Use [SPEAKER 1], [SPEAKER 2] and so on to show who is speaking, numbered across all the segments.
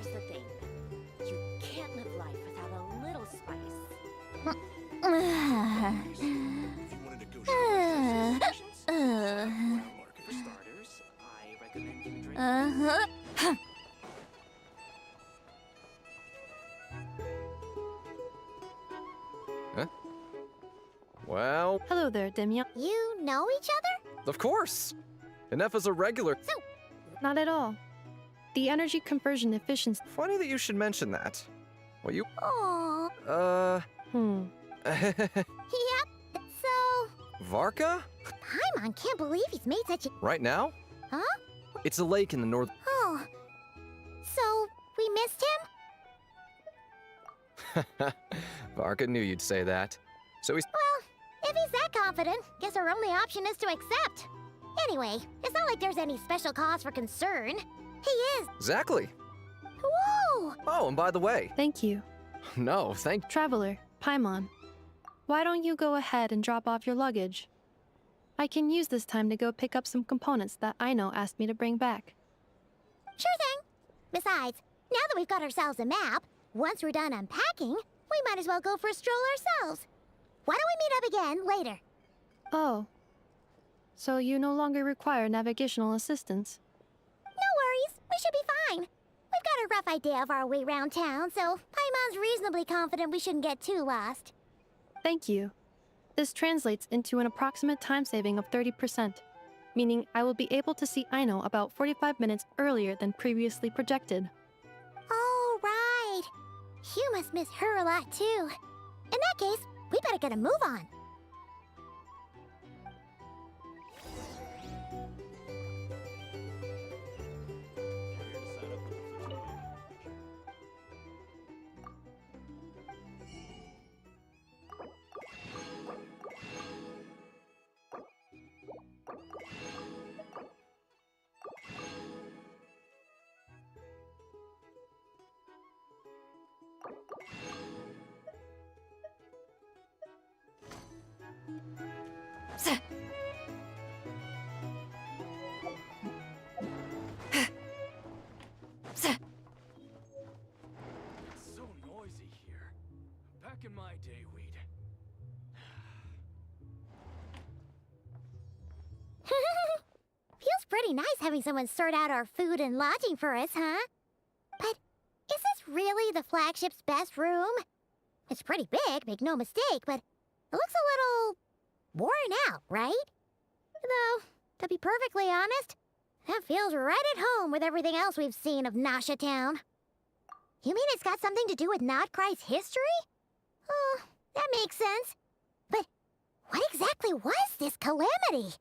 [SPEAKER 1] Here's the thing. You can't live life without a little spice.
[SPEAKER 2] If you want to negotiate
[SPEAKER 1] For starters, I recommend you drink.
[SPEAKER 3] Well,
[SPEAKER 4] Hello there, Demya.
[SPEAKER 5] You know each other?
[SPEAKER 3] of course. Inef a regular.
[SPEAKER 4] Not at all. The energy conversion efficiency.
[SPEAKER 3] Funny that you should mention that. Well, you.
[SPEAKER 5] Aww. Yep. So,
[SPEAKER 3] Varka?
[SPEAKER 5] Paimon can't believe he's made such a...
[SPEAKER 3] Right now?
[SPEAKER 5] Huh?
[SPEAKER 3] It's a lake in the north.
[SPEAKER 5] Oh. So, we missed him?
[SPEAKER 3] Varka knew you'd say that. So he's.
[SPEAKER 5] Well, if he's that confident, guess our only option is to accept. Anyway, it's not like there's any special cause for concern. He is...
[SPEAKER 3] Exactly.
[SPEAKER 5] Whoa!
[SPEAKER 3] Oh, and by the way.
[SPEAKER 4] Thank you.
[SPEAKER 3] No, thank.
[SPEAKER 4] Traveler, Paimon. Why don't you go ahead and drop off your luggage? I can use this time to go pick up some components that Aino asked me to bring back.
[SPEAKER 5] Sure thing. Besides, now that we've got ourselves a map, once we're done unpacking, we might as well go for a stroll ourselves. Why don't we meet up again later?
[SPEAKER 4] Oh. So you no longer require navigational assistance?
[SPEAKER 5] No worries, we should be fine. We've got a rough idea of our way around town, so Paimon's reasonably confident we shouldn't get too lost.
[SPEAKER 4] Thank you. This translates into an approximate time saving of 30%, meaning I will be able to see Aino about 45 minutes earlier than previously projected.
[SPEAKER 5] Oh, right. You must miss her a lot, too. In that case, we better get a move on.
[SPEAKER 2] It's so noisy here. Back in my day, we'd.
[SPEAKER 5] Feels pretty nice having someone sort out our food and lodging for us, huh? But is this really the flagship's best room? It's pretty big, make no mistake, but it looks a little worn out, right? Though, to be perfectly honest, that feels right at home with everything else we've seen of Nasha Town. You mean it's got something to do with Notcry's history? Oh, that makes sense. But what exactly was this calamity?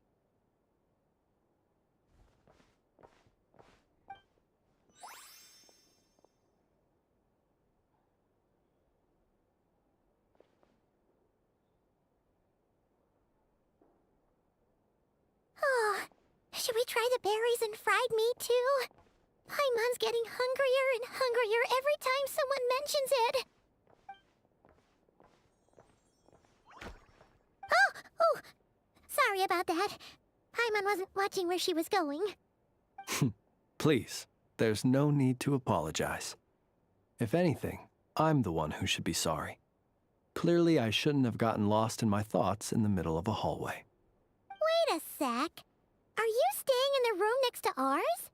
[SPEAKER 5] Oh, should we try the berries and fried meat too? Paimon's getting hungrier and hungrier every time someone mentions it. Oh, sorry about that. Paimon wasn't watching where she was going.
[SPEAKER 6] Please, there's no need to apologize. If anything, I'm the one who should be sorry. Clearly, I shouldn't have gotten lost in my thoughts in the middle of a hallway.
[SPEAKER 5] Wait a sec. Are you staying in the room next to ours?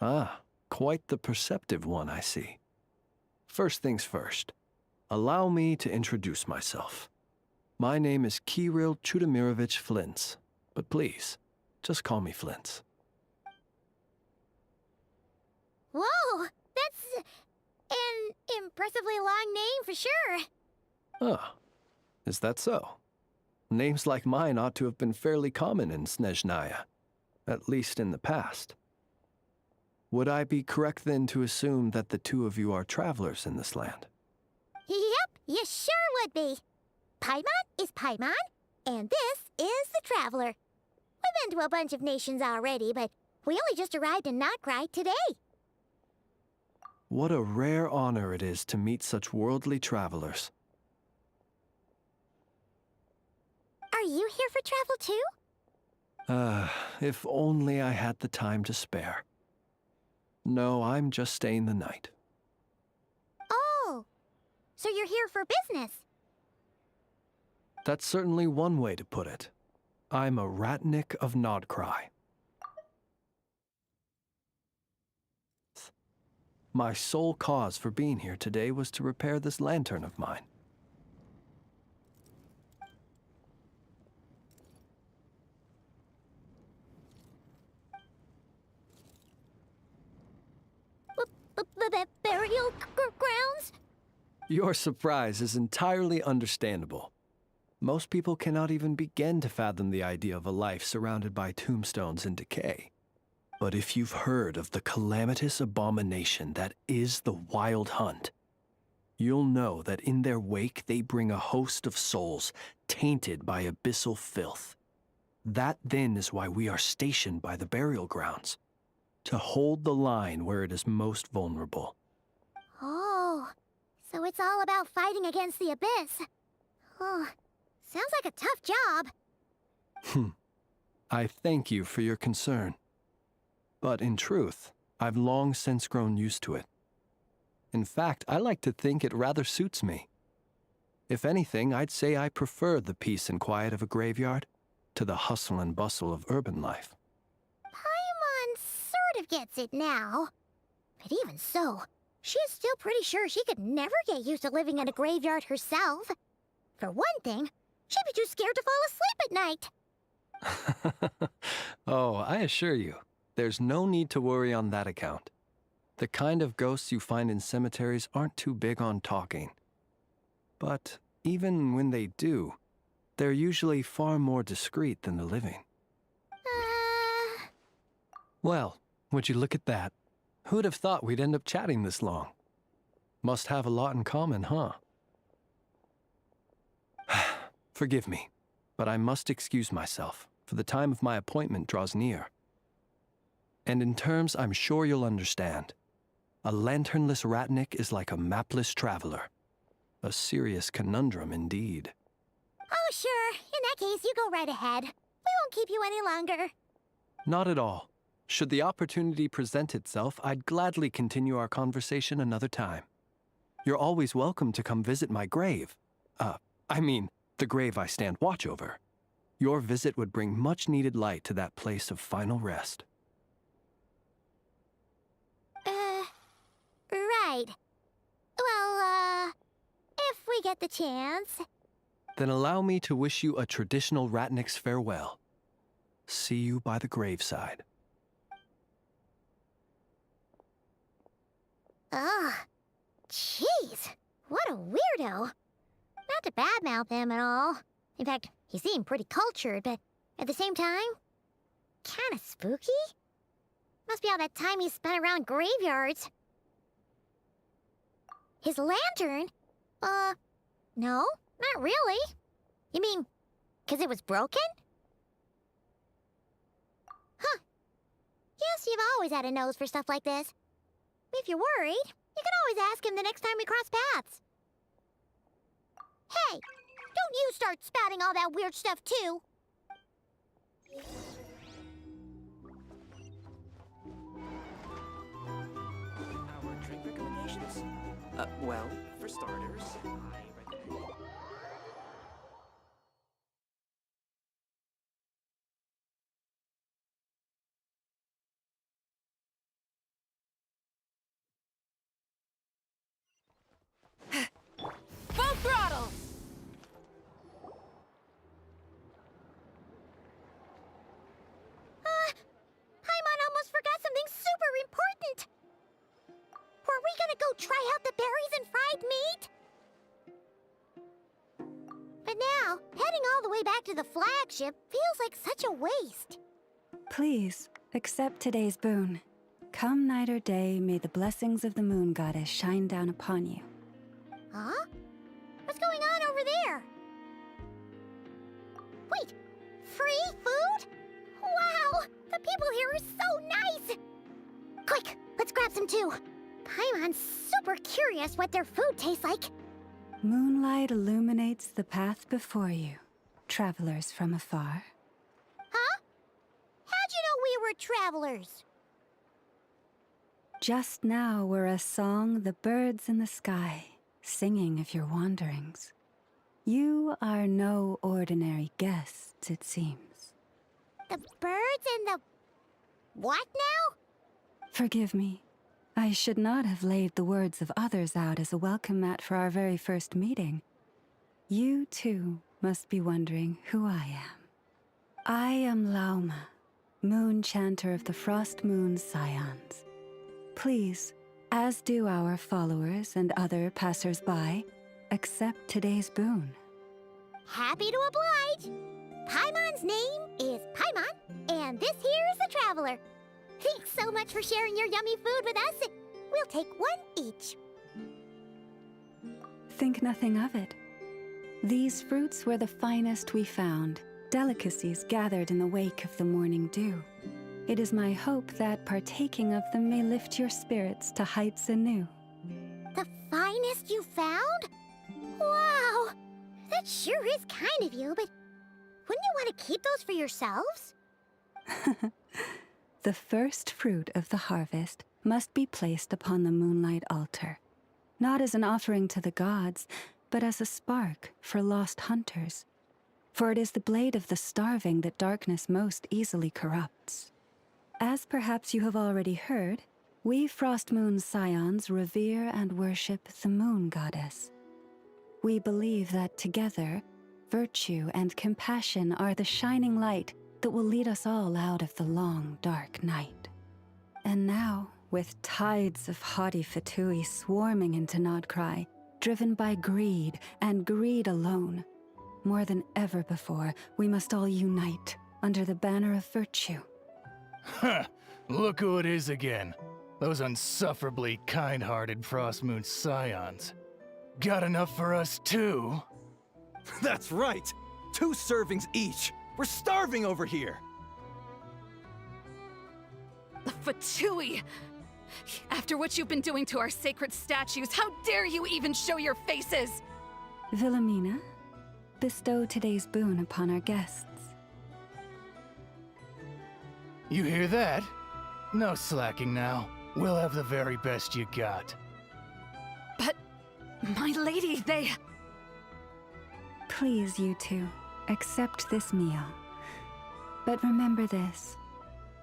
[SPEAKER 6] Ah, quite the perceptive one, I see. First things first, allow me to introduce myself. My name is Kirill Chudamirovich Flintz, but please, just call me Flintz.
[SPEAKER 5] Whoa, that's an impressively long name for sure.
[SPEAKER 6] Ah, is that so? Names like mine ought to have been fairly common in Snezhnaya, at least in the past. Would I be correct then to assume that the two of you are travelers in this land?
[SPEAKER 5] Yep, you sure would be. Paimon is Paimon, and this is the Traveler. We've been to a bunch of nations already, but we only just arrived in Notcry today.
[SPEAKER 6] What a rare honor it is to meet such worldly travelers.
[SPEAKER 5] Are you here for travel too?
[SPEAKER 6] If only I had the time to spare. No, I'm just staying the night.
[SPEAKER 5] Oh, so you're here for business?
[SPEAKER 6] That's certainly one way to put it. I'm a Ratnik of Nodcry. My sole cause for being here today was to repair this lantern of mine.
[SPEAKER 5] Burial grounds?
[SPEAKER 6] Your surprise is entirely understandable. Most people cannot even begin to fathom the idea of a life surrounded by tombstones and decay. But if you've heard of the calamitous abomination that is the Wild Hunt, you'll know that in their wake they bring a host of souls tainted by abyssal filth. That then is why we are stationed by the burial grounds, to hold the line where it is most vulnerable.
[SPEAKER 5] Oh, so it's all about fighting against the abyss. Oh, sounds like a tough job.
[SPEAKER 6] I thank you for your concern. But in truth, I've long since grown used to it. In fact, I like to think it rather suits me. If anything, I'd say I prefer the peace and quiet of a graveyard to the hustle and bustle of urban life.
[SPEAKER 5] Paimon sort of gets it now. But even so, she is still pretty sure she could never get used to living in a graveyard herself. For one thing, she'd be too scared to fall asleep at night.
[SPEAKER 6] Oh, I assure you, there's no need to worry on that account. The kind of ghosts you find in cemeteries aren't too big on talking. But even when they do, they're usually far more discreet than the living. Well, would you look at that? Who'd have thought we'd end up chatting this long? Must have a lot in common, huh? Forgive me, but I must excuse myself, for the time of my appointment draws near. And in terms I'm sure you'll understand, a lanternless Ratnik is like a mapless traveler. A serious conundrum indeed.
[SPEAKER 5] Oh, sure. In that case, you go right ahead. We won't keep you any longer.
[SPEAKER 6] Not at all. Should the opportunity present itself, I'd gladly continue our conversation another time. You're always welcome to come visit my grave. The grave I stand watch over. Your visit would bring much-needed light to that place of final rest.
[SPEAKER 5] Right. Well, if we get the chance.
[SPEAKER 6] Then allow me to wish you a traditional Ratnik's farewell. See you by the graveside.
[SPEAKER 5] Ugh. Jeez. What a weirdo. Not to badmouth him at all. In fact, he seemed pretty cultured, but at the same time, kinda spooky? Must be all that time he spent around graveyards. His lantern? No, not really. You mean, 'cause it was broken? Huh. Guess you've always had a nose for stuff like this. If you're worried, you can always ask him the next time we cross paths. Hey, don't you start spouting all that weird stuff too.
[SPEAKER 1] Our drink recommendations? Well, for starters, I recommend...
[SPEAKER 7] Full throttle!
[SPEAKER 5] Paimon almost forgot something super important. Were we gonna go try out the berries and fried meat? But now, heading all the way back to the flagship feels like such a waste.
[SPEAKER 8] Please, accept today's boon. Come night or day, may the blessings of the moon goddess shine down upon you.
[SPEAKER 5] Huh? What's going on over there? Wait, free food? Wow, the people here are so nice! Quick, let's grab some too. Paimon's super curious what their food tastes like.
[SPEAKER 8] Moonlight illuminates the path before you, travelers from afar.
[SPEAKER 5] Huh? How'd you know we were travelers?
[SPEAKER 8] Just now were a song the birds in the sky, singing of your wanderings. You are no ordinary guests, it seems.
[SPEAKER 5] The birds and the... what now?
[SPEAKER 8] Forgive me. I should not have laid the words of others out as a welcome mat for our very first meeting. You, too, must be wondering who I am. I am Lauma, moon chanter of the Frost Moon Scions. Please, as do our followers and other passers-by, accept today's boon.
[SPEAKER 5] Happy to oblige. Paimon's name is Paimon, and this here is the Traveler. Thanks so much for sharing your yummy food with us. We'll take one each.
[SPEAKER 8] Think nothing of it. These fruits were the finest we found, delicacies gathered in the wake of the morning dew. It is my hope that partaking of them may lift your spirits to heights anew.
[SPEAKER 5] The finest you found? Wow! That sure is kind of you, but wouldn't you want to keep those for yourselves?
[SPEAKER 8] The first fruit of the harvest must be placed upon the moonlight altar, not as an offering to the gods, but as a spark for lost hunters. For it is the blade of the starving that darkness most easily corrupts. As perhaps you have already heard, we Frost Moon Scions revere and worship the moon goddess. We believe that together, virtue and compassion are the shining light that will lead us all out of the long, dark night. And now, with tides of haughty Fatui swarming into Nodcry, driven by greed and greed alone, more than ever before, we must all unite under the banner of virtue.
[SPEAKER 2] Huh, look who it is again. Those unsufferably kind-hearted Frost Moon Scions. Got enough for us too?
[SPEAKER 7] That's right! 2 servings each! We're starving over here!
[SPEAKER 9] The Fatui! After what you've been doing to our sacred statues, how dare you even show your faces?
[SPEAKER 8] Wilhelmina, bestow today's boon upon our guests.
[SPEAKER 2] You hear that? No slacking now. We'll have the very best you got.
[SPEAKER 9] But, my lady, they...
[SPEAKER 8] Please, you two, accept this meal. But remember this.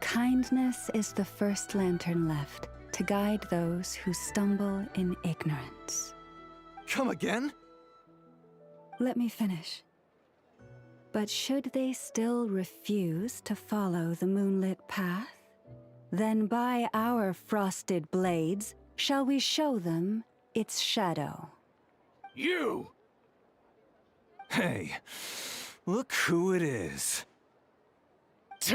[SPEAKER 8] Kindness is the first lantern left to guide those who stumble in ignorance.
[SPEAKER 7] Come again?
[SPEAKER 8] Let me finish. But should they still refuse to follow the moonlit path, then by our frosted blades shall we show them its shadow.
[SPEAKER 2] You!
[SPEAKER 7] Hey, look who it is.
[SPEAKER 2] Tch,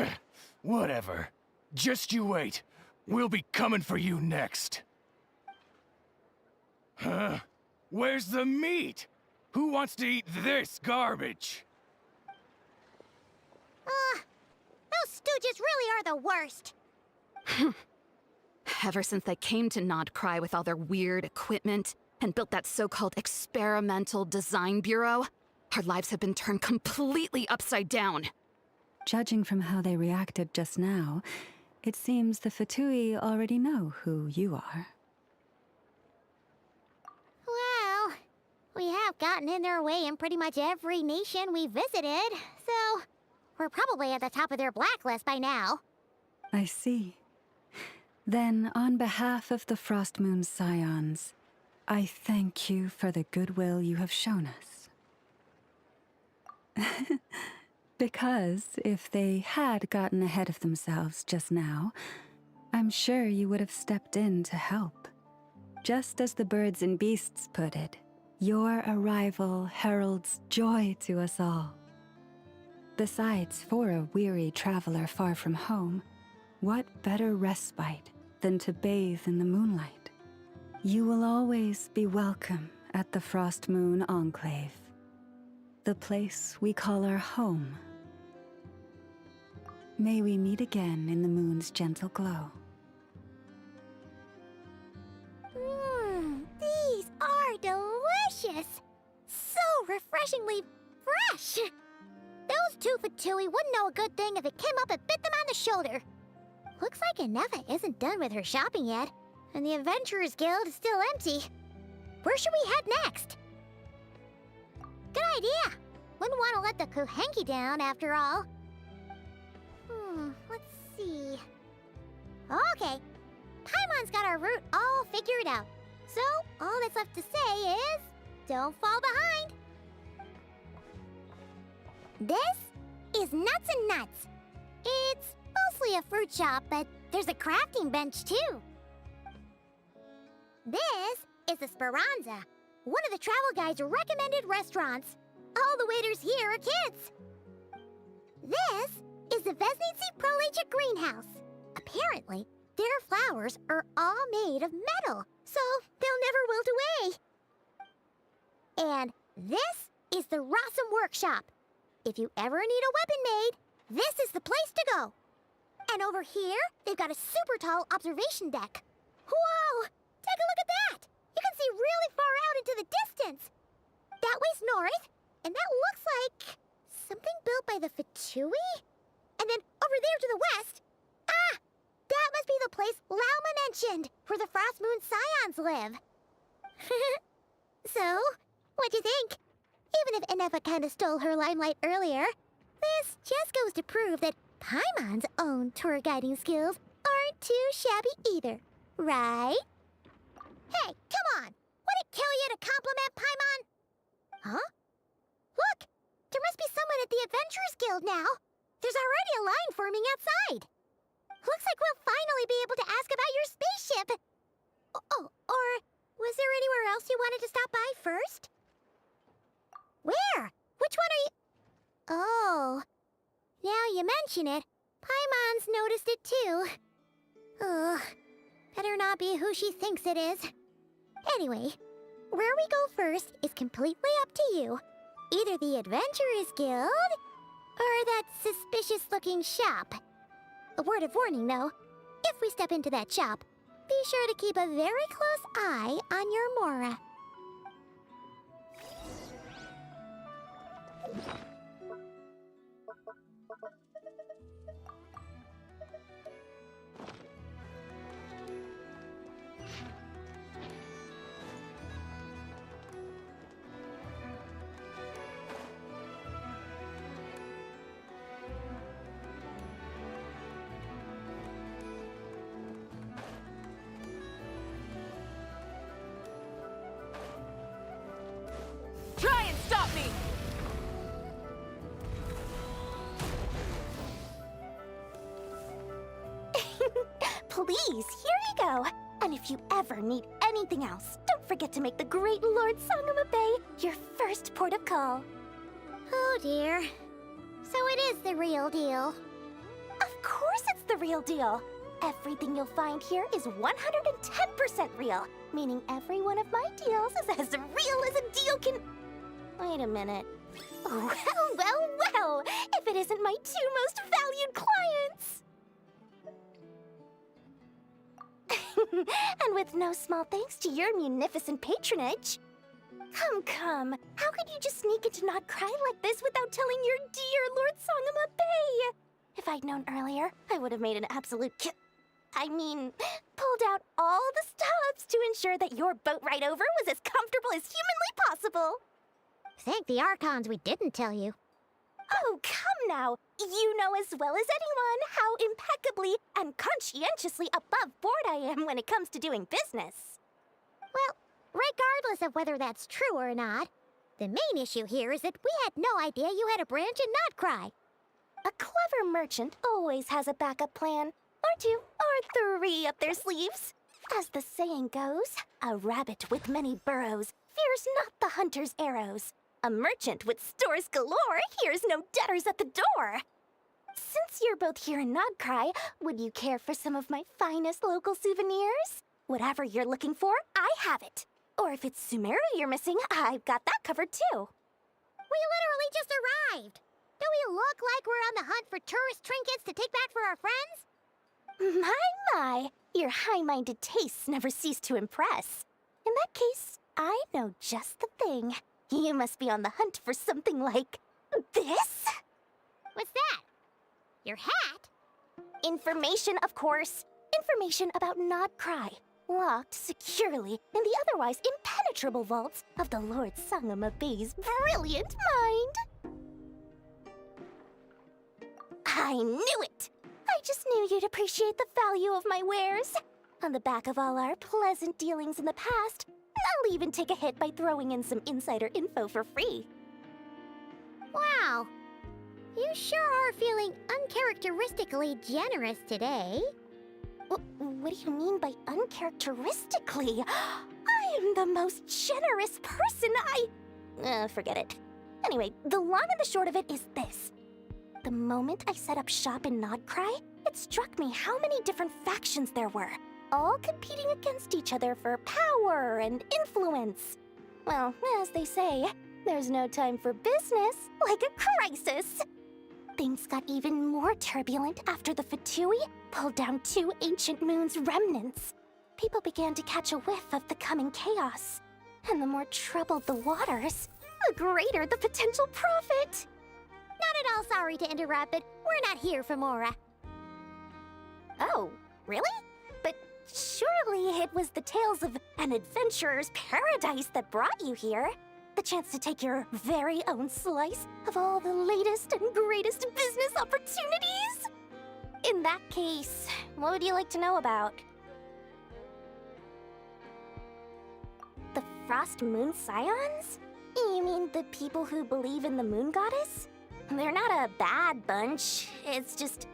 [SPEAKER 2] whatever. Just you wait. We'll be coming for you next. Huh? Where's the meat? Who wants to eat this garbage?
[SPEAKER 5] Those stooges really are the worst.
[SPEAKER 9] Ever since they came to Nodcry with all their weird equipment and built that so-called experimental design bureau, our lives have been turned completely upside down.
[SPEAKER 8] Judging from how they reacted just now, it seems the Fatui already know who you are.
[SPEAKER 5] Well, we have gotten in their way in pretty much every nation we visited, so we're probably at the top of their blacklist by now.
[SPEAKER 8] I see. Then, on behalf of the Frost Moon Scions, I thank you for the goodwill you have shown us. Because if they had gotten ahead of themselves just now, I'm sure you would have stepped in to help. Just as the birds and beasts put it, your arrival heralds joy to us all. Besides, for a weary traveler far from home, what better respite than to bathe in the moonlight? You will always be welcome at the Frost Moon Enclave, the place we call our home. May we meet again in the moon's gentle glow.
[SPEAKER 5] These are delicious! So refreshingly fresh! Those two Fatui wouldn't know a good thing if it came up and bit them on the shoulder. Looks like Inefa isn't done with her shopping yet. And the Adventurers Guild is still empty. Where should we head next? Good idea. Wouldn't want to let the Kohenki down, after all. Let's see. Okay. Paimon's got our route all figured out. So, all that's left to say is, don't fall behind. This is Nuts and Nuts. It's mostly a fruit shop, but there's a crafting bench too. This is the Speranza, one of the travel guide's recommended restaurants. All the waiters here are kids. This is the Vesnitsi Prolecha greenhouse. Apparently, their flowers are all made of metal, so they'll never wilt away. And this is the Rossum Workshop. If you ever need a weapon made, this is the place to go. And over here, they've got a super tall observation deck. Whoa! Take a look at that! You can see really far out into the distance. That way's north, and that looks like something built by the Fatui? And then over there to the west, that must be the place Lauma mentioned, where the Frost Moon Scions live. So, what do you think? Even if Enefa kinda stole her limelight earlier, this just goes to prove that Paimon's own tour guiding skills aren't too shabby either, right? Hey, come on! Would it kill you to compliment Paimon? Huh? Look! There must be someone at the Adventurers Guild now! There's already a line forming outside! Looks like we'll finally be able to ask about your spaceship! Or was there anywhere else you wanted to stop by first? Where? Which one are you... Oh... Now you mention it, Paimon's noticed it too. Ugh. Better not be who she thinks it is. Anyway, where we go first is completely up to you. Either the Adventurers Guild, or that suspicious-looking shop. A word of warning, though. If we step into that shop, be sure to keep a very close eye on your Mora.
[SPEAKER 10] Try and stop me!
[SPEAKER 5] Please, here you go. And if you ever need anything else, don't forget to make the great Lord Sangama Bay your first port of call. Oh dear. So it is the real deal. Of course it's the real deal. Everything you'll find here is 110% real, meaning every one of my deals is as real as a deal can... Wait a minute. Well, if it isn't my two most valued clients! And with no small thanks to your munificent patronage. Come. How could you just sneak into Not Cry like this without telling your dear Lord Sangama Bay? If I'd known earlier, I would have made an absolute pulled out all the stops to ensure that your boat ride over was as comfortable as humanly possible. Thank the Archons we didn't tell you. Oh, come now. You know as well as anyone how impeccably and conscientiously above board I am when it comes to doing business. Well, regardless of whether that's true or not, the main issue here is that we had no idea you had a branch in Notcry. A clever merchant always has a backup plan, or two, or three up their sleeves. As the saying goes, a rabbit with many burrows fears not the hunter's arrows. A merchant with stores galore hears no debtors at the door. Since you're both here in Nodcry, would you care for some of my finest local souvenirs? Whatever you're looking for, I have it. Or if it's Sumeru you're missing, I've got that covered too. We literally just arrived. Do we look like we're on the hunt for tourist trinkets to take back for our friends? My, your high-minded tastes never cease to impress. In that case, I know just the thing. You must be on the hunt for something like this? What's that? Your hat? Information, of course. Information about Not Cry. locked securely in the otherwise impenetrable vaults of the Lord Sangama Bey's brilliant mind. I knew it! I just knew you'd appreciate the value of my wares. On the back of all our pleasant dealings in the past, I'll even take a hit by throwing in some insider info for free.
[SPEAKER 10] Wow. You sure are feeling uncharacteristically generous today.
[SPEAKER 5] What do you mean by uncharacteristically? I am the most generous person forget it. Anyway, the long and the short of it is this. The moment I set up shop in Nodcry, it struck me how many different factions there were, all competing against each other for power and influence. Well, as they say, there's no time for business like a crisis. Things got even more turbulent after the Fatui pulled down 2 ancient moon's remnants. People began to catch a whiff of the coming chaos. And the more troubled the waters, the greater the potential profit.
[SPEAKER 10] Not at all sorry to interrupt, but we're not here for Mora.
[SPEAKER 5] Oh, really? But surely it was the tales of an adventurer's paradise that brought you here. The chance to take your very own slice of all the latest and greatest business opportunities? In that case, what would you like to know about? The Frost Moon Scions? You mean the people who believe in the Moon Goddess? They're not a bad bunch. It's just,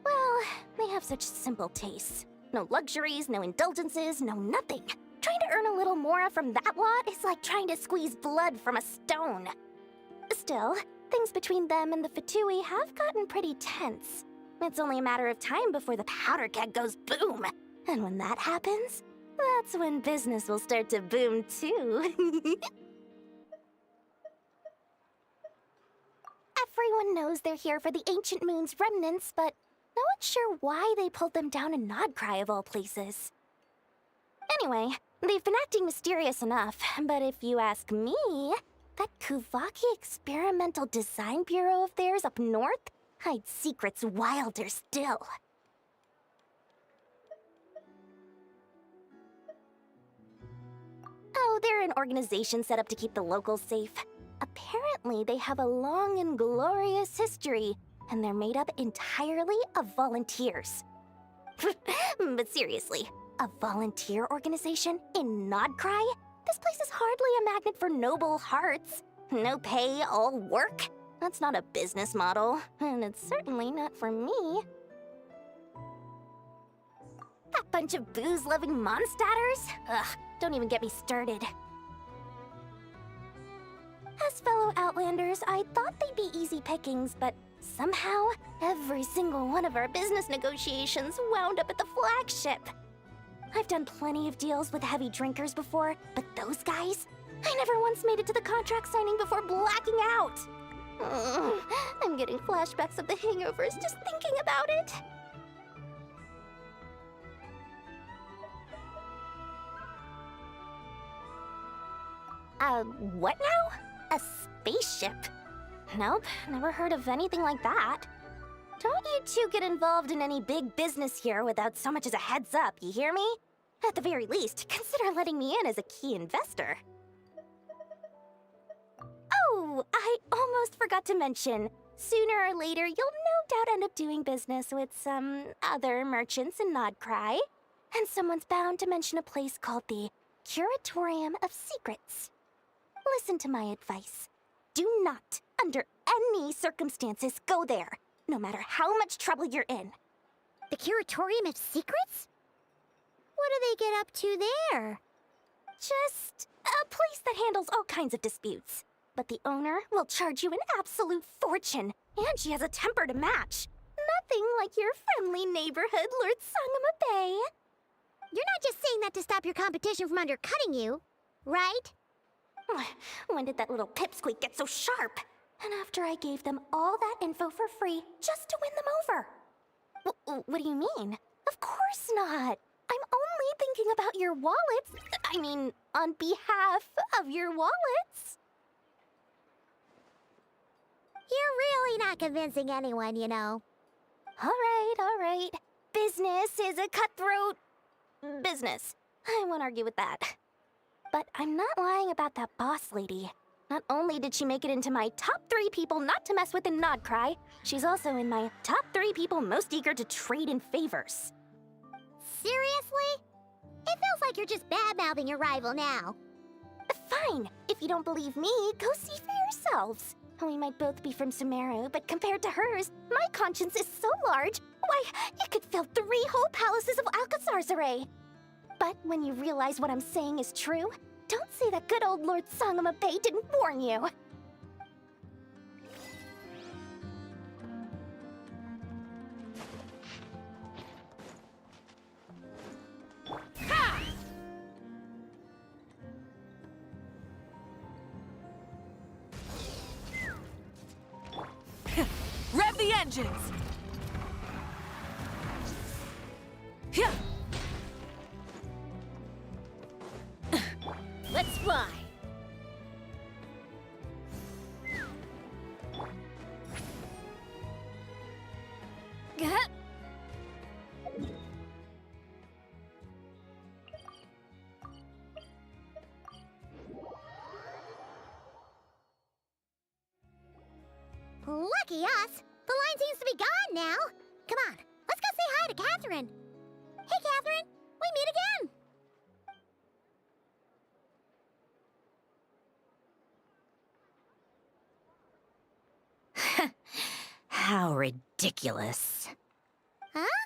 [SPEAKER 5] well, they have such simple tastes. No luxuries, no indulgences, no nothing. Trying to earn a little more from that lot is like trying to squeeze blood from a stone. Still, things between them and the Fatui have gotten pretty tense. It's only a matter of time before the powder keg goes boom. And when that happens, that's when business will start to boom too. Everyone knows they're here for the Ancient Moon's remnants, but no one's sure why they pulled them down in Nodcry of all places. Anyway, they've been acting mysterious enough, but if you ask me, that Kuvaki Experimental Design Bureau of theirs up north hides secrets wilder still. Oh, they're an organization set up to keep the locals safe. Apparently, they have a long and glorious history, and they're made up entirely of volunteers. But seriously, a volunteer organization in Nodcry? This place is hardly a magnet for noble hearts. No pay, all work? That's not a business model, and it's certainly not for me. That bunch of booze-loving monstatters? Ugh, don't even get me started. As fellow Outlanders, I thought they'd be easy pickings, but somehow, every single one of our business negotiations wound up at the flagship. I've done plenty of deals with heavy drinkers before, but those guys? I never once made it to the contract signing before blacking out. I'm getting flashbacks of the hangovers just thinking about it. What now? A spaceship? Nope, never heard of anything like that. Don't you two get involved in any big business here without so much as a heads up, you hear me? At the very least, consider letting me in as a key investor. Oh, I almost forgot to mention. Sooner or later, you'll no doubt end up doing business with some other merchants in Nodcry. And someone's bound to mention a place called the Curatorium of Secrets. Listen to my advice. Do not, under any circumstances, go there, no matter how much trouble you're in.
[SPEAKER 10] The Curatorium of Secrets? What do they get up to there?
[SPEAKER 5] Just a place that handles all kinds of disputes. But the owner will charge you an absolute fortune, and she has a temper to match. Nothing like your friendly neighborhood, Lord Sangama Bey.
[SPEAKER 10] You're not just saying that to stop your competition from undercutting you, right?
[SPEAKER 5] When did that little pipsqueak get so sharp? And after I gave them all that info for free just to win them over. What do you mean? Of course not. I'm only thinking about your wallets. I mean, on behalf of your wallets.
[SPEAKER 10] You're really not convincing anyone, you know.
[SPEAKER 5] All right. Business is a cutthroat business.
[SPEAKER 10] I won't argue with that. But I'm not lying about that boss lady. Not only did she make it into my top 3 people not to mess with in Nodcry, she's also in my top 3 people most eager to trade in favors.
[SPEAKER 5] Seriously? It feels like you're just bad-mouthing your rival now.
[SPEAKER 10] Fine. If you don't believe me, go see for yourselves. We might both be from Sumeru, but compared to hers, my conscience is so large, why, it could fill 3 whole palaces of Alcazar's array. But when you realize what I'm saying is true, don't say that good old Lord Sangama Bay didn't warn you.
[SPEAKER 11] Rev the engines! Hyah!
[SPEAKER 10] Let's fly.
[SPEAKER 5] Lucky us! The line seems to be gone now. Come on, let's go say hi to Catherine. Hey, Catherine, we meet again.
[SPEAKER 10] How ridiculous.
[SPEAKER 5] Huh?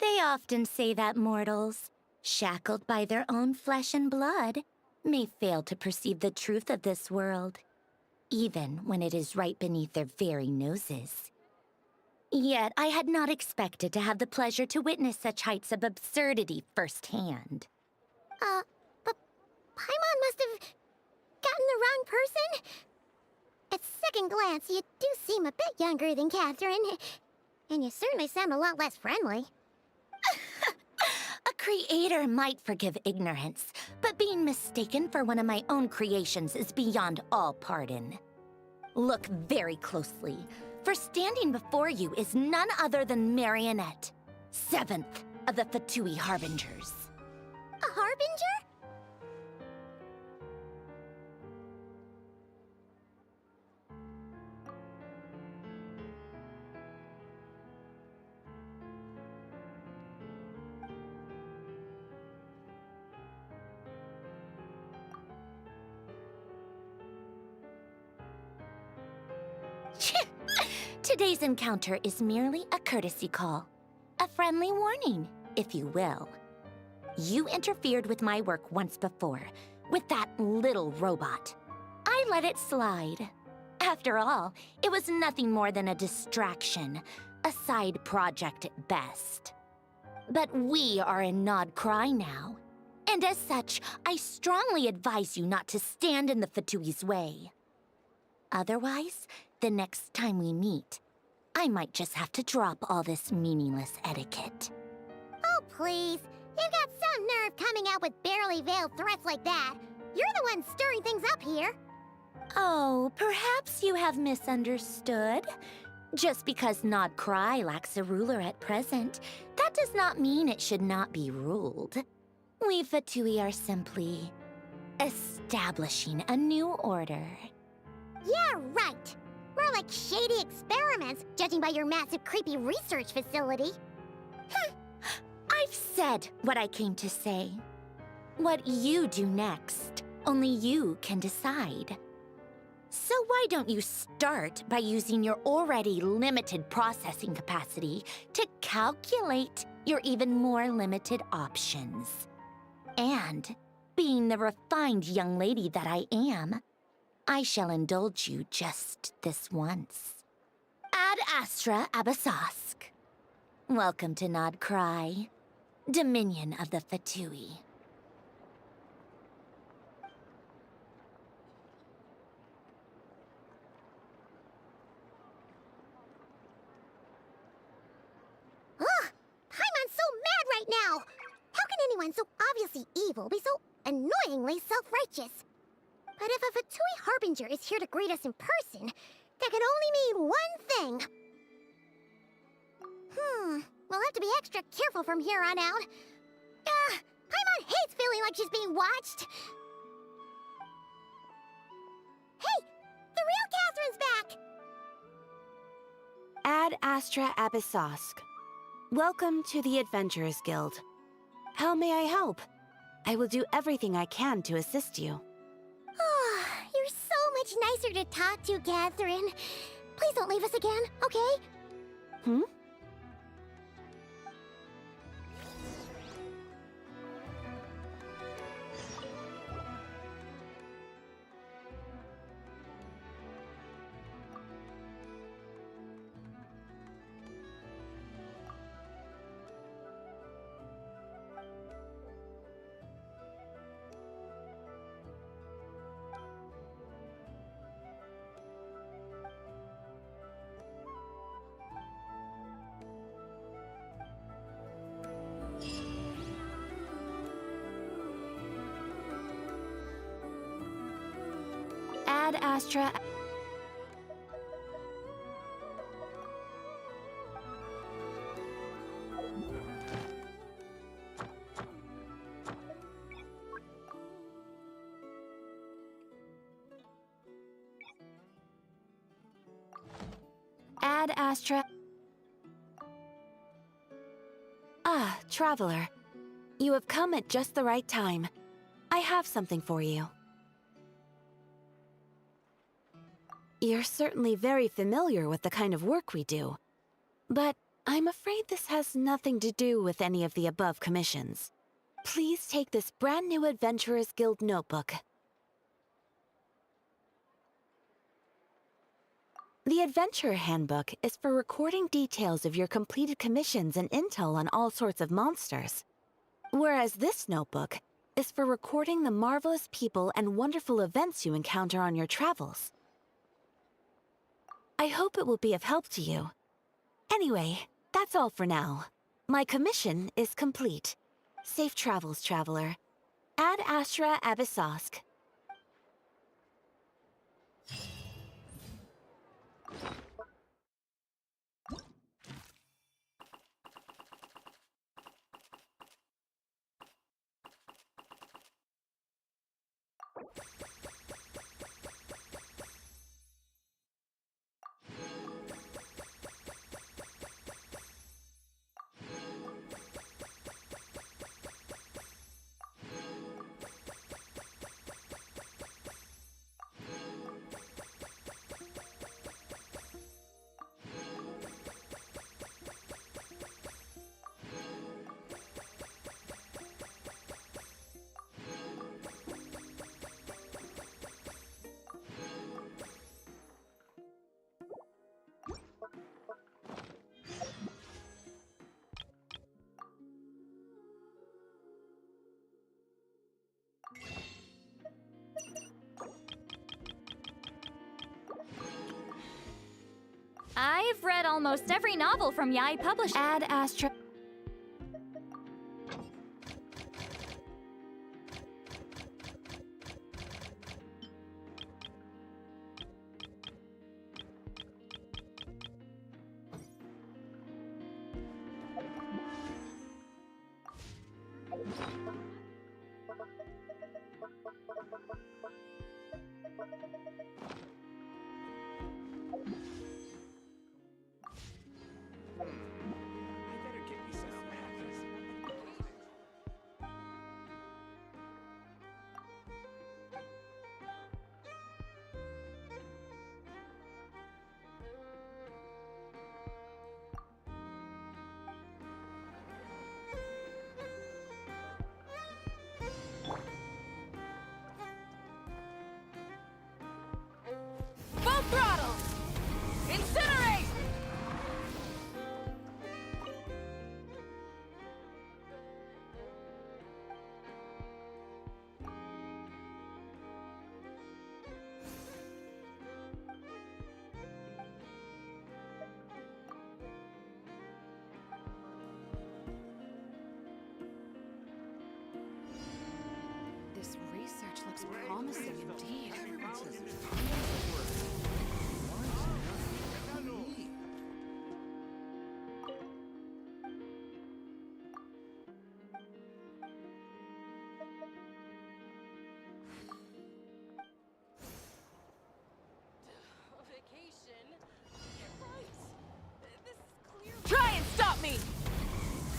[SPEAKER 10] They often say that mortals, shackled by their own flesh and blood, may fail to perceive the truth of this world, even when it is right beneath their very noses. Yet I had not expected to have the pleasure to witness such heights of absurdity firsthand.
[SPEAKER 5] But Paimon must have gotten the wrong person. At second glance, you do seem a bit younger than Catherine. And you certainly sound a lot less friendly.
[SPEAKER 10] A creator might forgive ignorance, but being mistaken for one of my own creations is beyond all pardon. Look very closely, for standing before you is none other than Marionette, 7th of the Fatui Harbingers.
[SPEAKER 5] A harbinger?
[SPEAKER 10] Today's encounter is merely a courtesy call. A friendly warning, if you will. You interfered with my work once before, with that little robot. I let it slide. After all, it was nothing more than a distraction, a side project at best. But we are in Nodcry now, and as such, I strongly advise you not to stand in the Fatui's way. Otherwise, the next time we meet, I might just have to drop all this meaningless etiquette.
[SPEAKER 5] Oh, please. You've got some nerve coming out with barely veiled threats like that. You're the one stirring things up here.
[SPEAKER 10] Oh, perhaps you have misunderstood. Just because Nodcry lacks a ruler at present, that does not mean it should not be ruled. We Fatui are simply establishing a new order.
[SPEAKER 5] Yeah, right. More like shady experiments, judging by your massive, creepy research facility.
[SPEAKER 10] I've said what I came to say. What you do next, only you can decide. So why don't you start by using your already limited processing capacity to calculate your even more limited options? And, being the refined young lady that I am, I shall indulge you just this once. Ad Astra Abasask. Welcome to Nodcry, Dominion of the Fatui.
[SPEAKER 5] Ugh! Paimon's so mad right now! How can anyone so obviously evil be so annoyingly self-righteous? But if a Fatui Harbinger is here to greet us in person, that can only mean one thing. We'll have to be extra careful from here on out. hates feeling like she's being watched. Hey! The real Catherine's back!
[SPEAKER 10] Ad Astra Abyssosk. Welcome to the Adventurers Guild. How may I help? I will do everything I can to assist you.
[SPEAKER 5] Oh, you're so much nicer to talk to, Catherine. Please don't leave us again, okay?
[SPEAKER 10] Hmm? Ad Astra. Ad Astra. Ah, traveler. You have come at just the right time. I have something for you. You're certainly very familiar with the kind of work we do. But I'm afraid this has nothing to do with any of the above commissions. Please take this brand new Adventurers Guild notebook. The Adventurer Handbook is for recording details of your completed commissions and intel on all sorts of monsters. Whereas this notebook is for recording the marvelous people and wonderful events you encounter on your travels. I hope it will be of help to you. Anyway, that's all for now. My commission is complete. Safe travels, traveler. Ad Astra Abyssosk.
[SPEAKER 12] I've read almost every novel from Yai Publishing.
[SPEAKER 10] Ad Astra.
[SPEAKER 1] I better get me some matches.
[SPEAKER 11] Full throttle! Incinerate!
[SPEAKER 9] This research looks promising indeed.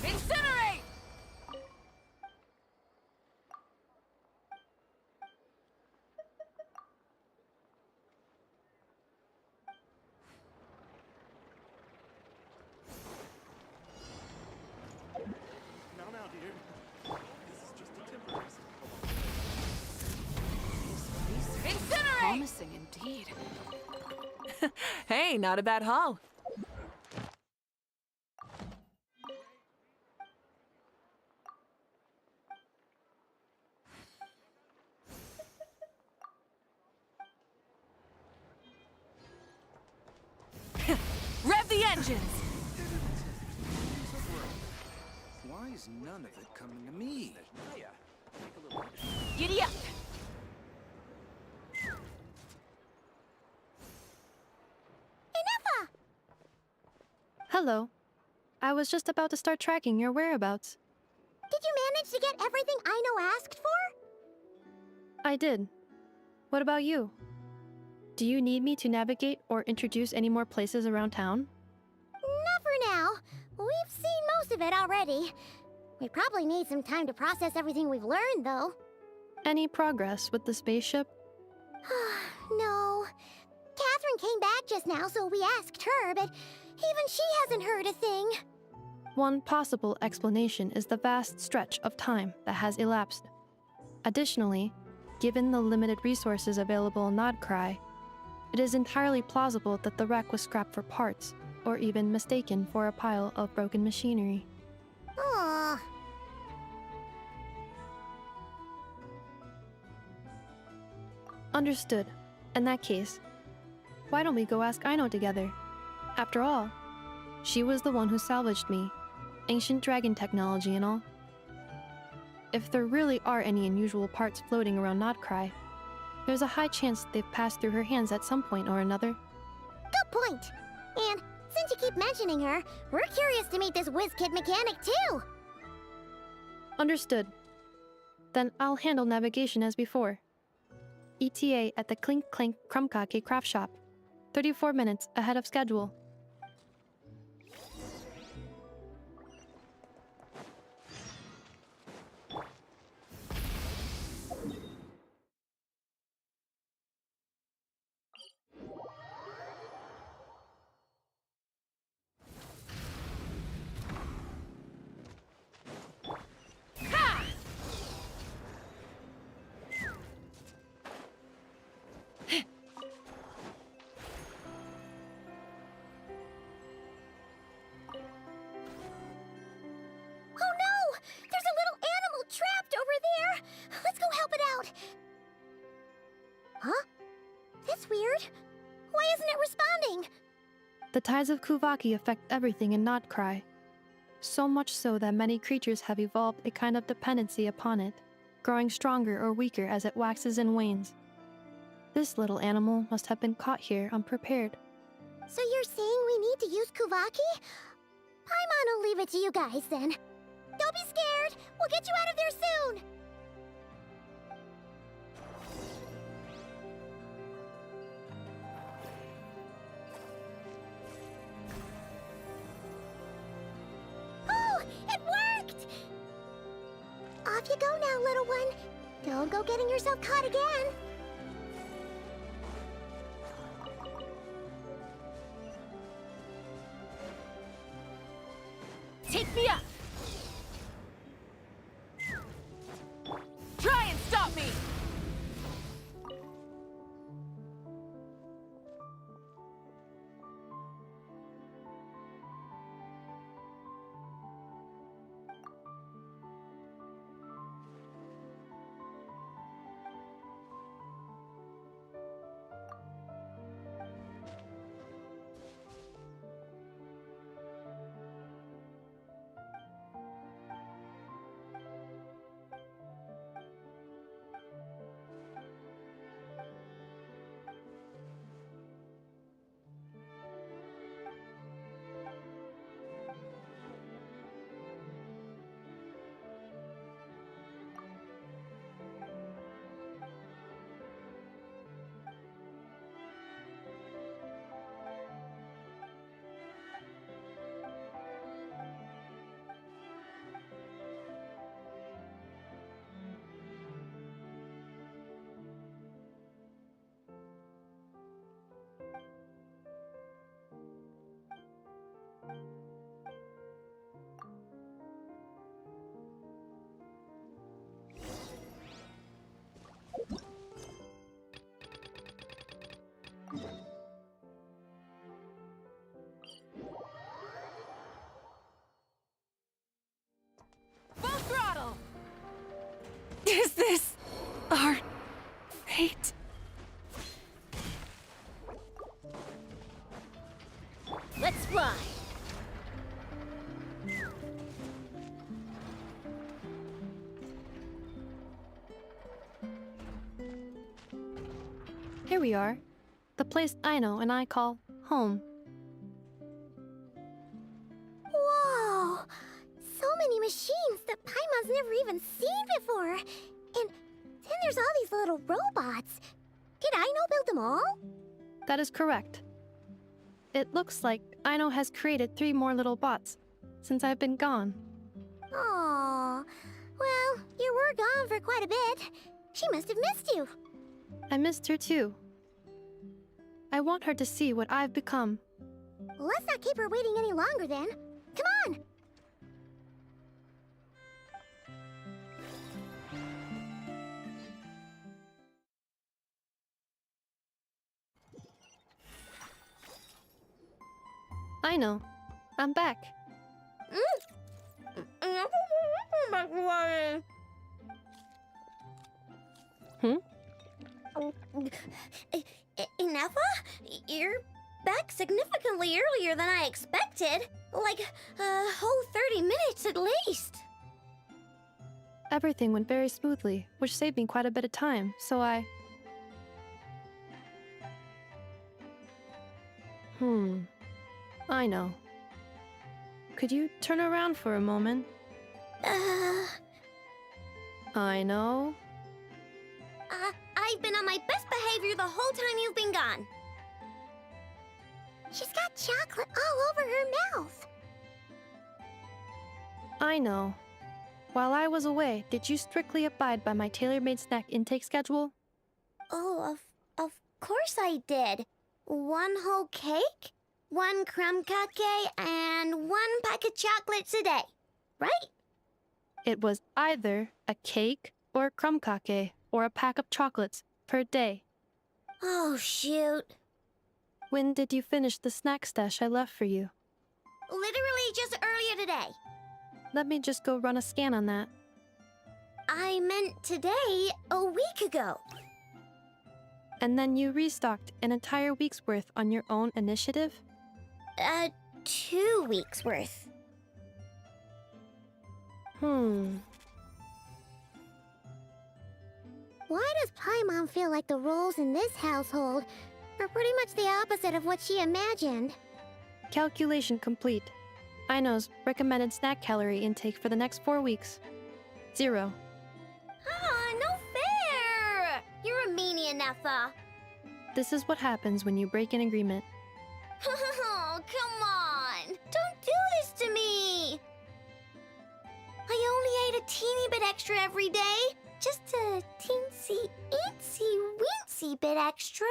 [SPEAKER 11] Incinerate!
[SPEAKER 1] Now, dear. This is just a temporary
[SPEAKER 11] Incinerate!
[SPEAKER 9] Promising indeed.
[SPEAKER 11] Hey, not a bad haul. Rev the engines!
[SPEAKER 7] Why is none of it coming to me?
[SPEAKER 11] Giddy up!
[SPEAKER 5] Enough!
[SPEAKER 4] Hello. I was just about to start tracking your whereabouts.
[SPEAKER 5] Did you manage to get everything Aino asked for?
[SPEAKER 4] I did. What about you? Do you need me to navigate or introduce any more places around town?
[SPEAKER 5] Not for now. We've seen most of it already. We probably need some time to process everything we've learned, though.
[SPEAKER 4] Any progress with the spaceship?
[SPEAKER 5] No. Catherine came back just now, so we asked her, but even she hasn't heard a thing.
[SPEAKER 4] One possible explanation is the vast stretch of time that has elapsed. Additionally, given the limited resources available in Nodcry, it is entirely plausible that the wreck was scrapped for parts, or even mistaken for a pile of broken machinery.
[SPEAKER 5] Aww.
[SPEAKER 4] Understood. In that case, why don't we go ask Aino together? After all, she was the one who salvaged me, ancient dragon technology and all. If there really are any unusual parts floating around Nodcry, there's a high chance they've passed through her hands at some point or another.
[SPEAKER 5] Good point. And since you keep mentioning her, we're curious to meet this whiz-kid mechanic, too.
[SPEAKER 4] Understood. Then I'll handle navigation as before. ETA at the Clink Clank Krumkake craft shop. 34 minutes ahead of schedule.
[SPEAKER 5] Oh no! There's a little animal trapped over there! Let's go help it out! Huh? That's weird. Why isn't it responding?
[SPEAKER 4] The tides of Kuvaki affect everything in Nodcry. So much so that many creatures have evolved a kind of dependency upon it, growing stronger or weaker as it waxes and wanes. This little animal must have been caught here unprepared.
[SPEAKER 5] So you're saying we need to use Kuvaki? Paimon will leave it to you guys then. Don't be scared! We'll get you out of there soon! Oh! It worked! Off you go now, little one. Don't go getting yourself caught again.
[SPEAKER 11] Take me up! Try and stop me!
[SPEAKER 4] Here we are. The place I know and I call home.
[SPEAKER 5] Whoa! So many machines that Paimon's never even seen before. And then there's all these little robots. Did Aino build them all?
[SPEAKER 4] That is correct. It looks like Aino has created 3 more little bots since I've been gone.
[SPEAKER 5] Aww. Well, you were gone for quite a bit. She must have missed you.
[SPEAKER 4] I missed her too. I want her to see what I've become.
[SPEAKER 5] Well, let's not keep her waiting any longer then. Come on!
[SPEAKER 4] I know. I'm back. Hmm?
[SPEAKER 5] Ineffa? You're back significantly earlier than I expected. Like a whole 30 minutes at least.
[SPEAKER 4] Everything went very smoothly, which saved me quite a bit of time, so I... I know. Could you turn around for a moment? I know.
[SPEAKER 5] I've been on my best behavior the whole time you've been gone. She's got chocolate all over her mouth.
[SPEAKER 4] I know. While I was away, did you strictly abide by my tailor-made snack intake schedule?
[SPEAKER 5] Oh, of course I did. 1 whole cake, 1 crumb cake, and 1 pack of chocolates a day, right?
[SPEAKER 4] It was either a cake or a crumb cake or a pack of chocolates per day.
[SPEAKER 5] Oh, shoot.
[SPEAKER 4] When did you finish the snack stash I left for you?
[SPEAKER 5] Literally just earlier today.
[SPEAKER 4] Let me just go run a scan on that.
[SPEAKER 5] I meant today, a week ago.
[SPEAKER 4] And then you restocked an entire week's worth on your own initiative?
[SPEAKER 5] 2 weeks worth. Why does Paimon feel like the roles in this household are pretty much the opposite of what she imagined?
[SPEAKER 4] Calculation complete. Aino's recommended snack calorie intake for the next 4 weeks. 0.
[SPEAKER 5] Ah, no fair! You're a meanie, Ineffa.
[SPEAKER 4] This is what happens when you break an agreement.
[SPEAKER 5] Oh, come on! Don't do this to me! I only ate a teeny bit extra every day. Just a teensy, eensy, weensy bit extra.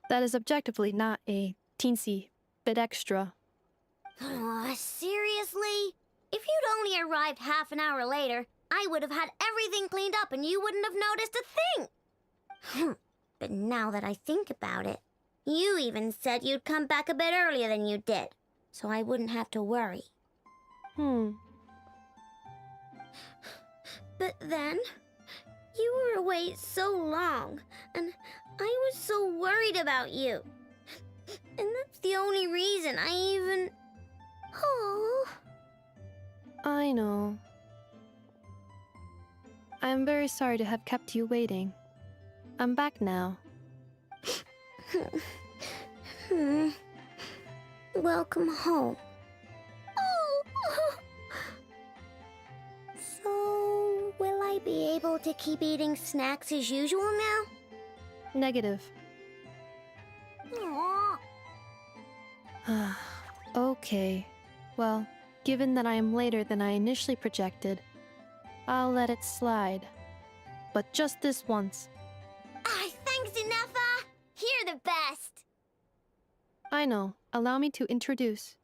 [SPEAKER 4] That is objectively not a teensy bit extra.
[SPEAKER 5] Oh, seriously? If you'd only arrived half an hour later, I would have had everything cleaned up and you wouldn't have noticed a thing. But now that I think about it, you even said you'd come back a bit earlier than you did, so I wouldn't have to worry. But then, you were away so long, and I was so worried about you. And that's the only reason I even... Oh.
[SPEAKER 4] I know. I am very sorry to have kept you waiting. I'm back now.
[SPEAKER 5] Welcome home. Oh. So, will I be able to keep eating snacks as usual now?
[SPEAKER 4] Negative.
[SPEAKER 5] Aww.
[SPEAKER 4] Okay. Well, given that I am later than I initially projected, I'll let it slide. But just this once.
[SPEAKER 5] Thanks, Ineffa! You're the best!
[SPEAKER 4] I know. Allow me to introduce.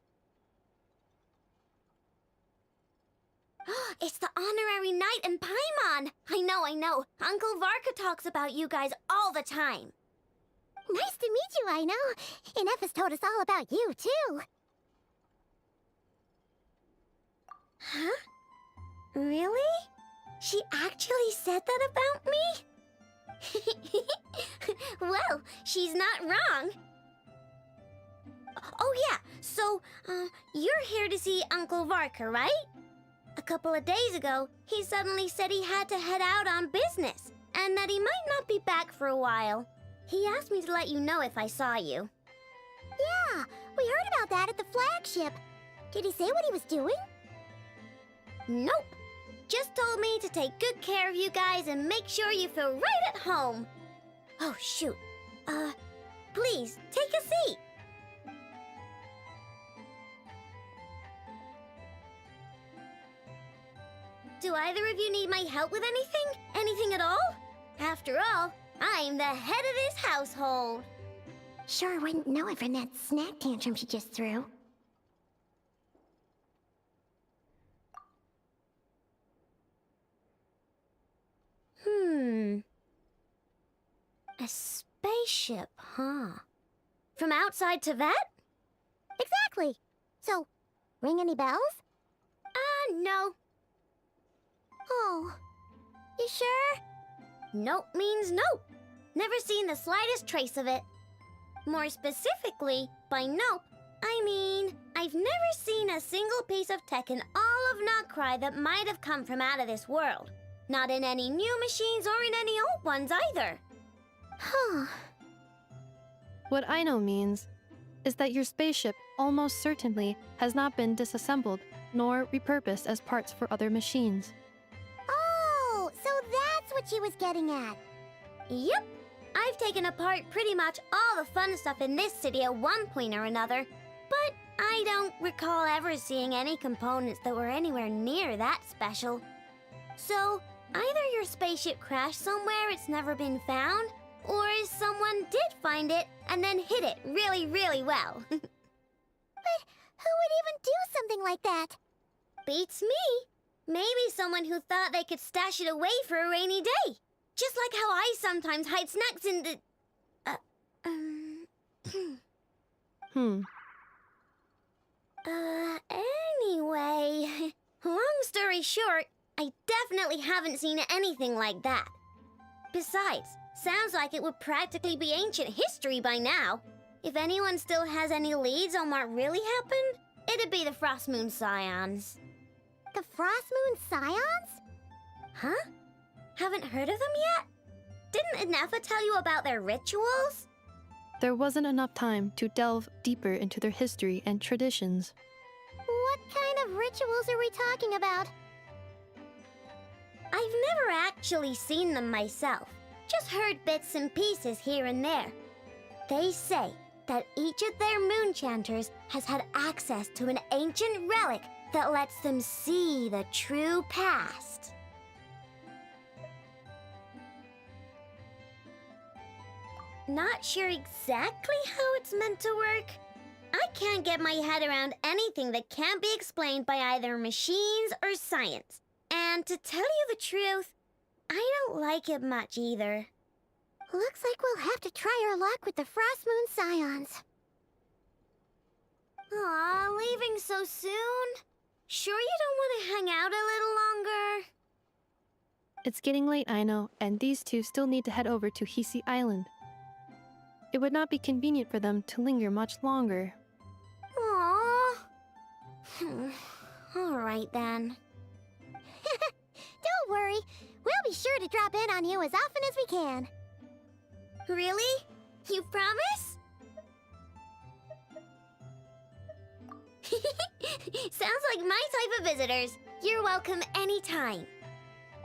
[SPEAKER 5] It's the honorary knight and Paimon! I know. Uncle Varka talks about you guys all the time. Nice to meet you, I know. Ineffa's told us all about you, too. Huh? Really? She actually said that about me? Well, she's not wrong. Oh yeah, so, you're here to see Uncle Varka, right? A couple of days ago, he suddenly said he had to head out on business, and that he might not be back for a while. He asked me to let you know if I saw you. Yeah, we heard about that at the flagship. Did he say what he was doing? Nope. Just told me to take good care of you guys and make sure you feel right at home. Oh, shoot. Please, take a seat. Do either of you need my help with anything? Anything at all? After all, I'm the head of this household.
[SPEAKER 13] Sure wouldn't know it from that snack tantrum she just threw.
[SPEAKER 5] A spaceship, huh? From outside to that?
[SPEAKER 13] Exactly. So, ring any bells?
[SPEAKER 5] No.
[SPEAKER 13] Oh, you sure?
[SPEAKER 5] Nope means nope. Never seen the slightest trace of it. More specifically, by nope, I mean, I've never seen a single piece of tech in all of Notcry that might have come from out of this world. Not in any new machines or in any old ones either.
[SPEAKER 13] Huh.
[SPEAKER 4] What I know means is that your spaceship almost certainly has not been disassembled nor repurposed as parts for other machines.
[SPEAKER 13] Oh, so that's what she was getting at.
[SPEAKER 5] Yep. I've taken apart pretty much all the fun stuff in this city at one point or another, but I don't recall ever seeing any components that were anywhere near that special. So, either your spaceship crashed somewhere it's never been found, or someone did find it and then hid it really, really well.
[SPEAKER 13] But who would even do something like that?
[SPEAKER 5] Beats me. Maybe someone who thought they could stash it away for a rainy day. Just like how I sometimes hide snacks in the... Anyway, long story short, I definitely haven't seen anything like that. Besides, sounds like it would practically be ancient history by now. If anyone still has any leads on what really happened, it'd be the Frost Moon Scions.
[SPEAKER 13] The Frost Moon Scions?
[SPEAKER 5] Huh? Haven't heard of them yet? Didn't Inefa tell you about their rituals?
[SPEAKER 4] There wasn't enough time to delve deeper into their history and traditions.
[SPEAKER 13] What kind of rituals are we talking about?
[SPEAKER 5] I've never actually seen them myself, just heard bits and pieces here and there. They say that each of their moon chanters has had access to an ancient relic that lets them see the true past. Not sure exactly how it's meant to work. I can't get my head around anything that can't be explained by either machines or science. And to tell you the truth, I don't like it much either.
[SPEAKER 13] Looks like we'll have to try our luck with the Frost Moon Scions.
[SPEAKER 5] Aw, leaving so soon? Sure you don't want to hang out a little longer?
[SPEAKER 4] It's getting late, I know, and these two still need to head over to Hisi Island. It would not be convenient for them to linger much longer.
[SPEAKER 5] Aww. All right then.
[SPEAKER 13] Don't worry. We'll be sure to drop in on you as often as we can.
[SPEAKER 5] Really? You promise? Sounds like my type of visitors. You're welcome anytime.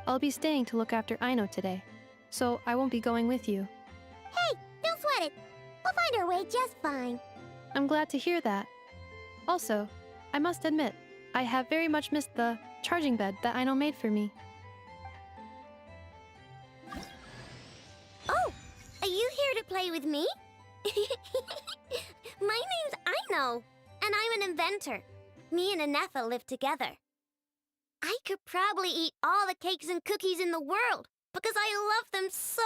[SPEAKER 4] I'll be staying to look after Aino today, so I won't be going with you.
[SPEAKER 13] Hey, don't sweat it. We'll find our way just fine.
[SPEAKER 4] I'm glad to hear that. Also, I must admit, I have very much missed the charging bed that Aino made for me.
[SPEAKER 5] Oh, are you here to play with me? My name's Aino, and I'm an inventor. Me and Inefa live together. I could probably eat all the cakes and cookies in the world because I love them so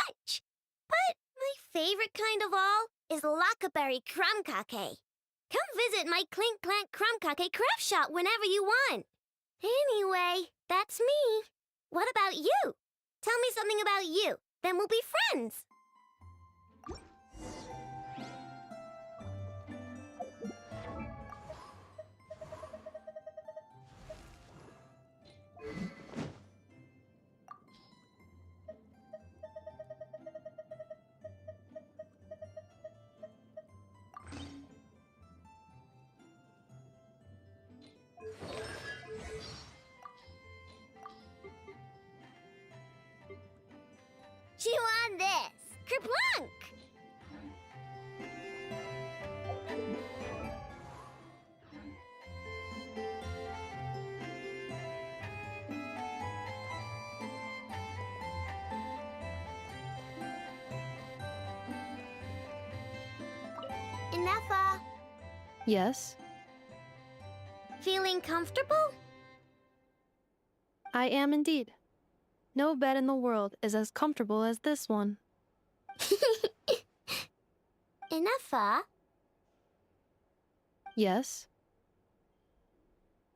[SPEAKER 5] much. But my favorite kind of all is Lackaberry Crumb Cake. Come visit my Clink Clank Crumb Cake craft shop whenever you want. Anyway, that's me. What about you? Tell me something about you, then we'll be friends.
[SPEAKER 13] Blanc!
[SPEAKER 5] Enough,
[SPEAKER 4] Yes,
[SPEAKER 5] feeling comfortable?
[SPEAKER 4] I am indeed. No bed in the world is as comfortable as this one.
[SPEAKER 5] Enough,
[SPEAKER 4] Yes,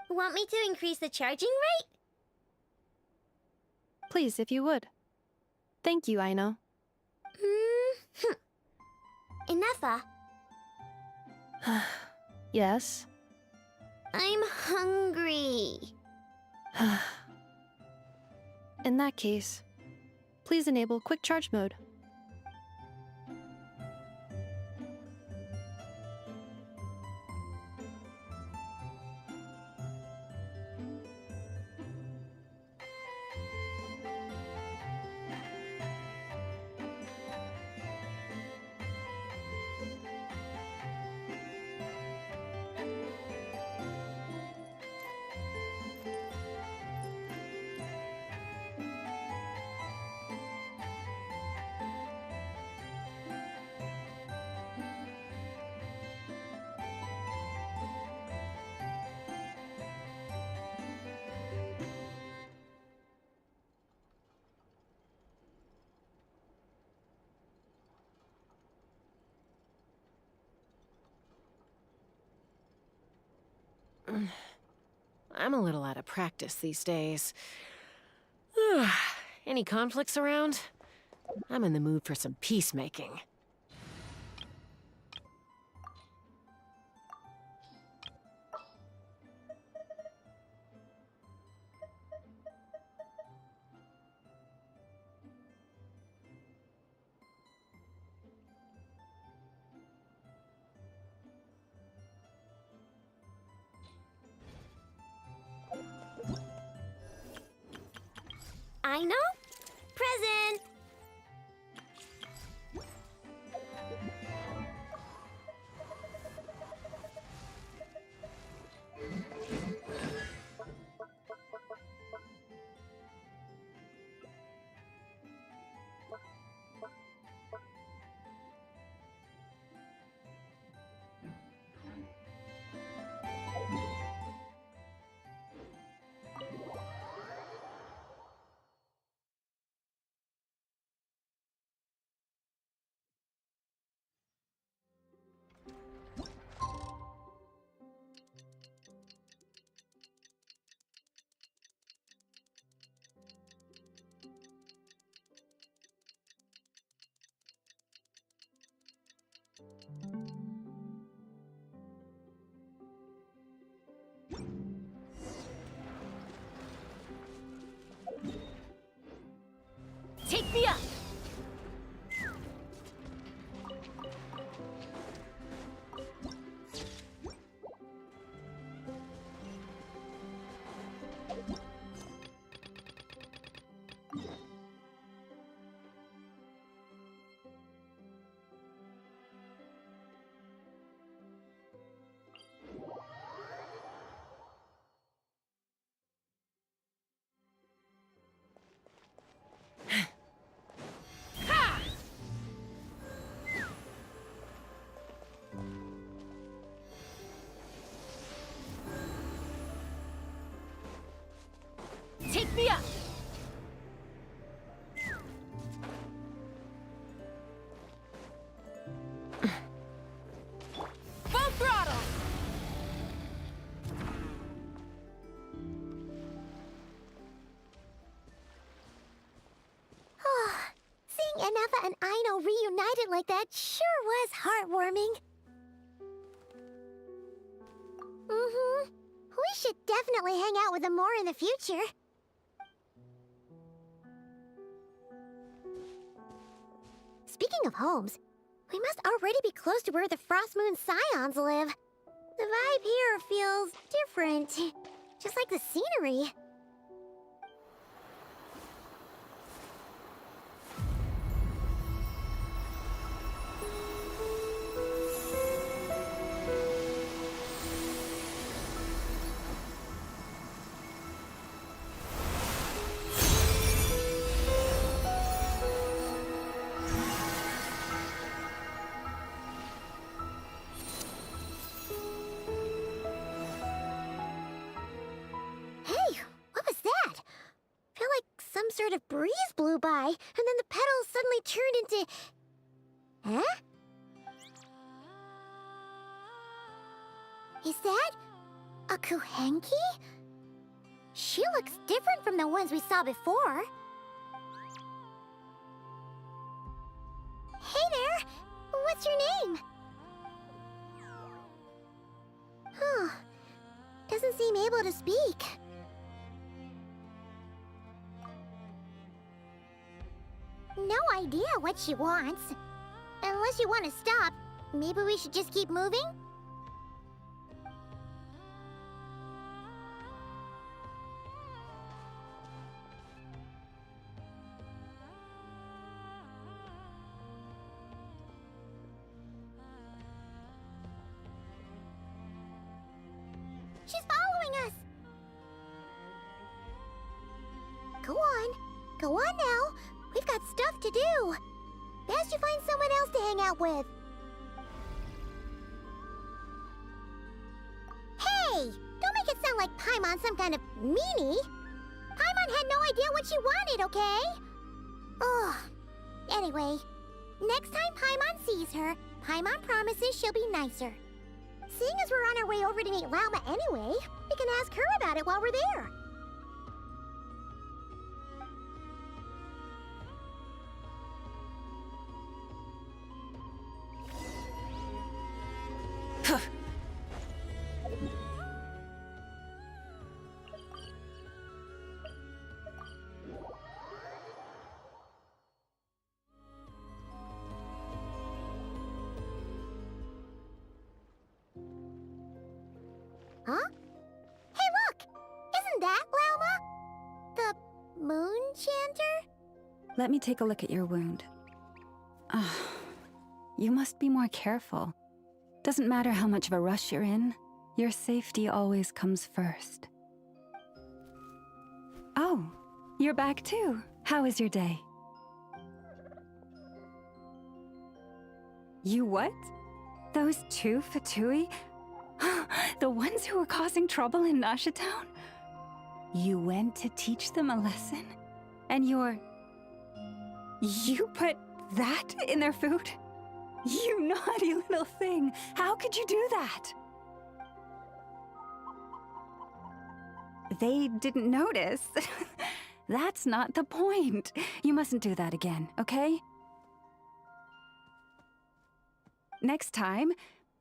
[SPEAKER 5] want me to increase the charging rate?
[SPEAKER 4] please, if you would. Thank you, Aino.
[SPEAKER 5] Enough,
[SPEAKER 4] Yes.
[SPEAKER 5] I'm hungry.
[SPEAKER 4] In that case, please enable quick charge mode.
[SPEAKER 11] I'm a little out of practice these days. Any conflicts around? I'm in the mood for some peacemaking.
[SPEAKER 5] I know. Present.
[SPEAKER 11] Take me up! Take me up! Full throttle!
[SPEAKER 5] Seeing Anafa and Aino reunited like that sure was heartwarming. We should definitely hang out with them more in the future. Speaking of homes, we must already be close to where the Frost Moon Scions live. The vibe here feels different, just like the scenery.
[SPEAKER 13] some sort of breeze blew by, and then the petals suddenly turned into... Huh? Is that a Kuhenki? She looks different from the ones we saw before. Hey there! What's your name? Huh. Doesn't seem able to speak. No idea what she wants. Unless you want to stop, maybe we should just keep moving? She's following us! Go on. Go on now. We've got stuff to do. Best you find someone else to hang out with. Hey! Don't make it sound like Paimon's some kind of meanie. Paimon had no idea what she wanted, okay? Ugh. Anyway, next time Paimon sees her, Paimon promises she'll be nicer. Seeing as we're on our way over to meet Lauma anyway, we can ask her about it while we're there. Huh? Hey, look! Isn't that Lauma? The moon chanter?
[SPEAKER 8] Let me take a look at your wound. You must be more careful. Doesn't matter how much of a rush you're in, your safety always comes first. Oh, you're back too. How was your day? You what? Those two Fatui? The ones who were causing trouble in Nasha Town? You went to teach them a lesson? And you put that in their food? You naughty little thing! How could you do that? They didn't notice. That's not the point. You mustn't do that again, okay? Next time,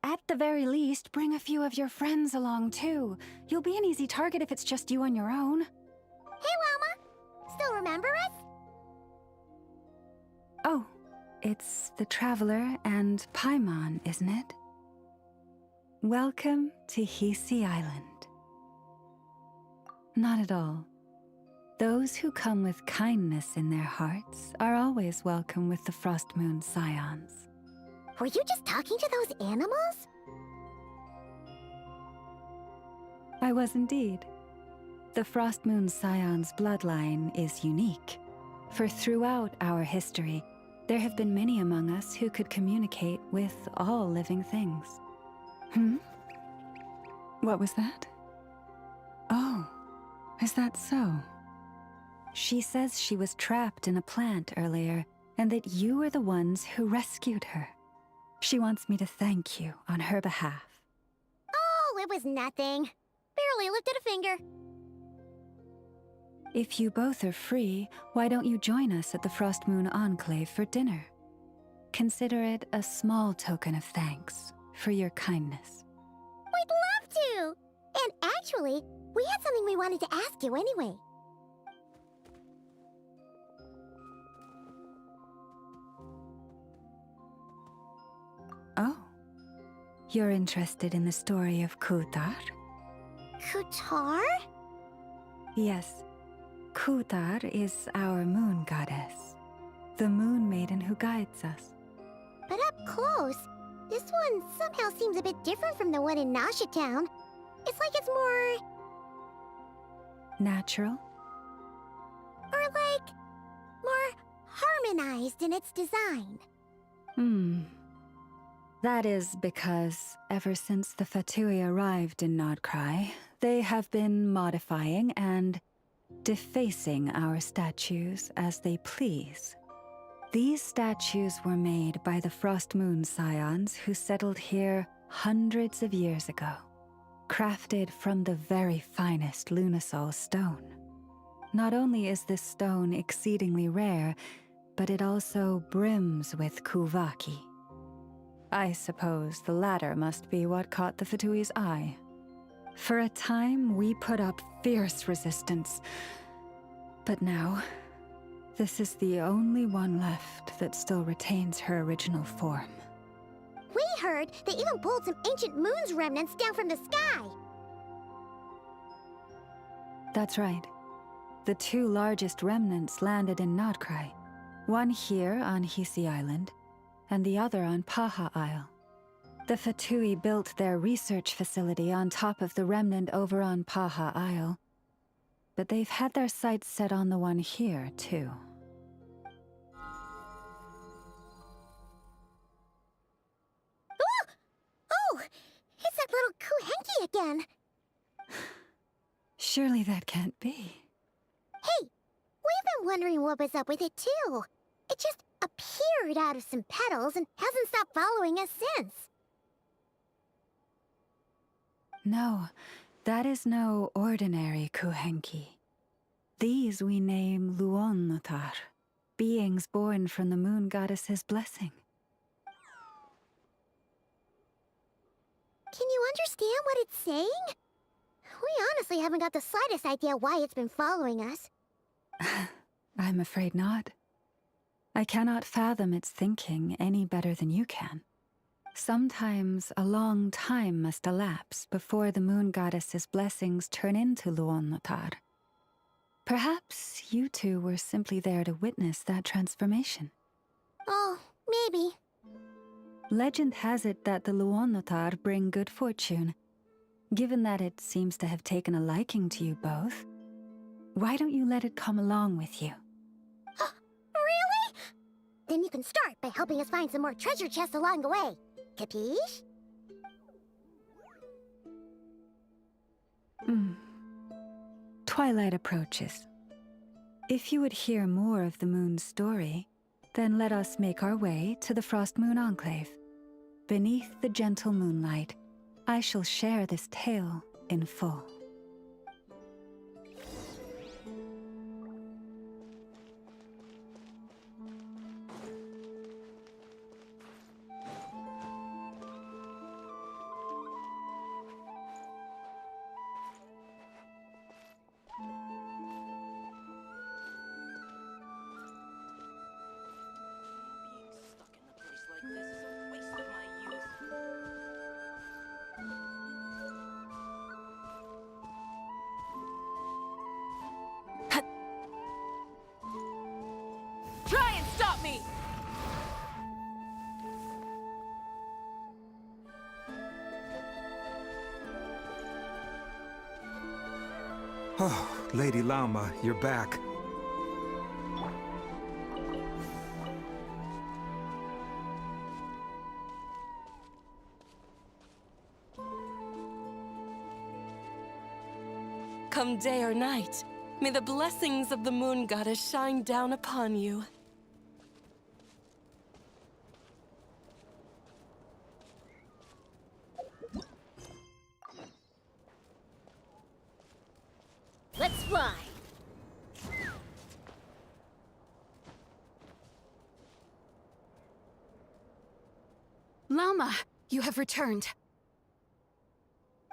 [SPEAKER 8] at the very least, bring a few of your friends along too. You'll be an easy target if it's just you on your own.
[SPEAKER 13] Hey, Lauma! Still remember us?
[SPEAKER 8] Oh, it's the Traveler and Paimon, isn't it? Welcome to Hisi Island. Not at all. Those who come with kindness in their hearts are always welcome with the Frost Moon Scions.
[SPEAKER 13] Were you just talking to those animals?
[SPEAKER 8] I was indeed. The Frost Moon Scion's bloodline is unique, for throughout our history, there have been many among us who could communicate with all living things. What was that? Oh, is that so? She says she was trapped in a plant earlier, and that you were the ones who rescued her. She wants me to thank you on her behalf.
[SPEAKER 13] Oh, it was nothing. Barely lifted a finger.
[SPEAKER 8] If you both are free, why don't you join us at the Frost Moon Enclave for dinner? Consider it a small token of thanks for your kindness.
[SPEAKER 13] We'd love to! And actually, we had something we wanted to ask you anyway.
[SPEAKER 8] Oh, you're interested in the story of Kutar?
[SPEAKER 13] Kutar?
[SPEAKER 8] Yes. Kutar is our moon goddess, the moon maiden who guides us.
[SPEAKER 13] But up close, this one somehow seems a bit different from the one in Nasha Town. It's like it's more...
[SPEAKER 8] natural?
[SPEAKER 13] Or like... more harmonized in its design.
[SPEAKER 8] That is because ever since the Fatui arrived in Nodcry, they have been modifying and defacing our statues as they please. These statues were made by the Frost Moon Scions who settled here hundreds of years ago, crafted from the very finest Lunasol stone. Not only is this stone exceedingly rare, but it also brims with Kuvaki. I suppose the latter must be what caught the Fatui's eye. For a time, we put up fierce resistance, but now, this is the only one left that still retains her original form.
[SPEAKER 13] We heard they even pulled some ancient moon's remnants down from the sky.
[SPEAKER 8] That's right. The two largest remnants landed in Nodkrai, one here on Hisi Island, and the other on Paha Isle. The Fatui built their research facility on top of the remnant over on Paha Isle, but they've had their sights set on the one here, too.
[SPEAKER 13] Oh! It's that little Kuhenki again!
[SPEAKER 8] Surely that can't be.
[SPEAKER 13] Hey! We've been wondering what was up with it, too. It just appeared out of some petals and hasn't stopped following us since.
[SPEAKER 8] No, that is no ordinary Kuhenki. These we name Luonnotar, beings born from the moon goddess's blessing.
[SPEAKER 13] Can you understand what it's saying? We honestly haven't got the slightest idea why it's been following us.
[SPEAKER 8] I'm afraid not. I cannot fathom its thinking any better than you can. Sometimes a long time must elapse before the moon goddess's blessings turn into Luonnotar. Perhaps you two were simply there to witness that transformation.
[SPEAKER 13] Oh, maybe.
[SPEAKER 8] Legend has it that the Luonnotar bring good fortune. Given that it seems to have taken a liking to you both, why don't you let it come along with you?
[SPEAKER 13] Really? Then you can start by helping us find some more treasure chests along the way. Capiche?
[SPEAKER 8] Twilight approaches. If you would hear more of the moon's story, then let us make our way to the Frost Moon Enclave. Beneath the gentle moonlight, I shall share this tale in full.
[SPEAKER 11] Try and stop me!
[SPEAKER 14] Oh, Lady Lauma, you're back.
[SPEAKER 15] Come day or night, may the blessings of the moon goddess shine down upon you.
[SPEAKER 11] Let's fly!
[SPEAKER 9] Lauma, you have returned.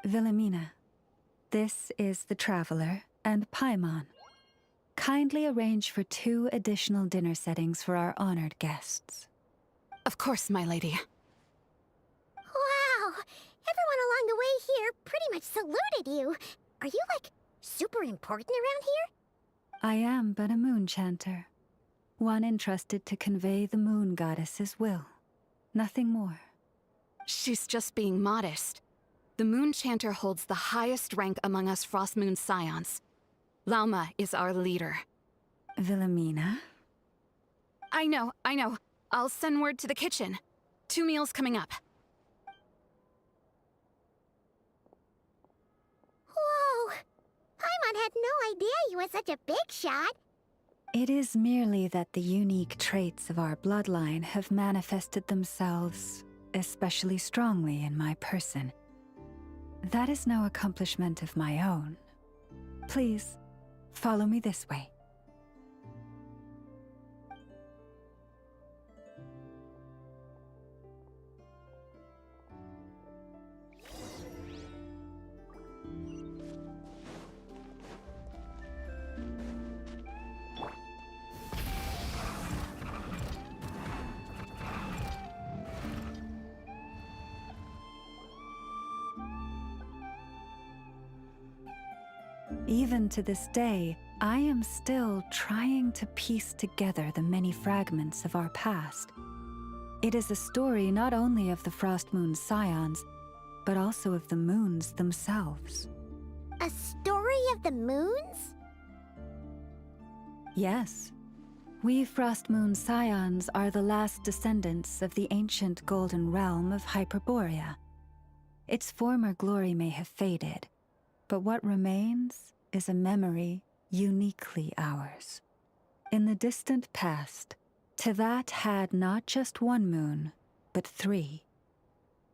[SPEAKER 8] Wilhelmina, this is the Traveler and Paimon. Kindly arrange for 2 additional dinner settings for our honored guests.
[SPEAKER 9] Of course, my lady.
[SPEAKER 13] Wow! Everyone along the way here pretty much saluted you. Are you, like, super important around here?
[SPEAKER 8] I am but a moon chanter, one entrusted to convey the moon goddess's will. Nothing more.
[SPEAKER 9] She's just being modest. The Moon Chanter holds the highest rank among us Frost Moon Scions. Lauma is our leader.
[SPEAKER 8] Wilhelmina?
[SPEAKER 9] I know. I'll send word to the kitchen. 2 meals coming up.
[SPEAKER 13] Whoa! Paimon had no idea you were such a big shot.
[SPEAKER 8] It is merely that the unique traits of our bloodline have manifested themselves especially strongly in my person. That is no accomplishment of my own. Please, follow me this way. Even to this day, I am still trying to piece together the many fragments of our past. It is a story not only of the Frost Moon Scions, but also of the moons themselves.
[SPEAKER 13] A story of the moons?
[SPEAKER 8] Yes. We Frost Moon Scions are the last descendants of the ancient golden realm of Hyperborea. Its former glory may have faded, but what remains is a memory uniquely ours. In the distant past, Teyvat had not just one moon, but 3.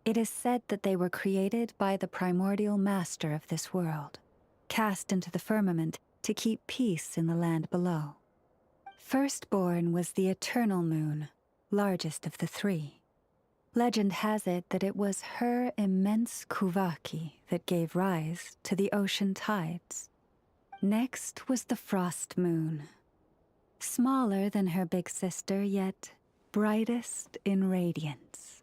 [SPEAKER 8] It is said that they were created by the primordial master of this world, cast into the firmament to keep peace in the land below. Firstborn was the eternal moon, largest of the 3. Legend has it that it was her immense Kuvaki that gave rise to the ocean tides. Next was the Frost Moon. Smaller than her big sister, yet brightest in radiance.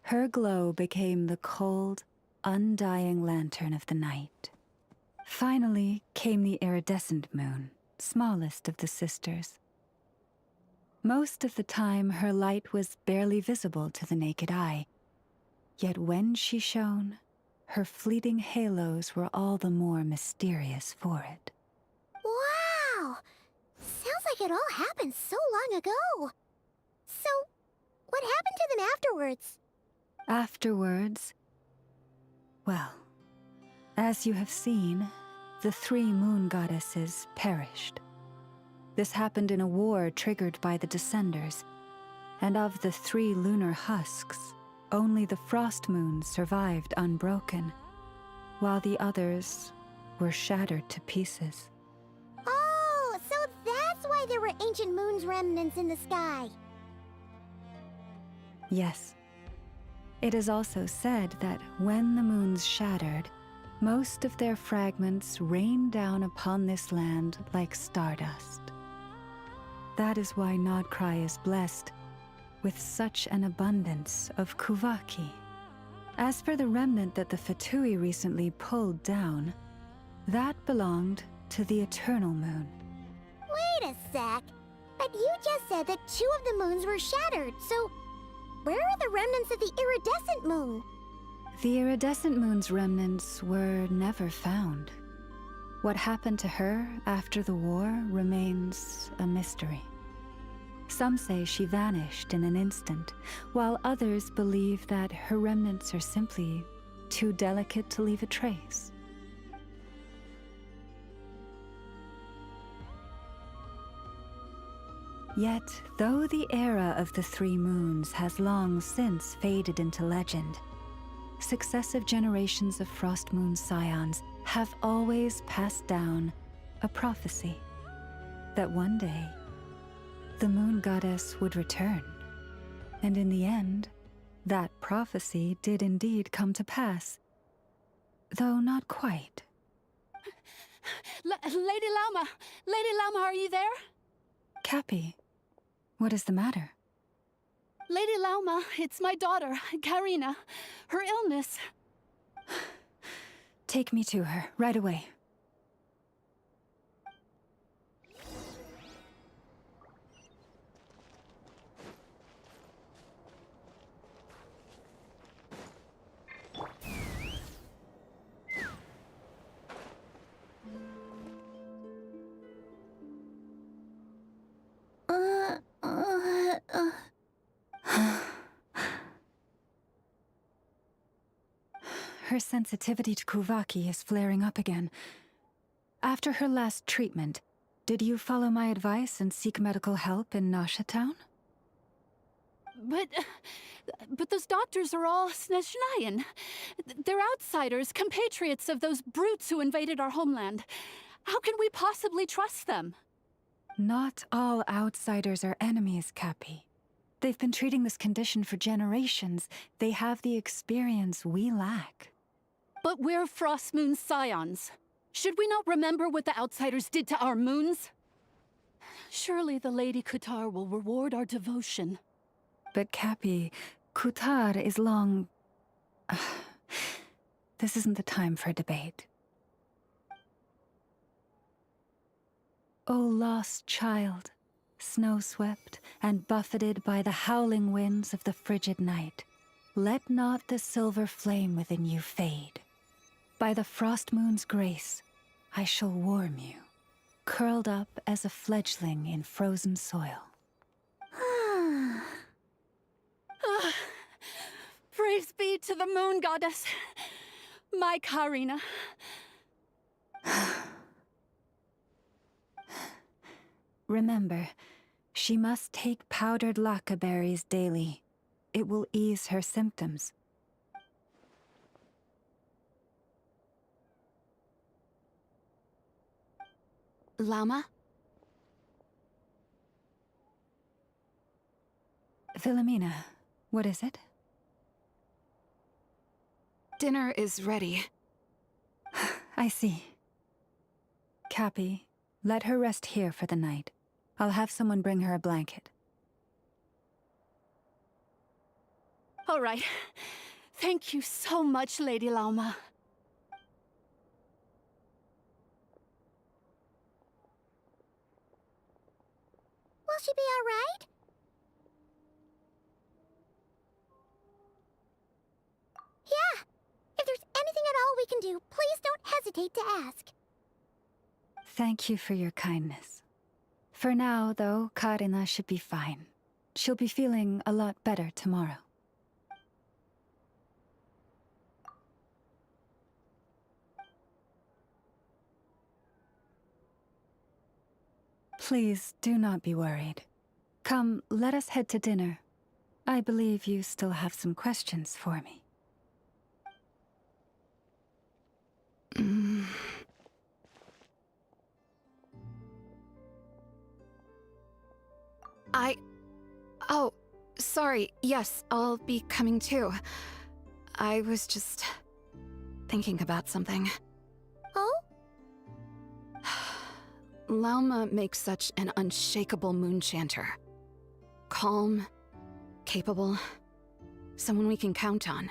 [SPEAKER 8] Her glow became the cold, undying lantern of the night. Finally came the iridescent moon, smallest of the sisters. Most of the time, her light was barely visible to the naked eye. Yet when she shone, her fleeting halos were all the more mysterious for it.
[SPEAKER 13] Wow! Sounds like it all happened so long ago. So, what happened to them afterwards?
[SPEAKER 8] Afterwards, well, as you have seen, the 3 moon goddesses perished. This happened in a war triggered by the Descenders, and of the 3 lunar husks, only the Frost Moon survived unbroken, while the others were shattered to pieces.
[SPEAKER 13] Oh, so that's why there were ancient moon's remnants in the sky.
[SPEAKER 8] Yes. It is also said that when the moons shattered, most of their fragments rained down upon this land like stardust. That is why Nodcry is blessed with such an abundance of Kuvaki. As for the remnant that the Fatui recently pulled down, that belonged to the Eternal Moon.
[SPEAKER 13] Wait a sec. But you just said that 2 of the moons were shattered, so where are the remnants of the iridescent moon?
[SPEAKER 8] The iridescent moon's remnants were never found. What happened to her after the war remains a mystery. Some say she vanished in an instant, while others believe that her remnants are simply too delicate to leave a trace. Yet, though the era of the 3 moons has long since faded into legend, successive generations of Frost Moon Scions have always passed down a prophecy that one day the moon goddess would return. And in the end, that prophecy did indeed come to pass, though not quite.
[SPEAKER 16] Lady Lauma! Lady Lauma, are you there?
[SPEAKER 8] Cappy, what is the matter?
[SPEAKER 16] Lady Lauma, it's my daughter, Karina. Her illness.
[SPEAKER 8] Take me to her, right away. Her sensitivity to Kuvaki is flaring up again. After her last treatment, did you follow my advice and seek medical help in Nasha Town?
[SPEAKER 16] But those doctors are all Snezhnayan. They're outsiders, compatriots of those brutes who invaded our homeland. How can we possibly trust them?
[SPEAKER 8] Not all outsiders are enemies, Cappy. They've been treating this condition for generations. They have the experience we lack.
[SPEAKER 16] But we're Frost Moon Scions. Should we not remember what the outsiders did to our moons? Surely the Lady Kutar will reward our devotion.
[SPEAKER 8] But Cappy, Kutar is long... This isn't the time for debate. O lost child, snow-swept and buffeted by the howling winds of the frigid night, let not the silver flame within you fade. By the frost moon's grace, I shall warm you, curled up as a fledgling in frozen soil.
[SPEAKER 16] Praise be to the moon goddess, my Karina.
[SPEAKER 8] Remember, she must take powdered laka berries daily. It will ease her symptoms.
[SPEAKER 9] Llama?
[SPEAKER 8] Philomena, what is it?
[SPEAKER 9] Dinner is ready.
[SPEAKER 8] I see. Cappy, let her rest here for the night. I'll have someone bring her a blanket.
[SPEAKER 16] All right. Thank you so much, Lady Lauma.
[SPEAKER 13] Will she be all right? Yeah. If there's anything at all we can do, please don't hesitate to ask.
[SPEAKER 8] Thank you for your kindness. For now, though, Karina should be fine. She'll be feeling a lot better tomorrow. Please do not be worried. Come, let us head to dinner. I believe you still have some questions for me.
[SPEAKER 9] Oh, sorry. Yes, I'll be coming too. I was just thinking about something.
[SPEAKER 13] Oh?
[SPEAKER 9] Lauma makes such an unshakable moonchanter. Calm, capable, someone we can count on.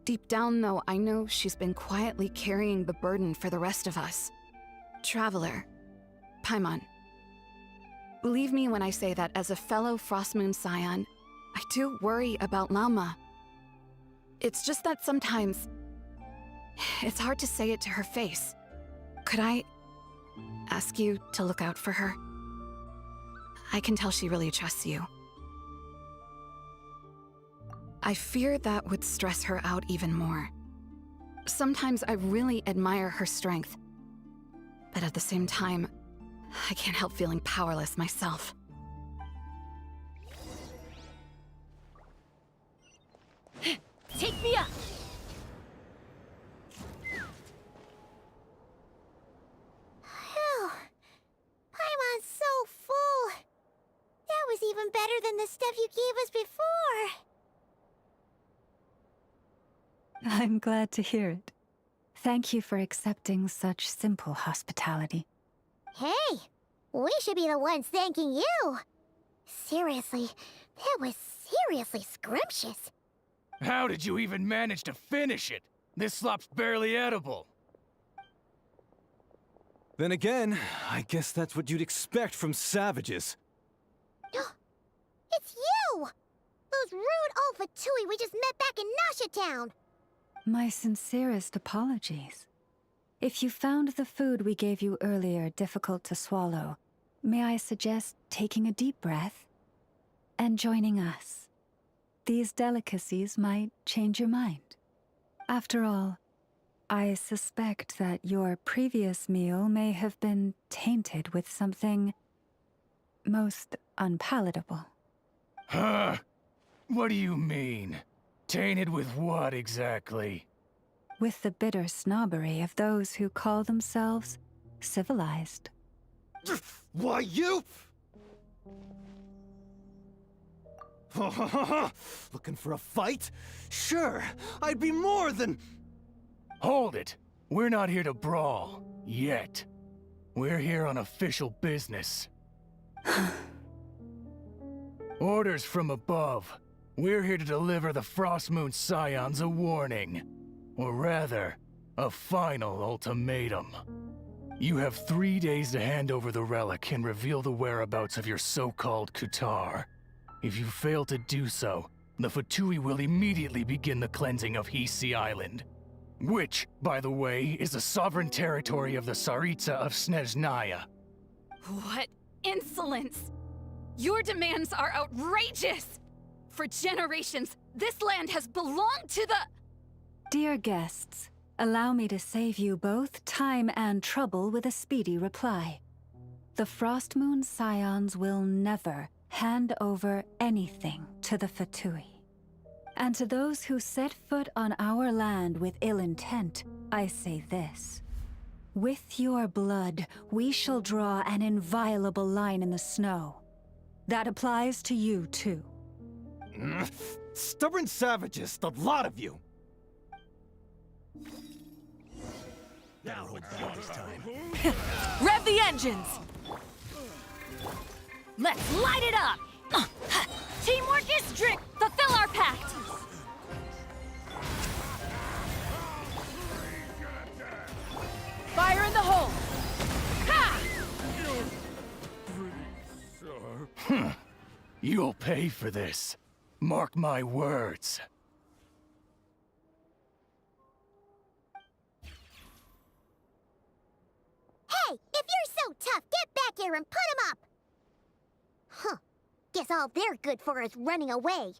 [SPEAKER 9] Deep down, though, I know she's been quietly carrying the burden for the rest of us. Traveler, Paimon. Believe me when I say that as a fellow Frostmoon Scion, I do worry about Lauma. It's just that sometimes it's hard to say it to her face. Could I ask you to look out for her? I can tell she really trusts you. I fear that would stress her out even more. Sometimes I really admire her strength, but at the same time, I can't help feeling powerless myself.
[SPEAKER 12] Take me up!
[SPEAKER 13] Phew. Paimon's so full. That was even better than the stuff you gave us before.
[SPEAKER 8] I'm glad to hear it. Thank you for accepting such simple hospitality.
[SPEAKER 13] Hey, we should be the ones thanking you. Seriously, that was seriously scrumptious.
[SPEAKER 2] How did you even manage to finish it? This slop's barely edible.
[SPEAKER 7] Then again, I guess that's what you'd expect from savages.
[SPEAKER 13] It's you! Those rude old Fatui we just met back in Nasha Town.
[SPEAKER 8] My sincerest apologies. If you found the food we gave you earlier difficult to swallow, may I suggest taking a deep breath and joining us? These delicacies might change your mind. After all, I suspect that your previous meal may have been tainted with something most unpalatable.
[SPEAKER 2] Huh? What do you mean? Tainted with what exactly?
[SPEAKER 8] With the bitter snobbery of those who call themselves civilized.
[SPEAKER 7] Why, you... Looking for a fight? Sure, I'd be more than...
[SPEAKER 2] Hold it! We're not here to brawl. Yet. We're here on official business. Orders from above. We're here to deliver the Frostmoon Scions a warning. Or rather, a final ultimatum. You have 3 days to hand over the relic and reveal the whereabouts of your so-called Kutar. If you fail to do so, the Fatui will immediately begin the cleansing of Hisi Island. Which, by the way, is the sovereign territory of the Tsaritsa of Snezhnaya.
[SPEAKER 9] What insolence! Your demands are outrageous! For generations, this land has belonged to the...
[SPEAKER 8] Dear guests, allow me to save you both time and trouble with a speedy reply. The Frostmoon Scions will never hand over anything to the Fatui. And to those who set foot on our land with ill intent, I say this. With your blood, we shall draw an inviolable line in the snow. That applies to you, too.
[SPEAKER 7] Stubborn savages, the lot of you!
[SPEAKER 12] Now hold back this time.
[SPEAKER 15] Rev the engines!
[SPEAKER 12] Let's light it up! Teamwork is strict! Fulfill our pact! Fire in the hole! Ha!
[SPEAKER 2] You'll pay for this. Mark my words.
[SPEAKER 13] Hey, if you're so tough, get back here and put him up! Huh. Guess all they're good for is running away.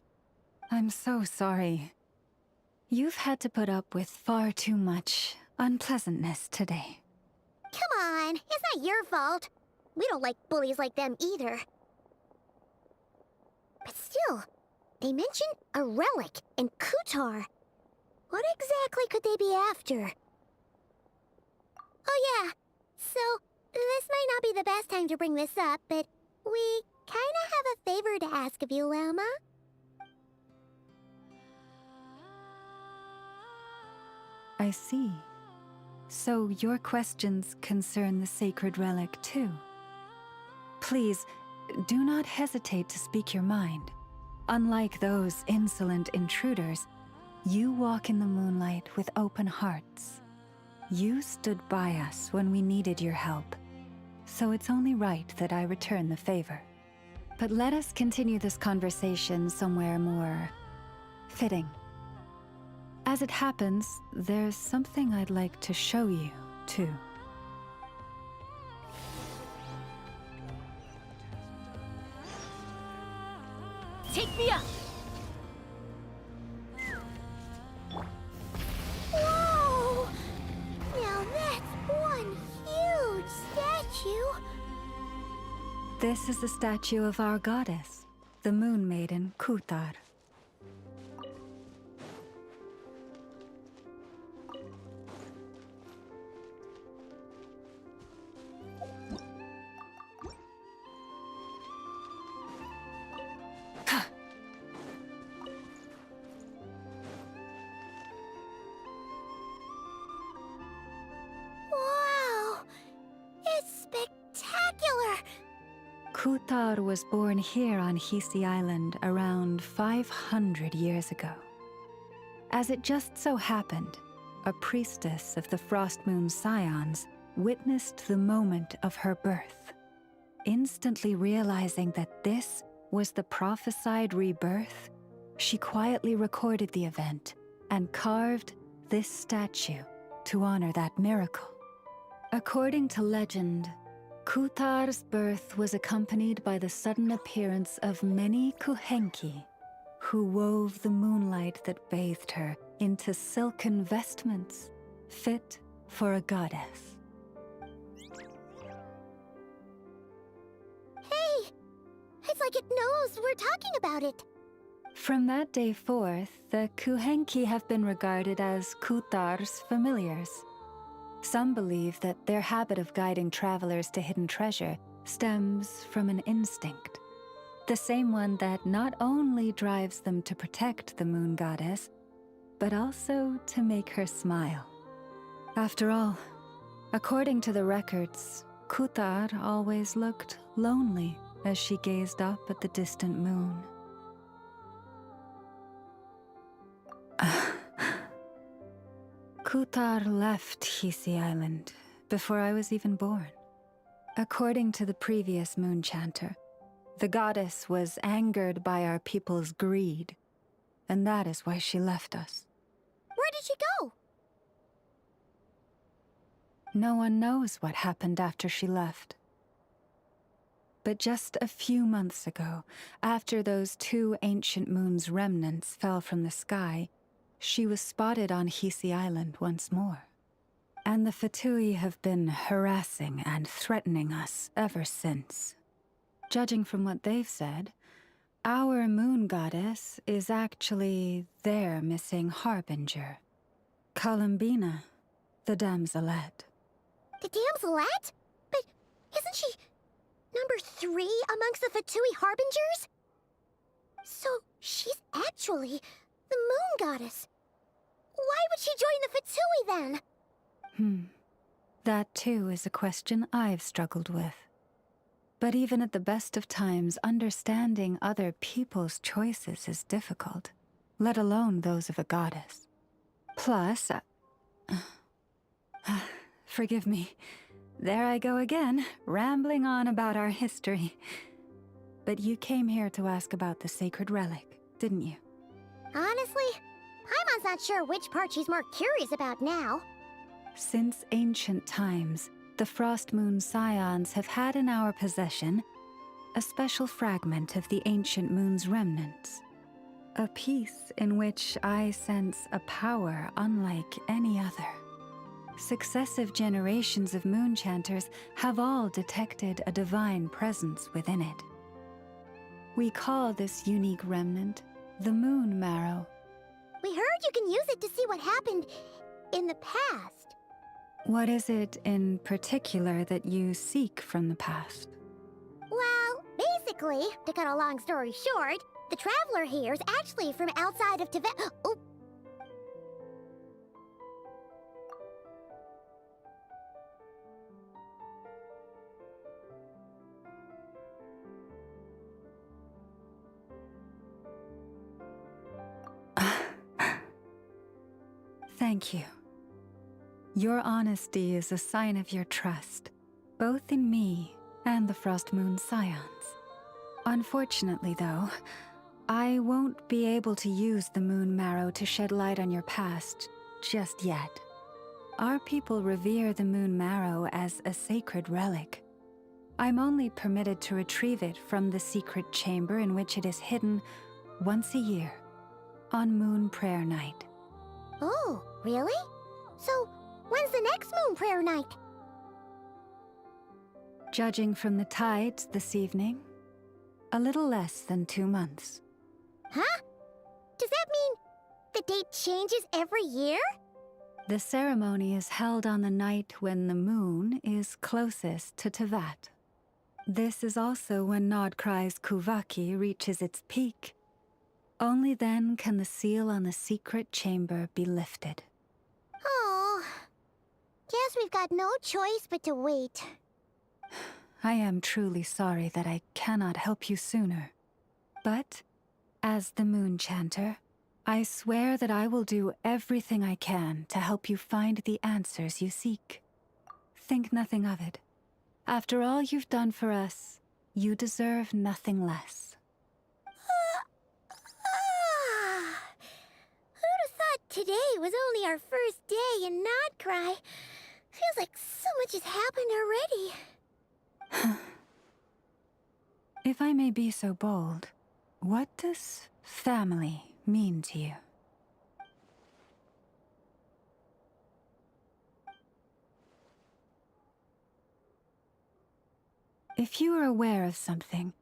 [SPEAKER 8] I'm so sorry. You've had to put up with far too much unpleasantness today.
[SPEAKER 13] Come on, it's not your fault. We don't like bullies like them either. But still, they mentioned a relic in Kutar. What exactly could they be after? Oh yeah, so this might not be the best time to bring this up, but we kinda have a favor to ask of you, Lama.
[SPEAKER 8] I see. So your questions concern the sacred relic too. Please, do not hesitate to speak your mind. Unlike those insolent intruders, you walk in the moonlight with open hearts. You stood by us when we needed your help, so it's only right that I return the favor. But let us continue this conversation somewhere more fitting. As it happens, there's something I'd like to show you, too.
[SPEAKER 12] Take me up!
[SPEAKER 13] Whoa! Now that's one huge statue!
[SPEAKER 8] This is the statue of our goddess, the Moon Maiden Kutar.
[SPEAKER 13] Wow! It's spectacular!
[SPEAKER 8] Kutar was born here on Hisi Island around 500 years ago. As it just so happened, a priestess of the Frostmoon Scions witnessed the moment of her birth. Instantly realizing that this was the prophesied rebirth, she quietly recorded the event and carved this statue to honor that miracle. According to legend, Kutar's birth was accompanied by the sudden appearance of many Kuhenki, who wove the moonlight that bathed her into silken vestments, fit for a goddess.
[SPEAKER 13] Hey! It's like it knows we're talking about it.
[SPEAKER 8] From that day forth, the Kuhenki have been regarded as Kutar's familiars. Some believe that their habit of guiding travelers to hidden treasure stems from an instinct. The same one that not only drives them to protect the moon goddess, but also to make her smile. After all, according to the records, Kutar always looked lonely as she gazed up at the distant moon. Kutar left Hisi Island before I was even born. According to the previous moon chanter, the goddess was angered by our people's greed, and that is why she left us.
[SPEAKER 13] Where did she go?
[SPEAKER 8] No one knows what happened after she left. But just a few months ago, after those 2 ancient moon's remnants fell from the sky, she was spotted on Hisi Island once more. And the Fatui have been harassing and threatening us ever since. Judging from what they've said, our moon goddess is actually their missing harbinger, Columbina, the damselette.
[SPEAKER 13] The damselette? But isn't she number 3 amongst the Fatui harbingers? So she's actually the moon goddess. Why would she join the Fatui then?
[SPEAKER 8] That too is a question I've struggled with. But even at the best of times, understanding other people's choices is difficult, let alone those of a goddess. Plus, forgive me, there I go again, rambling on about our history. But you came here to ask about the sacred relic, didn't you?
[SPEAKER 13] Honestly, Paimon's not sure which part she's more curious about now.
[SPEAKER 8] Since ancient times, the Frost Moon Scions have had in our possession a special fragment of the ancient moon's remnants. A piece in which I sense a power unlike any other. Successive generations of moon chanters have all detected a divine presence within it. We call this unique remnant the Moon Marrow.
[SPEAKER 13] We heard you can use it to see what happened in the past.
[SPEAKER 8] What is it in particular that you seek from the past?
[SPEAKER 13] Well, basically, to cut a long story short, the traveler here is actually from outside of Tibet. Oh.
[SPEAKER 8] Thank you. Your honesty is a sign of your trust, both in me and the Frost Moon Scions. Unfortunately, though, I won't be able to use the Moon Marrow to shed light on your past just yet. Our people revere the Moon Marrow as a sacred relic. I'm only permitted to retrieve it from the secret chamber in which it is hidden once a year, on Moon Prayer Night.
[SPEAKER 13] Oh, really? So, when's the next Moon Prayer Night?
[SPEAKER 8] Judging from the tides this evening, a little less than 2 months.
[SPEAKER 13] Huh? Does that mean the date changes every year?
[SPEAKER 8] The ceremony is held on the night when the moon is closest to Tevat. This is also when Nodkrai's Kuvaki reaches its peak. Only then can the seal on the secret chamber be lifted.
[SPEAKER 13] Oh, guess we've got no choice but to wait.
[SPEAKER 8] I am truly sorry that I cannot help you sooner. But, as the Moon Chanter, I swear that I will do everything I can to help you find the answers you seek. Think nothing of it. After all you've done for us, you deserve nothing less.
[SPEAKER 13] Who'd have thought today was only our first day in Nodcry? Feels like so much has happened already.
[SPEAKER 8] If I may be so bold, what does family mean to you? If you were aware of something,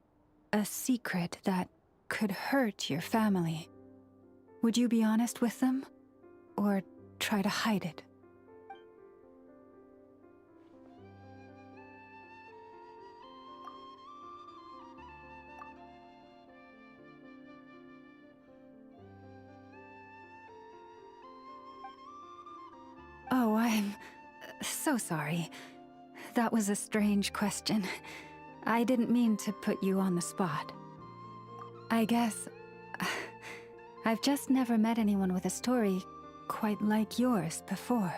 [SPEAKER 8] a secret that could hurt your family, would you be honest with them? Or try to hide it? Oh, I'm so sorry. That was a strange question. I didn't mean to put you on the spot. I guess I've just never met anyone with a story quite like yours before.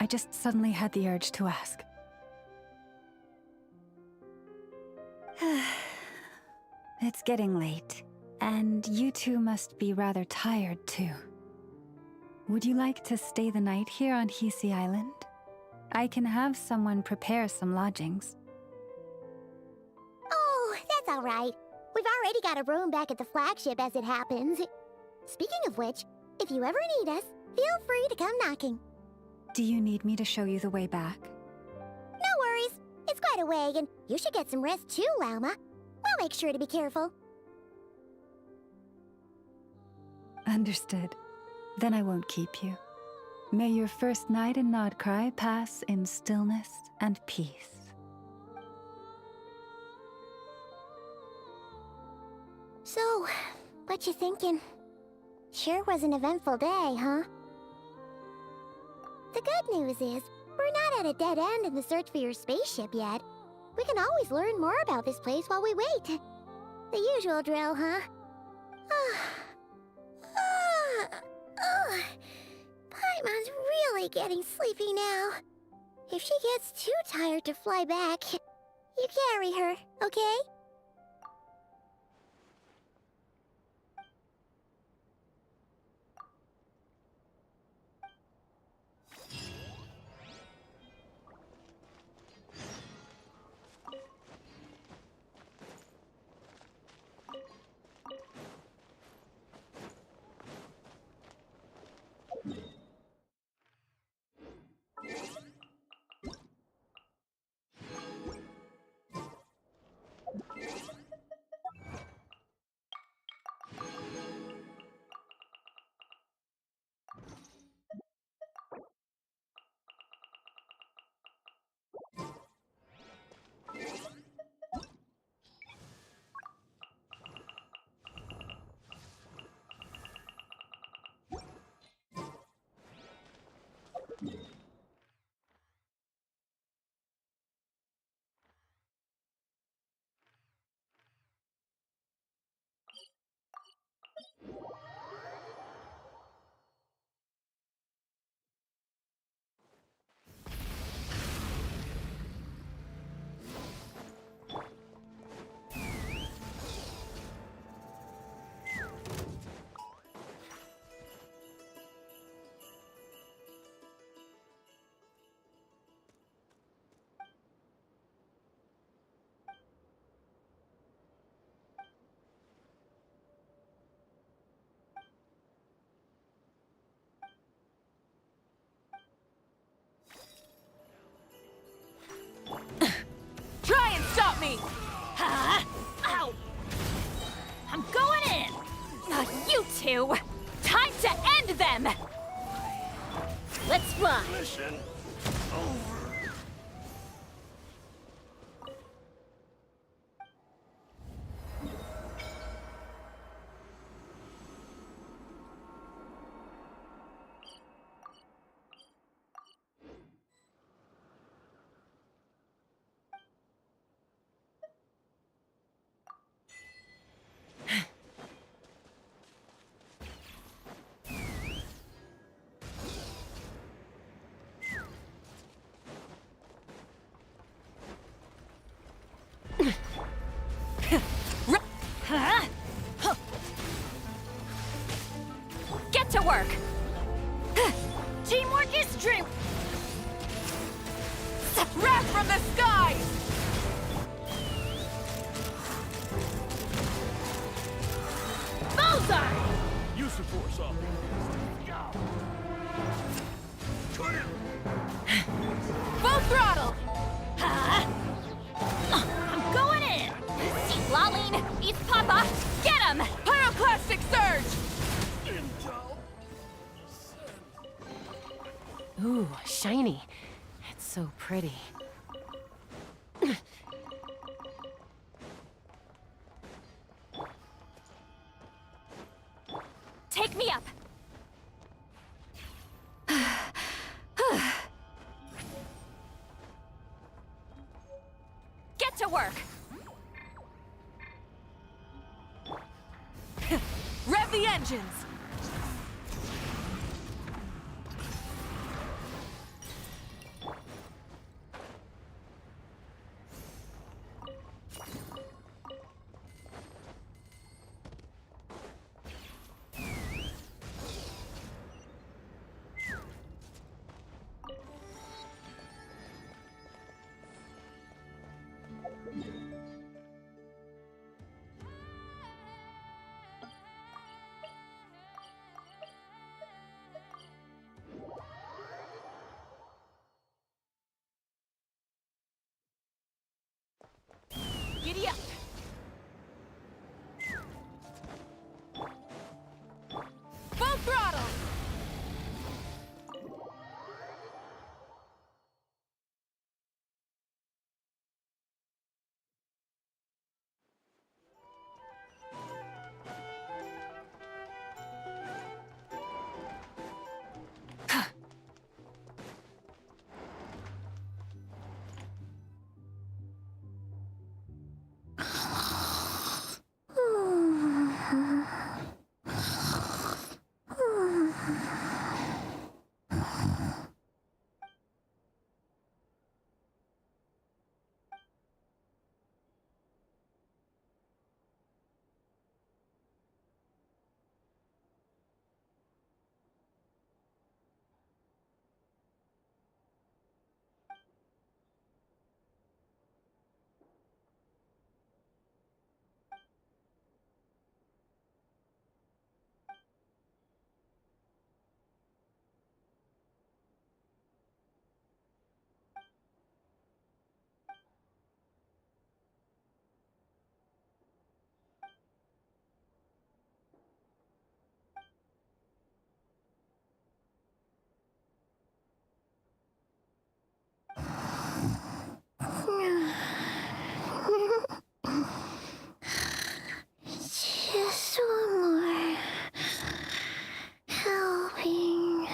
[SPEAKER 8] I just suddenly had the urge to ask. It's getting late, and you two must be rather tired too. Would you like to stay the night here on Hisi Island? I can have someone prepare some lodgings.
[SPEAKER 13] Oh, that's all right. We've already got a room back at the flagship as it happens. Speaking of which, if you ever need us, feel free to come knocking.
[SPEAKER 8] Do you need me to show you the way back?
[SPEAKER 13] No worries. It's quite a way, and you should get some rest too, Lauma. We'll make sure to be careful.
[SPEAKER 8] Understood. Then I won't keep you. May your first night in Nodcry pass in stillness and peace.
[SPEAKER 13] So, what you thinking? Sure was an eventful day, huh? The good news is, we're not at a dead end in the search for your spaceship yet. We can always learn more about this place while we wait. The usual drill, huh? Paimon's really getting sleepy now. If she gets too tired to fly back, you carry her, okay?
[SPEAKER 12] Try and stop me! Huh? Ow! I'm going in! Not you two! Time to end them! Let's fly!
[SPEAKER 1] Mission over.
[SPEAKER 12] Get to work! Teamwork is dream! Wrath from the skies! Bullseye!
[SPEAKER 1] Use the force off.
[SPEAKER 12] Full throttle! Aline, East Papa, get him!
[SPEAKER 15] Pyroclastic surge!
[SPEAKER 11] Ooh, shiny. It's so pretty.
[SPEAKER 12] Take me up! Get to work!
[SPEAKER 15] Rev the engines!
[SPEAKER 12] Giddy up!
[SPEAKER 15] Full throttle!
[SPEAKER 13] Just one more helping.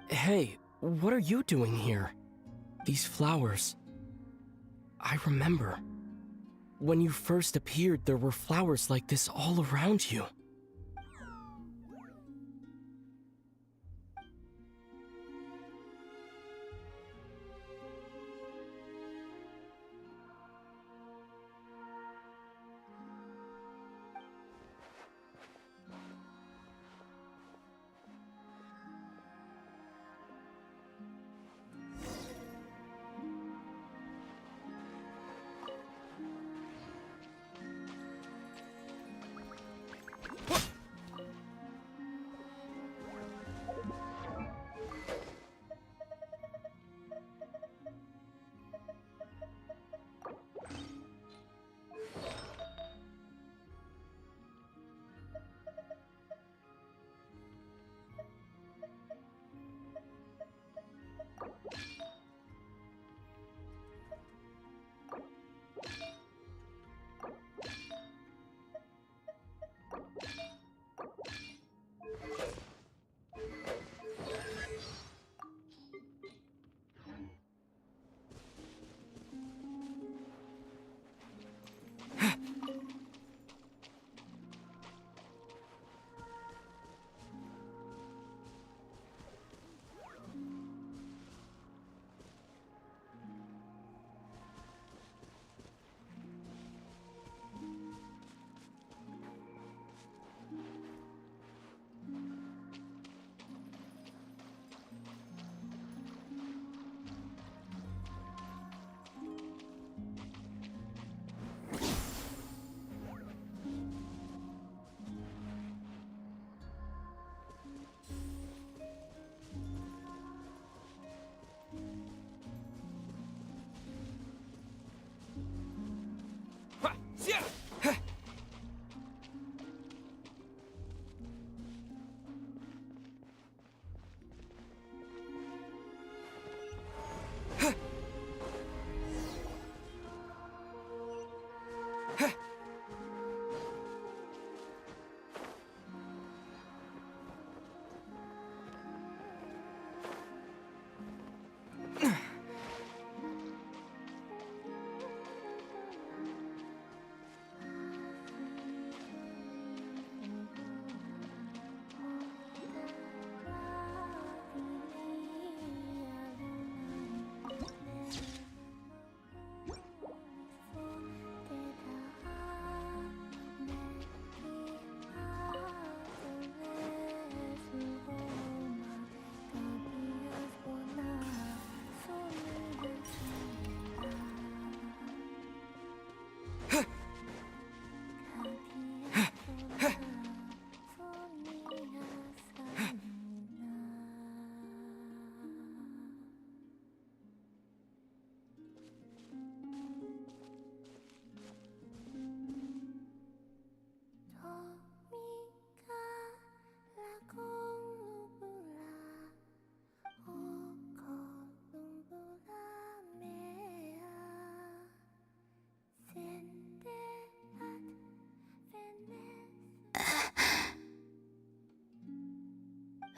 [SPEAKER 17] Hey, what are you doing here? These flowers. I remember. When you first appeared, there were flowers like this all around you.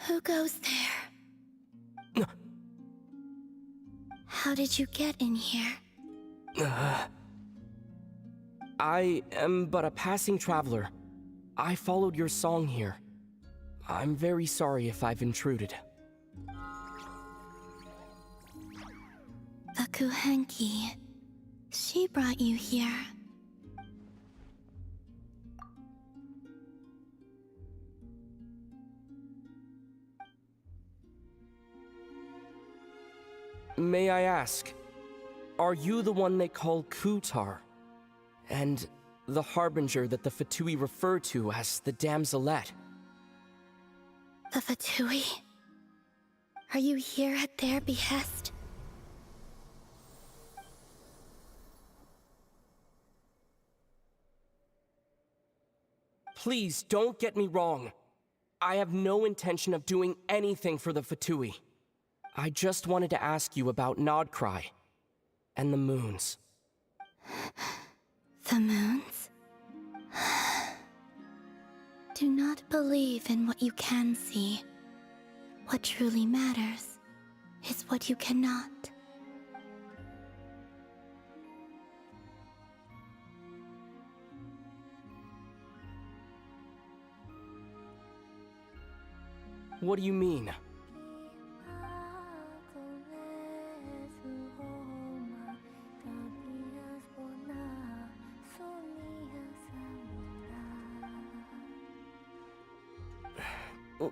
[SPEAKER 13] Who goes there? How did you get in here?
[SPEAKER 17] I am but a passing traveler. I followed your song here. I'm very sorry if I've intruded.
[SPEAKER 13] The Kuhenki. She brought you here.
[SPEAKER 17] May I ask, are you the one they call Kutar? And the harbinger that the Fatui refer to as the Damselette?
[SPEAKER 13] The Fatui? Are you here at their behest?
[SPEAKER 17] Please, don't get me wrong. I have no intention of doing anything for the Fatui. I just wanted to ask you about Nodcry and the moons.
[SPEAKER 13] The moons? Do not believe in what you can see. What truly matters is what you cannot.
[SPEAKER 17] What do you mean?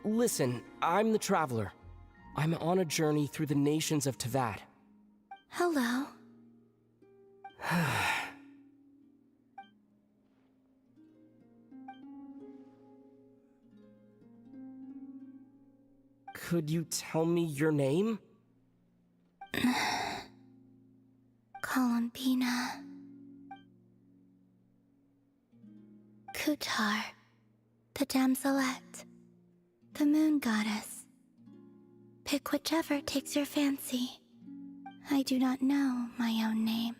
[SPEAKER 17] Listen, I'm the Traveler. I'm on a journey through the nations of Teyvat.
[SPEAKER 13] Hello.
[SPEAKER 17] Could you tell me your name?
[SPEAKER 13] Columbina. Kutar. The Damselette. The moon goddess. Pick whichever takes your fancy. I do not know my own name.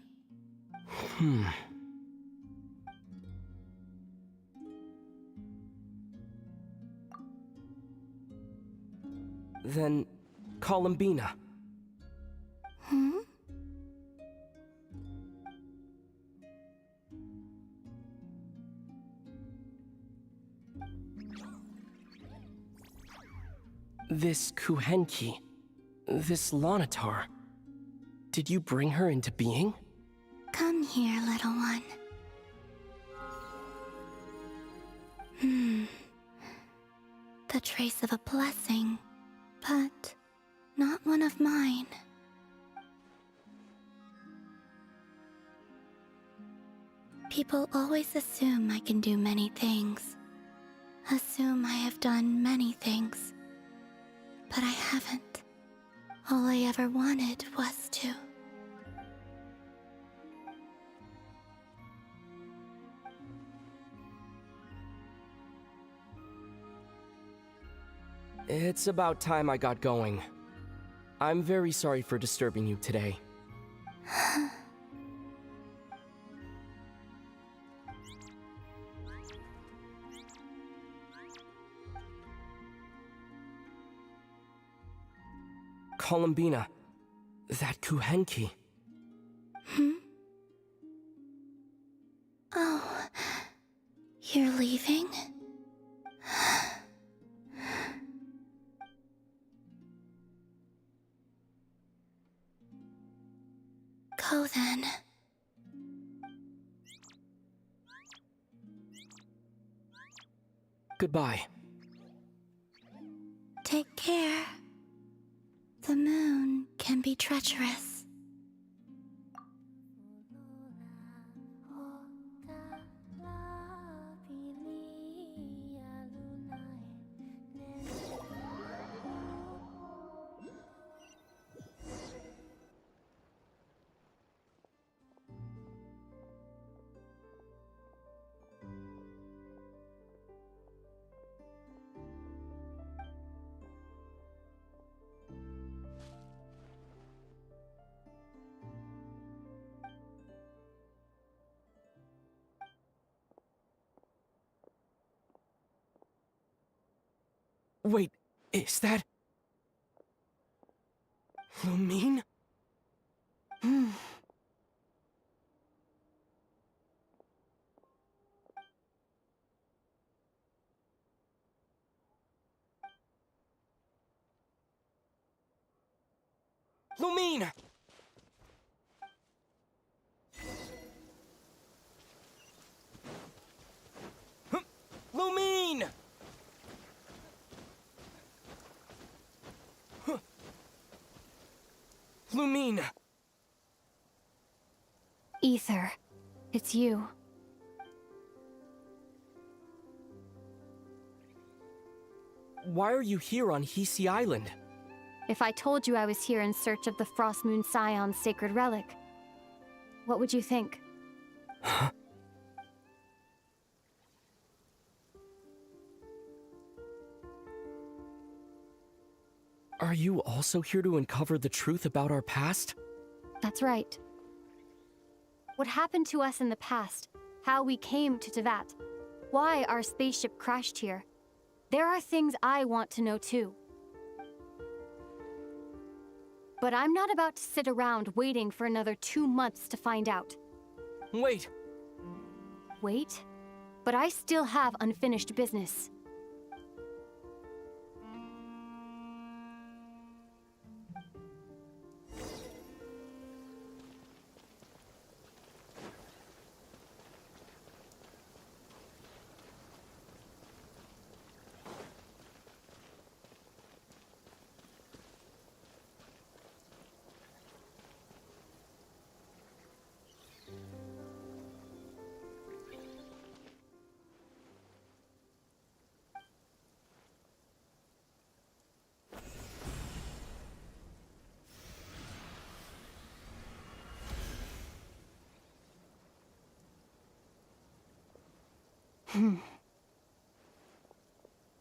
[SPEAKER 17] Then, Columbina. This Kuhenki, this Lanatar, did you bring her into being?
[SPEAKER 13] Come here, little one. The trace of a blessing, but not one of mine. People always assume I can do many things. Assume I have done many things. But I haven't. All I ever wanted was to.
[SPEAKER 17] It's about time I got going. I'm very sorry for disturbing you today. Columbina, that Kuhenki.
[SPEAKER 13] Oh, you're leaving? Go then.
[SPEAKER 17] Goodbye.
[SPEAKER 13] Take care. The moon can be treacherous.
[SPEAKER 17] Wait, Is that... Lumine? Lumine! Lumine! Lumine!
[SPEAKER 4] Ether, it's you.
[SPEAKER 17] Why are you here on Hisi Island?
[SPEAKER 4] If I told you I was here in search of the Frost Moon Scion's sacred relic, what would you think?
[SPEAKER 17] Huh? Are you also here to uncover the truth about our past?
[SPEAKER 4] That's right. What happened to us in the past, how we came to Teyvat, why our spaceship crashed here. There are things I want to know too. But I'm not about to sit around waiting for another 2 months to find out.
[SPEAKER 17] Wait!
[SPEAKER 4] Wait? But I still have unfinished business.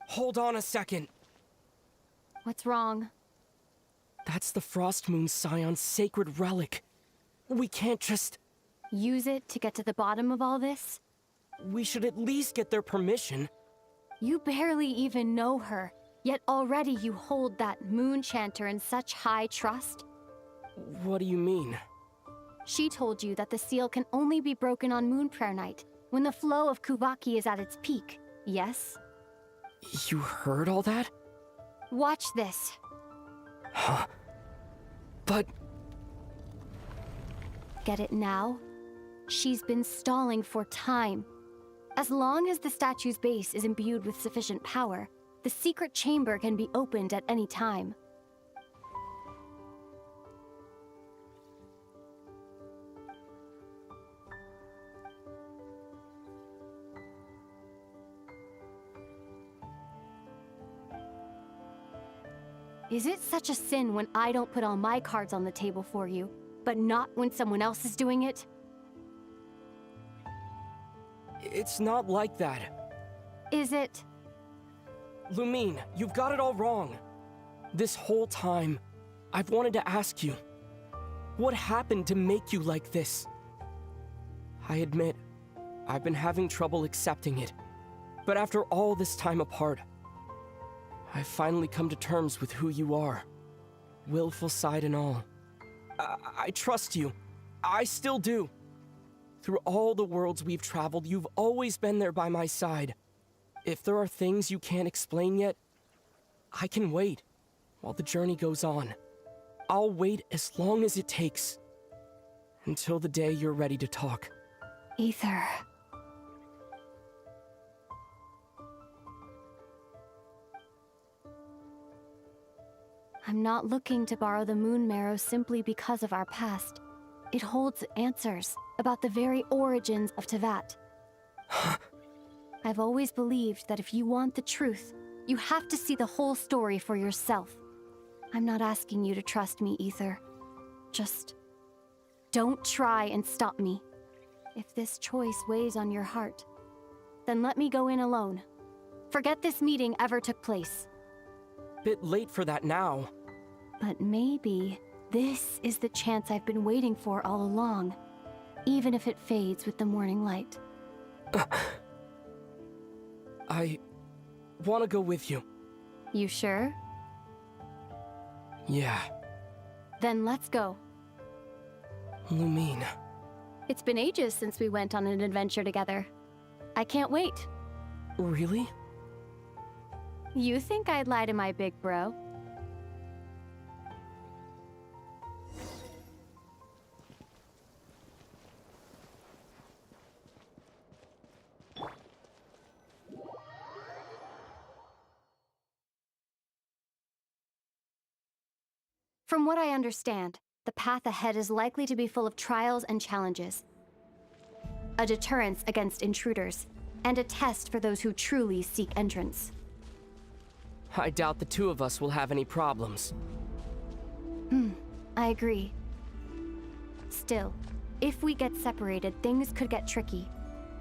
[SPEAKER 17] Hold on a second.
[SPEAKER 4] What's wrong?
[SPEAKER 17] That's the Frost Moon Scion's sacred relic. We can't just...
[SPEAKER 4] Use it to get to the bottom of all this?
[SPEAKER 17] We should at least get their permission.
[SPEAKER 4] You barely even know her, yet already you hold that moon chanter in such high trust?
[SPEAKER 17] What do you mean?
[SPEAKER 4] She told you that the seal can only be broken on Moon Prayer Night, when the flow of Kuvaki is at its peak, yes?
[SPEAKER 17] You heard all that?
[SPEAKER 4] Watch this.
[SPEAKER 17] Huh? But...
[SPEAKER 4] Get it now? She's been stalling for time. As long as the statue's base is imbued with sufficient power, the secret chamber can be opened at any time. Is it such a sin when I don't put all my cards on the table for you, but not when someone else is doing it?
[SPEAKER 17] It's not like that.
[SPEAKER 4] Is it?
[SPEAKER 17] Lumine, you've got it all wrong. This whole time, I've wanted to ask you, what happened to make you like this? I admit, I've been having trouble accepting it. But after all this time apart, I've finally come to terms with who you are. Willful side and all. I trust you. I still do. Through all the worlds we've traveled, you've always been there by my side. If there are things you can't explain yet, I can wait while the journey goes on. I'll wait as long as it takes. Until the day you're ready to talk.
[SPEAKER 4] Ether. I'm not looking to borrow the Moon Marrow simply because of our past. It holds answers about the very origins of Teyvat. I've always believed that if you want the truth, you have to see the whole story for yourself. I'm not asking you to trust me, Ether. Just don't try and stop me. If this choice weighs on your heart, then let me go in alone. Forget this meeting ever took place.
[SPEAKER 17] Bit late for that now.
[SPEAKER 4] But maybe this is the chance I've been waiting for all along, even if it fades with the morning light.
[SPEAKER 17] I want to go with you.
[SPEAKER 4] You sure?
[SPEAKER 17] Yeah.
[SPEAKER 4] Then let's go.
[SPEAKER 17] Lumine.
[SPEAKER 4] It's been ages since we went on an adventure together. I can't wait.
[SPEAKER 17] Really?
[SPEAKER 4] You think I'd lie to my big bro? From what I understand, the path ahead is likely to be full of trials and challenges. A deterrence against intruders, and a test for those who truly seek entrance.
[SPEAKER 17] I doubt the two of us will have any problems.
[SPEAKER 4] I agree. Still, if we get separated, things could get tricky.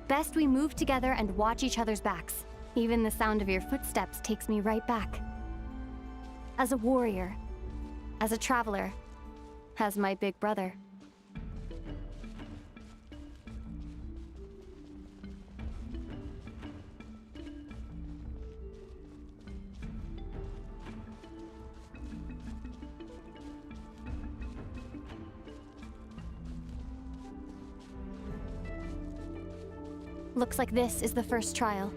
[SPEAKER 4] Best we move together and watch each other's backs. Even the sound of your footsteps takes me right back. As a warrior, as a traveler, as my big brother. Looks like this is the first trial.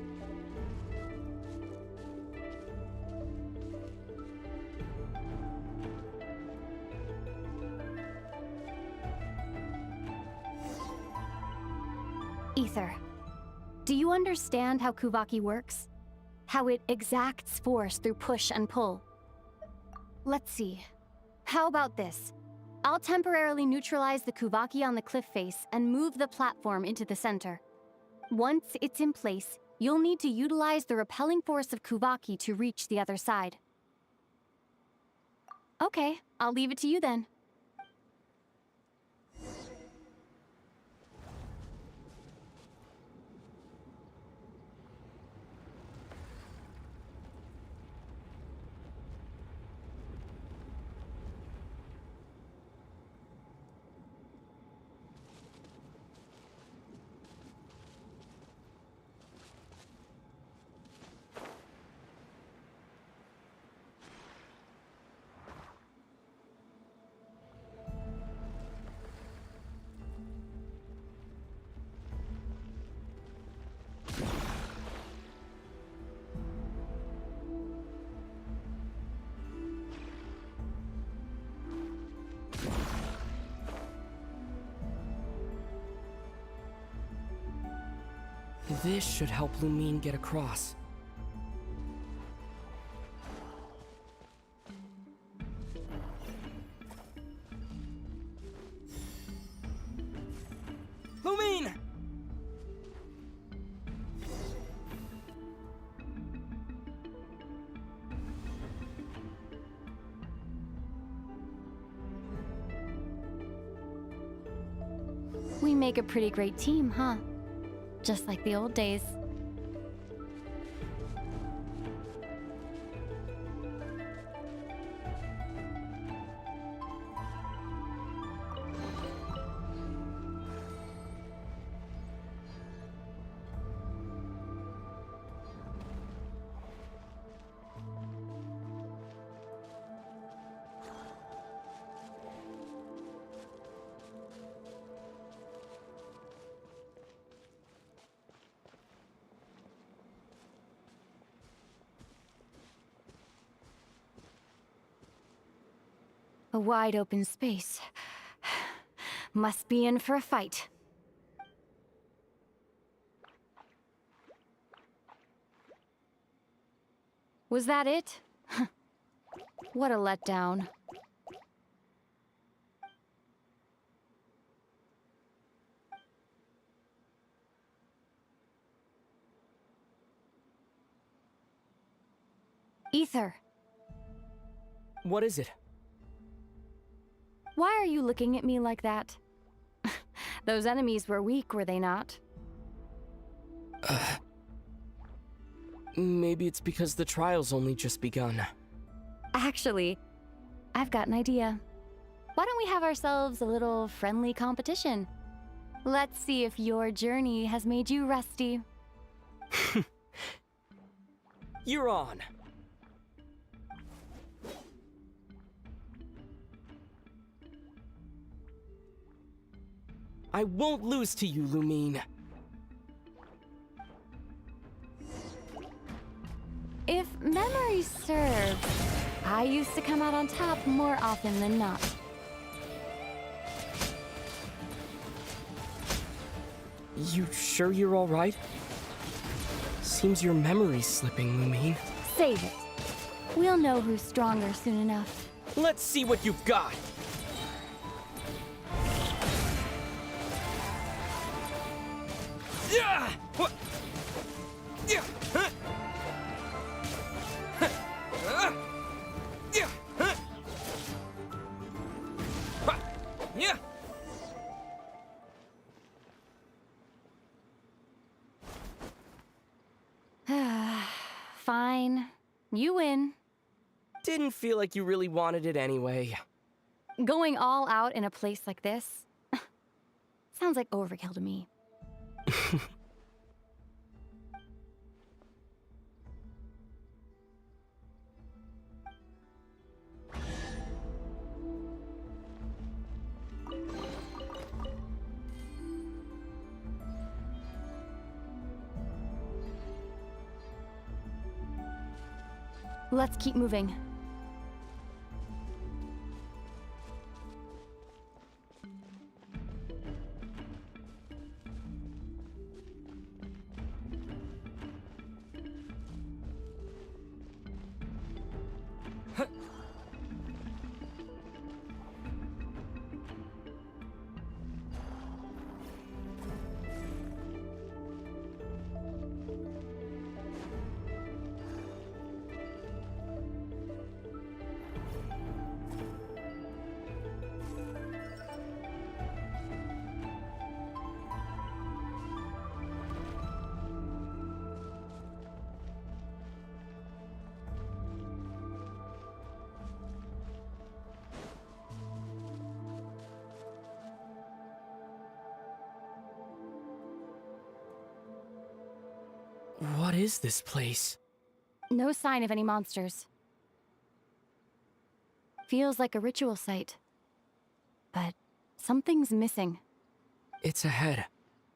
[SPEAKER 4] Ether, do you understand how Kuvaki works? How it exacts force through push and pull? Let's see. How about this? I'll temporarily neutralize the Kuvaki on the cliff face and move the platform into the center. Once it's in place, you'll need to utilize the repelling force of Kuvaki to reach the other side. Okay, I'll leave it to you then.
[SPEAKER 17] This should help Lumine get across. Lumine!
[SPEAKER 4] We make a pretty great team, huh? Just like the old days. A wide open space. Must be in for a fight. Was that it? What a letdown. Ether.
[SPEAKER 17] What is it?
[SPEAKER 4] Why are you looking at me like that? Those enemies were weak, were they not?
[SPEAKER 17] Maybe it's because the trial's only just begun.
[SPEAKER 4] Actually, I've got an idea. Why don't we have ourselves a little friendly competition? Let's see if your journey has made you rusty.
[SPEAKER 17] You're on. I won't lose to you, Lumine.
[SPEAKER 12] If memory serves, I used to come out on top more often than not.
[SPEAKER 17] You sure you're alright? Seems your memory's slipping, Lumine.
[SPEAKER 12] Save it. We'll know who's stronger soon enough.
[SPEAKER 17] Let's see what you've got! Yeah! What? Yeah! Huh? Yeah! Huh? Yeah!
[SPEAKER 12] Fine. You win.
[SPEAKER 17] Didn't feel like you really wanted it anyway.
[SPEAKER 12] Going all out in a place like this sounds like overkill to me. Let's keep moving.
[SPEAKER 17] What is this place?
[SPEAKER 12] No sign of any monsters. Feels like a ritual site. But something's missing.
[SPEAKER 17] It's ahead.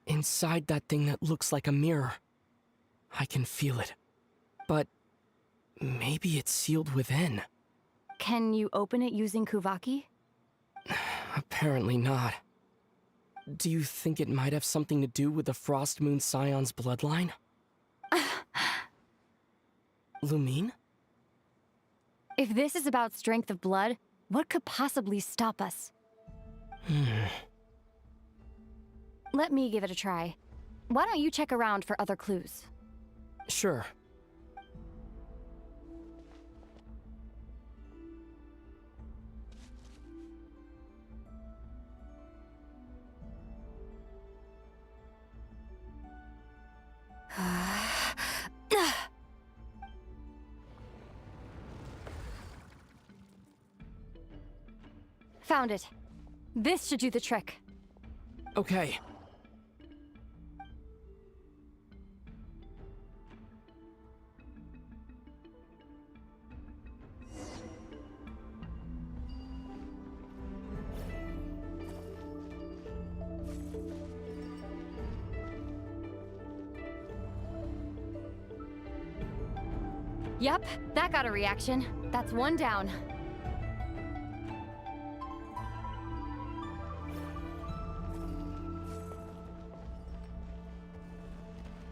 [SPEAKER 17] Inside that thing that looks like a mirror. I can feel it. But maybe it's sealed within.
[SPEAKER 12] Can you open it using Kuvaki?
[SPEAKER 17] Apparently not. Do you think it might have something to do with the Frost Moon Scion's bloodline? Lumine?
[SPEAKER 12] If this is about strength of blood, what could possibly stop us? Let me give it a try. Why don't you check around for other clues?
[SPEAKER 17] Sure.
[SPEAKER 12] Found it. This should do the trick.
[SPEAKER 17] Okay.
[SPEAKER 12] Yep, that got a reaction. That's one down.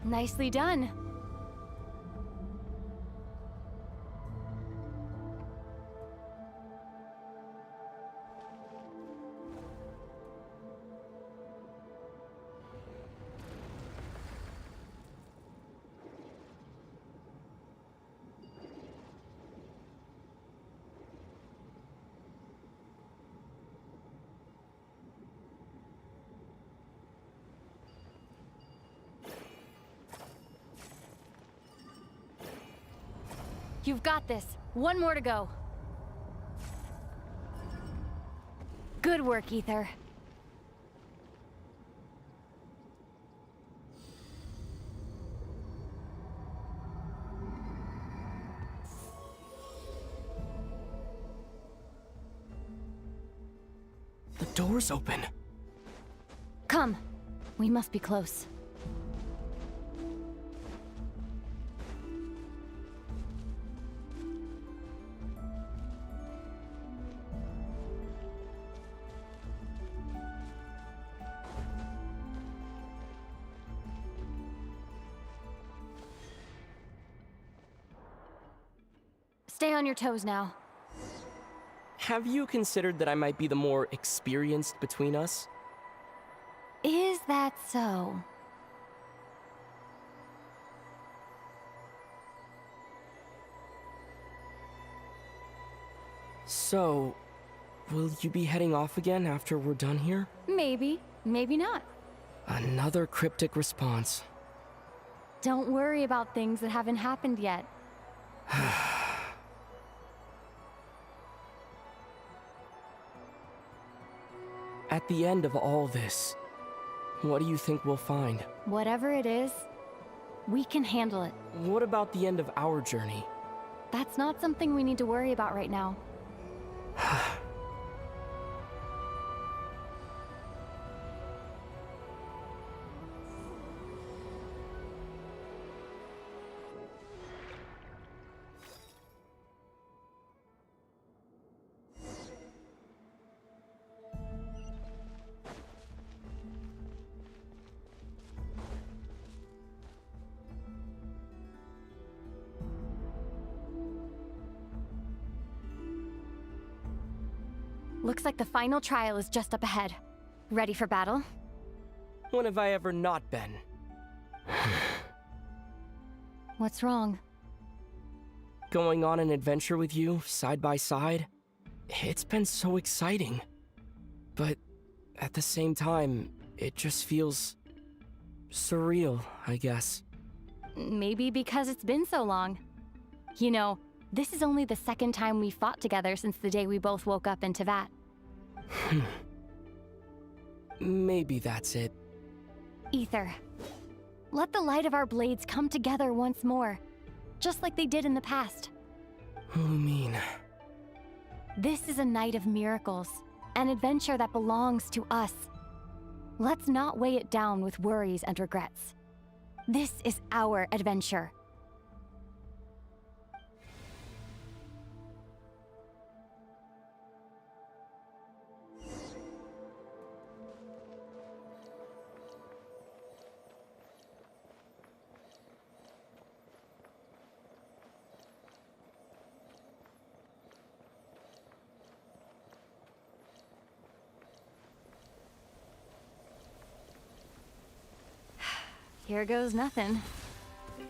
[SPEAKER 12] Nicely done. You've got this. One more to go. Good work, Ether.
[SPEAKER 17] The door's open.
[SPEAKER 12] Come. We must be close. Stay on your toes now.
[SPEAKER 17] Have you considered that I might be the more experienced between us?
[SPEAKER 12] Is that so?
[SPEAKER 17] So, will you be heading off again after we're done here?
[SPEAKER 12] Maybe, maybe not.
[SPEAKER 17] Another cryptic response.
[SPEAKER 12] Don't worry about things that haven't happened yet.
[SPEAKER 17] At the end of all this, what do you think we'll find?
[SPEAKER 12] Whatever it is, we can handle it.
[SPEAKER 17] What about the end of our journey?
[SPEAKER 12] That's not something we need to worry about right now. Looks like the final trial is just up ahead. Ready for battle?
[SPEAKER 17] When have I ever not been?
[SPEAKER 12] What's wrong?
[SPEAKER 17] Going on an adventure with you, side by side, it's been so exciting. But at the same time, it just feels surreal, I guess.
[SPEAKER 12] Maybe because it's been so long. You know, this is only the second time we fought together since the day we both woke up in Tevat.
[SPEAKER 17] Maybe that's it.
[SPEAKER 12] Ether. Let the light of our blades come together once more, just like they did in the past.
[SPEAKER 17] Lumine.
[SPEAKER 12] This is a night of miracles, an adventure that belongs to us. Let's not weigh it down with worries and regrets. This is our adventure. Here goes nothing.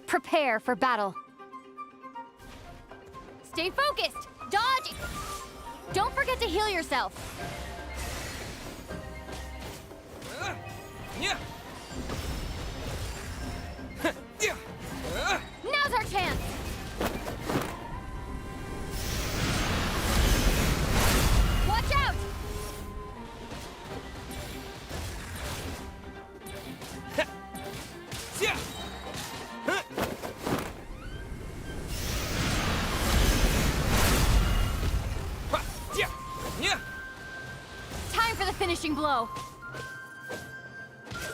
[SPEAKER 12] Prepare for battle. Stay focused! Dodge! Don't forget to heal yourself! Now's our chance! Watch out! Time for the finishing blow.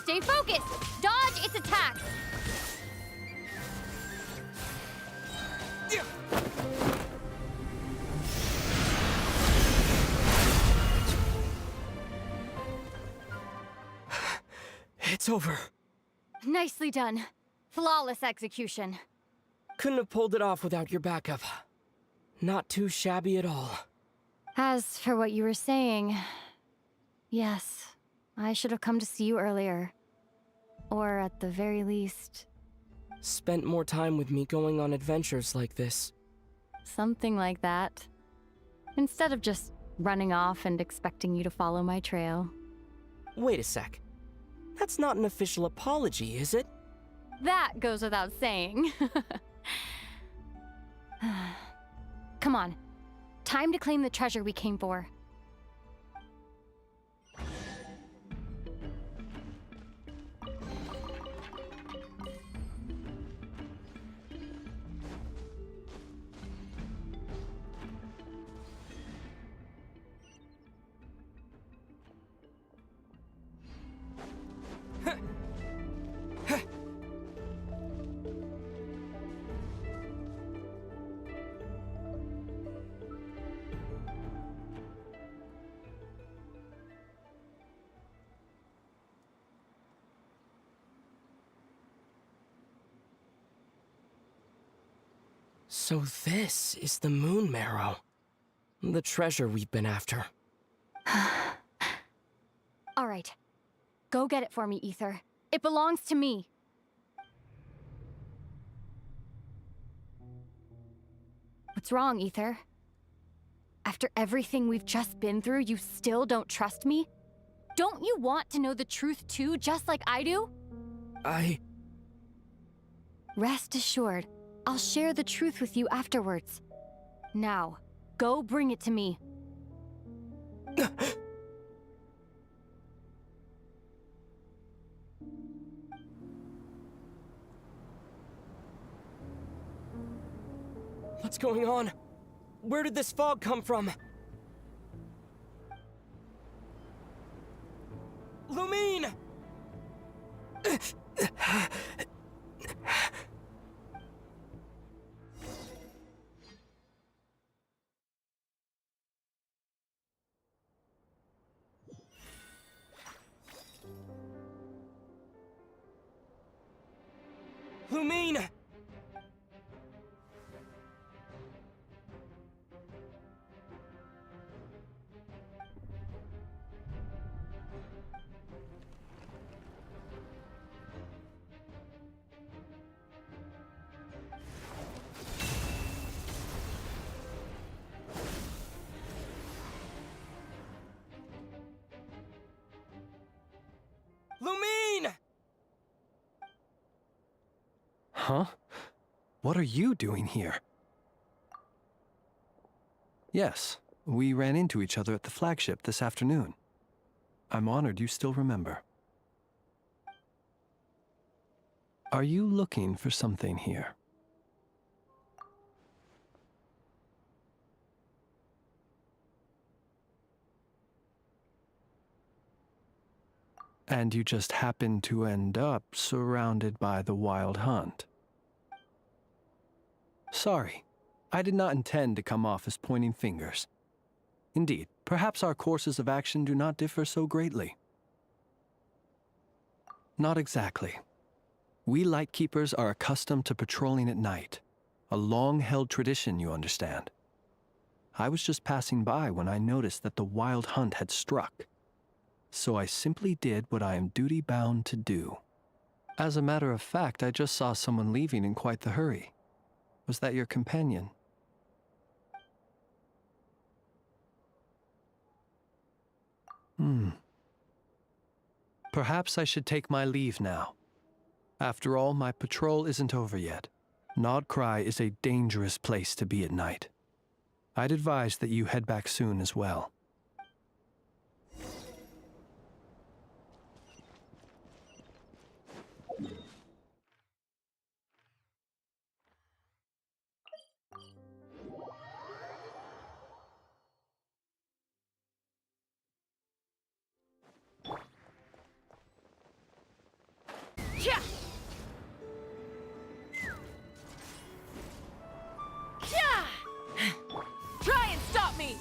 [SPEAKER 12] Stay focused. Dodge its attacks.
[SPEAKER 17] It's over.
[SPEAKER 12] Nicely done. Flawless execution.
[SPEAKER 17] Couldn't have pulled it off without your backup. Not too shabby at all.
[SPEAKER 12] As for what you were saying, yes, I should have come to see you earlier. Or at the very least...
[SPEAKER 17] Spent more time with me going on adventures like this.
[SPEAKER 12] something like that. Instead of just running off and expecting you to follow my trail.
[SPEAKER 17] Wait a sec. That's not an official apology, is it?
[SPEAKER 12] That goes without saying. Come on. Time to claim the treasure we came for.
[SPEAKER 17] So this is the moon marrow. The treasure we've been after.
[SPEAKER 12] All right. Go get it for me, Ether. It belongs to me. What's wrong, Ether? After everything we've just been through, you still don't trust me? Don't you want to know the truth too, just like I do? Rest assured, I'll share the truth with you afterwards. Now, go bring it to me.
[SPEAKER 17] What's going on? Where did this fog come from? Lumine! Lumine! Lumine!
[SPEAKER 6] Huh? What are you doing here? Yes, we ran into each other at the flagship this afternoon. I'm honored you still remember. Are you looking for something here? And you just happen to end up surrounded by the Wild Hunt. Sorry, I did not intend to come off as pointing fingers. Indeed, perhaps our courses of action do not differ so greatly. Not exactly. We Lightkeepers are accustomed to patrolling at night. A long-held tradition, you understand. I was just passing by when I noticed that the Wild Hunt had struck. So I simply did what I am duty-bound to do. As a matter of fact, I just saw someone leaving in quite the hurry. Was that your companion? Perhaps I should take my leave now. After all, my patrol isn't over yet. Nodcry is a dangerous place to be at night. I'd advise that you head back soon as well.
[SPEAKER 12] Yeah! Try and stop me!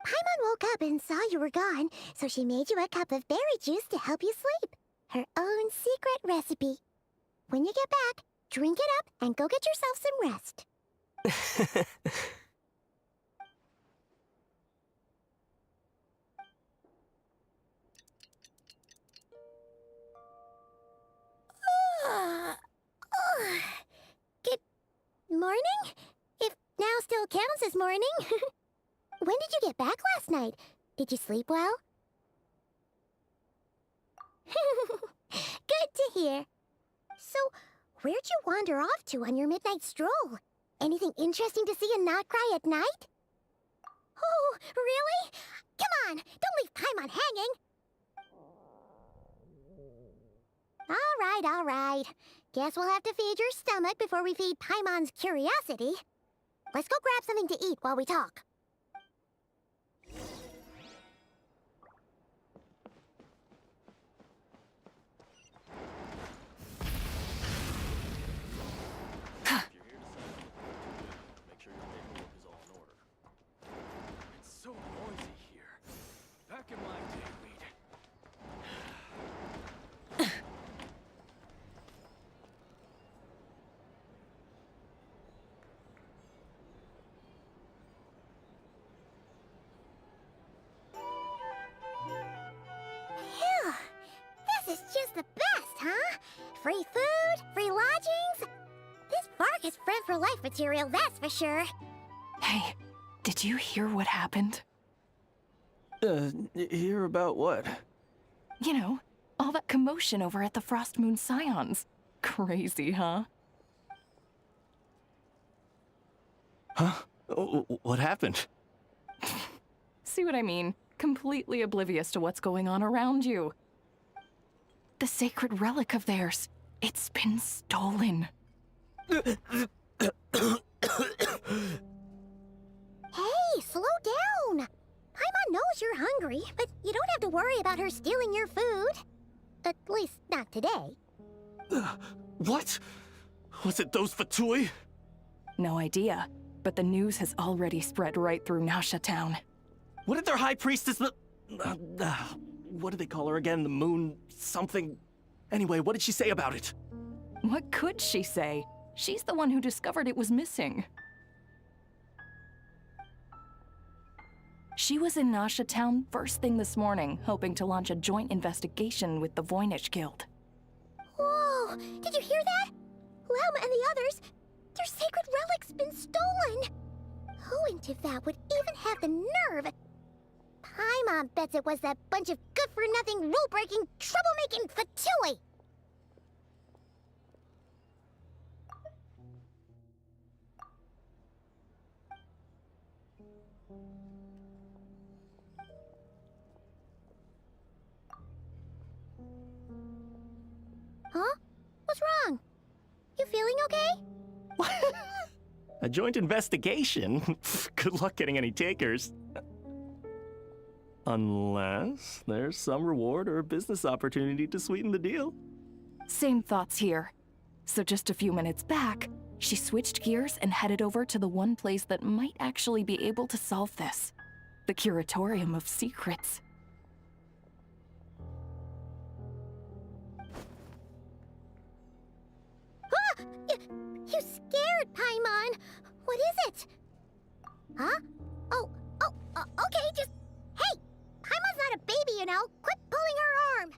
[SPEAKER 13] Paimon woke up and saw you were gone, so she made you a cup of berry juice to help you sleep. Her own secret recipe. When you get back, drink it up and go get yourself some rest. Good morning? If now still counts as morning. When did you get back last night? Did you sleep well? Good to hear. So, where'd you wander off to on your midnight stroll? Anything interesting to see in Notcry at night? Oh, really? Come on, don't leave Paimon hanging! All right. Guess we'll have to feed your stomach before we feed Paimon's curiosity. Let's go grab something to eat while we talk.
[SPEAKER 2] Make sure your paperwork is all in order. It's so noisy here. Back in my day,
[SPEAKER 13] Phew! This is just the best, huh? Free food, free lodgings. This park is friend for life material, that's for sure.
[SPEAKER 18] Hey, did you hear what happened?
[SPEAKER 6] Hear about what?
[SPEAKER 18] You know, all that commotion over at the Frost Moon Scions. Crazy, huh?
[SPEAKER 6] Huh? What happened?
[SPEAKER 18] See what I mean? Completely oblivious to what's going on around you. The sacred relic of theirs, it's been stolen.
[SPEAKER 13] Hey, slow down. Paimon knows you're hungry, but you don't have to worry about her stealing your food. At least not today.
[SPEAKER 17] What? Was it those Fatui?
[SPEAKER 18] No idea, but the news has already spread right through Nasha Town.
[SPEAKER 17] What did their high priestess what do they call her again? The moon something? Anyway, what did she say about it?
[SPEAKER 18] What could she say? She's the one who discovered it was missing. She was in Nasha Town first thing this morning, hoping to launch a joint investigation with the Voynich Guild.
[SPEAKER 13] Whoa! Did you hear that? Lauma and the others, their sacred relic's been stolen! Who in Tivat would even have the nerve? Paimon bets it was that bunch of good-for-nothing, rule-breaking, troublemaking Fatui! Huh? What's wrong? You feeling okay?
[SPEAKER 17] A joint investigation? Good luck getting any takers. Unless there's some reward or business opportunity to sweeten the deal.
[SPEAKER 18] Same thoughts here. So just a few minutes back, she switched gears and headed over to the one place that might actually be able to solve this. The Curatorium of Secrets.
[SPEAKER 13] Ah! You scared, Paimon! What is it? Huh? Okay, just... Hey! Paimon's not a baby, you know! Quit pulling her arm!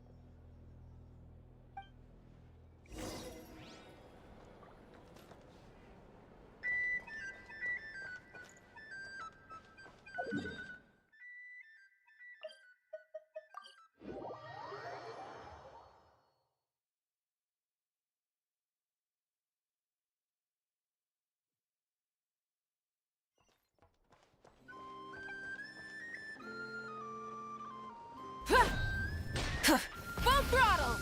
[SPEAKER 12] Full throttle!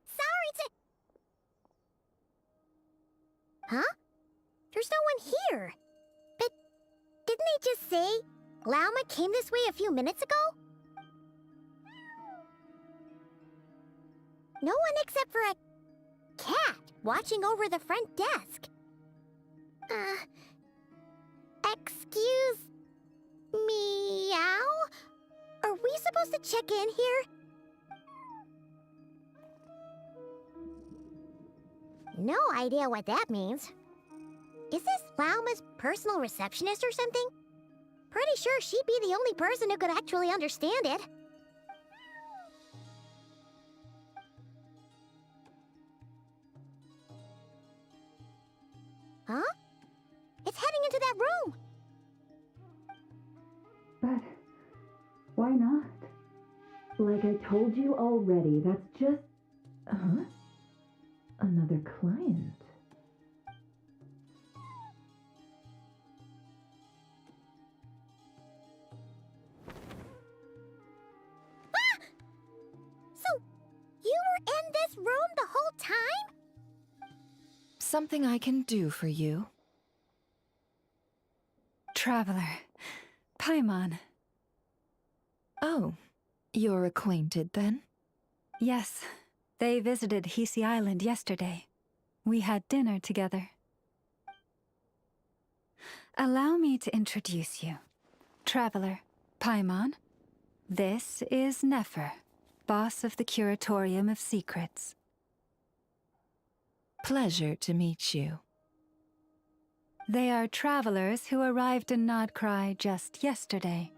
[SPEAKER 13] Sorry to... Huh? There's no one here. But didn't they just say Lauma came this way a few minutes ago? No one except for a cat watching over the front desk. Excuse... meow? Are we supposed to check in here? No idea what that means. Is this Lauma's personal receptionist or something? Pretty sure she'd be the only person who could actually understand it. Huh? It's heading into that room!
[SPEAKER 19] But why not? Like I told you already, that's just... Huh? Another client.
[SPEAKER 20] something I can do for you?
[SPEAKER 8] Traveler. Paimon.
[SPEAKER 20] Oh, you're acquainted then?
[SPEAKER 8] Yes. They visited Hisi Island yesterday. We had dinner together. Allow me to introduce you. Traveler, Paimon. This is Nefer, boss of the Curatorium of Secrets.
[SPEAKER 20] Pleasure to meet you.
[SPEAKER 8] They are travelers who arrived in Nodcry just yesterday.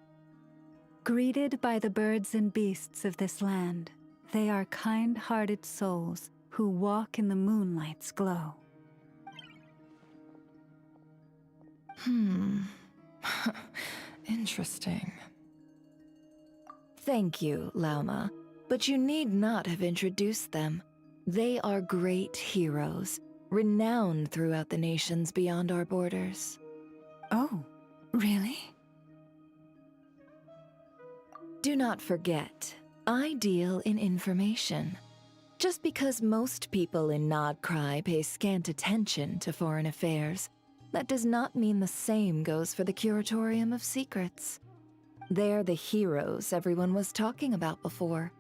[SPEAKER 8] Greeted by the birds and beasts of this land, they are kind-hearted souls who walk in the moonlight's glow.
[SPEAKER 20] Interesting. Thank you, Lauma, but you need not have introduced them. They are great heroes, renowned throughout the nations beyond our borders.
[SPEAKER 8] Oh, really?
[SPEAKER 20] Do not forget, I deal in information. Just because most people in Nodcry pay scant attention to foreign affairs, that does not mean the same goes for the Curatorium of Secrets. They're the heroes everyone was talking about before.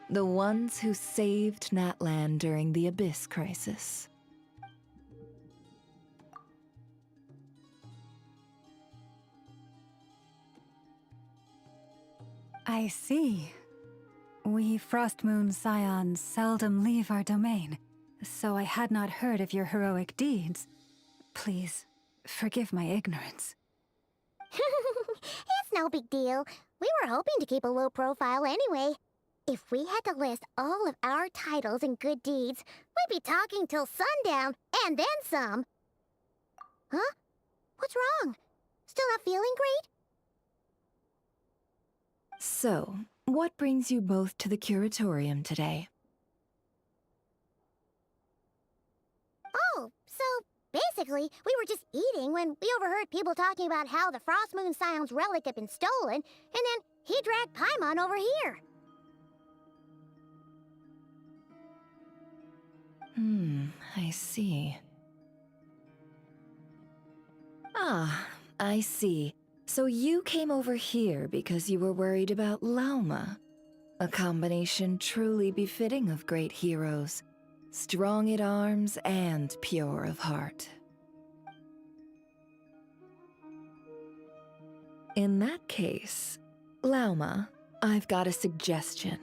[SPEAKER 20] The ones who saved Natlan during the Abyss Crisis.
[SPEAKER 8] I see. We Frostmoon Scions seldom leave our domain, so I had not heard of your heroic deeds. Please, forgive my ignorance.
[SPEAKER 13] It's no big deal. We were hoping to keep a low profile anyway. If we had to list all of our titles and good deeds, we'd be talking till sundown, and then some. Huh? What's wrong? Still not feeling great?
[SPEAKER 20] So, what brings you both to the Curatorium today?
[SPEAKER 13] Oh, so basically, we were just eating when we overheard people talking about how the Frostmoon Scion's relic had been stolen, and then he dragged Paimon over here.
[SPEAKER 20] I see. Ah, I see. So you came over here because you were worried about Lauma. A combination truly befitting of great heroes. Strong at arms and pure of heart. In that case, Lauma, I've got a suggestion.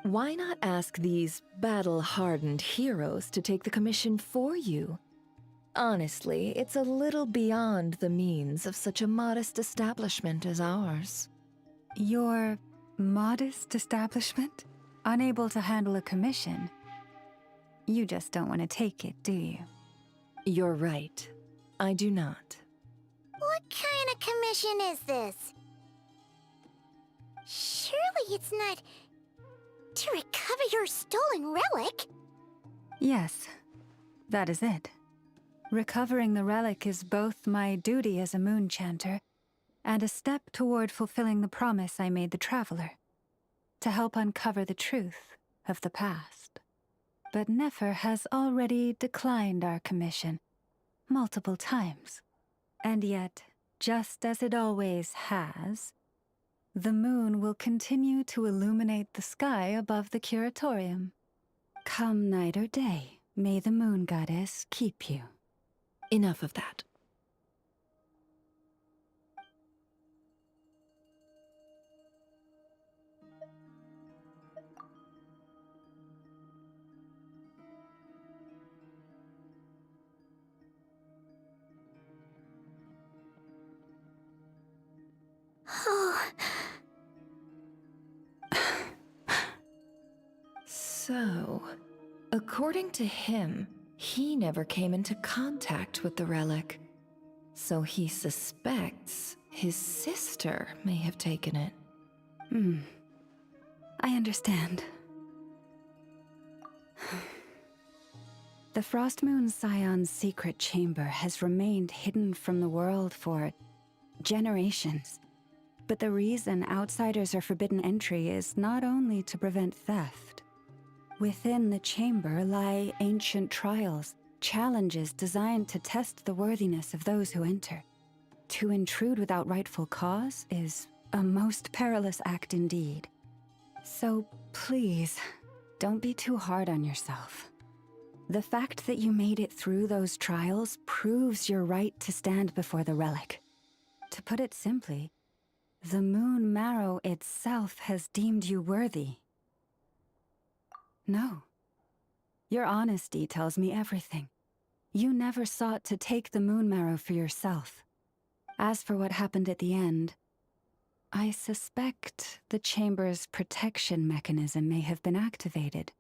[SPEAKER 20] Why not ask these battle-hardened heroes to take the commission for you? Honestly, it's a little beyond the means of such a modest establishment as ours.
[SPEAKER 8] Your modest establishment? Unable to handle a commission? You just don't want to take it, do you?
[SPEAKER 20] You're right. I do not.
[SPEAKER 13] What kind of commission is this? Surely it's not to recover your stolen relic?
[SPEAKER 8] Yes, that is it. Recovering the relic is both my duty as a moon chanter and a step toward fulfilling the promise I made the Traveler, to help uncover the truth of the past. But Nefer has already declined our commission multiple times. And yet, just as it always has, the moon will continue to illuminate the sky above the Curatorium. Come night or day, may the moon goddess keep you.
[SPEAKER 20] Enough of that. So, according to him, he never came into contact with the relic. So he suspects his sister may have taken it.
[SPEAKER 8] I understand. The Frostmoon Scion's secret chamber has remained hidden from the world for generations. But the reason outsiders are forbidden entry is not only to prevent theft. Within the chamber lie ancient trials challenges designed to test the worthiness of those who enter. To intrude without rightful cause is a most perilous act indeed. So please, don't be too hard on yourself. The fact that you made it through those trials proves your right to stand before the relic. To put it simply, the Moon Marrow itself has deemed you worthy. No. Your honesty tells me everything. You never sought to take the Moon Marrow for yourself. As for what happened at the end, I suspect the Chamber's protection mechanism may have been activated.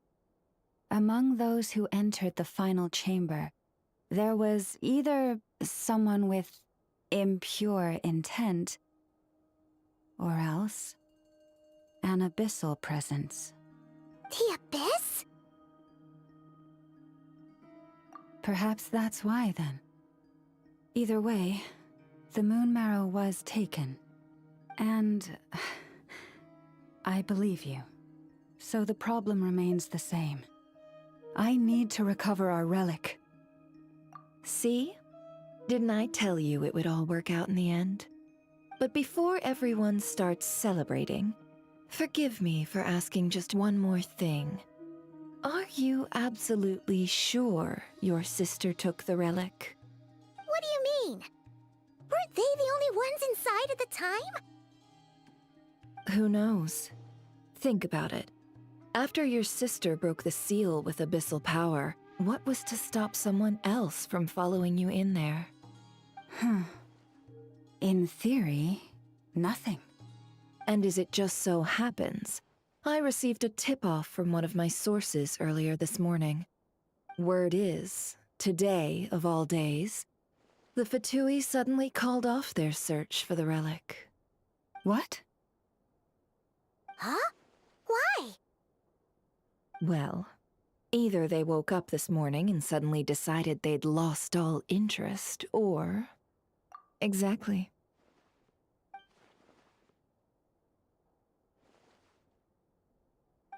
[SPEAKER 8] Among those who entered the final chamber, there was either someone with impure intent, or else an abyssal presence.
[SPEAKER 13] The Abyss?
[SPEAKER 8] Perhaps that's why, then. Either way, the Moon Marrow was taken. And I believe you. So the problem remains the same. I need to recover our relic.
[SPEAKER 20] See? Didn't I tell you it would all work out in the end? But before everyone starts celebrating, forgive me for asking just one more thing. Are you absolutely sure your sister took the relic?
[SPEAKER 13] What do you mean? Weren't they the only ones inside at the time?
[SPEAKER 20] Who knows? Think about it. After your sister broke the seal with abyssal power, what was to stop someone else from following you in there?
[SPEAKER 8] In theory, nothing.
[SPEAKER 20] And as it just so happens, I received a tip-off from one of my sources earlier this morning. Word is, today of all days, the Fatui suddenly called off their search for the relic.
[SPEAKER 8] What?
[SPEAKER 13] Huh? Why?
[SPEAKER 20] Well, either they woke up this morning and suddenly decided they'd lost all interest, or... Exactly.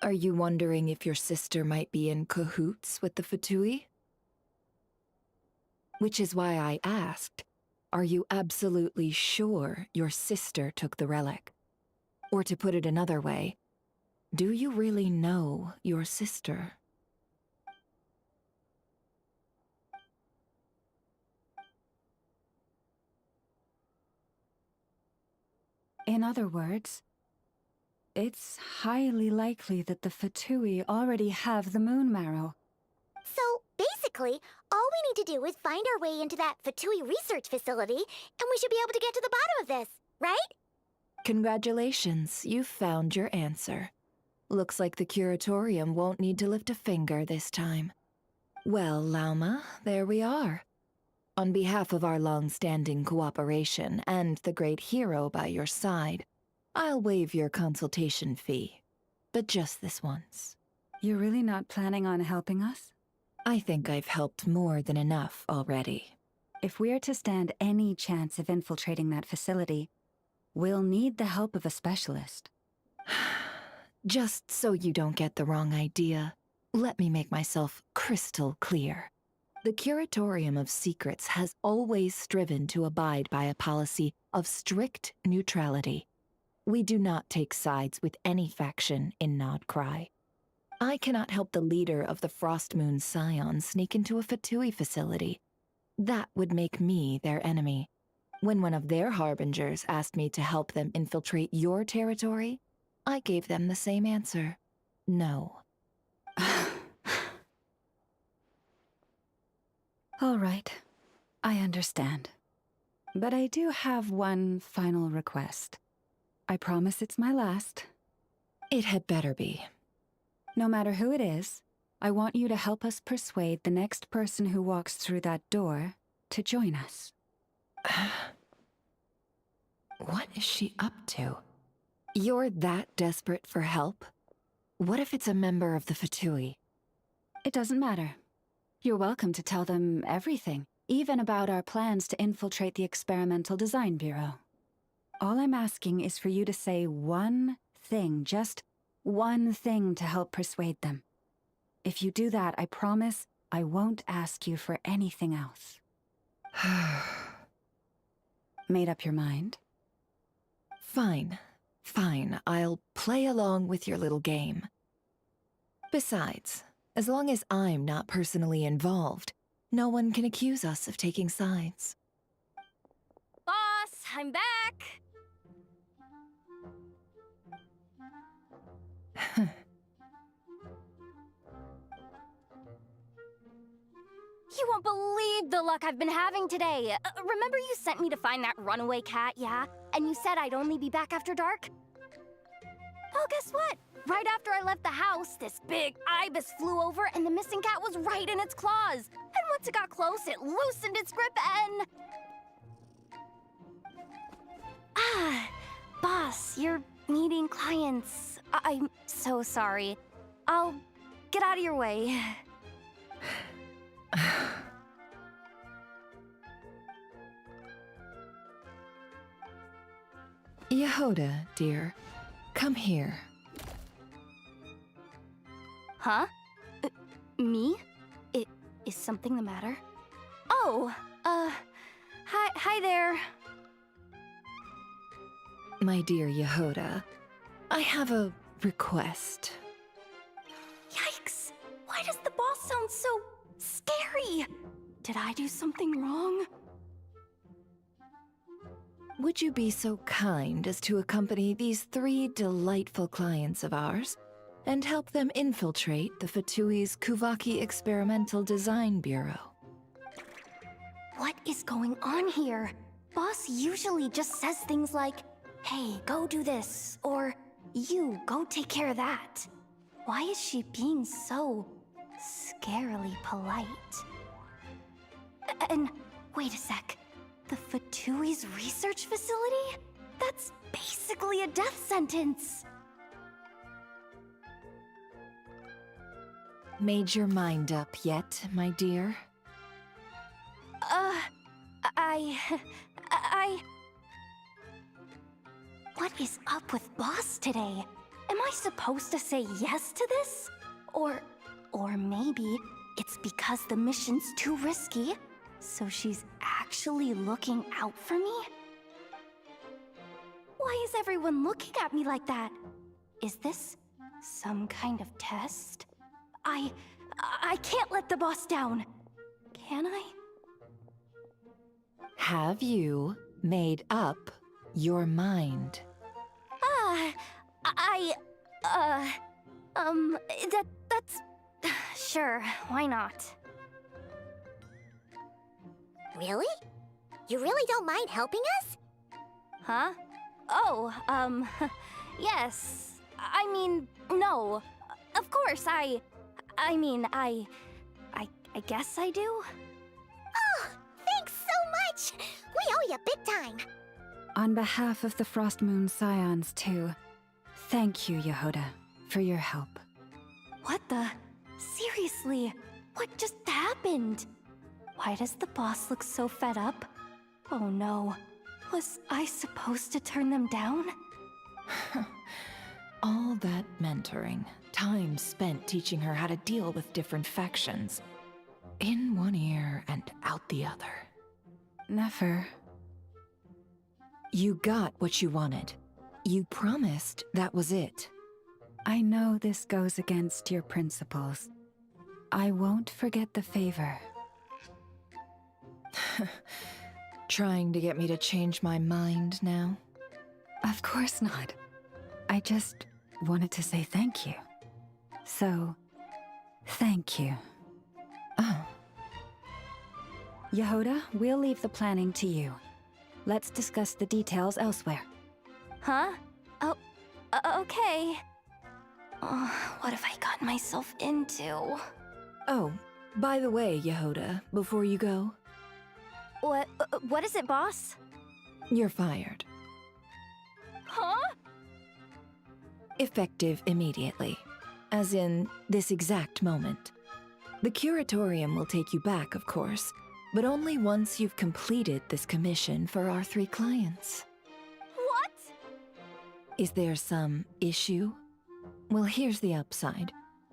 [SPEAKER 20] Are you wondering if your sister might be in cahoots with the Fatui? Which is why I asked, are you absolutely sure your sister took the relic? Or to put it another way, do you really know your sister?
[SPEAKER 8] In other words, it's highly likely that the Fatui already have the Moon Marrow.
[SPEAKER 13] So, basically, all we need to do is find our way into that Fatui research facility, and we should be able to get to the bottom of this, right?
[SPEAKER 20] Congratulations, you've found your answer. Looks like the Curatorium won't need to lift a finger this time. Well, Lauma, there we are. On behalf of our long-standing cooperation and the great hero by your side, I'll waive your consultation fee. But just this once.
[SPEAKER 8] You're really not planning on helping us?
[SPEAKER 20] I think I've helped more than enough already.
[SPEAKER 8] If we're to stand any chance of infiltrating that facility, we'll need the help of a specialist.
[SPEAKER 20] Just so you don't get the wrong idea, let me make myself crystal clear. The Curatorium of Secrets has always striven to abide by a policy of strict neutrality. We do not take sides with any faction in Nodcry. I cannot help the leader of the Frostmoon Scions sneak into a Fatui facility. That would make me their enemy. When one of their harbingers asked me to help them infiltrate your territory, I gave them the same answer. No.
[SPEAKER 8] All right, I understand. But I do have one final request. I promise it's my last.
[SPEAKER 20] It had better be.
[SPEAKER 8] No matter who it is, I want you to help us persuade the next person who walks through that door to join us.
[SPEAKER 20] What is she up to? You're that desperate for help? What if it's a member of the Fatui?
[SPEAKER 8] It doesn't matter. You're welcome to tell them everything, even about our plans to infiltrate the Experimental Design Bureau. All I'm asking is for you to say one thing, just one thing to help persuade them. If you do that, I promise I won't ask you for anything else. Made up your mind?
[SPEAKER 20] Fine. Fine, I'll play along with your little game. Besides, as long as I'm not personally involved, no one can accuse us of taking sides.
[SPEAKER 12] Boss, I'm back! You won't believe the luck I've been having today. Remember you sent me to find that runaway cat, yeah? And you said I'd only be back after dark? Well, guess what? Right after I left the house, this big ibis flew over and the missing cat was right in its claws. And once it got close, it loosened its grip and... Ah, boss, you're meeting clients. I'm so sorry. I'll get out of your way.
[SPEAKER 20] Yehoda, dear, come here.
[SPEAKER 12] Huh? Me? Is something the matter? Oh, hi there.
[SPEAKER 20] My dear Yehoda, I have a request.
[SPEAKER 12] Yikes! Why does the boss sound so scary? Did I do something wrong?
[SPEAKER 20] Would you be so kind as to accompany these 3 delightful clients of ours and help them infiltrate the Fatui's Kuvaki Experimental Design Bureau?
[SPEAKER 12] What is going on here? Boss usually just says things like, hey, go do this, or you, go take care of that. Why is she being so scarily polite? And wait a sec. The Fatui's research facility? That's basically a death sentence.
[SPEAKER 20] Made your mind up yet, my dear?
[SPEAKER 12] What is up with Boss today? Am I supposed to say yes to this? Or maybe it's because the mission's too risky, so she's actually looking out for me? Why is everyone looking at me like that? Is this some kind of test? I can't let the boss down. Can I?
[SPEAKER 20] Have you made up your mind?
[SPEAKER 12] That's... Sure, why not?
[SPEAKER 13] Really? You really don't mind helping us?
[SPEAKER 12] Huh? Oh, yes. I mean, no. Of course, I guess I do.
[SPEAKER 13] Oh, thanks so much! We owe you big time!
[SPEAKER 8] On behalf of the Frost Moon Scions, too, thank you, Yehoda, for your help.
[SPEAKER 12] What the? Seriously, what just happened? Why does the boss look so fed up? Oh no, was I supposed to turn them down?
[SPEAKER 20] All that mentoring, time spent teaching her how to deal with different factions. In one ear and out the other.
[SPEAKER 8] Never.
[SPEAKER 20] You got what you wanted. You promised that was it.
[SPEAKER 8] I know this goes against your principles. I won't forget the favor.
[SPEAKER 20] Trying to get me to change my mind now?
[SPEAKER 8] Of course not. I just wanted to say thank you. So, thank you.
[SPEAKER 20] Oh.
[SPEAKER 8] Yehoda, we'll leave the planning to you. Let's discuss the details elsewhere.
[SPEAKER 12] Huh? Oh, okay. Oh, what have I gotten myself into?
[SPEAKER 20] Oh, by the way, Yehoda, before you go...
[SPEAKER 12] What is it, boss?
[SPEAKER 20] You're fired.
[SPEAKER 12] Huh?
[SPEAKER 20] Effective immediately. As in, this exact moment. The curatorium will take you back, of course, but only once you've completed this commission for our 3 clients.
[SPEAKER 12] What?
[SPEAKER 20] Is there some issue? Well, here's the upside.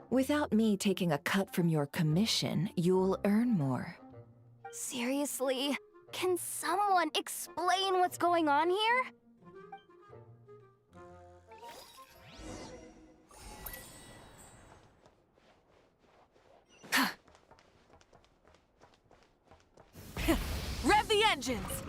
[SPEAKER 20] Without me taking a cut from your commission, you'll earn more.
[SPEAKER 13] Seriously? Can someone explain what's going on here?
[SPEAKER 15] Rev the engines!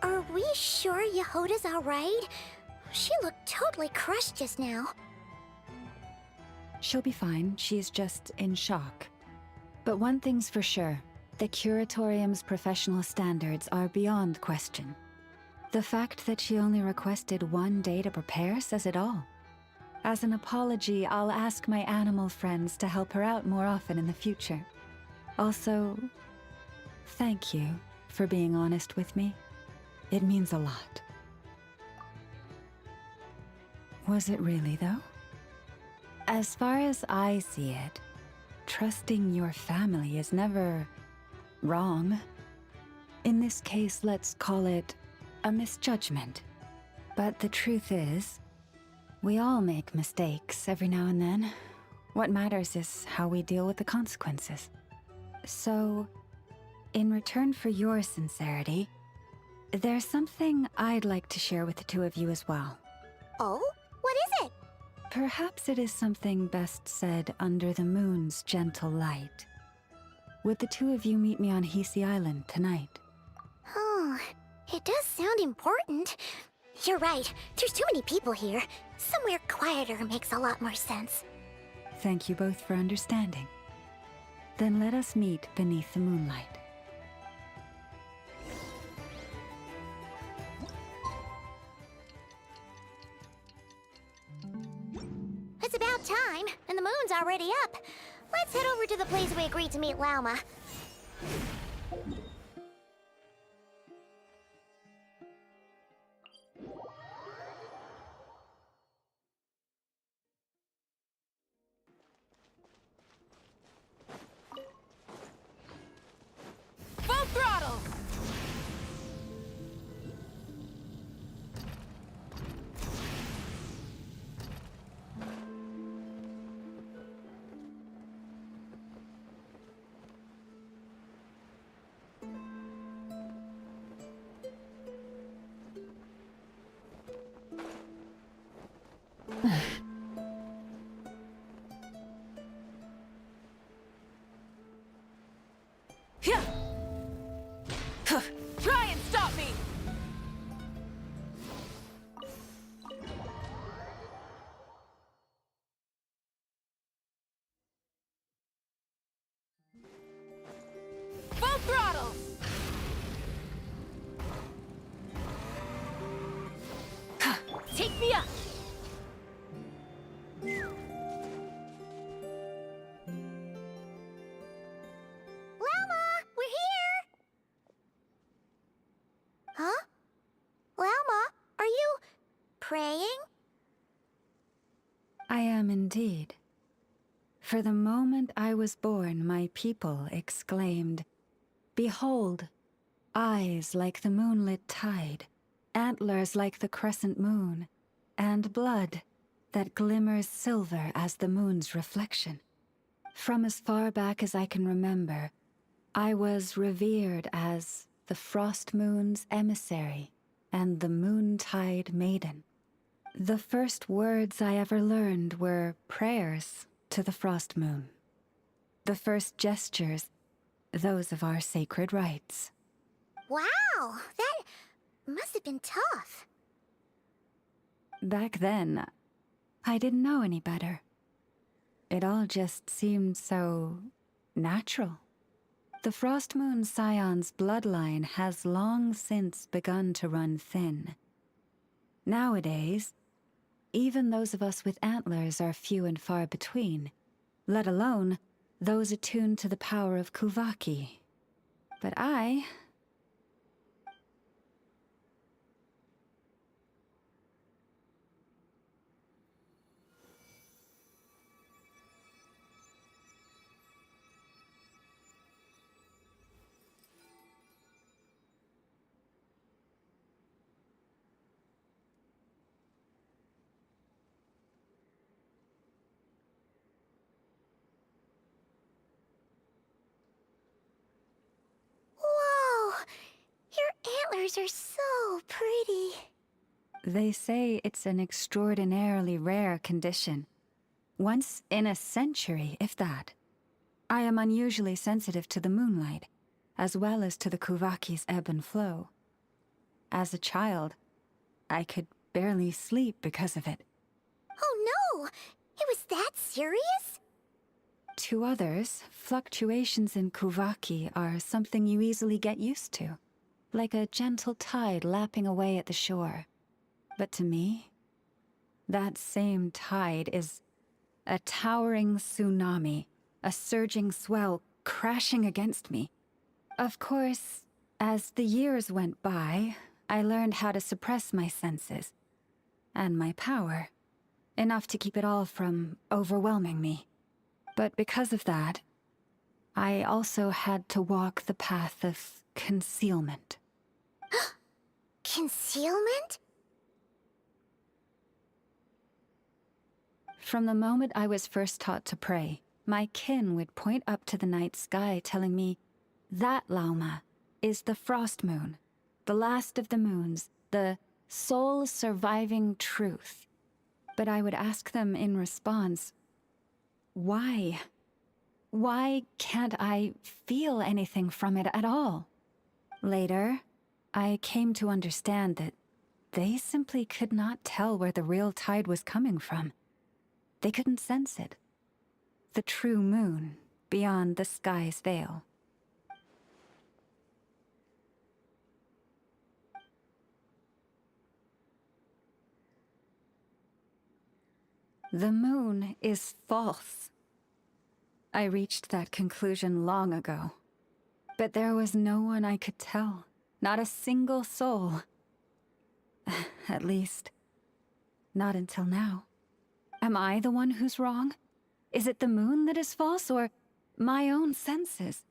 [SPEAKER 5] Are we sure Yehoda's alright? She looked totally crushed just now.
[SPEAKER 8] She'll be fine. She's just in shock. But one thing's for sure. The Curatorium's professional standards are beyond question. The fact that she only requested 1 day to prepare says it all. As an apology, I'll ask my animal friends to help her out more often in the future. Also, thank you for being honest with me. It means a lot. Was it really, though? As far as I see it, trusting your family is never wrong. In this case, let's call it a misjudgment. But the truth is, we all make mistakes every now and then. What matters is how we deal with the consequences. So, in return for your sincerity, there's something I'd like to share with the two of you as well.
[SPEAKER 5] Oh? What is it?
[SPEAKER 8] Perhaps it is something best said under the moon's gentle light. Would the two of you meet me on Hisi Island tonight?
[SPEAKER 5] Oh, it does sound important. You're right. There's too many people here. Somewhere quieter makes a lot more sense.
[SPEAKER 8] Thank you both for understanding. Then let us meet beneath the moonlight.
[SPEAKER 5] It's about time, and the moon's already up. Let's head over to the place we agreed to meet Lauma.
[SPEAKER 15] Full throttle! Try and stop me! Full throttle!
[SPEAKER 12] Take me up!
[SPEAKER 5] Lauma, we're here! Huh? Lauma, are you praying?
[SPEAKER 8] I am indeed. For the moment I was born, my people exclaimed, "Behold, eyes like the moonlit tide, antlers like the crescent moon, and blood that glimmers silver as the moon's reflection." From as far back as I can remember, I was revered as the Frost Moon's emissary and the Moontide Maiden. The first words I ever learned were prayers to the Frost Moon. The first gestures, those of our sacred rites.
[SPEAKER 5] Wow, that must have been tough.
[SPEAKER 8] Back then, I didn't know any better. It all just seemed so natural. The Frost Moon Scion's bloodline has long since begun to run thin. Nowadays, even those of us with antlers are few and far between, let alone those attuned to the power of Kuvaki. But I...
[SPEAKER 13] antlers are so pretty.
[SPEAKER 8] They say it's an extraordinarily rare condition. Once in a century, if that. I am unusually sensitive to the moonlight, as well as to the Kuvaki's ebb and flow. As a child, I could barely sleep because of it.
[SPEAKER 13] Oh no! It was that serious?
[SPEAKER 8] To others, fluctuations in Kuvaki are something you easily get used to, like a gentle tide lapping away at the shore. But to me, that same tide is a towering tsunami, a surging swell crashing against me. Of course, as the years went by, I learned how to suppress my senses and my power, enough to keep it all from overwhelming me. But because of that, I also had to walk the path of concealment.
[SPEAKER 13] Concealment?
[SPEAKER 8] From the moment I was first taught to pray, my kin would point up to the night sky telling me, "That, Lauma, is the frost moon, the last of the moons, the sole surviving truth." But I would ask them in response, why? Why can't I feel anything from it at all? Later, I came to understand that they simply could not tell where the real tide was coming from. They couldn't sense it. The true moon beyond the sky's veil. The moon is false. I reached that conclusion long ago. But there was no one I could tell. Not a single soul. At least, not until now. Am I the one who's wrong? Is it the moon that is false, or my own senses?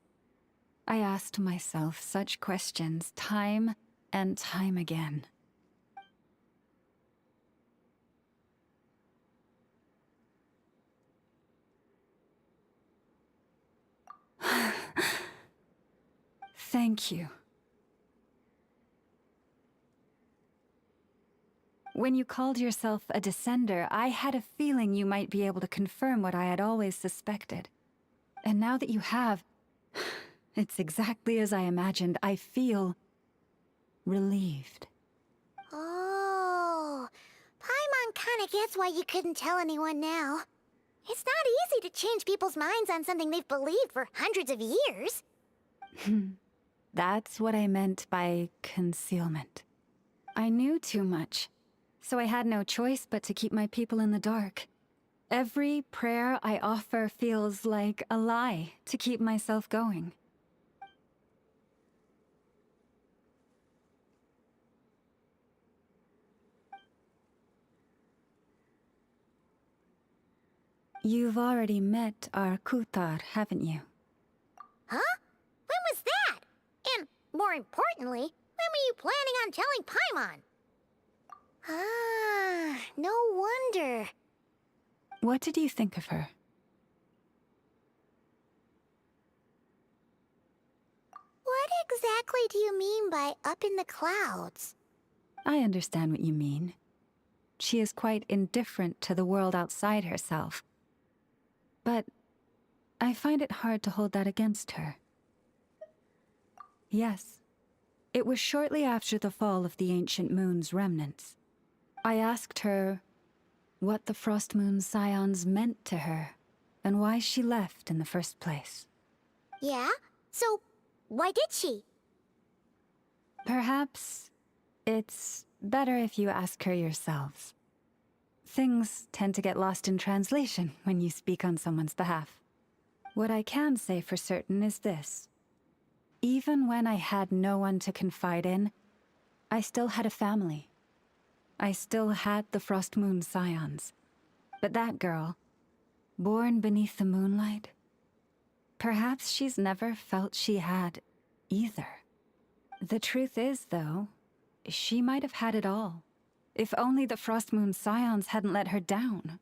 [SPEAKER 8] I asked myself such questions time and time again. Thank you. When you called yourself a descender, I had a feeling you might be able to confirm what I had always suspected. And now that you have, it's exactly as I imagined. I feel relieved.
[SPEAKER 13] Oh, Paimon kinda gets why you couldn't tell anyone now. It's not easy to change people's minds on something they've believed for hundreds of years.
[SPEAKER 8] That's what I meant by concealment. I knew too much, so I had no choice but to keep my people in the dark. Every prayer I offer feels like a lie to keep myself going. You've already met our Kutar, haven't you?
[SPEAKER 13] Huh? When was that? And, more importantly, when were you planning on telling Paimon? Ah, no wonder.
[SPEAKER 8] What did you think of her?
[SPEAKER 13] What exactly do you mean by up in the clouds?
[SPEAKER 8] I understand what you mean. She is quite indifferent to the world outside herself. But I find it hard to hold that against her. Yes, it was shortly after the fall of the ancient moon's remnants. I asked her what the Frost Moon Scions meant to her, and why she left in the first place.
[SPEAKER 13] Yeah? So, why did she?
[SPEAKER 8] Perhaps it's better if you ask her yourselves. Things tend to get lost in translation when you speak on someone's behalf. What I can say for certain is this. Even when I had no one to confide in, I still had a family. I still had the Frost Moon Scions. But that girl, born beneath the moonlight, perhaps she's never felt she had either. The truth is, though, she might have had it all. If only the Frost Moon Scions hadn't let her down.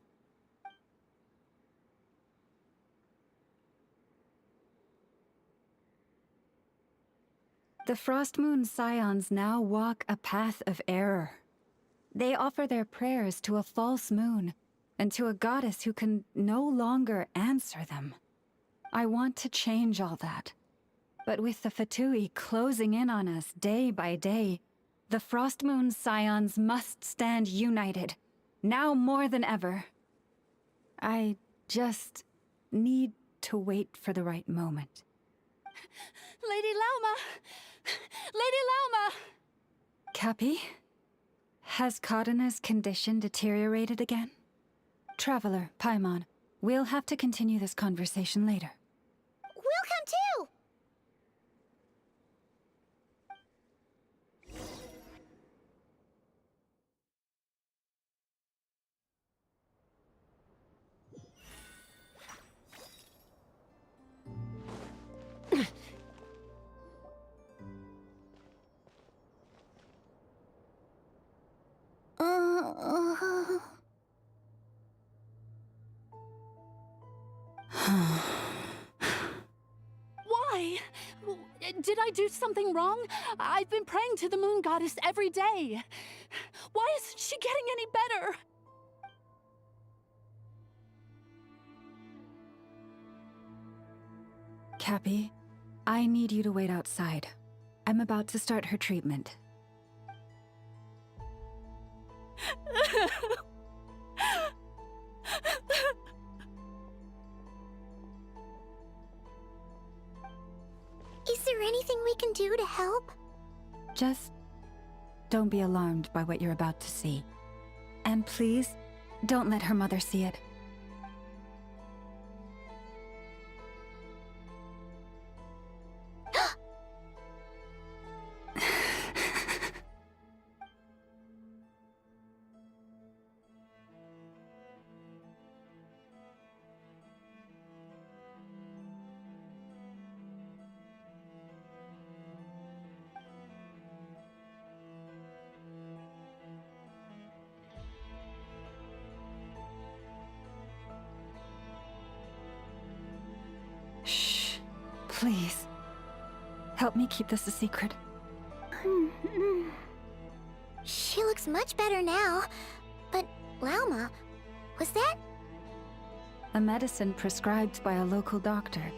[SPEAKER 8] The Frost Moon Scions now walk a path of error. They offer their prayers to a false moon, and to a goddess who can no longer answer them. I want to change all that. But with the Fatui closing in on us day by day, the Frost Moon Scions must stand united, now more than ever. I just need to wait for the right moment.
[SPEAKER 16] Lady Lauma! Lady Lauma!
[SPEAKER 8] Cappy? Has Karina's condition deteriorated again? Traveler, Paimon, we'll have to continue this conversation later.
[SPEAKER 13] We'll come too!
[SPEAKER 16] Why? Did I do something wrong? I've been praying to the moon goddess every day. Why isn't she getting any better?
[SPEAKER 8] Cappy, I need you to wait outside. I'm about to start her treatment.
[SPEAKER 13] Is there anything we can do to help?
[SPEAKER 8] Just don't be alarmed by what you're about to see. And please, don't let her mother see it. Shh. Please. Help me keep this a secret.
[SPEAKER 13] She looks much better now. But, Lauma, was that?
[SPEAKER 8] A medicine prescribed by a local doctor.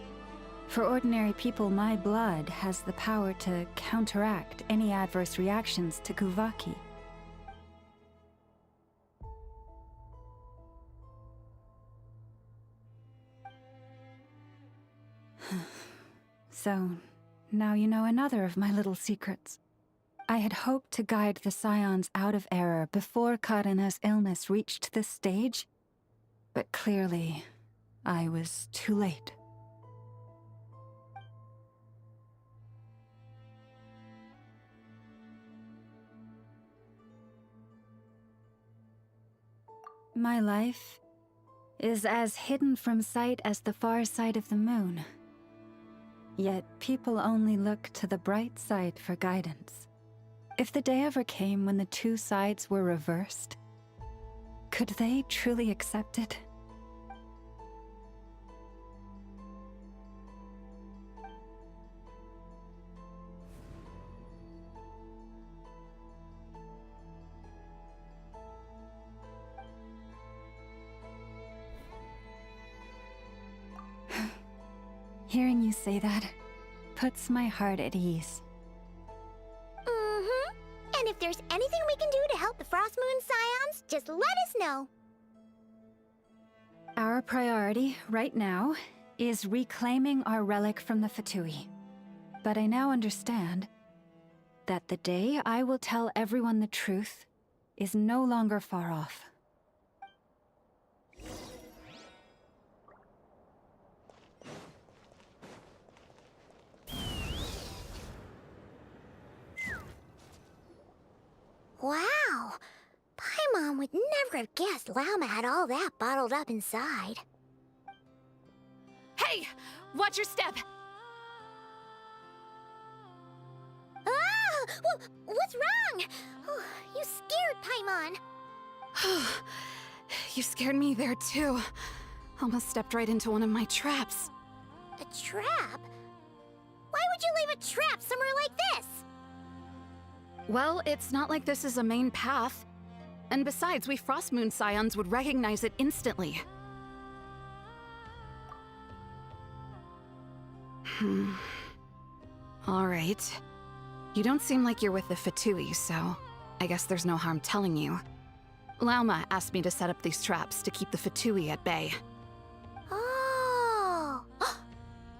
[SPEAKER 8] For ordinary people, my blood has the power to counteract any adverse reactions to Kuvaki. So, now you know another of my little secrets. I had hoped to guide the Scions out of error before Karina's illness reached this stage, but clearly, I was too late. My life is as hidden from sight as the far side of the moon. Yet people only look to the bright side for guidance. If the day ever came when the two sides were reversed, could they truly accept it? Hearing you say that puts my heart at ease.
[SPEAKER 13] Mm-hmm. And if there's anything we can do to help the Frost Moon Scions, just let us know.
[SPEAKER 8] Our priority, right now, is reclaiming our relic from the Fatui. But I now understand that the day I will tell everyone the truth is no longer far off.
[SPEAKER 13] Wow! Paimon would never have guessed Lauma had all that bottled up inside.
[SPEAKER 9] Hey! Watch your step!
[SPEAKER 13] Ah! What's wrong? Oh, you scared Paimon.
[SPEAKER 9] You scared me there too. Almost stepped right into one of my traps.
[SPEAKER 13] A trap? Why would you leave a trap somewhere like this?
[SPEAKER 9] Well, it's not like this is a main path. And besides, we Frostmoon Scions would recognize it instantly. Alright. You don't seem like you're with the Fatui, so I guess there's no harm telling you. Lauma asked me to set up these traps to keep the Fatui at bay.
[SPEAKER 13] Oh!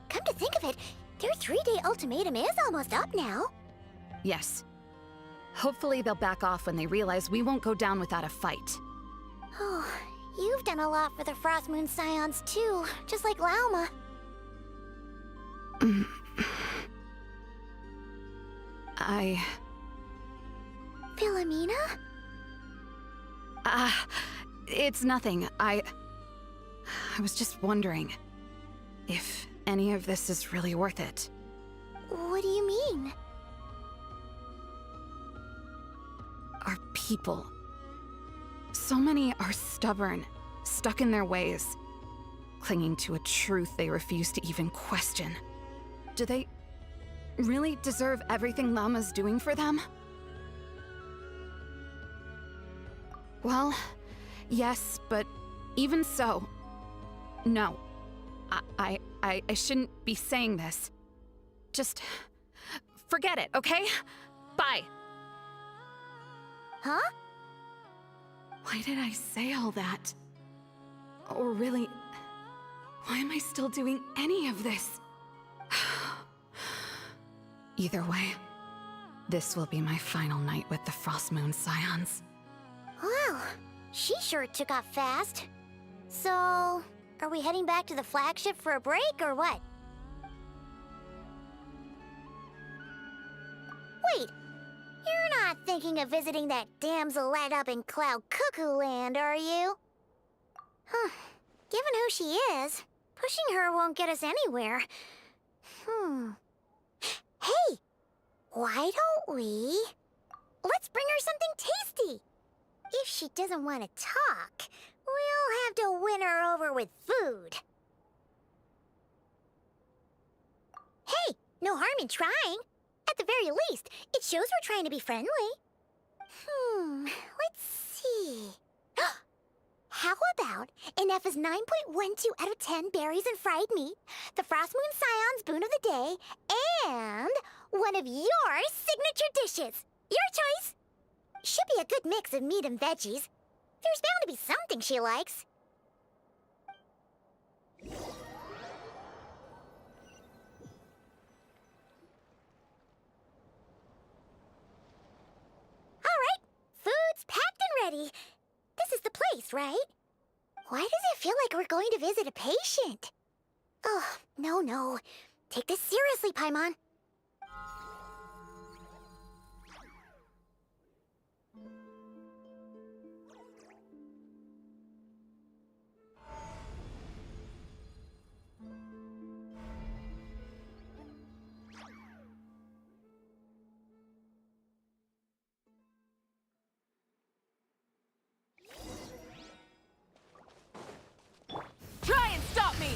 [SPEAKER 13] Come to think of it, their 3-day ultimatum is almost up now.
[SPEAKER 9] Yes. Hopefully they'll back off when they realize we won't go down without a fight.
[SPEAKER 13] Oh, you've done a lot for the Frostmoon Scions too, just like Lauma. Philomena?
[SPEAKER 9] It's nothing. I was just wondering if any of this is really worth it.
[SPEAKER 13] What do you mean?
[SPEAKER 9] Our people. So many are stubborn, stuck in their ways, clinging to a truth they refuse to even question. Do they really deserve everything Lauma's doing for them? Well, yes, but even so, no. I shouldn't be saying this. Just forget it, okay? Bye.
[SPEAKER 13] Huh?
[SPEAKER 9] Why did I say all that? Or really, why am I still doing any of this? Either way, this will be my final night with the Frostmoon Scions.
[SPEAKER 13] Wow, she sure took off fast. So, are we heading back to the flagship for a break or what? Wait, you're not thinking of visiting that damsel laid up in Cloud Cuckoo Land, are you? Huh, given who she is, pushing her won't get us anywhere. Hey, why don't we... Let's bring her something tasty. If she doesn't want to talk, we'll have to win her over with food. Hey, no harm in trying. At the very least, it shows we're trying to be friendly. Let's see. How about an F's 9.12 out of 10 berries and fried meat, the Frostmoon Scion's boon of the day, and one of your signature dishes. Your choice. Should be a good mix of meat and veggies. There's bound to be something she likes. Alright, food's packed and ready. This is the place, right? Why does it feel like we're going to visit a patient? Oh, no. Take this seriously, Paimon.
[SPEAKER 12] Try and stop me!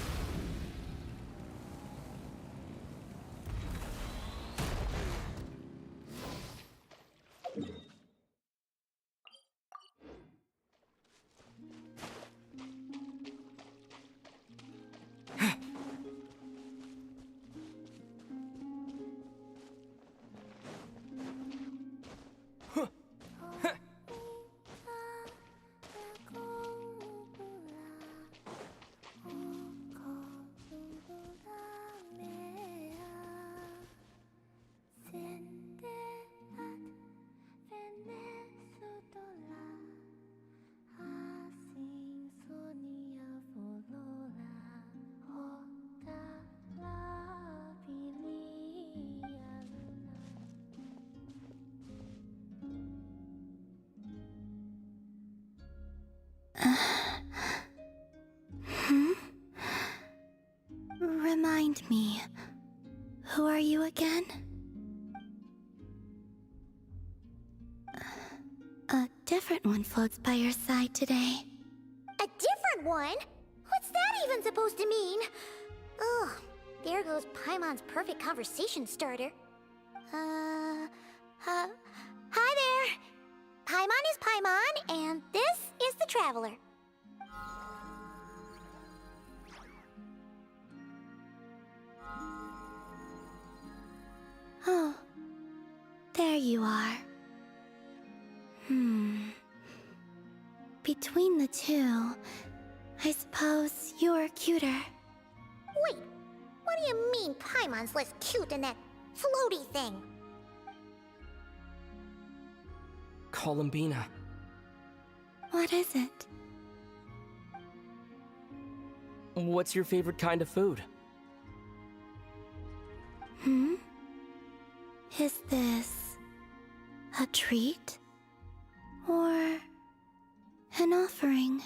[SPEAKER 13] Remind me, who are you again? A different one floats by your side today. A different one? What's that even supposed to mean? Ugh, there goes Paimon's perfect conversation starter.
[SPEAKER 5] Hi there! Paimon is Paimon, and this is the Traveler. Oh, there you are. Between the two, I suppose you're cuter. Wait, what do you mean Paimon's less cute than that floaty thing?
[SPEAKER 17] Columbina.
[SPEAKER 8] What is it?
[SPEAKER 17] What's your favorite kind of food?
[SPEAKER 8] Is this a treat? Or an offering?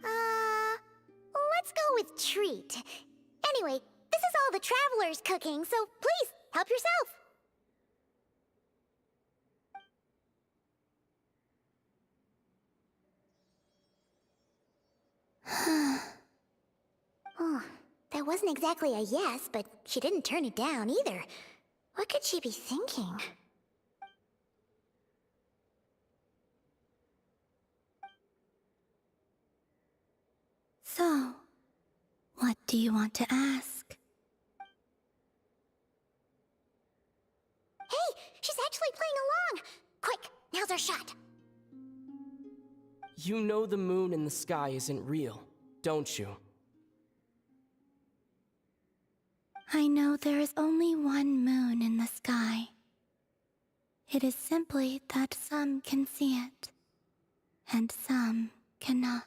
[SPEAKER 5] Let's go with treat. Anyway, this is all the Traveler's cooking, so please, help yourself. Oh, that wasn't exactly a yes, but she didn't turn it down either. What could she be thinking?
[SPEAKER 8] So, what do you want to ask?
[SPEAKER 5] Hey, she's actually playing along! Quick, now's our shot.
[SPEAKER 17] You know the moon in the sky isn't real, don't you?
[SPEAKER 8] I know there is only one moon in the sky. It is simply that some can see it, and some cannot.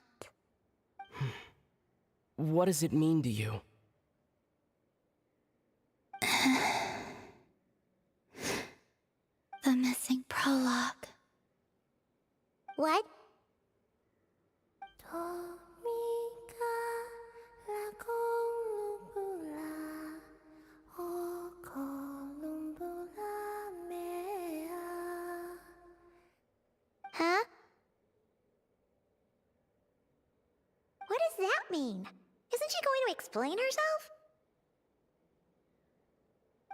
[SPEAKER 17] What does it mean to you?
[SPEAKER 8] The missing prologue.
[SPEAKER 5] What? Huh? What does that mean? Isn't she going to explain herself?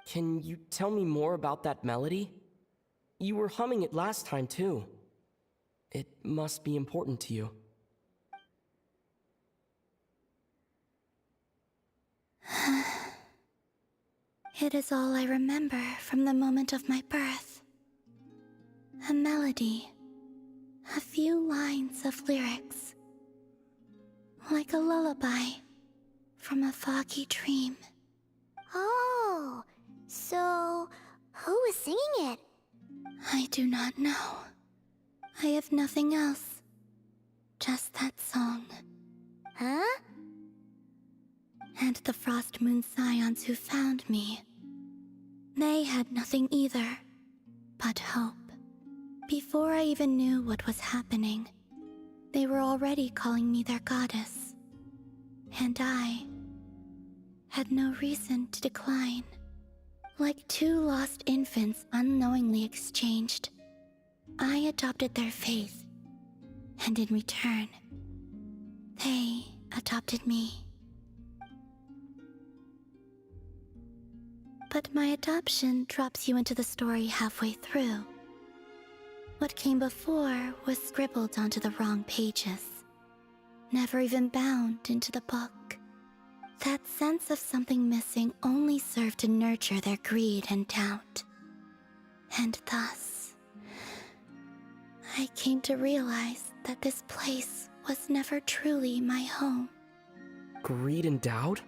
[SPEAKER 17] Can you tell me more about that melody? You were humming it last time, too. It must be important to you.
[SPEAKER 8] It is all I remember from the moment of my birth. A melody. A few lines of lyrics. Like a lullaby from a foggy dream.
[SPEAKER 5] Oh, so who was singing it?
[SPEAKER 8] I do not know. I have nothing else. Just that song.
[SPEAKER 5] Huh?
[SPEAKER 8] And the Frost Moon Scions who found me. They had nothing either, but hope. Before I even knew what was happening, they were already calling me their goddess. And I had no reason to decline. Like two lost infants unknowingly exchanged, I adopted their faith, and in return, they adopted me. But my adoption drops you into the story halfway through. What came before was scribbled onto the wrong pages, never even bound into the book. That sense of something missing only served to nurture their greed and doubt. And thus, I came to realize that this place was never truly my home.
[SPEAKER 17] Greed and doubt?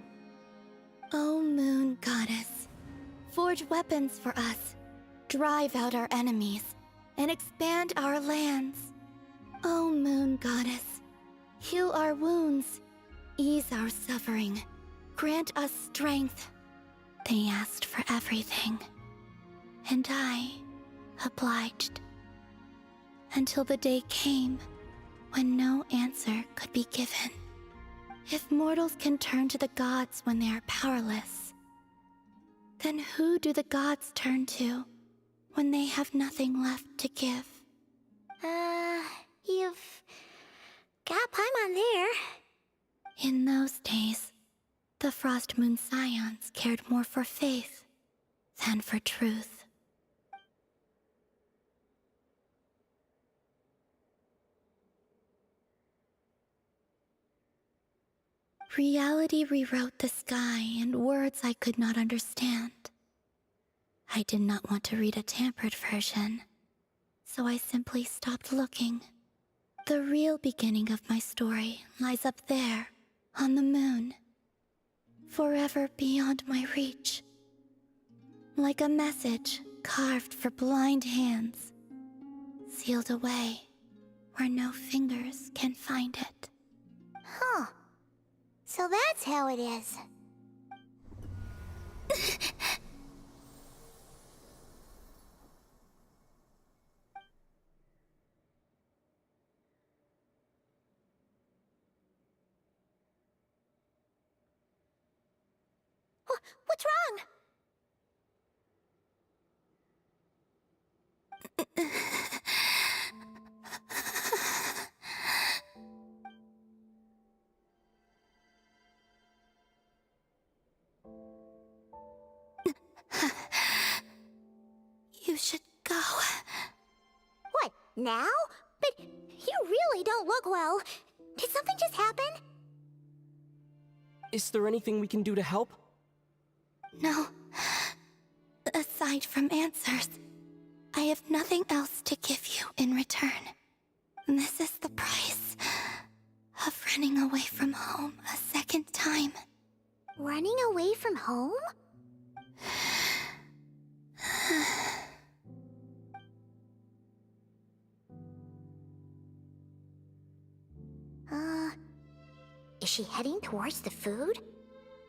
[SPEAKER 8] O Moon Goddess, forge weapons for us, drive out our enemies, and expand our lands. O Moon Goddess, heal our wounds, ease our suffering, grant us strength. They asked for everything, and I obliged. Until the day came when no answer could be given. If mortals can turn to the gods when they are powerless, then who do the gods turn to when they have nothing left to give?
[SPEAKER 5] You've got Paimon there.
[SPEAKER 8] In those days, the Frost Moon Scions cared more for faith than for truth.
[SPEAKER 5] Reality rewrote the sky in words I could not understand. I did not want to read a tampered version, so I simply stopped looking. The real beginning of my story lies up there, on the moon, forever beyond my reach. Like a message carved for blind hands, sealed away where no fingers can find it.
[SPEAKER 13] Huh. So that's how it is. What's wrong?
[SPEAKER 5] You should go.
[SPEAKER 13] What, now? But you really don't look well. Did something just happen?
[SPEAKER 17] Is there anything we can do to help?
[SPEAKER 5] No. Aside from answers, I have nothing else to give you in return. This is the price of running away from home a second time.
[SPEAKER 13] Running away from home? Is she heading towards the food?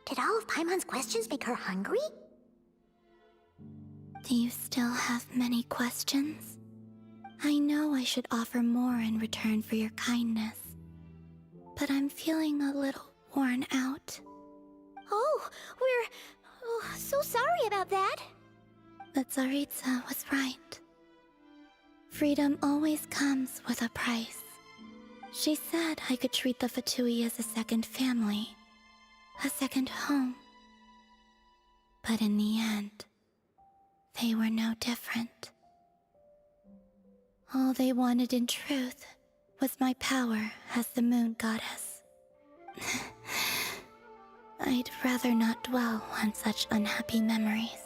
[SPEAKER 13] Did all of Paimon's questions make her hungry?
[SPEAKER 5] Do you still have many questions? I know I should offer more in return for your kindness, but I'm feeling a little worn out.
[SPEAKER 13] Oh, we're so sorry about that.
[SPEAKER 5] The Tsaritsa was right. Freedom always comes with a price. She said I could treat the Fatui as a second family, a second home. But in the end, they were no different. All they wanted in truth was my power as the moon goddess. I'd rather not dwell on such unhappy memories.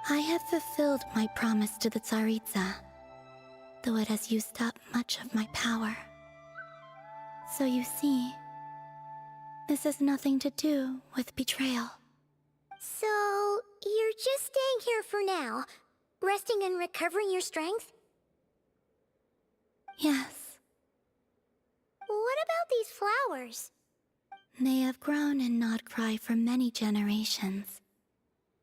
[SPEAKER 5] I have fulfilled my promise to the Tsaritsa, though it has used up much of my power. So you see, this has nothing to do with betrayal.
[SPEAKER 13] So, you're just staying here for now, resting and recovering your strength?
[SPEAKER 5] Yes.
[SPEAKER 13] What about these flowers?
[SPEAKER 5] They have grown in Nodcry for many generations.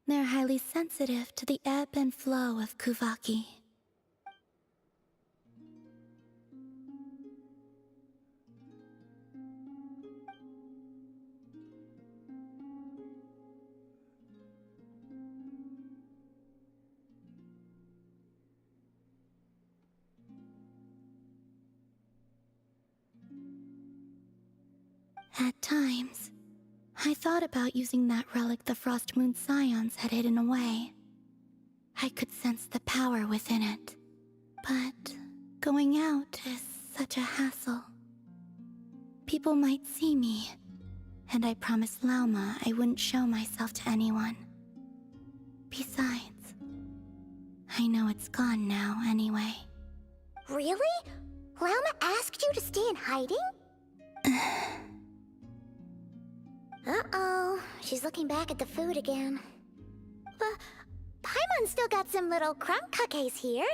[SPEAKER 5] They're highly sensitive to the ebb and flow of Kuvaki. At times, I thought about using that relic the Frost Moon Scions had hidden away. I could sense the power within it. But going out is such a hassle. People might see me, and I promised Lauma I wouldn't show myself to anyone. Besides, I know it's gone now anyway.
[SPEAKER 13] Really? Lauma asked you to stay in hiding? Uh-oh, she's looking back at the food again. But Paimon's still got some little crumb cookies here.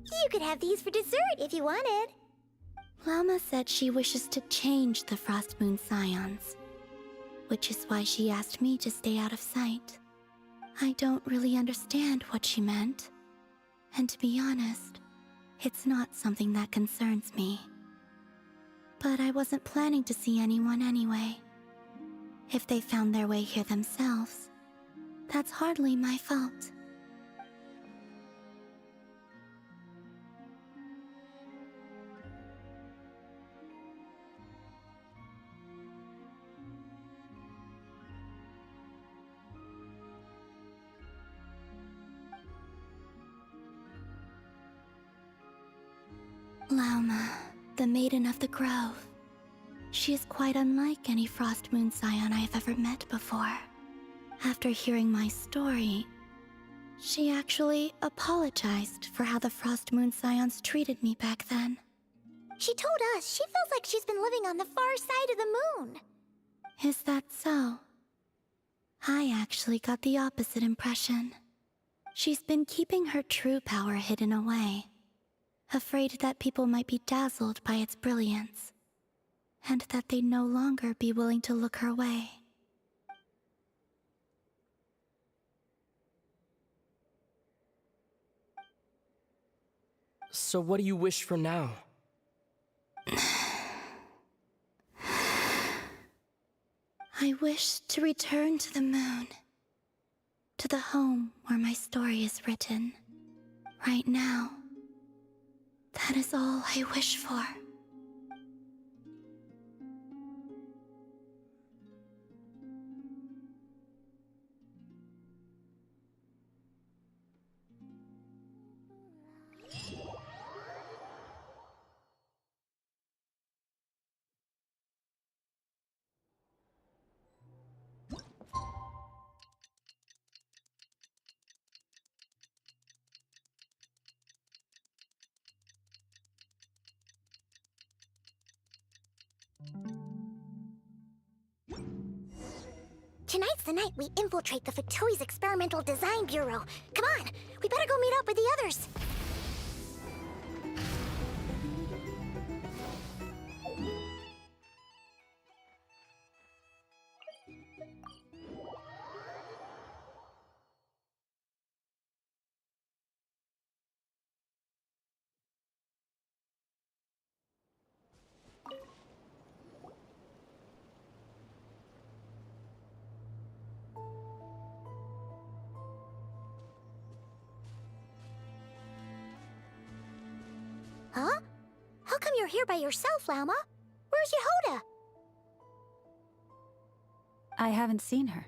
[SPEAKER 13] You could have these for dessert if you wanted.
[SPEAKER 5] Lauma said she wishes to change the Frost Moon Scions, which is why she asked me to stay out of sight. I don't really understand what she meant, and to be honest, it's not something that concerns me. But I wasn't planning to see anyone anyway. If they found their way here themselves, that's hardly my fault.
[SPEAKER 13] Lauma, the Maiden of the Grove. She is quite unlike any Frost Moon Scion I have ever met before. After hearing my story, she actually apologized for how the Frost Moon Scions treated me back then.
[SPEAKER 5] She told us she feels like she's been living on the far side of the moon.
[SPEAKER 13] Is that so? I actually got the opposite impression. She's been keeping her true power hidden away, afraid that people might be dazzled by its brilliance, and that they'd no longer be willing to look her way.
[SPEAKER 17] So what do you wish for now?
[SPEAKER 13] I wish to return to the moon, to the home where my story is written. Right now, that is all I wish for.
[SPEAKER 5] Tonight's the night we infiltrate the Fatoui's Experimental Design Bureau. Come on, we better go meet up with the others. Huh? How come you're here by yourself, Lauma? Where's Yehoda?
[SPEAKER 8] I haven't seen her.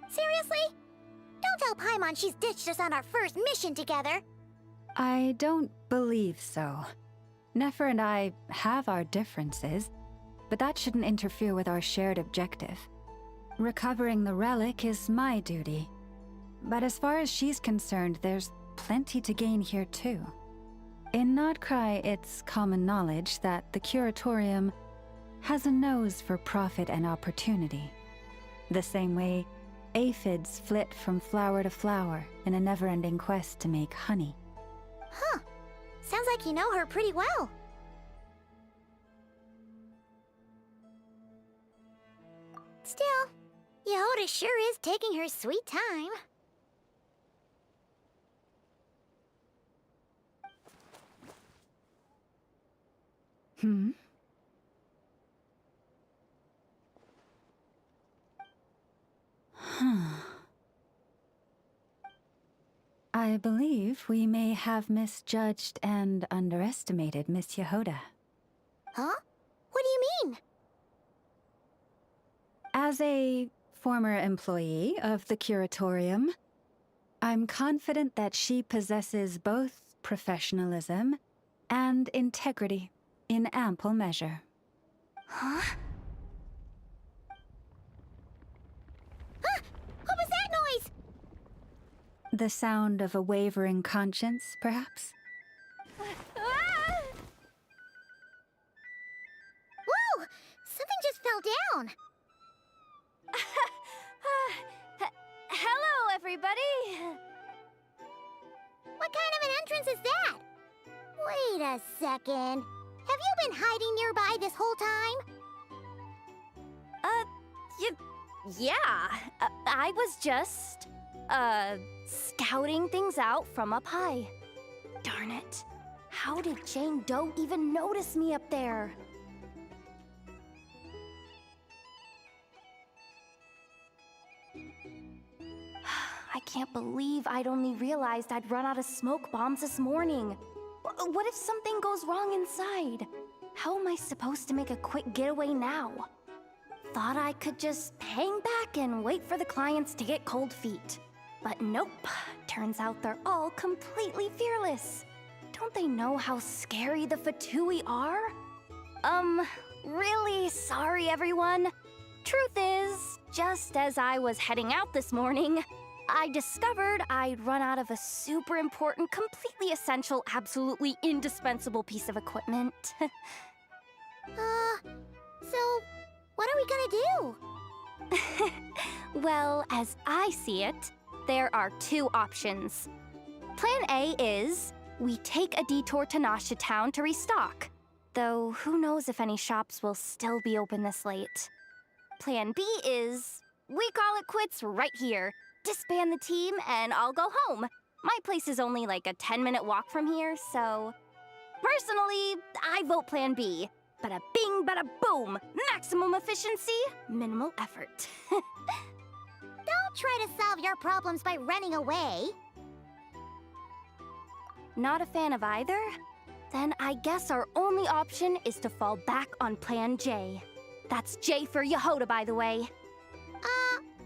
[SPEAKER 5] Seriously? Don't tell Paimon she's ditched us on our first mission together.
[SPEAKER 8] I don't believe so. Nefer and I have our differences, but that shouldn't interfere with our shared objective. Recovering the relic is my duty. But as far as she's concerned, there's plenty to gain here too. In Nodcry, it's common knowledge that the Curatorium has a nose for profit and opportunity. The same way aphids flit from flower to flower in a never-ending quest to make honey.
[SPEAKER 5] Huh. Sounds like you know her pretty well. Still, Yehoda sure is taking her sweet time.
[SPEAKER 8] Hmm? I believe we may have misjudged and underestimated Miss Yehoda.
[SPEAKER 5] Huh? What do you mean?
[SPEAKER 8] As a former employee of the Curatorium, I'm confident that she possesses both professionalism and integrity in ample measure.
[SPEAKER 5] Huh? Ah! What was that noise?
[SPEAKER 8] The sound of a wavering conscience, perhaps?
[SPEAKER 5] Whoa! Something just fell down.
[SPEAKER 12] Hello, everybody!
[SPEAKER 5] What kind of an entrance is that? Wait a second. Have you been hiding nearby this whole time?
[SPEAKER 12] Yeah. I was just, scouting things out from up high. Darn it. How did Jane Doe even notice me up there? I can't believe I'd only realized I'd run out of smoke bombs this morning. What if something goes wrong inside? How am I supposed to make a quick getaway now? Thought I could just hang back and wait for the clients to get cold feet. But nope. Turns out they're all completely fearless.
[SPEAKER 13] Don't they know how scary the Fatui are? Really sorry, everyone. Truth is, just as I was heading out this morning, I discovered I'd run out of a super important, completely essential, absolutely indispensable piece of equipment. So what are we gonna do? Well, as I see it, there are two options. Plan A is we take a detour to Nasha Town to restock, though who knows if any shops will still be open this late. Plan B is we call it quits right here, disband the team, and I'll go home. My place is only like a 10-minute walk from here, so... Personally, I vote Plan B. Bada bing, bada boom! Maximum efficiency, minimal effort.
[SPEAKER 5] Don't try to solve your problems by running away.
[SPEAKER 13] Not a fan of either? Then I guess our only option is to fall back on Plan J. That's J for Yehoda, by the way.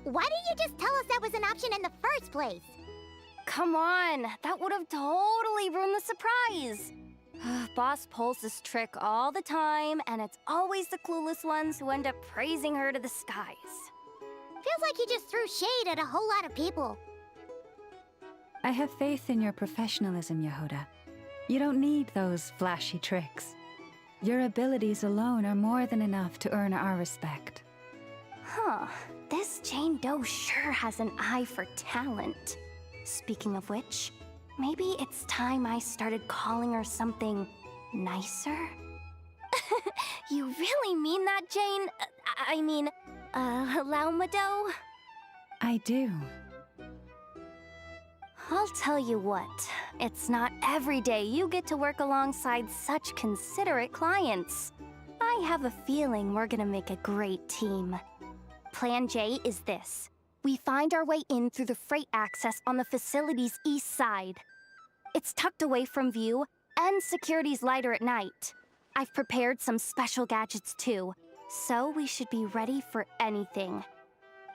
[SPEAKER 5] Why didn't you just tell us that was an option in the first place?
[SPEAKER 13] Come on, that would have totally ruined the surprise. Boss pulls this trick all the time, and it's always the clueless ones who end up praising her to the skies.
[SPEAKER 5] Feels like you just threw shade at a whole lot of people.
[SPEAKER 8] I have faith in your professionalism, Yehoda. You don't need those flashy tricks. Your abilities alone are more than enough to earn our respect.
[SPEAKER 13] Huh. This Jane Doe sure has an eye for talent. Speaking of which, maybe it's time I started calling her something nicer? You really mean that, Jane? I mean, Laumado?
[SPEAKER 8] I do.
[SPEAKER 13] I'll tell you what, it's not every day you get to work alongside such considerate clients. I have a feeling we're gonna make a great team. Plan J is this. We find our way in through the freight access on the facility's east side. It's tucked away from view, and security's lighter at night. I've prepared some special gadgets too, so we should be ready for anything.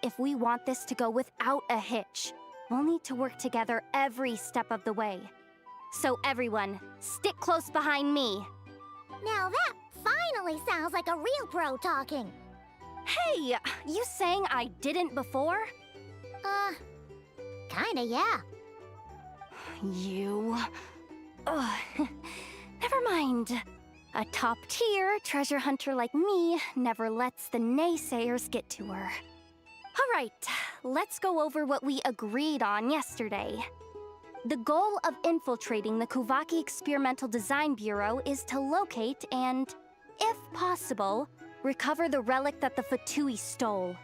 [SPEAKER 13] If we want this to go without a hitch, we'll need to work together every step of the way. So everyone, stick close behind me.
[SPEAKER 5] Now that finally sounds like a real pro talking.
[SPEAKER 13] Hey, you saying I didn't before?
[SPEAKER 5] Kinda, yeah.
[SPEAKER 13] You... Ugh. Never mind. A top-tier treasure hunter like me never lets the naysayers get to her. All right, let's go over what we agreed on yesterday. The goal of infiltrating the Kuvaki Experimental Design Bureau is to locate and, if possible, recover the relic that the Fatui stole.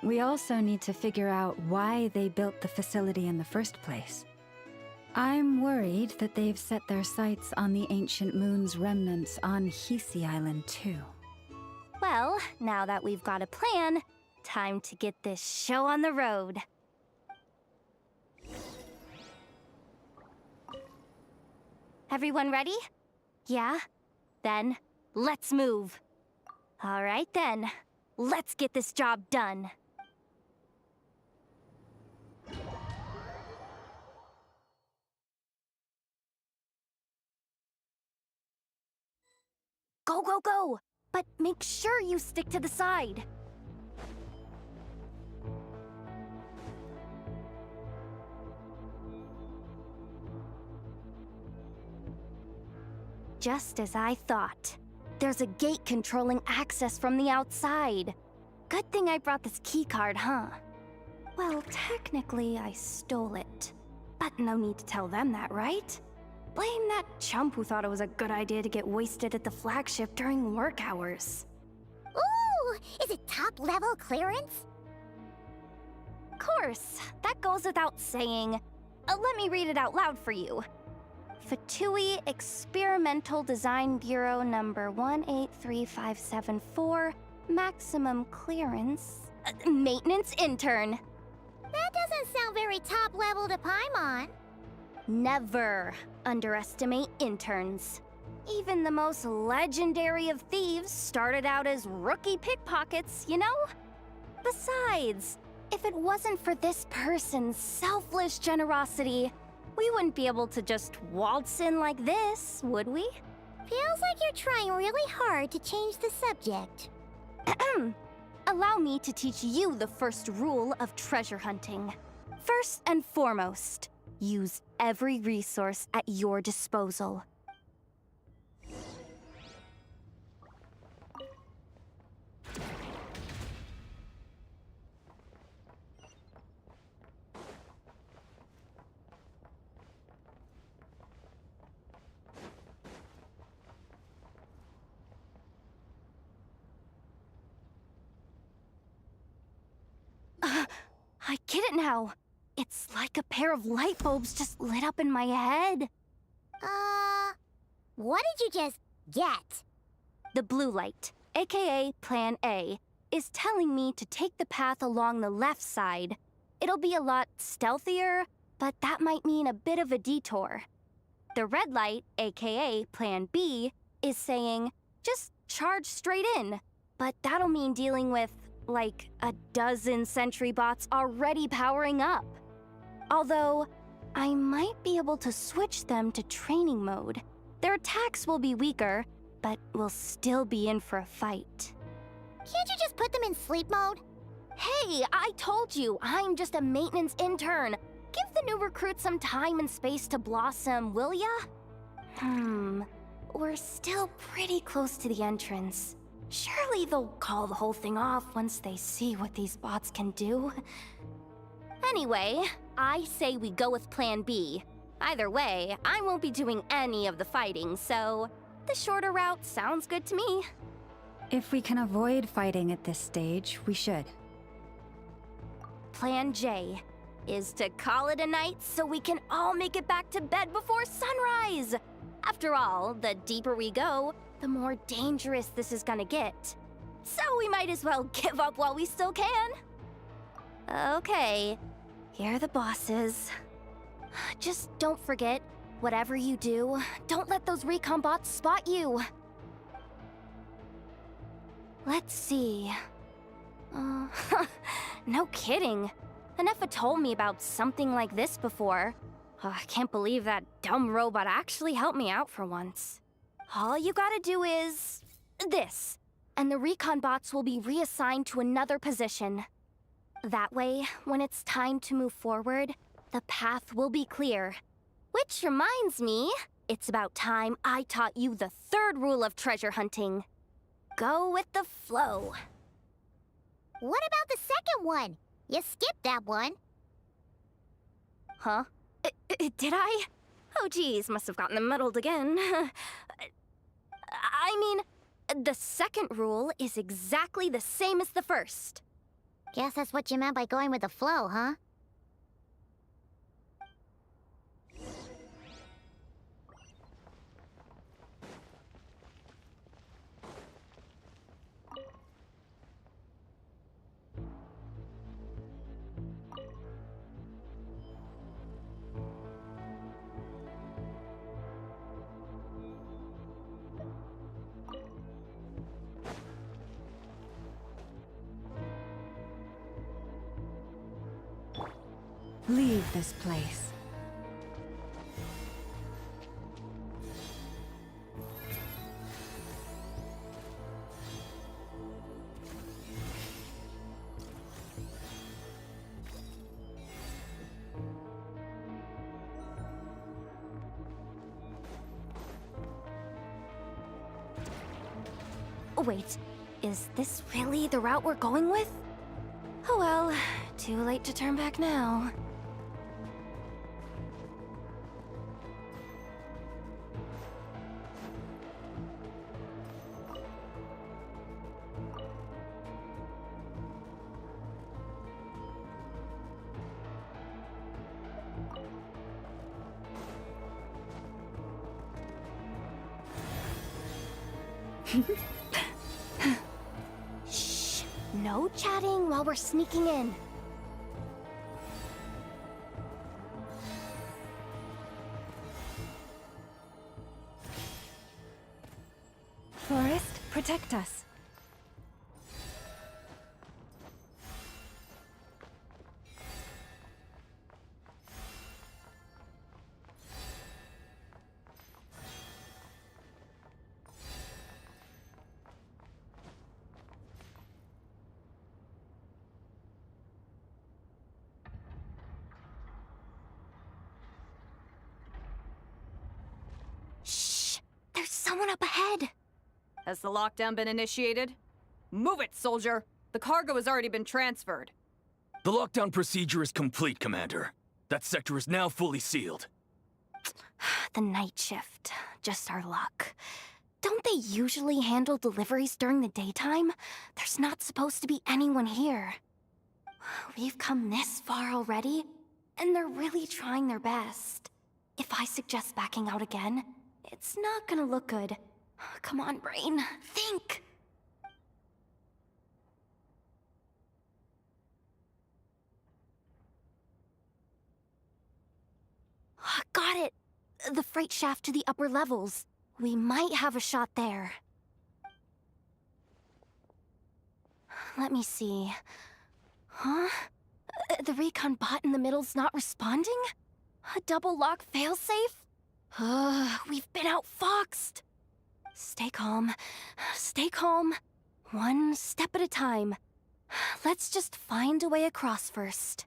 [SPEAKER 8] We also need to figure out why they built the facility in the first place. I'm worried that they've set their sights on the ancient moon's remnants on Hisi Island too.
[SPEAKER 13] Well, now that we've got a plan, time to get this show on the road. Everyone ready? Yeah? Then, let's move. All right then, let's get this job done. Go, go, go! But make sure you stick to the side. Just as I thought. There's a gate controlling access from the outside. Good thing I brought this keycard, huh? Well, technically, I stole it. But no need to tell them that, right? Blame that chump who thought it was a good idea to get wasted at the flagship during work hours.
[SPEAKER 5] Ooh! Is it top-level clearance?
[SPEAKER 13] Course, that goes without saying. Let me read it out loud for you. Fatui Experimental Design Bureau number 183574, maximum clearance, maintenance intern.
[SPEAKER 5] That doesn't sound very top-level to Paimon.
[SPEAKER 13] Never underestimate interns. Even the most legendary of thieves started out as rookie pickpockets, you know? Besides, if it wasn't for this person's selfless generosity, We wouldn't be able to just waltz in like this, would we? Feels like you're trying really hard to change the subject. Allow me to teach you the first rule of treasure hunting. First and foremost, use every resource at your disposal. I get it now. It's like a pair of light bulbs just lit up in my head. What did you just get? The blue light, aka Plan A, is telling me to take the path along the left side. It'll be a lot stealthier, but that might mean a bit of a detour. The red light, aka Plan B, is saying, just charge straight in. But that'll mean dealing with, like, a dozen sentry bots already powering up. Although, I might be able to switch them to training mode. Their attacks will be weaker, but we'll still be in for a fight. Can't you just put them in sleep mode? Hey, I told you, I'm just a maintenance intern. Give the new recruits some time and space to blossom, will ya? We're still pretty close to the entrance. Surely they'll call the whole thing off once they see what these bots can do. Anyway, I say we go with Plan B. Either way, I won't be doing any of the fighting, so the shorter route sounds good to me.
[SPEAKER 8] If we can avoid fighting at this stage, we should.
[SPEAKER 13] Plan J is to call it a night so we can all make it back to bed before sunrise. After all, the deeper we go, the more dangerous this is gonna get. So we might as well give up while we still can. Okay, here are the bosses. Just don't forget, whatever you do, don't let those recon bots spot you. Let's see. No kidding. Anefa told me about something like this before. I can't believe that dumb robot actually helped me out for once. All you gotta do is this, and the recon bots will be reassigned to another position. That way, when it's time to move forward, the path will be clear. Which reminds me, it's about time I taught you the third rule of treasure hunting. Go with the flow. What about the second one? You skipped that one. Huh? Did I? Oh geez, must have gotten muddled again. I mean, the second rule is exactly the same as the first. Guess that's what you meant by going with the flow, huh?
[SPEAKER 8] Leave this place.
[SPEAKER 13] Wait, is this really the route we're going with? Oh well, too late to turn back now. Shh! No chatting while we're sneaking in.
[SPEAKER 8] Forest, protect us.
[SPEAKER 5] someone up ahead.
[SPEAKER 21] Has the lockdown been initiated? Move it, soldier! The cargo has already been transferred.
[SPEAKER 22] The lockdown procedure is complete, Commander. That sector is now fully sealed.
[SPEAKER 5] The night shift. Just our luck. Don't they usually handle deliveries during the daytime? There's not supposed to be anyone here. We've come this far already, and they're really trying their best. If I suggest backing out again, it's not gonna look good. Come on, brain. Think! Got it! The freight shaft to the upper levels. We might have a shot there. Let me see. Huh? The recon bot in the middle's not responding? A double lock failsafe? We've been outfoxed. Stay calm. Stay calm. One step at a time. Let's just find a way across first.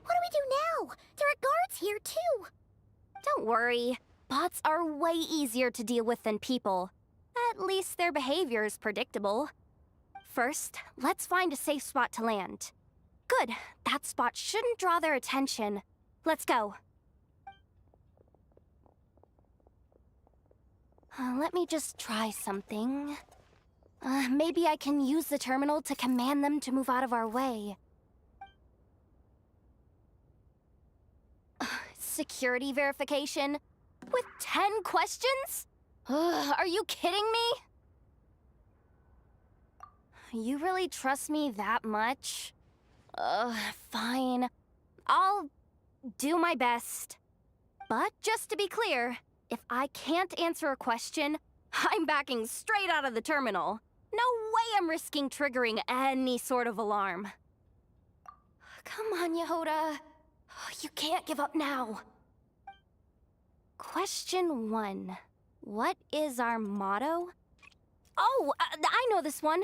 [SPEAKER 5] What do we do now? There are guards here, too. Don't worry. Bots are way easier to deal with than people. At least their behavior is predictable. First, let's find a safe spot to land. Good. That spot shouldn't draw their attention. Let's go. Let me just try something. Maybe I can use the terminal to command them to move out of our way. Security verification? With 10 questions? Are you kidding me? You really trust me that much? Fine. I'll do my best. But just to be clear, if I can't answer a question, I'm backing straight out of the terminal. No way I'm risking triggering any sort of alarm. Come on, Yehoda. You can't give up now. Question 1. What is our motto? Oh, I know this one.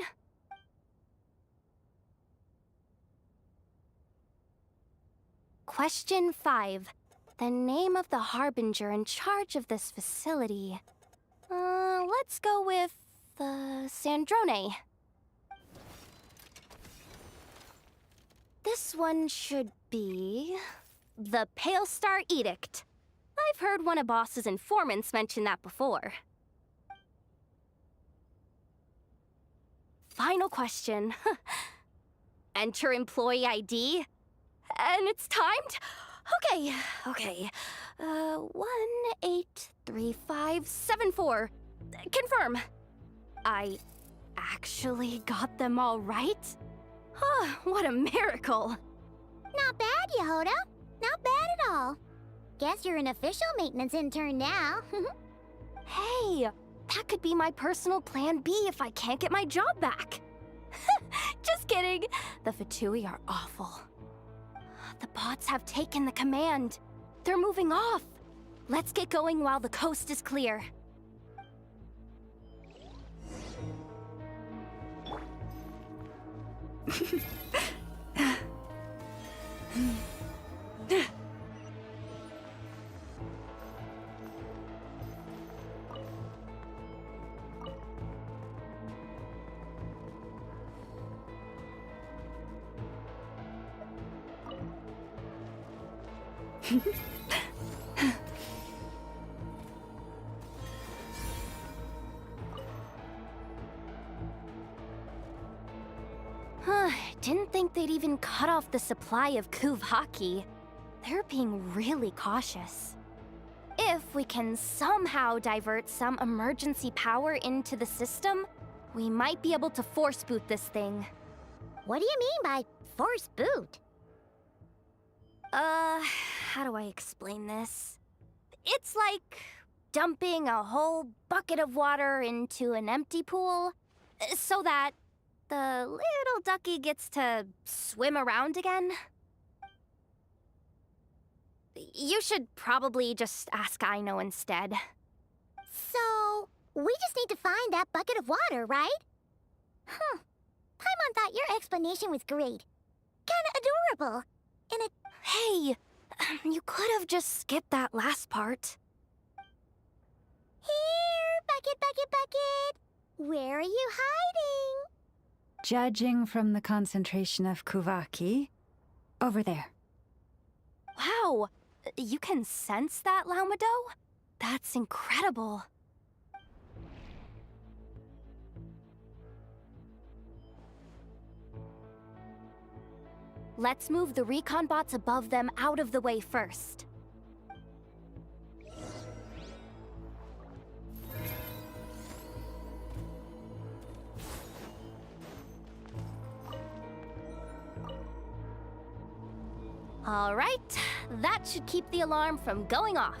[SPEAKER 5] Question 5. The name of the harbinger in charge of this facility. Let's go with, Sandrone. This one should be the Pale Star Edict. I've heard one of Boss's informants mention that before. Final question. Enter employee ID. And it's timed? Okay. 183574. Confirm. I actually got them all right? What a miracle.
[SPEAKER 13] Not bad, Yehoda. Not bad at all. Guess you're an official maintenance intern now.
[SPEAKER 5] Hey, that could be my personal plan B if I can't get my job back. Just kidding. The Fatui are awful. The bots have taken the command. They're moving off. Let's get going while the coast is clear.
[SPEAKER 13] Didn't think they'd even cut off the supply of Kuvaki. They're being really cautious. If we can somehow divert some emergency power into the system, we might be able to force boot this thing. What do you mean by force boot? How do I explain this? It's like dumping a whole bucket of water into an empty pool, so that the little ducky gets to swim around again. You should probably just ask Aino instead.
[SPEAKER 5] So, we just need to find that bucket of water, right? Huh. Paimon thought your explanation was great. Kinda adorable. And it...
[SPEAKER 13] Hey, you could have just skipped that last part.
[SPEAKER 5] Here, bucket, bucket, bucket. Where are you hiding?
[SPEAKER 8] Judging from the concentration of Kuvaki, over there.
[SPEAKER 13] Wow, you can sense that, Laumado? That's incredible. Let's move the recon bots above them out of the way first. All right, that should keep the alarm from going off.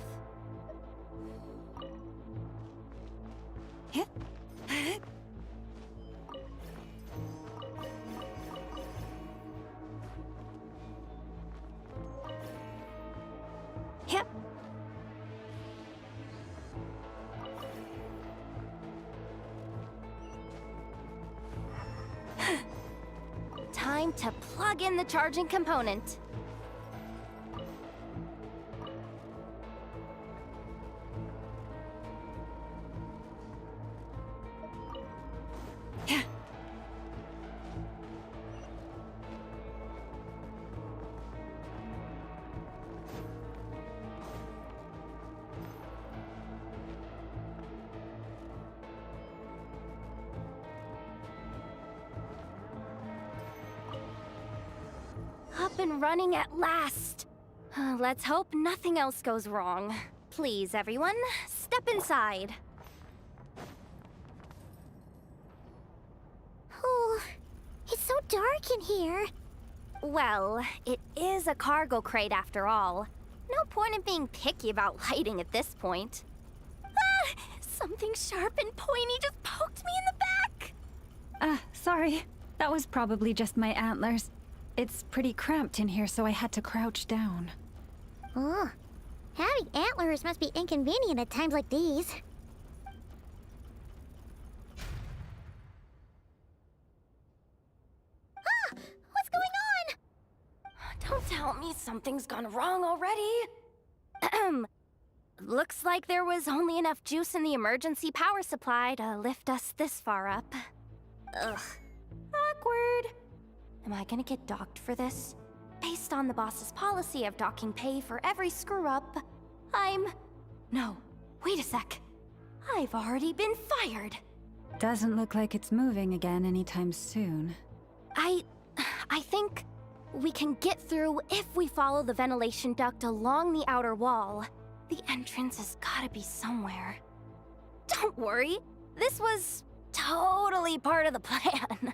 [SPEAKER 13] Yep. Time to plug in the charging component. Up and running at last. Let's hope nothing else goes wrong. Please, everyone, step inside.
[SPEAKER 5] Oh, it's so dark in here.
[SPEAKER 13] Well, it is a cargo crate after all. No point in being picky about lighting at this point. Ah! Something sharp and pointy just poked me in the back!
[SPEAKER 8] Sorry. That was probably just my antlers. It's pretty cramped in here, so I had to crouch down.
[SPEAKER 5] Oh, having antlers must be inconvenient at times like these. Ah! What's going on?
[SPEAKER 13] Don't tell me something's gone wrong already. Looks like there was only enough juice in the emergency power supply to lift us this far up. Ugh. Awkward. Am I gonna get docked for this? Based on the boss's policy of docking pay for every screw-up, No, wait a sec. I've already been fired.
[SPEAKER 8] Doesn't look like it's moving again anytime soon.
[SPEAKER 13] I think we can get through if we follow the ventilation duct along the outer wall. The entrance has gotta be somewhere. Don't worry, this was totally part of the plan.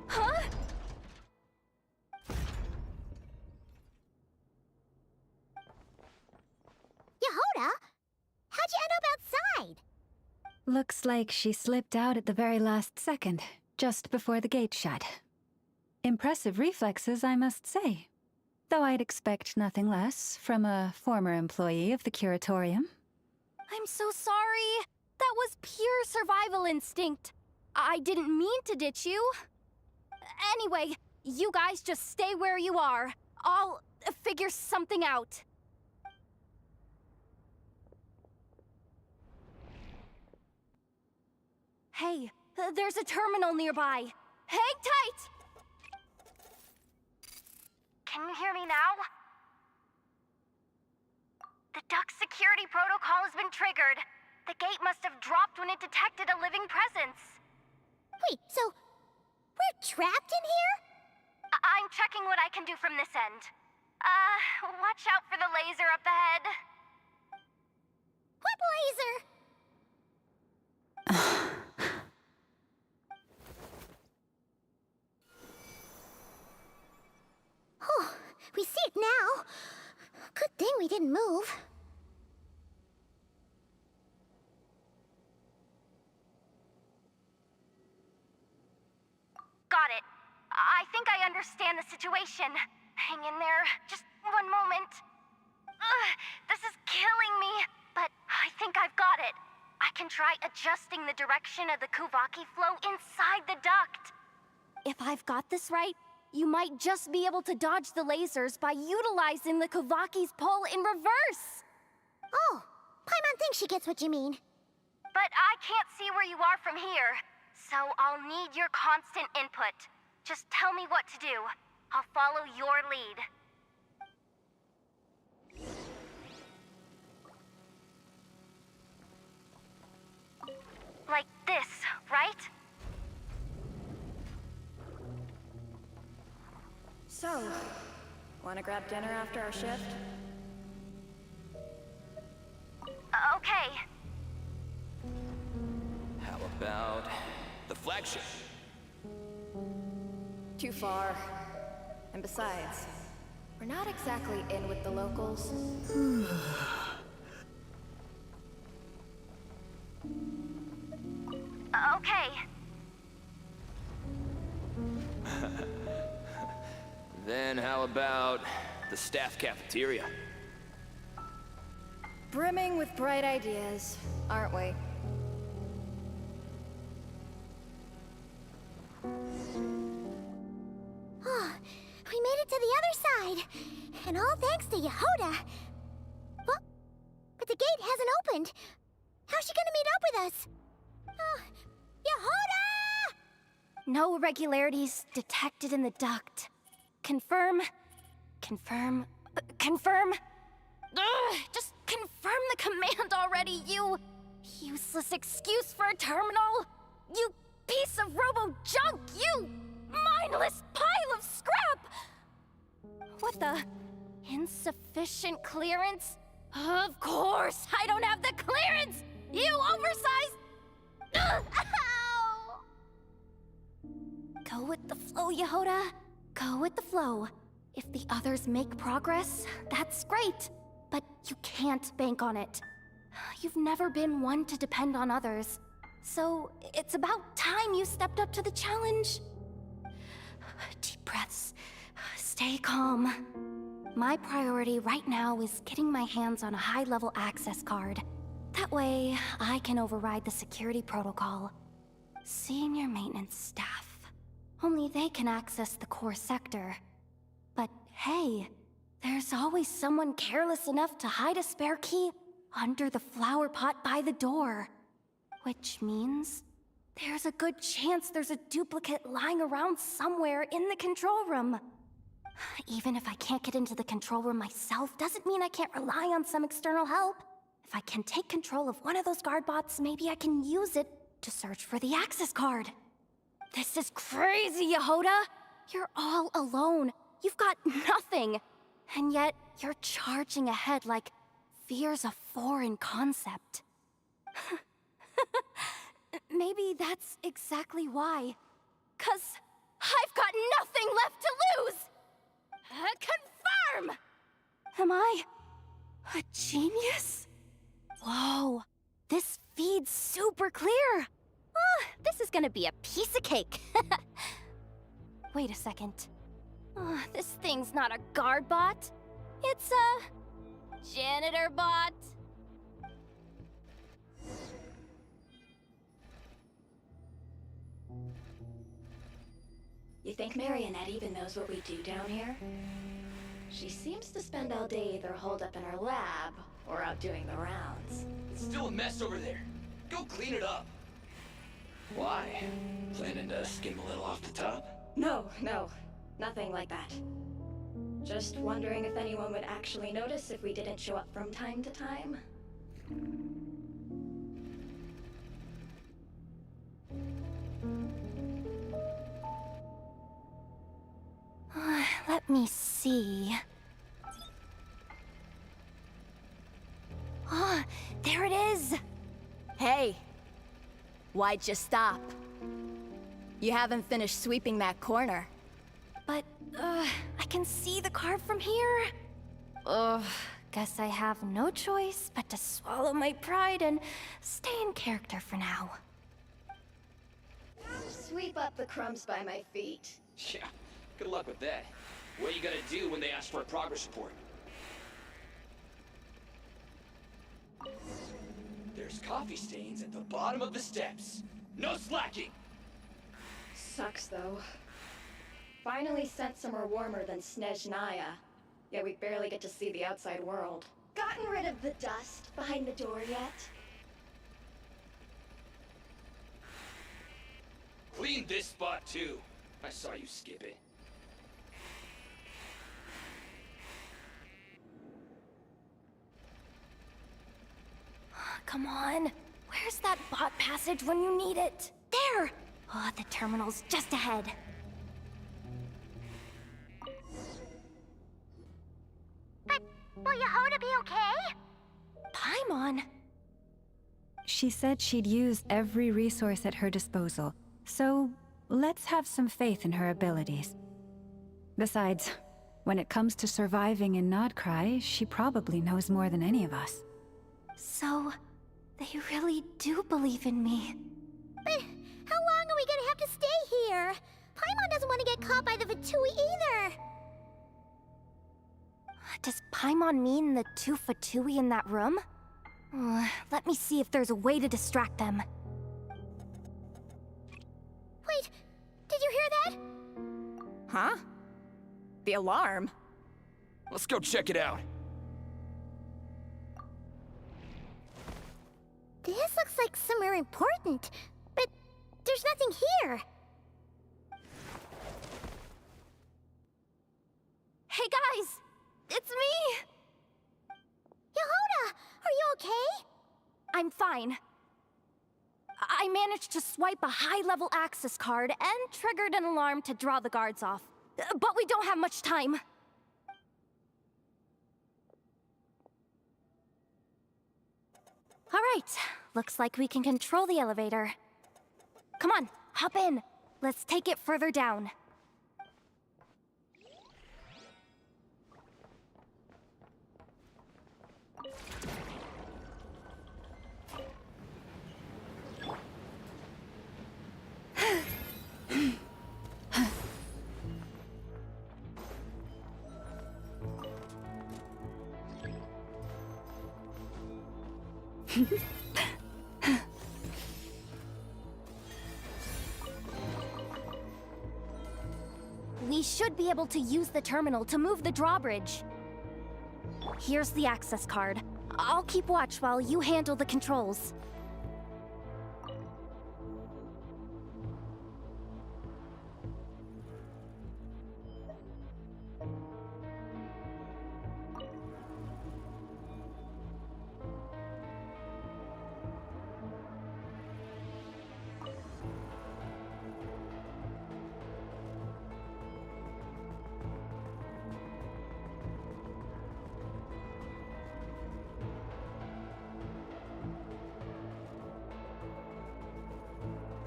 [SPEAKER 13] Huh?
[SPEAKER 5] Yehoda? How'd you end up outside?
[SPEAKER 8] Looks like she slipped out at the very last second, just before the gate shut. Impressive reflexes, I must say. Though I'd expect nothing less from a former employee of the Curatorium.
[SPEAKER 13] I'm so sorry. That was pure survival instinct. I didn't mean to ditch you. Anyway,
[SPEAKER 12] You guys just stay where you are. I'll figure something out. Hey, there's a terminal nearby. Hang tight!
[SPEAKER 3] Can you hear me now? The duck security protocol has been triggered. The gate must have dropped when it detected a living presence.
[SPEAKER 13] Wait, so we're trapped in here?
[SPEAKER 3] I'm checking what I can do from this end. Watch out for the laser up ahead.
[SPEAKER 13] What laser? Oh, we see it now. Good thing we didn't move.
[SPEAKER 3] Got it. I think I understand the situation. Hang in there. Just one moment. This is killing me, but I think I've got it. I can try adjusting the direction of the Kuvaki flow inside the duct.
[SPEAKER 12] If I've got this right, you might just be able to dodge the lasers by utilizing the Kuvaki's pull in reverse.
[SPEAKER 13] Oh, Paimon thinks she gets what you mean.
[SPEAKER 3] But I can't see where you are from here, so I'll need your constant input. Just tell me what to do. I'll follow your lead. Like this, right?
[SPEAKER 10] So, wanna grab dinner after our shift?
[SPEAKER 3] Okay.
[SPEAKER 23] How about the flagship?
[SPEAKER 10] Too far. And besides, we're not exactly in with the locals.
[SPEAKER 3] Okay.
[SPEAKER 23] Then how about the staff cafeteria?
[SPEAKER 10] Brimming with bright ideas, aren't we?
[SPEAKER 13] Oh, we made it to the other side. And all thanks to Yehoda. Well, but the gate hasn't opened. How's she gonna meet up with us? Yehoda!
[SPEAKER 12] No irregularities detected in the duct. Confirm. Confirm. Confirm. Ugh, just confirm the command already, you useless excuse for a terminal. You piece of robo-junk, you mindless pile of scrap! What the? Insufficient clearance? Of course, I don't have the clearance! You oversized... Ugh, ow! Go with the flow, Yehoda. Go with the flow. If the others make progress, that's great. But you can't bank on it. You've never been one to depend on others. So it's about time you stepped up to the challenge. Deep breaths. Stay calm. My priority right now is getting my hands on a high-level access card. That way, I can override the security protocol. Senior maintenance staff. Only they can access the core sector. But hey, there's always someone careless enough to hide a spare key under the flower pot by the door. Which means there's a good chance there's a duplicate lying around somewhere in the control room. Even if I can't get into the control room myself, doesn't mean I can't rely on some external help. If I can take control of one of those guard bots, maybe I can use it to search for the access card. This is crazy, Yehoda! You're all alone. You've got nothing. And yet, you're charging ahead like fear's a foreign concept. Maybe that's exactly why. 'Cause I've got nothing left to lose! Confirm! Am I a genius? Whoa, this feed's super clear. Oh, this is gonna be a piece of cake. Wait a second. Oh, this thing's not a guard bot. It's a janitor bot.
[SPEAKER 10] You think Marionette even knows what we do down here? She seems to spend all day either holed up in her lab or out doing the rounds.
[SPEAKER 23] It's still a mess over there. Go clean it up. Why? Planning to skim a little off the top?
[SPEAKER 10] No, nothing like that. Just wondering if anyone would actually notice if we didn't show up from time to time.
[SPEAKER 3] Let me see. Oh, there it is!
[SPEAKER 21] Hey! Why'd you stop? You haven't finished sweeping that corner.
[SPEAKER 3] But, I can see the card from here. Guess I have no choice but to swallow my pride and stay in character for now.
[SPEAKER 10] Sweep up the crumbs by my feet.
[SPEAKER 23] Yeah, good luck with that. What are you gonna do when they ask for a progress report? There's coffee stains at the bottom of the steps. No slacking!
[SPEAKER 10] Sucks, though. Finally sent somewhere warmer than Snezhnaya. Yet we barely get to see the outside world. Gotten rid of the dust behind the door yet?
[SPEAKER 23] Clean this spot too. I saw you skip it.
[SPEAKER 3] Come on. Where's that bot passage when you need it? There! Oh, the terminal's just ahead.
[SPEAKER 13] But will Yehoda be okay?
[SPEAKER 3] Paimon?
[SPEAKER 8] She said she'd use every resource at her disposal, so let's have some faith in her abilities. Besides, when it comes to surviving in Nodcry, she probably knows more than any of us.
[SPEAKER 3] So, they really do believe in me.
[SPEAKER 13] But how long are we gonna have to stay here? Paimon doesn't want to get caught by the Fatui either.
[SPEAKER 3] Does Paimon mean the two Fatui in that room? Let me see if there's a way to distract them.
[SPEAKER 13] Wait, did you hear that?
[SPEAKER 21] Huh? The alarm?
[SPEAKER 23] Let's go check it out.
[SPEAKER 13] This looks like somewhere important, but there's nothing here.
[SPEAKER 3] Hey guys! It's me!
[SPEAKER 13] Yehoda, are you okay?
[SPEAKER 3] I'm fine. I managed to swipe a high-level access card and triggered an alarm to draw the guards off. But we don't have much time. All right, looks like we can control the elevator. Come on, hop in. Let's take it further down. We should be able to use the terminal to move the drawbridge. Here's the access card. I'll keep watch while you handle the controls.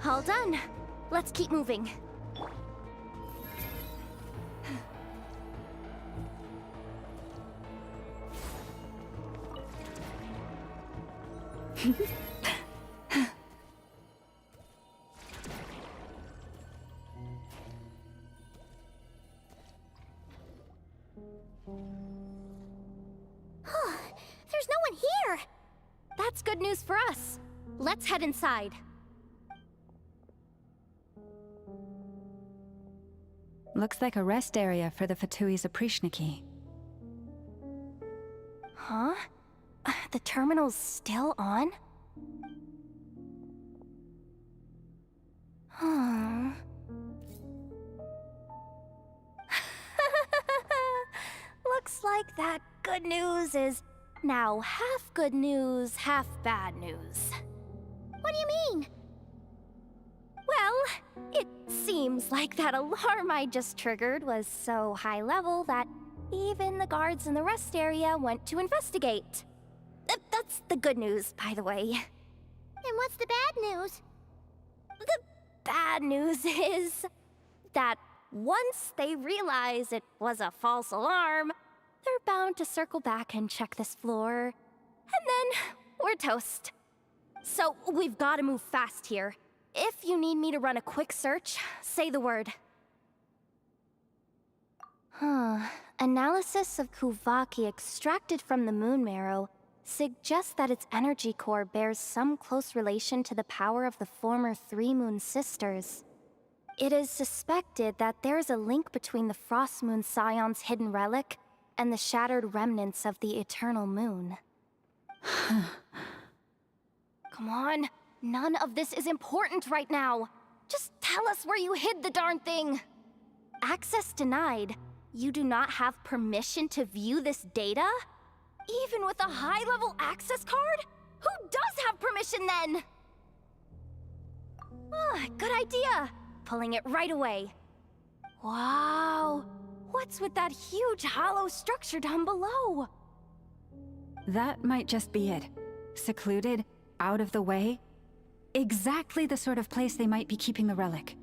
[SPEAKER 3] All done. Let's keep moving.
[SPEAKER 13] There's no one here.
[SPEAKER 3] That's good news for us. Let's head inside.
[SPEAKER 8] Looks like a rest area for the Fatui's Oprishniki.
[SPEAKER 3] Huh? The terminal's still on? Huh. Looks like that good news is now half good news, half bad news.
[SPEAKER 13] What do you mean?
[SPEAKER 3] Well, it seems like that alarm I just triggered was so high level that even the guards in the rest area went to investigate. That's the good news, by the way.
[SPEAKER 13] And what's the bad news?
[SPEAKER 3] The bad news is that once they realize it was a false alarm, they're bound to circle back and check this floor. And then we're toast. So we've got to move fast here. If you need me to run a quick search, say the word. Analysis of Kuvaki extracted from the moon marrow suggests that its energy core bears some close relation to the power of the former Three Moon Sisters. It is suspected that there is a link between the Frost Moon Scion's hidden relic and the shattered remnants of the Eternal Moon. Come on, none of this is important right now. Just tell us where you hid the darn thing. Access denied. You do not have permission to view this data? Even with a high-level access card? Who does have permission then? Good idea. Pulling it right away. Wow. What's with that huge hollow structure down below?
[SPEAKER 8] That might just be it. Secluded, out of the way. Exactly the sort of place they might be keeping the relic.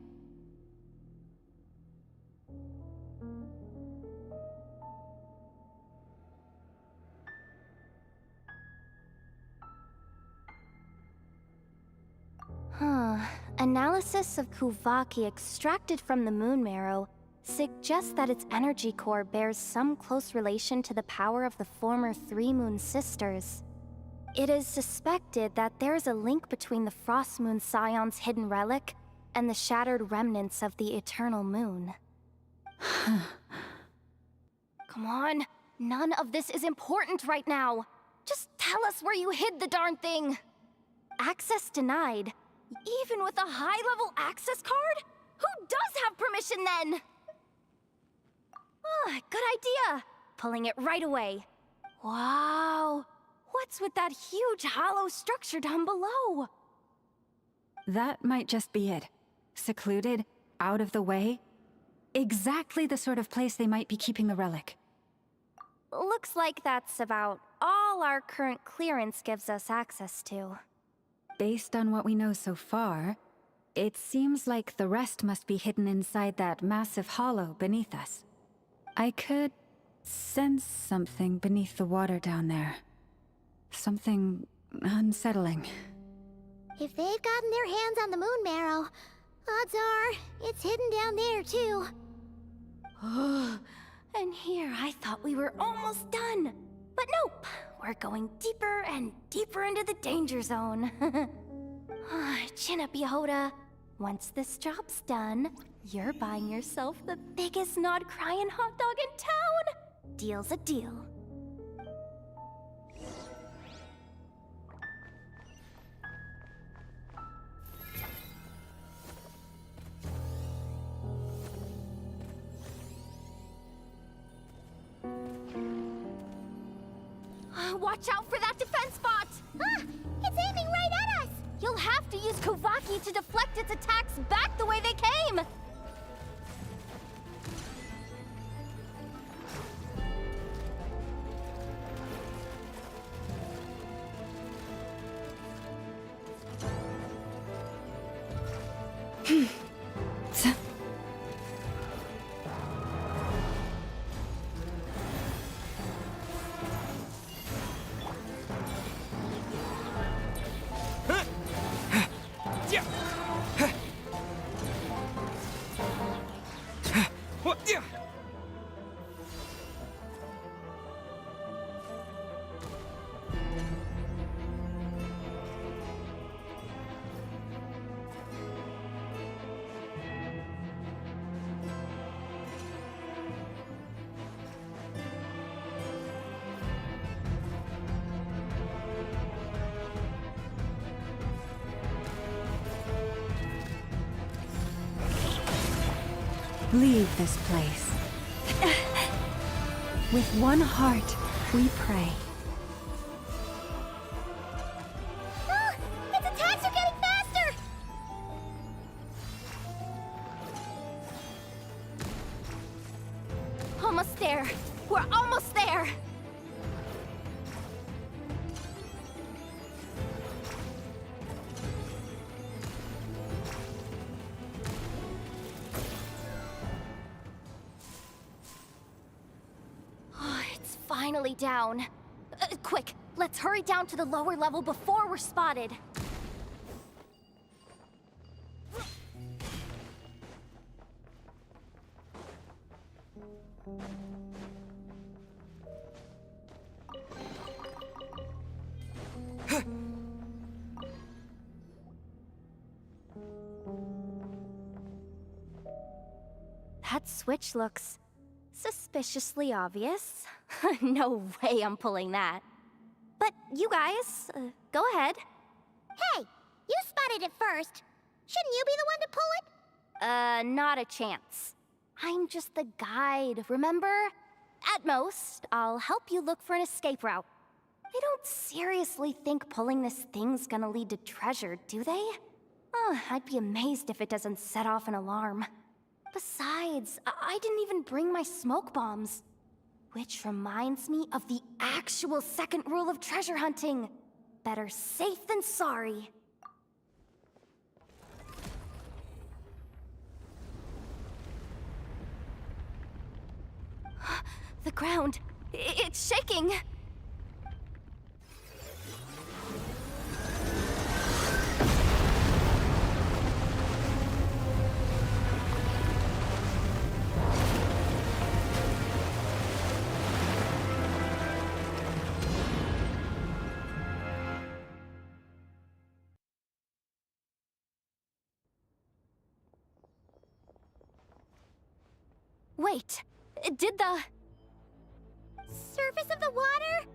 [SPEAKER 3] Analysis of Kuvaki extracted from the moon marrow suggests that its energy core bears some close relation to the power of the former Three Moon Sisters. It is suspected that there is a link between the Frost Moon Scion's hidden relic and the shattered remnants of the Eternal Moon. Come on, none of this is important right now. Just tell us where you hid the darn thing. Access denied. Even with a high-level access card? Who does have permission then? Good idea. Pulling it right away. Wow. What's with that huge hollow structure down below?
[SPEAKER 8] That might just be it. Secluded, out of the way. Exactly the sort of place they might be keeping the relic.
[SPEAKER 3] Looks like that's about all our current clearance gives us access to.
[SPEAKER 8] Based on what we know so far, it seems like the rest must be hidden inside that massive hollow beneath us. I could sense something beneath the water down there. Something unsettling.
[SPEAKER 13] If they've gotten their hands on the moon marrow, odds are it's hidden down there too.
[SPEAKER 3] And here I thought we were almost done. But nope, we're going deeper and deeper into the danger zone. Chin up, Yehoda. Once this job's done, you're buying yourself the biggest nod-crying hot dog in town. Deal's a deal. Watch out for that defense bot!
[SPEAKER 13] It's aiming right at us!
[SPEAKER 3] You'll have to use Kuvaki to deflect its attacks back the way they came!
[SPEAKER 8] leave this place. With one heart, we pray.
[SPEAKER 13] Ah, its attacks are getting faster!
[SPEAKER 3] Almost there. We're almost there. Oh, it's finally down. Quick, let's hurry down to the lower level before we're spotted. That switch looks suspiciously obvious. No way I'm pulling that. But you guys, go ahead.
[SPEAKER 13] Hey, you spotted it first. Shouldn't you be the one to pull it?
[SPEAKER 3] Not a chance. I'm just the guide, remember? At most, I'll help you look for an escape route. They don't seriously think pulling this thing's gonna lead to treasure, do they? I'd be amazed if it doesn't set off an alarm. Besides, I didn't even bring my smoke bombs. Which reminds me of the actual second rule of treasure hunting. Better safe than sorry. The ground, it's shaking. Wait, did the
[SPEAKER 13] surface of the water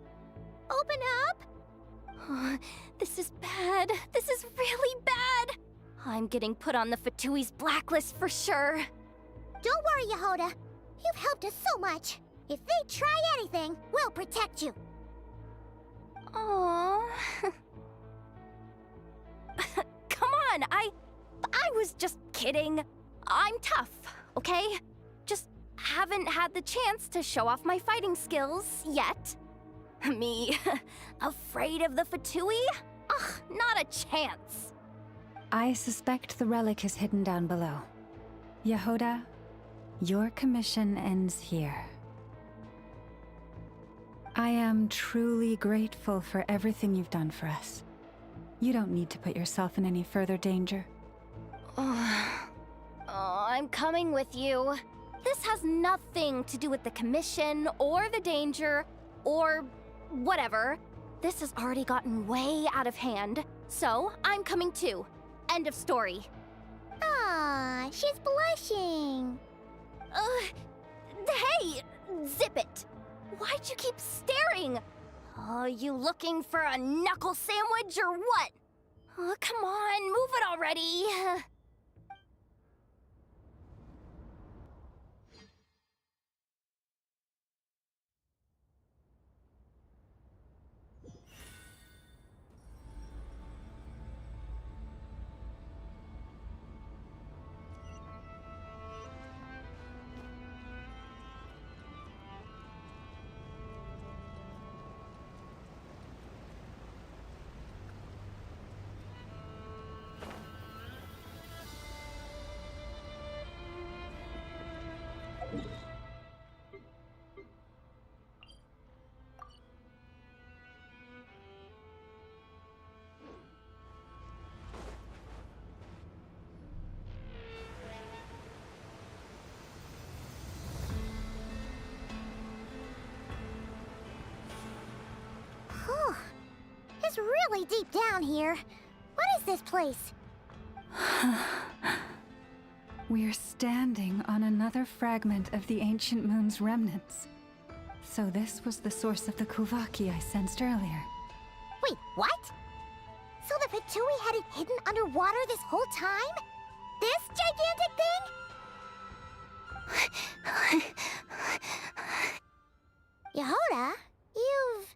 [SPEAKER 13] open up?
[SPEAKER 3] This is bad. This is really bad. I'm getting put on the Fatui's blacklist for sure.
[SPEAKER 13] Don't worry, Yehoda. You've helped us so much. If they try anything, we'll protect you.
[SPEAKER 3] Aww. Come on, I was just kidding. I'm tough, okay? Just haven't had the chance to show off my fighting skills yet. Me, afraid of the Fatui? Ugh, not a chance.
[SPEAKER 8] I suspect the relic is hidden down below. Yehoda, your commission ends here. I am truly grateful for everything you've done for us. You don't need to put yourself in any further danger.
[SPEAKER 3] I'm coming with you. This has nothing to do with the commission or the danger or whatever. This has already gotten way out of hand, so I'm coming too. End of story.
[SPEAKER 13] Ah, she's blushing.
[SPEAKER 3] Hey, zip it. Why'd you keep staring? You looking for a knuckle sandwich or what? Come on, move it already.
[SPEAKER 13] It's really deep down here. What is this place?
[SPEAKER 8] We're standing on another fragment of the ancient moon's remnants. So this was the source of the Kuvaki I sensed earlier.
[SPEAKER 13] Wait, what? So the Fatui had it hidden underwater this whole time? This gigantic thing? Yehoda, you've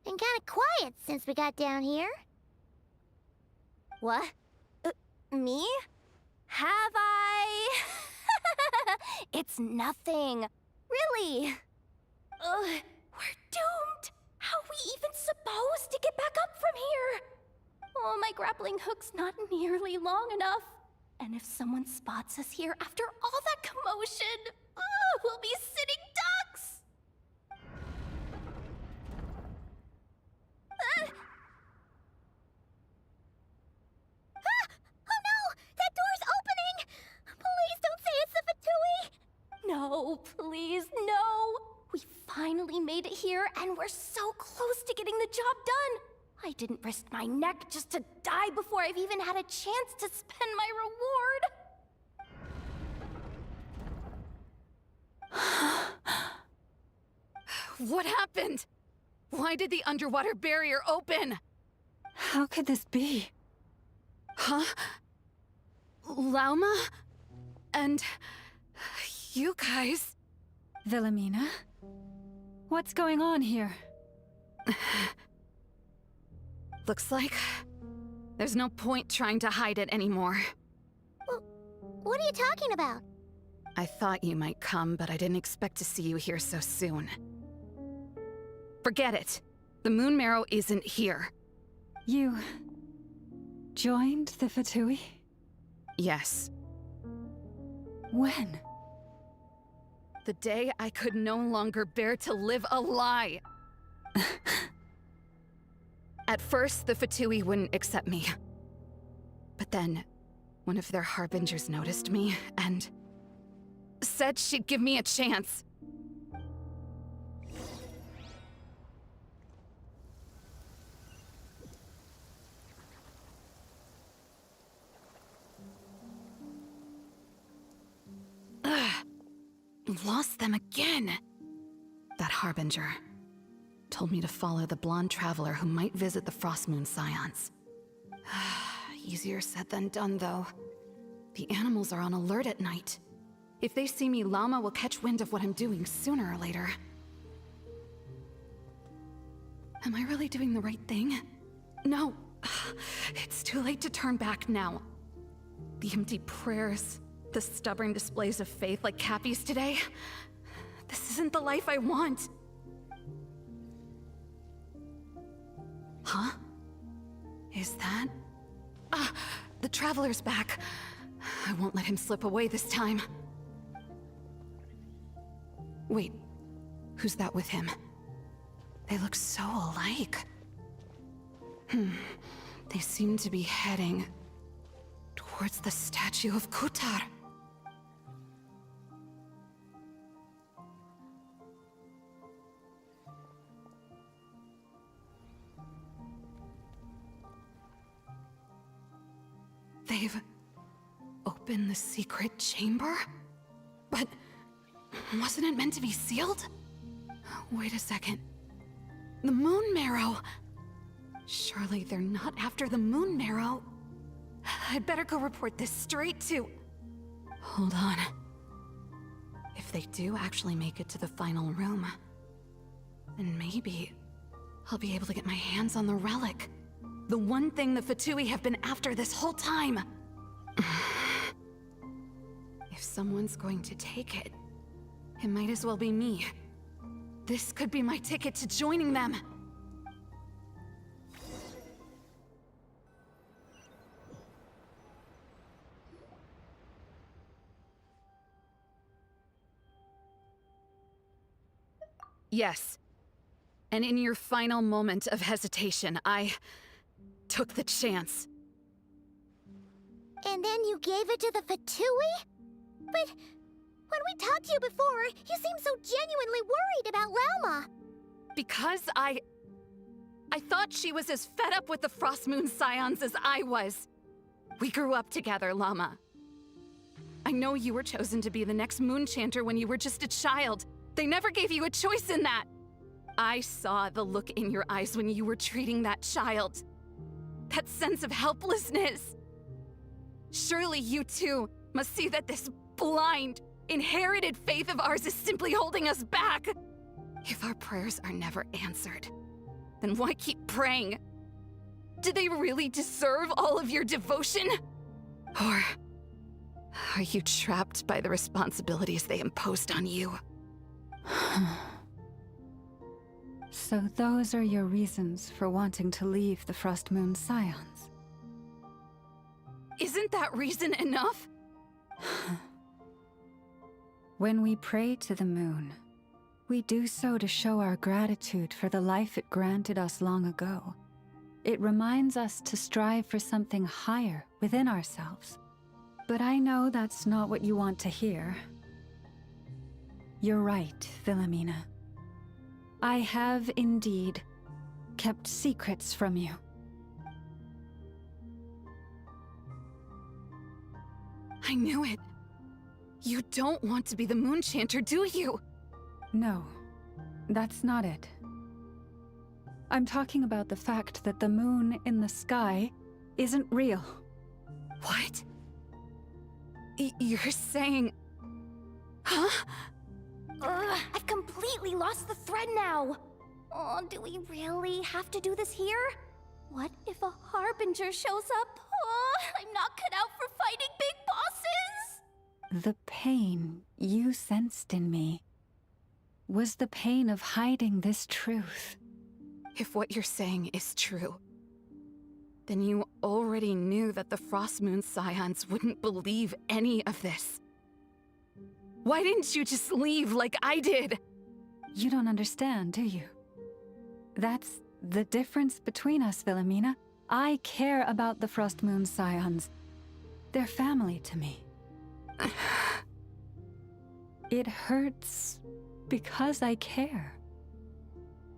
[SPEAKER 13] been kind of quiet since we got down here.
[SPEAKER 21] What? Me? Have I? It's nothing. Really. We're doomed. How are we even supposed to get back up from here? Oh, my grappling hook's not nearly long enough. And if someone spots us here after all that commotion, we'll be sitting ducks!
[SPEAKER 13] Oh no! That door's opening! Please don't say it's the Fatui!
[SPEAKER 21] No, please, no! We finally made it here, and we're so close to getting the job done! I didn't risk my neck just to die before I've even had a chance to spend my reward!
[SPEAKER 9] What happened? Why did the underwater barrier open?
[SPEAKER 8] How could this be?
[SPEAKER 9] Huh? Lauma? And you guys?
[SPEAKER 8] Wilhelmina? What's going on here?
[SPEAKER 9] Looks like there's no point trying to hide it anymore.
[SPEAKER 13] What are you talking about?
[SPEAKER 9] I thought you might come, but I didn't expect to see you here so soon. Forget it. The Moon Marrow isn't here.
[SPEAKER 8] You joined the Fatui?
[SPEAKER 9] Yes.
[SPEAKER 8] When?
[SPEAKER 9] The day I could no longer bear to live a lie. At first, the Fatui wouldn't accept me. But then, one of their harbingers noticed me and said she'd give me a chance. Lost them again. That harbinger told me to follow the blonde traveler who might visit the Frostmoon Scions. Easier said than done, though. The animals are on alert at night. If they see me, Lauma will catch wind of what I'm doing sooner or later. Am I really doing the right thing? No. It's too late to turn back now. The empty prayers, the stubborn displays of faith like Cappy's today. This isn't the life I want. Huh? Is that? The Traveler's back. I won't let him slip away this time. Wait, who's that with him? They look so alike. They seem to be heading towards the statue of Kutar. They've opened the secret chamber? But wasn't it meant to be sealed? Wait a second. The Moon Marrow! Surely they're not after the Moon Marrow. I'd better go report this straight to... Hold on. If they do actually make it to the final room, then maybe I'll be able to get my hands on the relic. The one thing the Fatui have been after this whole time. If someone's going to take it, it might as well be me. This could be my ticket to joining them. Yes. And in your final moment of hesitation, I took the chance.
[SPEAKER 13] And then you gave it to the Fatui? But when we talked to you before, you seemed so genuinely worried about Lauma.
[SPEAKER 9] Because I thought she was as fed up with the Frostmoon Scions as I was. We grew up together, Lauma. I know you were chosen to be the next Moonchanter when you were just a child. They never gave you a choice in that. I saw the look in your eyes when you were treating that child. That sense of helplessness. Surely you too must see that this blind, inherited faith of ours is simply holding us back. If our prayers are never answered, then why keep praying? Do they really deserve all of your devotion? Or are you trapped by the responsibilities they imposed on you?
[SPEAKER 8] So those are your reasons for wanting to leave the Frost Moon Scions?
[SPEAKER 9] Isn't that reason enough?
[SPEAKER 8] When we pray to the moon, we do so to show our gratitude for the life it granted us long ago. It reminds us to strive for something higher within ourselves. But I know that's not what you want to hear. You're right, Philomena. I have indeed kept secrets from you.
[SPEAKER 9] I knew it. You don't want to be the Moon Chanter, do you?
[SPEAKER 8] No, that's not it. I'm talking about the fact that the moon in the sky isn't real.
[SPEAKER 9] What? You're saying... Huh?
[SPEAKER 3] I've completely lost the thread now. Oh, do we really have to do this here? What if a Harbinger shows up? Oh, I'm not cut out for fighting big bosses!
[SPEAKER 8] The pain you sensed in me was the pain of hiding this truth.
[SPEAKER 9] If what you're saying is true, then you already knew that the Frost Moon Scions wouldn't believe any of this. Why didn't you just leave like I did?
[SPEAKER 8] You don't understand, do you? That's the difference between us, Philomena. I care about the Frost Moon Scions. They're family to me. It hurts because I care.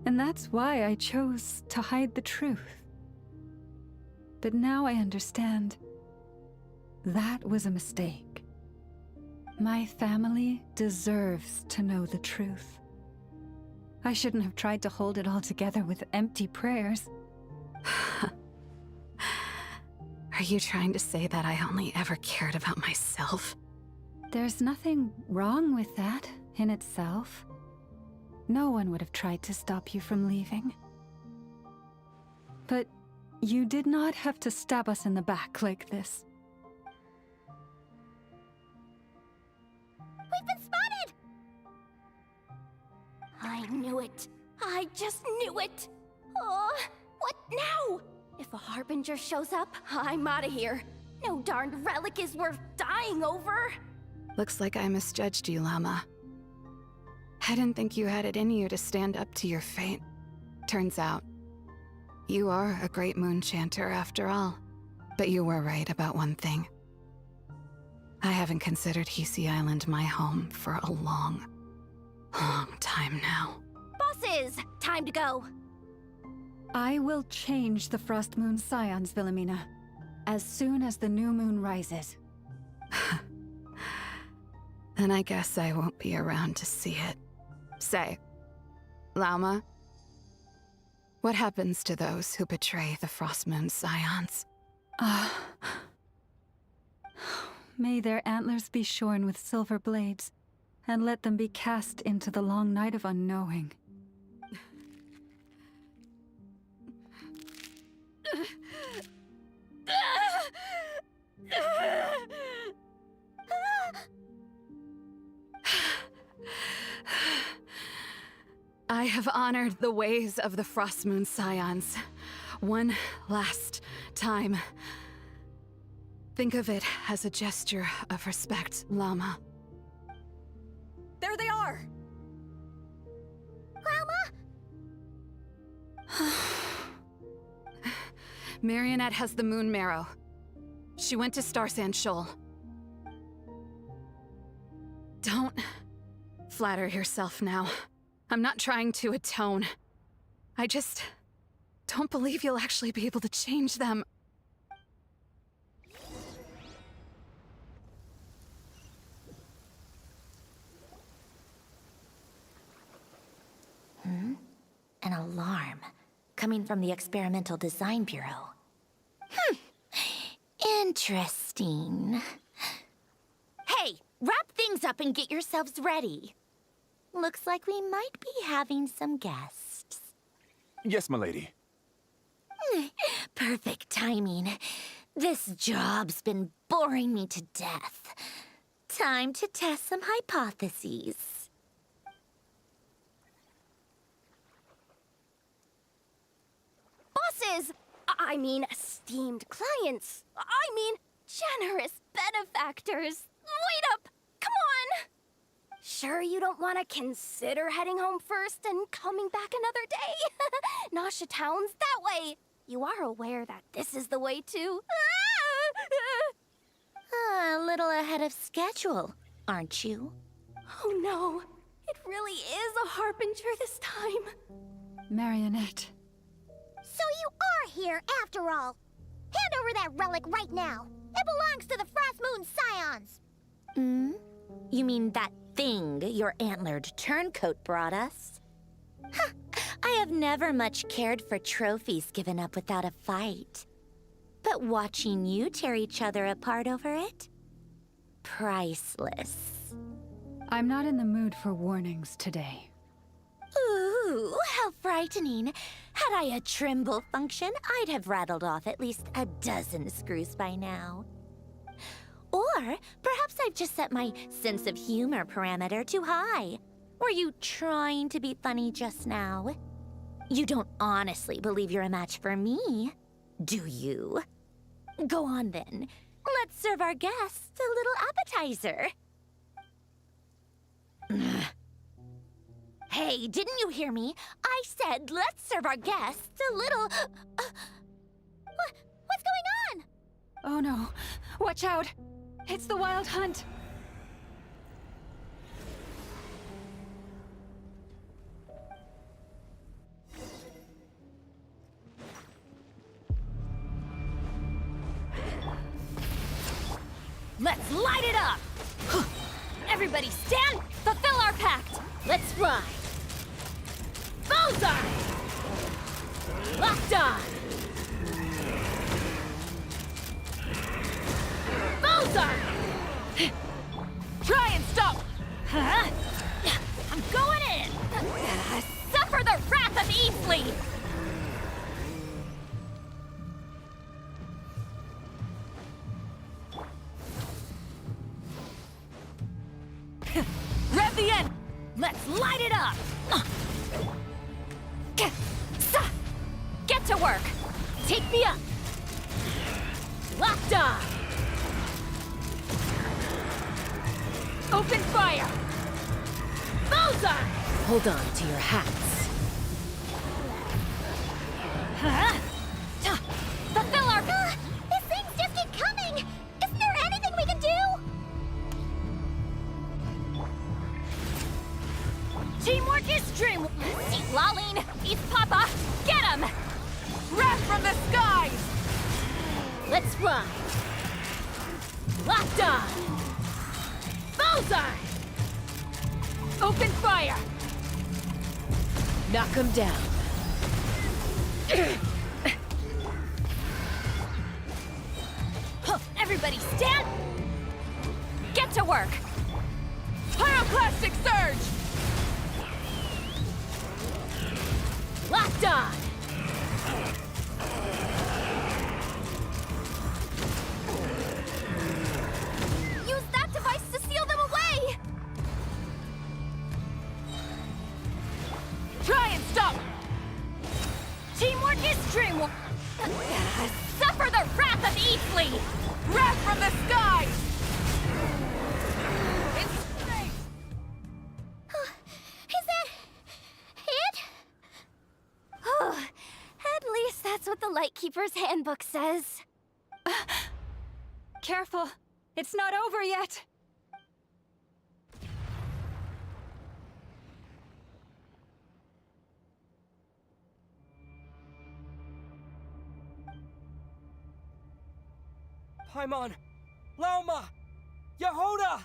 [SPEAKER 8] And that's why I chose to hide the truth. But now I understand. That was a mistake. My family deserves to know the truth. I shouldn't have tried to hold it all together with empty prayers.
[SPEAKER 9] Are you trying to say that I only ever cared about myself?
[SPEAKER 8] There's nothing wrong with that in itself. No one would have tried to stop you from leaving. But you did not have to stab us in the back like this.
[SPEAKER 3] We've been spotted! I knew it. I just knew it. Oh, what now? If a Harbinger shows up, I'm out of here. No darned relic is worth dying over.
[SPEAKER 9] Looks like I misjudged you, Llama. I didn't think you had it in you to stand up to your fate. Turns out, you are a great Moon Chanter after all. But you were right about one thing. I haven't considered Hisi Island my home for a long, long time now.
[SPEAKER 3] Bosses, time to go.
[SPEAKER 8] I will change the Frost Moon Scions, Philomena, as soon as the new moon rises.
[SPEAKER 9] Then I guess I won't be around to see it. Say, Lauma, what happens to those who betray the Frost Moon Scions?
[SPEAKER 8] May their antlers be shorn with silver blades, and let them be cast into the long night of unknowing.
[SPEAKER 9] I have honored the ways of the Frost Moon Scions one last time. Think of it as a gesture of respect, Llama.
[SPEAKER 15] There they are!
[SPEAKER 3] Llama?
[SPEAKER 9] Marionette has the Moon Marrow. She went to Star Sand Shoal. Don't flatter yourself now. I'm not trying to atone. I just don't believe you'll actually be able to change them.
[SPEAKER 5] An alarm coming from the Experimental Design Bureau. Interesting. Hey, wrap things things up and get yourselves ready. Looks like we might be having some guests.
[SPEAKER 1] Yes, milady.
[SPEAKER 5] Perfect timing. This job's been boring me to death. Time to test some hypotheses.
[SPEAKER 21] Bosses! I mean, esteemed clients. I mean, generous benefactors. Wait up! Come on! Sure you don't want to consider heading home first and coming back another day? Nasha Town's that way. You are aware that this is the way too.
[SPEAKER 5] A little ahead of schedule, aren't you?
[SPEAKER 21] Oh no, it really is a harbinger this time.
[SPEAKER 16] Marionette.
[SPEAKER 13] So you are here after all. Hand over that relic right now. It belongs to the Frost Moon Scions.
[SPEAKER 5] Hmm? You mean that thing your antlered turncoat brought us? Huh. I have never much cared for trophies given up without a fight. But watching you tear each other apart over it? Priceless.
[SPEAKER 16] I'm not in the mood for warnings today.
[SPEAKER 5] Ooh, how frightening. Had I a Trimble function, I'd have rattled off at least a dozen screws by now. Or perhaps I've just set my sense of humor parameter too high. Were you trying to be funny just now? You don't honestly believe you're a match for me, do you? Go on then. Let's serve our guests a little appetizer. Hey, didn't you hear me? I said let's serve our guests a little... What's going on?
[SPEAKER 16] Oh no. Watch out. It's the Wild Hunt.
[SPEAKER 12] Let's light it up! Everybody stand, fulfill our pact! Let's fly! Bullseye! Locked on! Bullseye! Try and stop! Huh? I'm going in! Suffer the wrath of Easley! Rev the end! Let's light it up! Get to work! Take me up! Locked on! Open fire! Bullseye! Hold on to your hats. Huh? Fulfill our...
[SPEAKER 13] These things just keep coming! Isn't there anything we can do?
[SPEAKER 12] Teamwork is dream... See, Lolene, East Papa, get him! Wrath from the skies! Let's run! Locked on! Bullseye! Open fire! Knock him down. Everybody stand! Get to work! Pyroclastic surge! Locked on!
[SPEAKER 21] Use that device to seal them away!
[SPEAKER 12] Try and stop! Teamwork is dreamwork! Suffer the wrath of Easley! Wrath from the skies!
[SPEAKER 13] Is that... it?
[SPEAKER 21] At least that's what the Lightkeeper's handbook says.
[SPEAKER 16] Careful. It's not over yet.
[SPEAKER 17] Paimon! Laoma! Yehoda!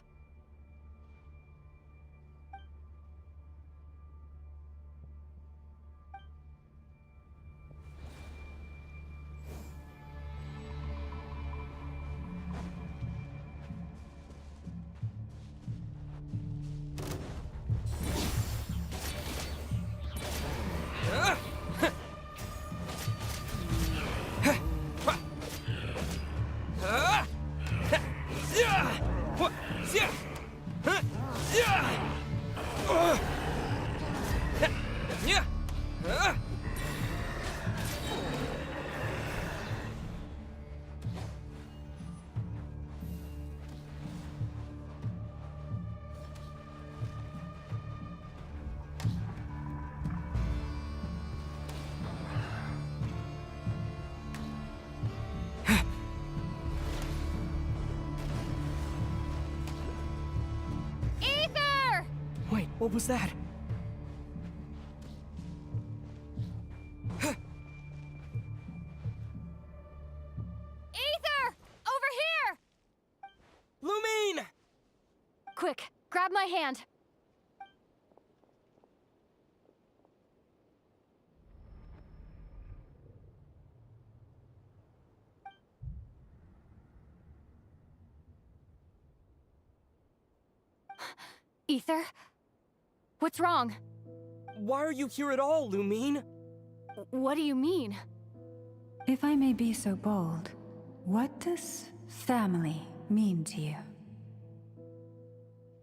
[SPEAKER 17] What was that?
[SPEAKER 12] Ether! Over here!
[SPEAKER 17] Lumine!
[SPEAKER 12] Quick, grab my hand. Ether? What's wrong?
[SPEAKER 17] Why are you here at all, Lumine?
[SPEAKER 12] What do you mean?
[SPEAKER 8] If I may be so bold, what does family mean to you?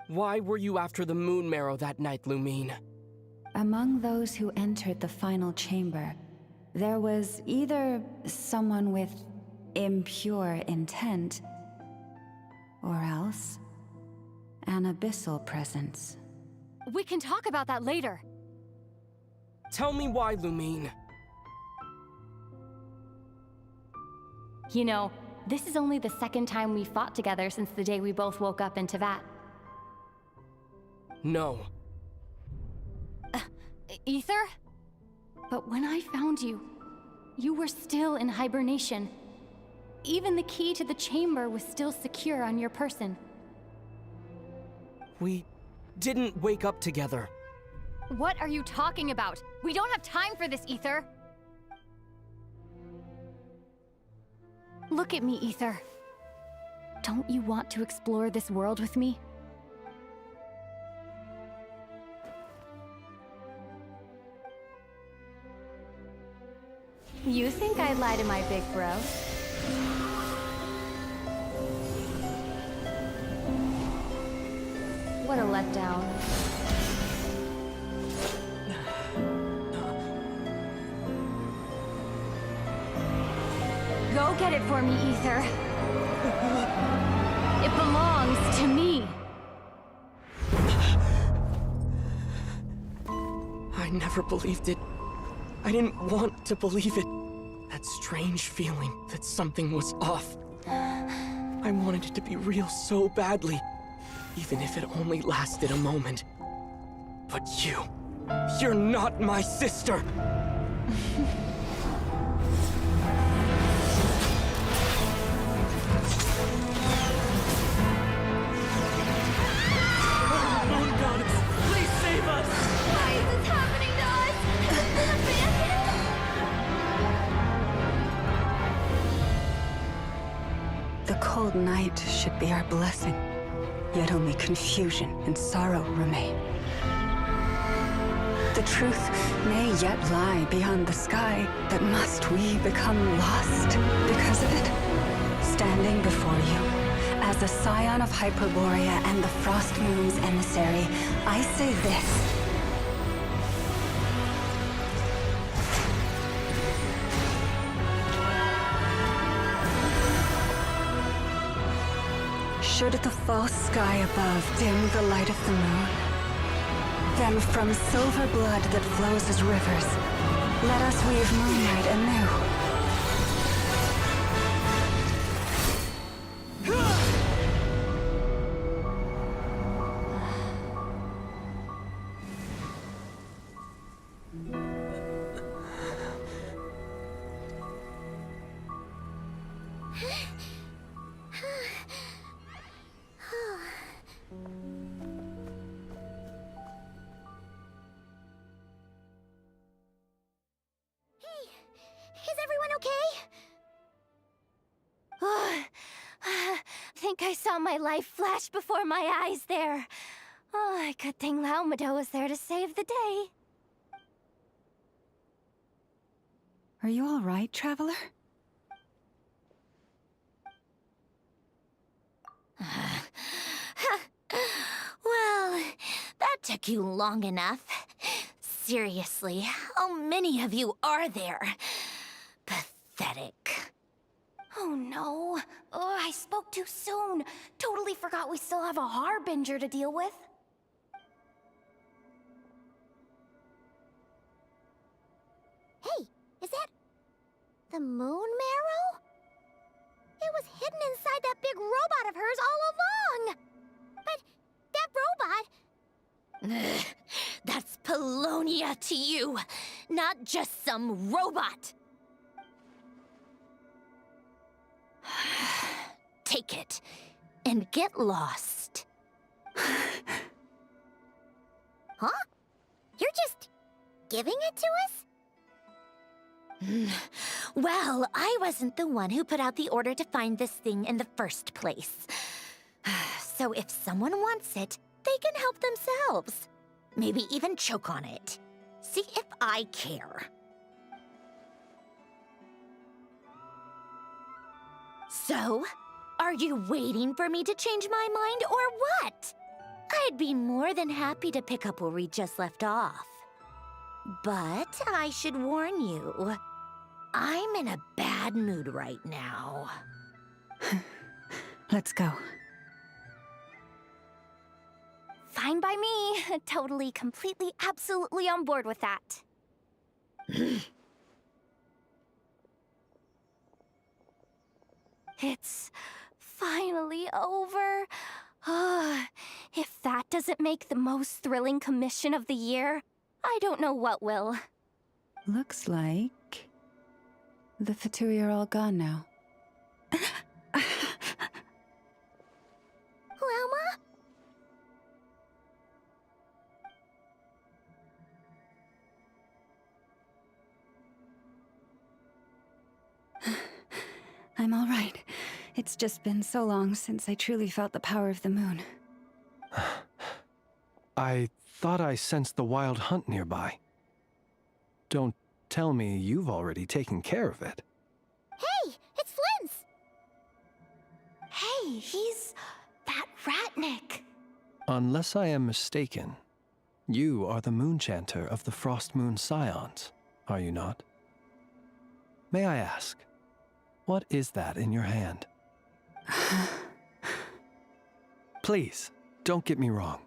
[SPEAKER 17] Why were you after the moon marrow that night, Lumine?
[SPEAKER 8] Among those who entered the final chamber, there was either someone with impure intent, or else an abyssal presence.
[SPEAKER 12] We can talk about that later.
[SPEAKER 17] Tell me why, Lumine.
[SPEAKER 12] You know, this is only the second time we fought together since the day we both woke up in Teyvat.
[SPEAKER 17] No.
[SPEAKER 12] Ether? But when I found you, you were still in hibernation. Even the key to the chamber was still secure on your person.
[SPEAKER 17] We didn't wake up together.
[SPEAKER 12] What are you talking about? We don't have time for this, Ether! Look at me, Ether. Don't you want to explore this world with me? You think I'd lie to my big bro? What a letdown. Go get it for me, Ether. It belongs to me.
[SPEAKER 17] I never believed it. I didn't want to believe it. That strange feeling that something was off. I wanted it to be real so badly, even if it only lasted a moment. But you're not my sister!
[SPEAKER 15] Moon goddess, please save us!
[SPEAKER 3] Why is this happening to us?
[SPEAKER 8] The cold night should be our blessing, yet only confusion and sorrow remain. The truth may yet lie beyond the sky, but must we become lost because of it? Standing before you, as a scion of Hyperborea and the Frost Moon's emissary, I say this. Should the false sky above dim the light of the moon, then from silver blood that flows as rivers, let us weave moonlight anew.
[SPEAKER 3] Is everyone okay? Think I saw my life flash before my eyes there. Oh, good thing Laumado was there to save the day.
[SPEAKER 8] Are you all right, traveler?
[SPEAKER 13] Well, that took you long enough. Seriously, how many of you are there? Pathetic.
[SPEAKER 3] Oh no. Oh, I spoke too soon. Totally forgot we still have a Harbinger to deal with.
[SPEAKER 13] Hey, is that the moon marrow? It was hidden inside that big robot of hers all along! But that robot...
[SPEAKER 21] Ugh, that's Polonia to you, not just some robot. Take it and get lost.
[SPEAKER 5] Huh? You're just giving it to us?
[SPEAKER 21] Well, I wasn't the one who put out the order to find this thing in the first place. So if someone wants it, they can help themselves. Maybe even choke on it. See if I care. So, are you waiting for me to change my mind or what? I'd be more than happy to pick up where we just left off. But I should warn you, I'm in a bad mood right now.
[SPEAKER 8] Let's go.
[SPEAKER 21] Fine by me. Totally, completely, absolutely on board with that. It's finally over. If that doesn't make the most thrilling commission of the year, I don't know what will.
[SPEAKER 8] Looks like the Fatui are all gone now.
[SPEAKER 5] Lelma?
[SPEAKER 8] I'm all right. It's just been so long since I truly felt the power of the moon.
[SPEAKER 6] I thought I sensed the wild hunt nearby. Don't tell me you've already taken care of it.
[SPEAKER 5] Hey, it's Flint's!
[SPEAKER 21] Hey, he's that Ratnik.
[SPEAKER 6] Unless I am mistaken, you are the Moonchanter of the Frost Moon Scions, are you not? May I ask, what is that in your hand? Please, don't get me wrong.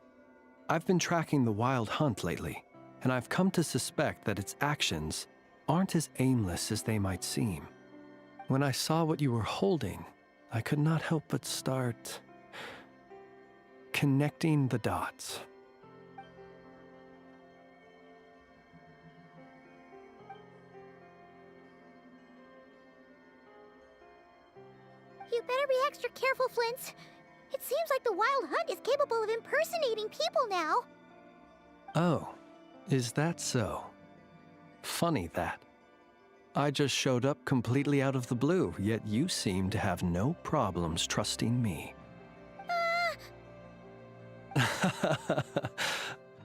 [SPEAKER 6] I've been tracking the wild hunt lately, and I've come to suspect that its actions aren't as aimless as they might seem. When I saw what you were holding, I could not help but start connecting the dots.
[SPEAKER 5] You better be extra careful, Flint. It seems like the Wild Hunt is capable of impersonating people now.
[SPEAKER 6] Oh, is that so? Funny that. I just showed up completely out of the blue, yet you seem to have no problems trusting me.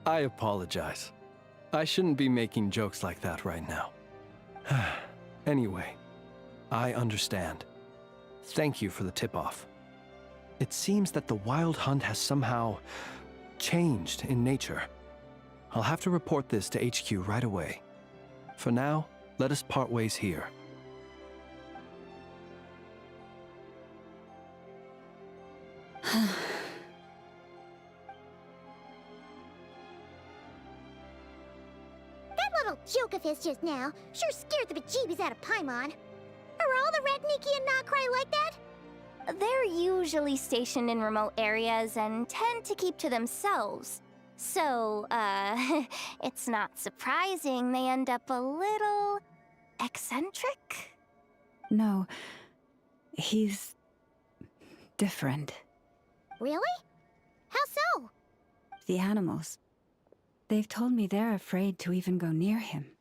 [SPEAKER 6] I apologize. I shouldn't be making jokes like that right now. Anyway, I understand. Thank you for the tip-off. It seems that the Wild Hunt has somehow changed in nature. I'll have to report this to HQ right away. For now, let us part ways here.
[SPEAKER 5] That little joke of his just now sure scared the bejeebies out of Paimon. Are all the Ratniki and Nokrai like that?
[SPEAKER 21] They're usually stationed in remote areas and tend to keep to themselves. So, it's not surprising they end up a little eccentric?
[SPEAKER 8] No, he's different.
[SPEAKER 5] Really? How so?
[SPEAKER 8] The animals. They've told me they're afraid to even go near him.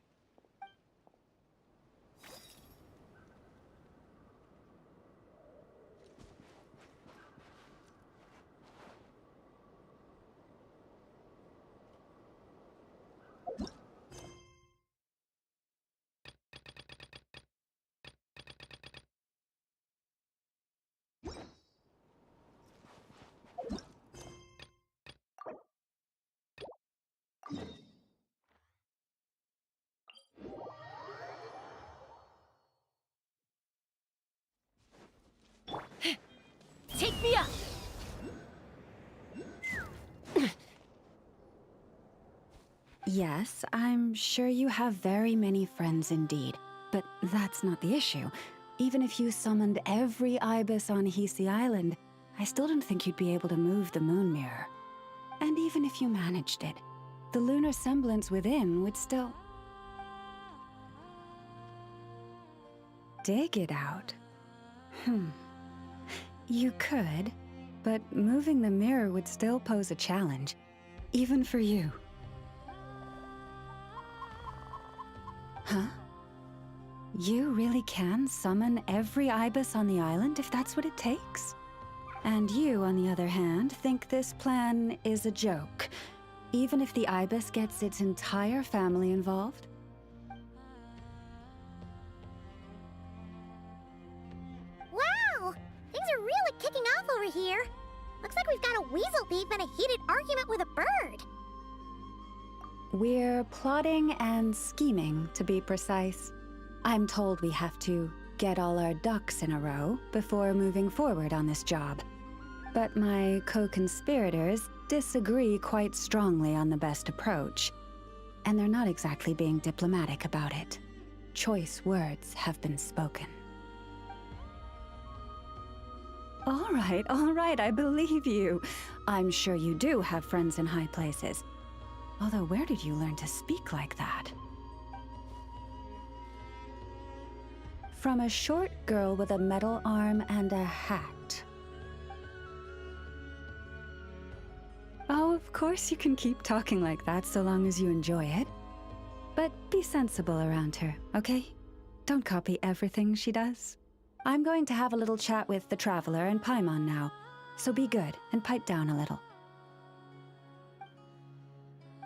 [SPEAKER 12] Take me up!
[SPEAKER 8] Yes, I'm sure you have very many friends indeed. But that's not the issue. Even if you summoned every ibis on Hisi Island, I still don't think you'd be able to move the moon mirror. And even if you managed it, the lunar semblance within would still... Dig it out? You could, but moving the mirror would still pose a challenge, even for you. Huh? You really can summon every ibis on the island if that's what it takes? And you, on the other hand, think this plan is a joke, even if the ibis gets its entire family involved?
[SPEAKER 5] Wow! Things are really kicking off over here. Looks like we've got a weasel thief and a heated argument with a bird.
[SPEAKER 8] We're plotting and scheming, to be precise. I'm told we have to get all our ducks in a row before moving forward on this job. But my co-conspirators disagree quite strongly on the best approach, and they're not exactly being diplomatic about it. Choice words have been spoken. All right, I believe you. I'm sure you do have friends in high places. Although, where did you learn to speak like that? From a short girl with a metal arm and a hat. Oh, of course you can keep talking like that so long as you enjoy it. But be sensible around her, okay? Don't copy everything she does. I'm going to have a little chat with the Traveler and Paimon now, so be good and pipe down a little.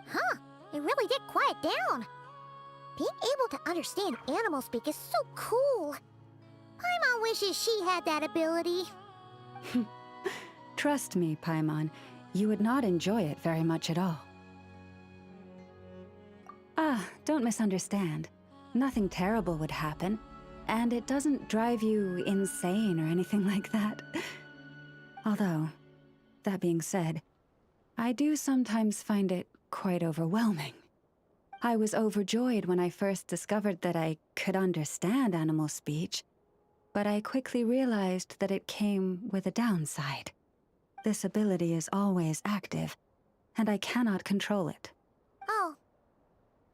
[SPEAKER 5] Huh, it really did quiet down. Being able to understand animal speak is so cool. Paimon wishes she had that ability.
[SPEAKER 8] Trust me, Paimon, you would not enjoy it very much at all. Don't misunderstand. Nothing terrible would happen, and it doesn't drive you insane or anything like that. Although, that being said, I do sometimes find it quite overwhelming. I was overjoyed when I first discovered that I could understand animal speech, but I quickly realized that it came with a downside. This ability is always active, and I cannot control it.
[SPEAKER 5] Oh.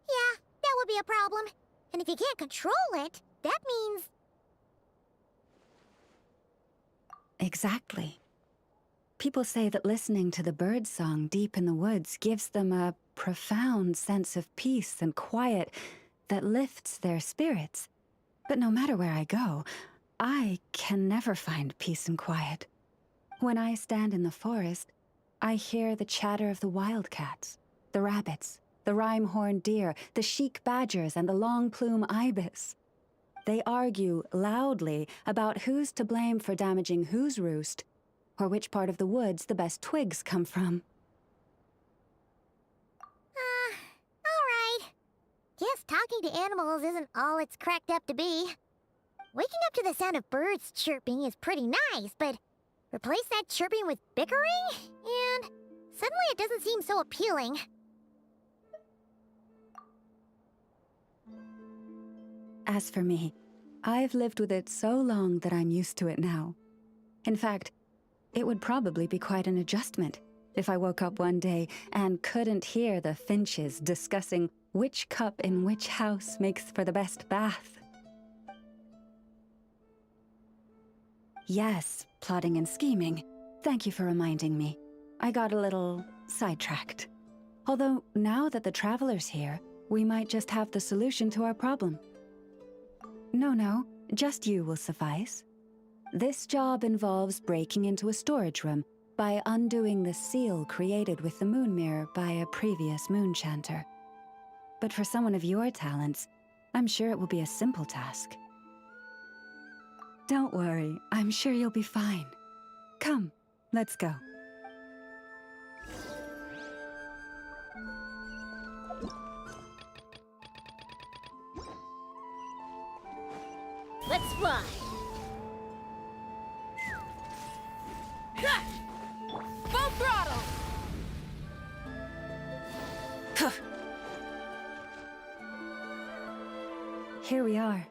[SPEAKER 5] Yeah, that would be a problem. And if you can't control it, that means...
[SPEAKER 8] Exactly. People say that listening to the bird song deep in the woods gives them a profound sense of peace and quiet that lifts their spirits. But no matter where I go, I can never find peace and quiet. When I stand in the forest, I hear the chatter of the wildcats, the rabbits, the rhyme-horned deer, the chic badgers, and the long-plume ibis. They argue loudly about who's to blame for damaging whose roost, or which part of the woods the best twigs come from.
[SPEAKER 5] Alright. Guess talking to animals isn't all it's cracked up to be. Waking up to the sound of birds chirping is pretty nice, but replace that chirping with bickering, and suddenly it doesn't seem so appealing.
[SPEAKER 8] As for me, I've lived with it so long that I'm used to it now. In fact, it would probably be quite an adjustment if I woke up one day and couldn't hear the finches discussing which cup in which house makes for the best bath. Yes, plotting and scheming. Thank you for reminding me. I got a little sidetracked. Although, now that the Traveler's here, we might just have the solution to our problem. No, just you will suffice. This job involves breaking into a storage room by undoing the seal created with the moon mirror by a previous moonchanter. But for someone of your talents, I'm sure it will be a simple task. Don't worry, I'm sure you'll be fine. Come, let's go.
[SPEAKER 12] Let's fly! Full throttle!
[SPEAKER 8] Here we are.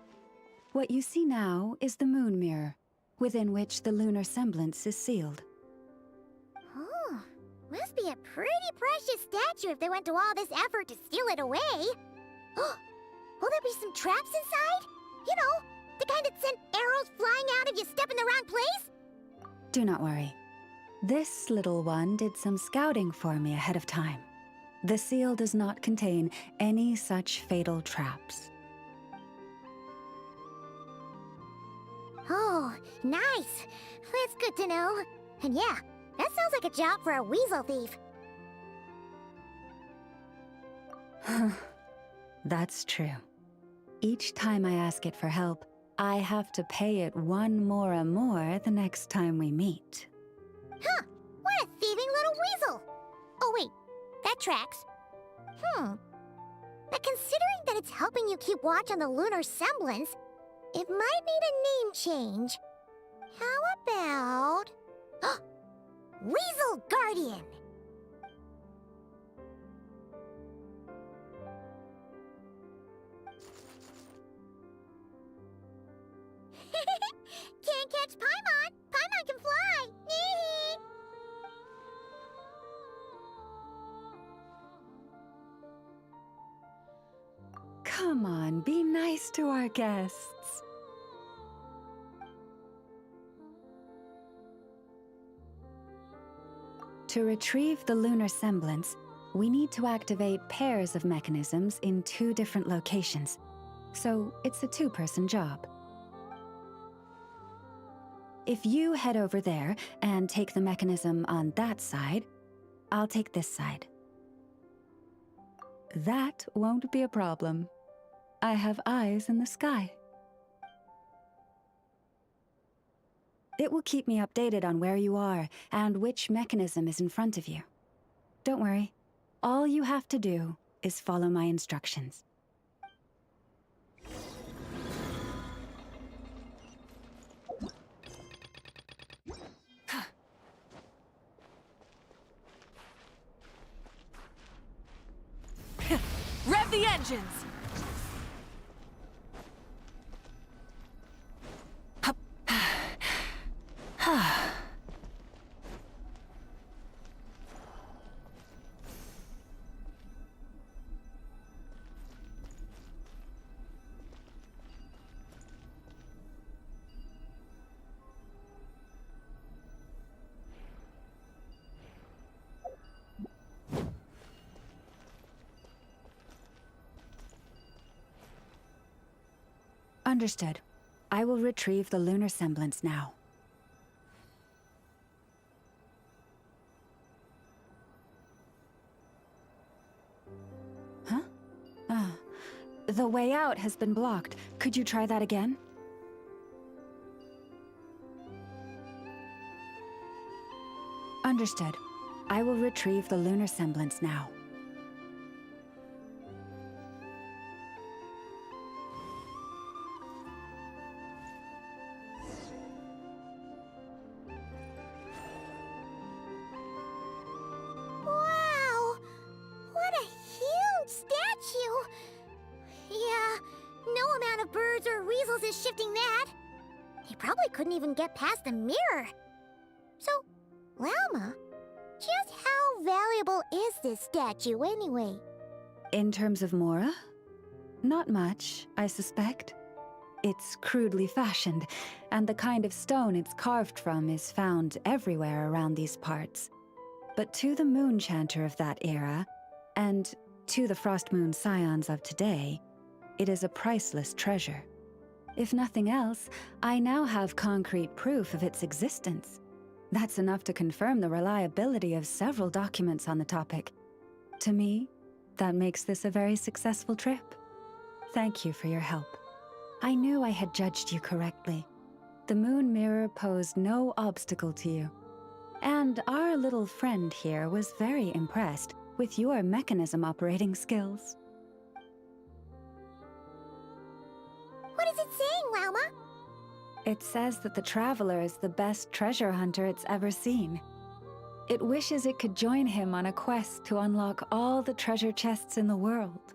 [SPEAKER 8] What you see now is the moon mirror, within which the lunar semblance is sealed.
[SPEAKER 5] Oh, Must be a pretty precious statue if they went to all this effort to steal it away. Will there be some traps inside? You know, the kind that sent arrows flying out if you step in the wrong place?
[SPEAKER 8] Do not worry. This little one did some scouting for me ahead of time. The seal does not contain any such fatal traps.
[SPEAKER 5] Oh, nice. That's good to know. And yeah, that sounds like a job for a weasel thief.
[SPEAKER 8] That's true. Each time I ask it for help, I have to pay it one more the next time we meet.
[SPEAKER 5] Huh, what a thieving little weasel! Oh wait, that tracks. But considering that it's helping you keep watch on the lunar semblance, it might need a name change. How about... Weasel Guardian! Can't catch Paimon! Paimon can fly!
[SPEAKER 8] Come on, be nice to our guests. To retrieve the lunar semblance, we need to activate pairs of mechanisms in 2 different locations. So it's a 2-person job. If you head over there and take the mechanism on that side, I'll take this side. That won't be a problem. I have eyes in the sky. It will keep me updated on where you are and which mechanism is in front of you. Don't worry. All you have to do is follow my instructions.
[SPEAKER 12] Rev the engines!
[SPEAKER 8] Understood. I will retrieve the lunar semblance now. Huh? The way out has been blocked. Could you try that again? Understood. I will retrieve the lunar semblance now.
[SPEAKER 5] Wow! What a huge statue! Yeah, no amount of birds or weasels is shifting that. He probably couldn't even get past the mirror. So, Lalma, just how valuable is this statue anyway?
[SPEAKER 8] In terms of Mora? Not much, I suspect. It's crudely fashioned, and the kind of stone it's carved from is found everywhere around these parts. But to the Moon Chanter of that era, and to the Frost Moon Scions of today, it is a priceless treasure. If nothing else, I now have concrete proof of its existence. That's enough to confirm the reliability of several documents on the topic. To me, that makes this a very successful trip. Thank you for your help. I knew I had judged you correctly. The Moon Mirror posed no obstacle to you. And our little friend here was very impressed with your mechanism operating skills.
[SPEAKER 5] What is it saying, Lalma?
[SPEAKER 8] It says that the Traveler is the best treasure hunter it's ever seen. It wishes it could join him on a quest to unlock all the treasure chests in the world.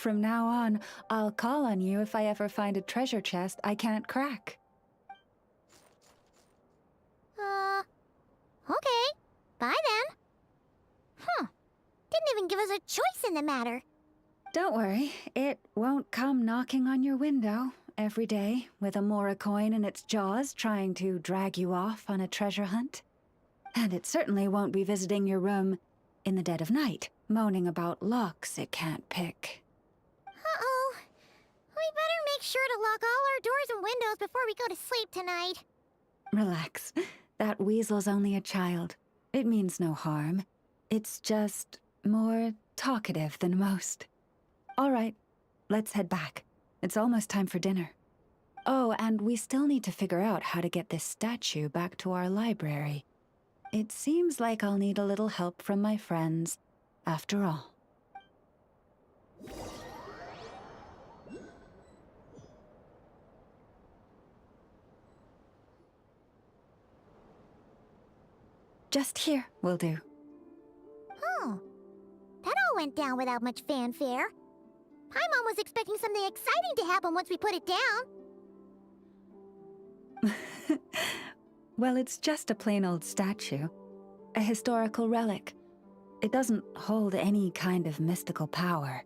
[SPEAKER 8] From now on, I'll call on you if I ever find a treasure chest I can't crack.
[SPEAKER 13] Okay. Bye then. Huh. Didn't even give us a choice in the matter.
[SPEAKER 8] Don't worry, it won't come knocking on your window every day with a Mora coin in its jaws trying to drag you off on a treasure hunt. And it certainly won't be visiting your room in the dead of night, moaning about locks it can't pick.
[SPEAKER 13] Uh-oh. We better make sure to lock all our doors and windows before we go to sleep tonight.
[SPEAKER 8] Relax. That weasel's only a child. It means no harm. It's just more talkative than most. All right, let's head back. It's almost time for dinner. Oh, and we still need to figure out how to get this statue back to our library. It seems like I'll need a little help from my friends, after all. Just here will do.
[SPEAKER 13] Oh. That all went down without much fanfare. Paimon was expecting something exciting to happen once we put it down.
[SPEAKER 8] Well, it's just a plain old statue. A historical relic. It doesn't hold any kind of mystical power.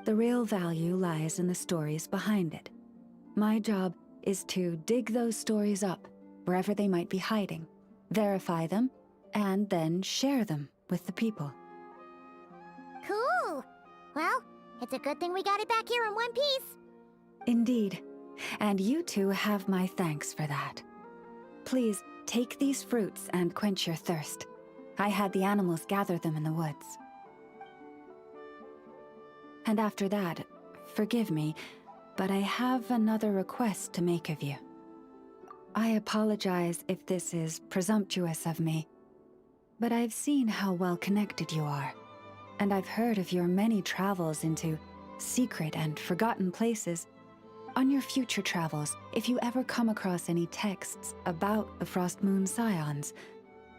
[SPEAKER 8] The real value lies in the stories behind it. My job is to dig those stories up, wherever they might be hiding, verify them, and then share them with the people.
[SPEAKER 13] Cool. Well, it's a good thing we got it back here in one piece.
[SPEAKER 8] Indeed. And you two have my thanks for that. Please, take these fruits and quench your thirst. I had the animals gather them in the woods. And after that, forgive me, but I have another request to make of you. I apologize if this is presumptuous of me, but I've seen how well connected you are, and I've heard of your many travels into secret and forgotten places. On your future travels, if you ever come across any texts about the Frost Moon Scions,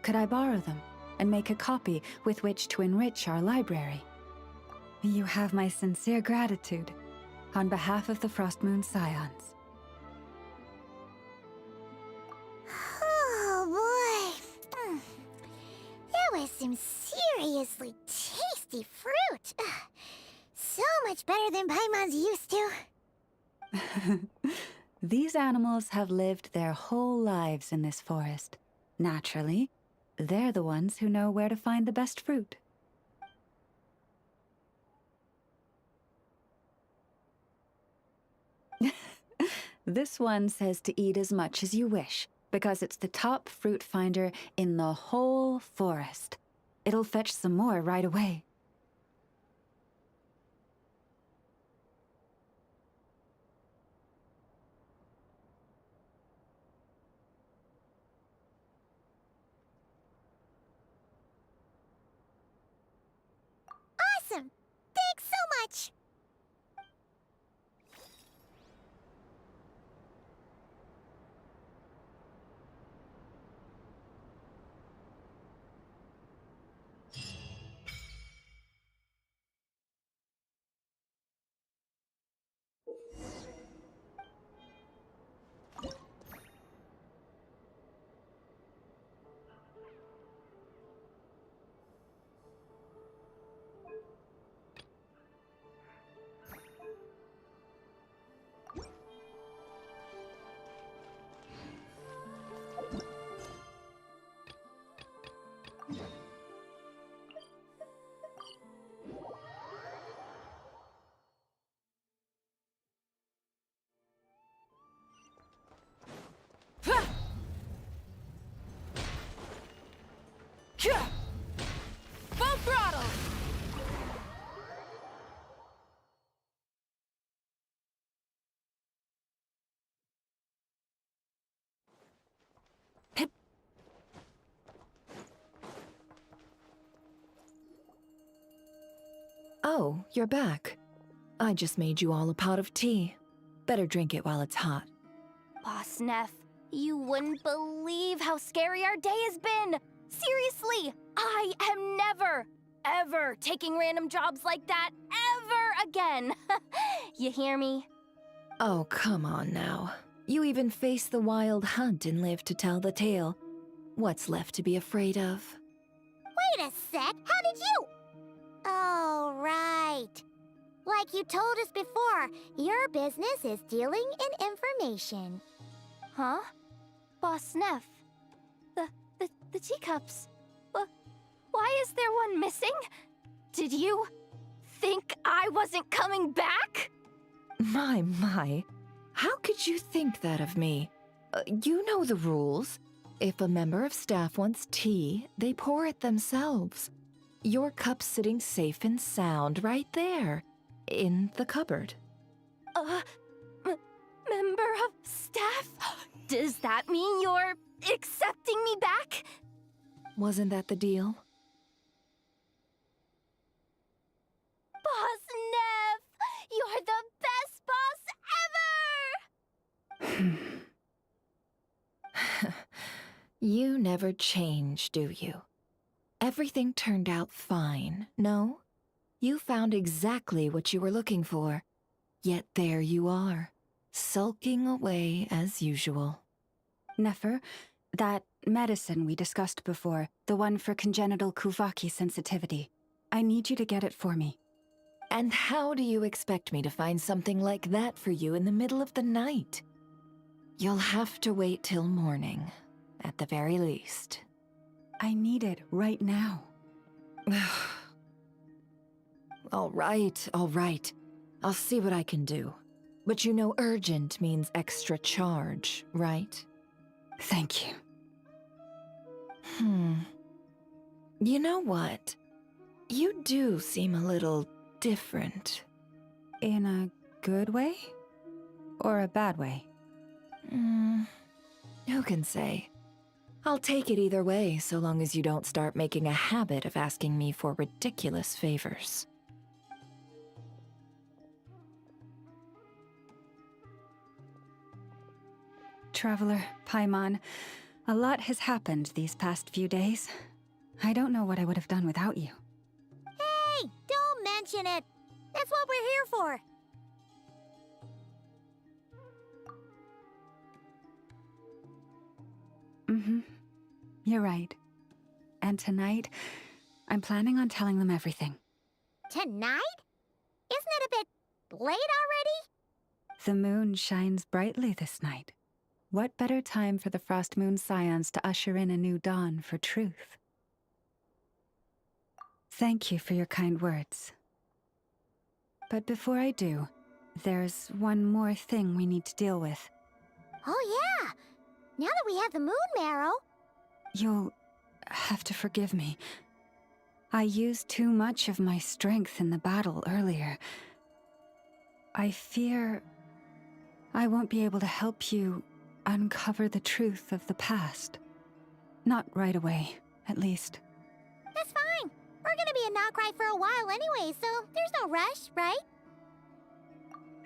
[SPEAKER 8] could I borrow them and make a copy with which to enrich our library? You have my sincere gratitude on behalf of the Frost Moon Scions.
[SPEAKER 13] Oh boy. That was some seriously tasty fruit. So much better than Paimon's used to.
[SPEAKER 8] These animals have lived their whole lives in this forest. Naturally, they're the ones who know where to find the best fruit. This one says to eat as much as you wish, because it's the top fruit finder in the whole forest. It'll fetch some more right away.
[SPEAKER 13] Awesome! Thanks so much!
[SPEAKER 12] Full throttle!
[SPEAKER 20] Oh, you're back. I just made you all a pot of tea. Better drink it while it's hot.
[SPEAKER 3] Boss Neff, you wouldn't believe how scary our day has been! Seriously, I am never, ever taking random jobs like that, ever
[SPEAKER 21] again. You hear me?
[SPEAKER 20] Oh, come on now. You even faced the wild hunt and lived to tell the tale. What's left to be afraid of?
[SPEAKER 13] Wait a sec, how did you? Oh, right. Like you told us before, your business is dealing in information.
[SPEAKER 21] Huh? Boss Neff. The teacups. Why is there one missing? Did you think I wasn't coming back?
[SPEAKER 20] My. How could you think that of me? You know the rules. If a member of staff wants tea, they pour it themselves. Your cup's sitting safe and sound right there, in the cupboard.
[SPEAKER 21] Member of staff? Does that mean you're accepting me back?
[SPEAKER 20] Wasn't that the deal?
[SPEAKER 21] Boss Neff! You're the best boss ever!
[SPEAKER 20] You never change, do you? Everything turned out fine, no? You found exactly what you were looking for. Yet there you are, sulking away as usual.
[SPEAKER 8] Nefer, that medicine we discussed before, the one for congenital Kuvaki sensitivity, I need you to get it for me.
[SPEAKER 20] And how do you expect me to find something like that for you in the middle of the night? You'll have to wait till morning, at the very least.
[SPEAKER 8] I need it right now.
[SPEAKER 20] All right. I'll see what I can do. But you know urgent means extra charge, right?
[SPEAKER 8] Thank you.
[SPEAKER 20] You know what? You do seem a little different.
[SPEAKER 8] In a good way? Or a bad way?
[SPEAKER 20] Who can say? I'll take it either way, so long as you don't start making a habit of asking me for ridiculous favors.
[SPEAKER 8] Traveler, Paimon, a lot has happened these past few days. I don't know what I would have done without you.
[SPEAKER 13] Hey, don't mention it. That's what we're here for.
[SPEAKER 8] You're right. And tonight, I'm planning on telling them everything.
[SPEAKER 13] Tonight? Isn't it a bit late already?
[SPEAKER 8] The moon shines brightly this night. What better time for the Frost Moon Scions to usher in a new dawn for truth? Thank you for your kind words. But before I do, there's one more thing we need to deal with.
[SPEAKER 13] Oh yeah! Now that we have the moon marrow...
[SPEAKER 8] You'll have to forgive me. I used too much of my strength in the battle earlier. I fear I won't be able to help you uncover the truth of the past. Not right away, at least.
[SPEAKER 13] That's fine. We're gonna be in Notcry for a while anyway, so there's no rush, right?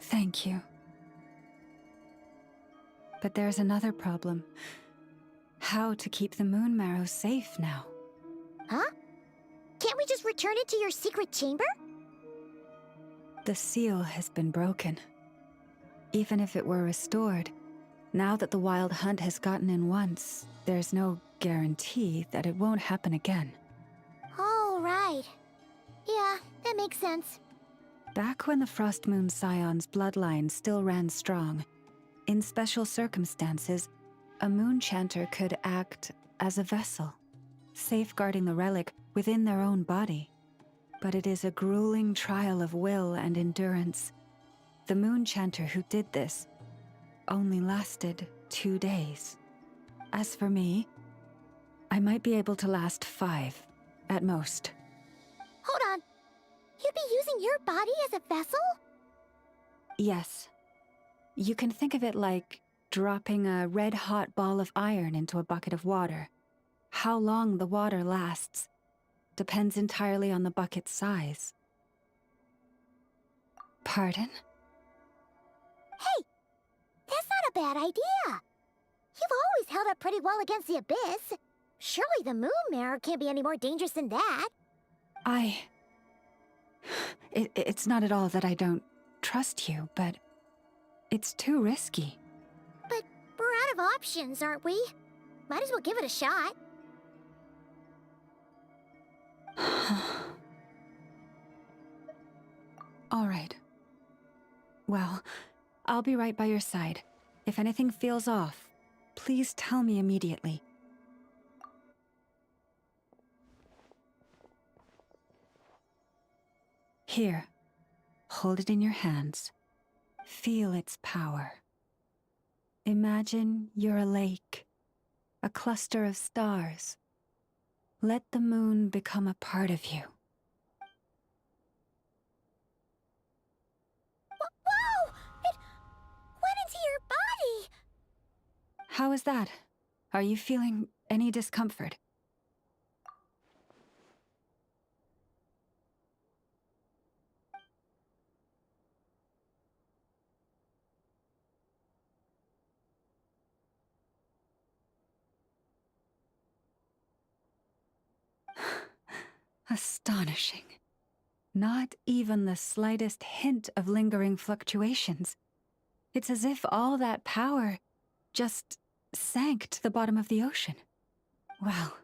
[SPEAKER 8] Thank you. But there's another problem. How to keep the moon marrow safe now.
[SPEAKER 13] Huh? Can't we just return it to your secret chamber?
[SPEAKER 8] The seal has been broken. Even if it were restored, now that the wild hunt has gotten in once, there's no guarantee that it won't happen again.
[SPEAKER 13] Oh, right. Yeah, that makes sense.
[SPEAKER 8] Back when the Frost Moon Scion's bloodline still ran strong, in special circumstances, a moon chanter could act as a vessel, safeguarding the relic within their own body. But it is a grueling trial of will and endurance. The moon chanter who did this only lasted 2 days. As for me, I might be able to last 5, at most.
[SPEAKER 13] Hold on. You'd be using your body as a vessel?
[SPEAKER 8] Yes. You can think of it like dropping a red-hot ball of iron into a bucket of water. How long the water lasts depends entirely on the bucket's size. Pardon?
[SPEAKER 13] Hey! That's not a bad idea! You've always held up pretty well against the Abyss. Surely the moon mirror can't be any more dangerous than that.
[SPEAKER 8] It's not at all that I don't trust you, but it's too risky.
[SPEAKER 5] But we're out of options, aren't we? Might as well give it a shot.
[SPEAKER 8] All right. Well, I'll be right by your side. If anything feels off, please tell me immediately. Here, hold it in your hands. Feel its power. Imagine you're a lake, a cluster of stars. Let the moon become a part of you.
[SPEAKER 5] Whoa! It went into your body!
[SPEAKER 8] How is that? Are you feeling any discomfort? Astonishing. Not even the slightest hint of lingering fluctuations. It's as if all that power just sank to the bottom of the ocean. Well,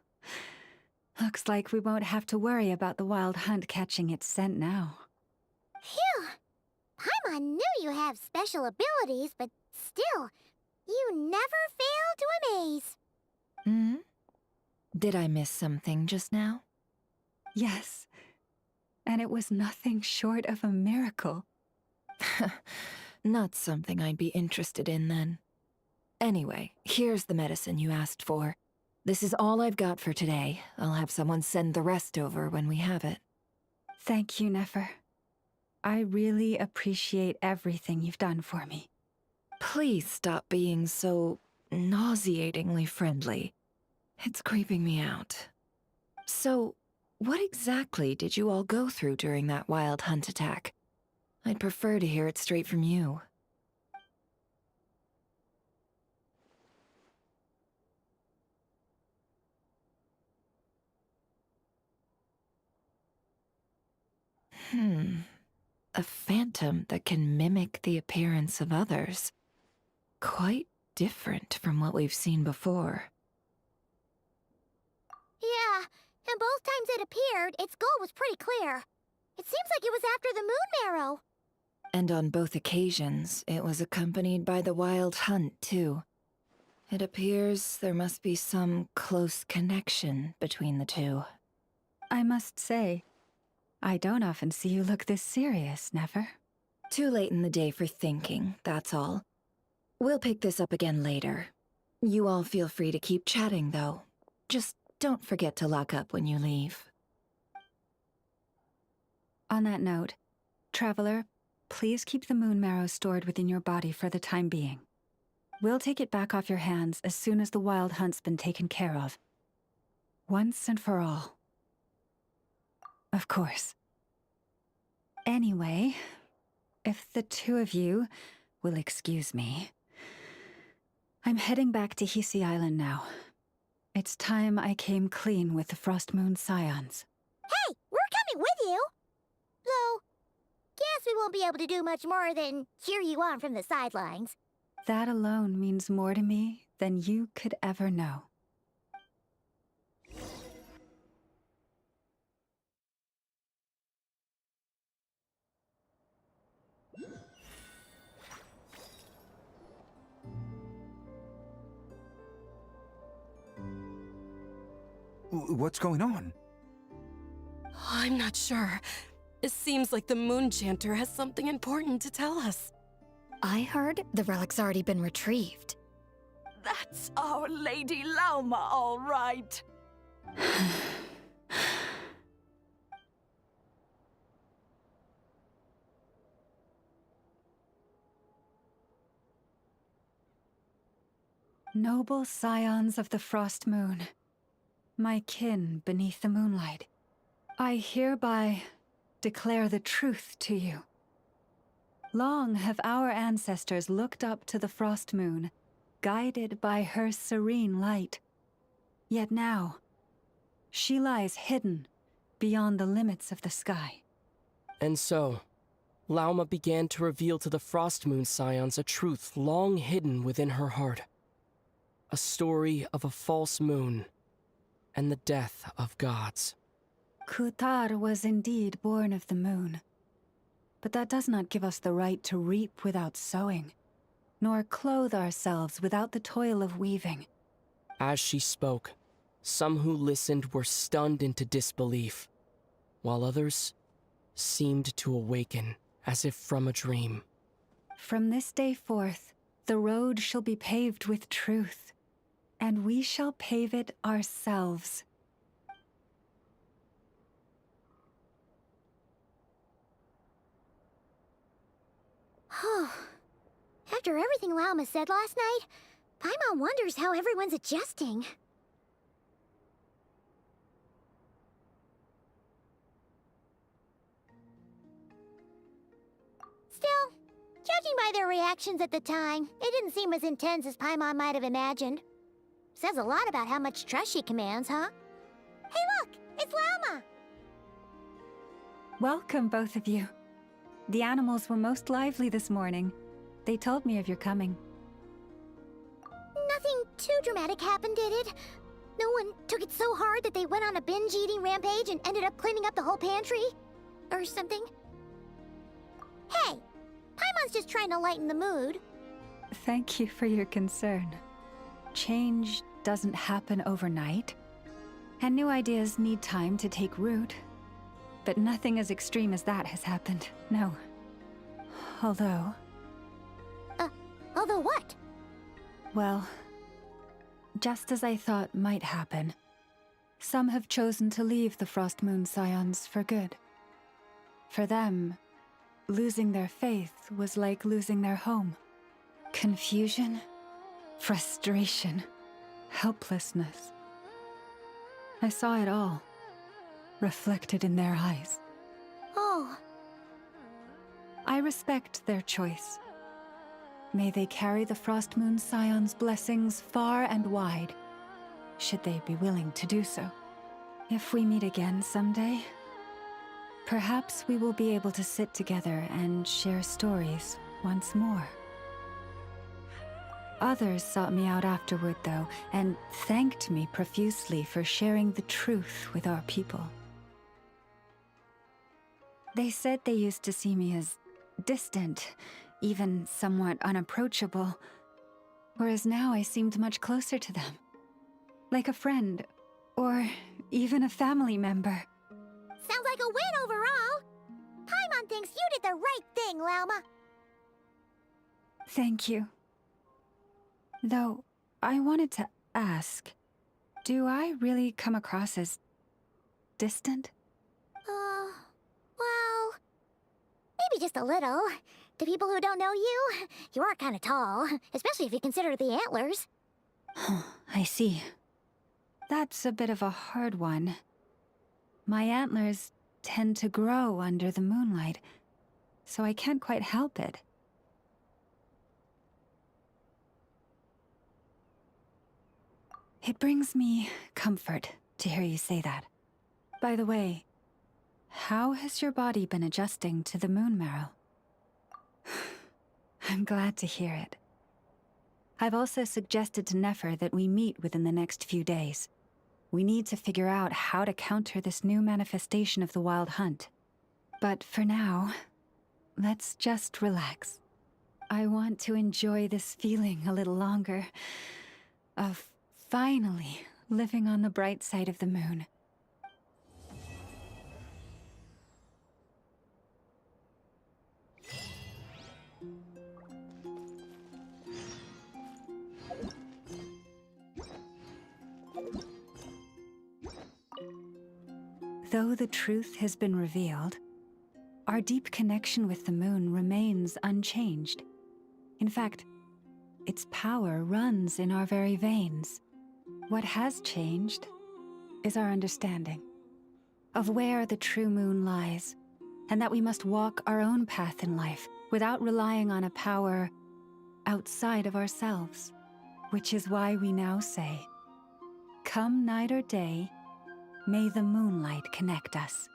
[SPEAKER 8] looks like we won't have to worry about the wild hunt catching its scent now.
[SPEAKER 5] Phew! Paimon knew you have special abilities, but still, you never fail to amaze.
[SPEAKER 20] Hmm? Did I miss something just now?
[SPEAKER 8] Yes, and it was nothing short of a miracle.
[SPEAKER 20] Not something I'd be interested in then. Anyway, here's the medicine you asked for. This is all I've got for today. I'll have someone send the rest over when we have it.
[SPEAKER 8] Thank you, Nefer. I really appreciate everything you've done for me.
[SPEAKER 20] Please stop being so nauseatingly friendly. It's creeping me out. So, what exactly did you all go through during that wild hunt attack? I'd prefer to hear it straight from you. A phantom that can mimic the appearance of others. Quite different from what we've seen before.
[SPEAKER 5] Yeah, and both times it appeared, its goal was pretty clear. It seems like it was after the moon marrow.
[SPEAKER 20] And on both occasions, it was accompanied by the wild hunt, too. It appears there must be some close connection between the two.
[SPEAKER 8] I must say, I don't often see you look this serious, Nefer.
[SPEAKER 20] Too late in the day for thinking, that's all. We'll pick this up again later. You all feel free to keep chatting, though. Just don't forget to lock up when you leave.
[SPEAKER 8] On that note, Traveler, please keep the moon marrow stored within your body for the time being. We'll take it back off your hands as soon as the wild hunt's been taken care of. Once and for all. Of course. Anyway, if the two of you will excuse me, I'm heading back to Hisi Island now. It's time I came clean with the Frost Moon Scions.
[SPEAKER 5] Hey, we're coming with you! Though, guess we won't be able to do much more than cheer you on from the sidelines.
[SPEAKER 8] That alone means more to me than you could ever know.
[SPEAKER 1] What's going on?
[SPEAKER 15] I'm not sure. It seems like the Moon Chanter has something important to tell us.
[SPEAKER 21] I heard the relic's already been retrieved.
[SPEAKER 12] That's Our Lady Lauma, all right.
[SPEAKER 8] Noble scions of the Frost Moon, my kin beneath the moonlight, I hereby declare the truth to you. Long have our ancestors looked up to the Frost Moon, guided by her serene light. Yet now, she lies hidden beyond the limits of the sky.
[SPEAKER 17] And so, Lauma began to reveal to the Frost Moon Scions a truth long hidden within her heart. A story of a false moon and the death of gods.
[SPEAKER 8] Kutar was indeed born of the moon. But that does not give us the right to reap without sowing, nor clothe ourselves without the toil of weaving.
[SPEAKER 17] As she spoke, some who listened were stunned into disbelief, while others seemed to awaken as if from a dream.
[SPEAKER 8] From this day forth, the road shall be paved with truth, and we shall pave it ourselves.
[SPEAKER 5] After everything Lauma said last night, Paimon wonders how everyone's adjusting. Still, judging by their reactions at the time, it didn't seem as intense as Paimon might have imagined. Says a lot about how much trust she commands, huh? Hey look! It's Lauma!
[SPEAKER 8] Welcome, both of you. The animals were most lively this morning. They told me of your coming.
[SPEAKER 5] Nothing too dramatic happened, did it? No one took it so hard that they went on a binge-eating rampage and ended up cleaning up the whole pantry? Or something? Hey! Paimon's just trying to lighten the mood.
[SPEAKER 8] Thank you for your concern. Change doesn't happen overnight, and new ideas need time to take root. But nothing as extreme as that has happened, no. Although...
[SPEAKER 5] Although what?
[SPEAKER 8] Well, just as I thought might happen, some have chosen to leave the Frost Moon Scions for good. For them, losing their faith was like losing their home. Confusion, frustration, helplessness. I saw it all, reflected in their eyes.
[SPEAKER 5] Oh.
[SPEAKER 8] I respect their choice. May they carry the Frost Moon Scions' blessings far and wide, should they be willing to do so. If we meet again someday, perhaps we will be able to sit together and share stories once more. Others sought me out afterward, though, and thanked me profusely for sharing the truth with our people. They said they used to see me as distant, even somewhat unapproachable, whereas now I seemed much closer to them. Like a friend, or even a family member.
[SPEAKER 5] Sounds like a win overall! Paimon thinks you did the right thing, Lauma.
[SPEAKER 8] Thank you. Though, I wanted to ask, do I really come across as distant?
[SPEAKER 5] Well, maybe just a little. To people who don't know you, you are kind of tall, especially if you consider the antlers.
[SPEAKER 8] I see. That's a bit of a hard one. My antlers tend to grow under the moonlight, so I can't quite help it. It brings me comfort to hear you say that. By the way, how has your body been adjusting to the moon marrow? I'm glad to hear it. I've also suggested to Nefer that we meet within the next few days. We need to figure out how to counter this new manifestation of the Wild Hunt. But for now, let's just relax. I want to enjoy this feeling a little longer, of finally living on the bright side of the moon. Though the truth has been revealed, our deep connection with the moon remains unchanged. In fact, its power runs in our very veins. What has changed is our understanding of where the true moon lies, and that we must walk our own path in life without relying on a power outside of ourselves. Which is why we now say, come night or day, may the moonlight connect us.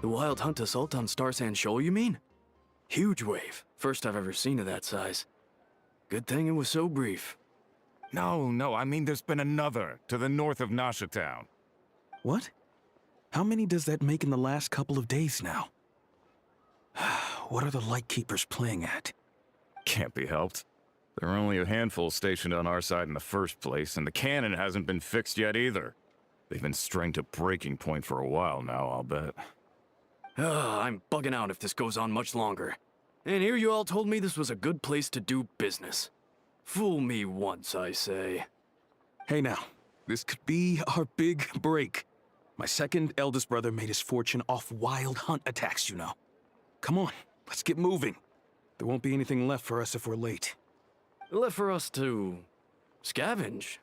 [SPEAKER 22] The Wild Hunt assault on Star Sand Shoal, you mean? Huge wave. First I've ever seen of that size. Good thing it was so brief.
[SPEAKER 1] No, I mean there's been another to the north of Nasha Town.
[SPEAKER 22] What? How many does that make in the last couple of days now? What are the Lightkeepers playing at?
[SPEAKER 1] Can't be helped. There are only a handful stationed on our side in the first place, and the cannon hasn't been fixed yet either. They've been strained to breaking point for a while now, I'll bet.
[SPEAKER 22] I'm bugging out if this goes on much longer. And here you all told me this was a good place to do business. Fool me once, I say.
[SPEAKER 7] Hey now, this could be our big break. My second eldest brother made his fortune off wild hunt attacks, you know. Come on, let's get moving. There won't be anything left for us if we're late.
[SPEAKER 22] Left for us to scavenge?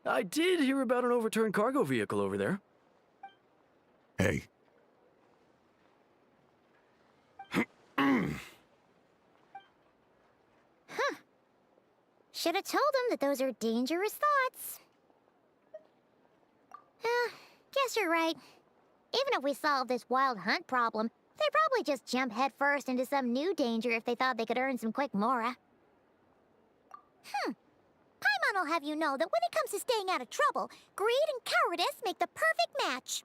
[SPEAKER 22] I did hear about an overturned cargo vehicle over there.
[SPEAKER 1] Hey.
[SPEAKER 5] Should have told him that those are dangerous thoughts. Guess you're right. Even if we solve this wild hunt problem, they'd probably just jump headfirst into some new danger if they thought they could earn some quick mora. Paimon will have you know that when it comes to staying out of trouble, greed and cowardice make the perfect match.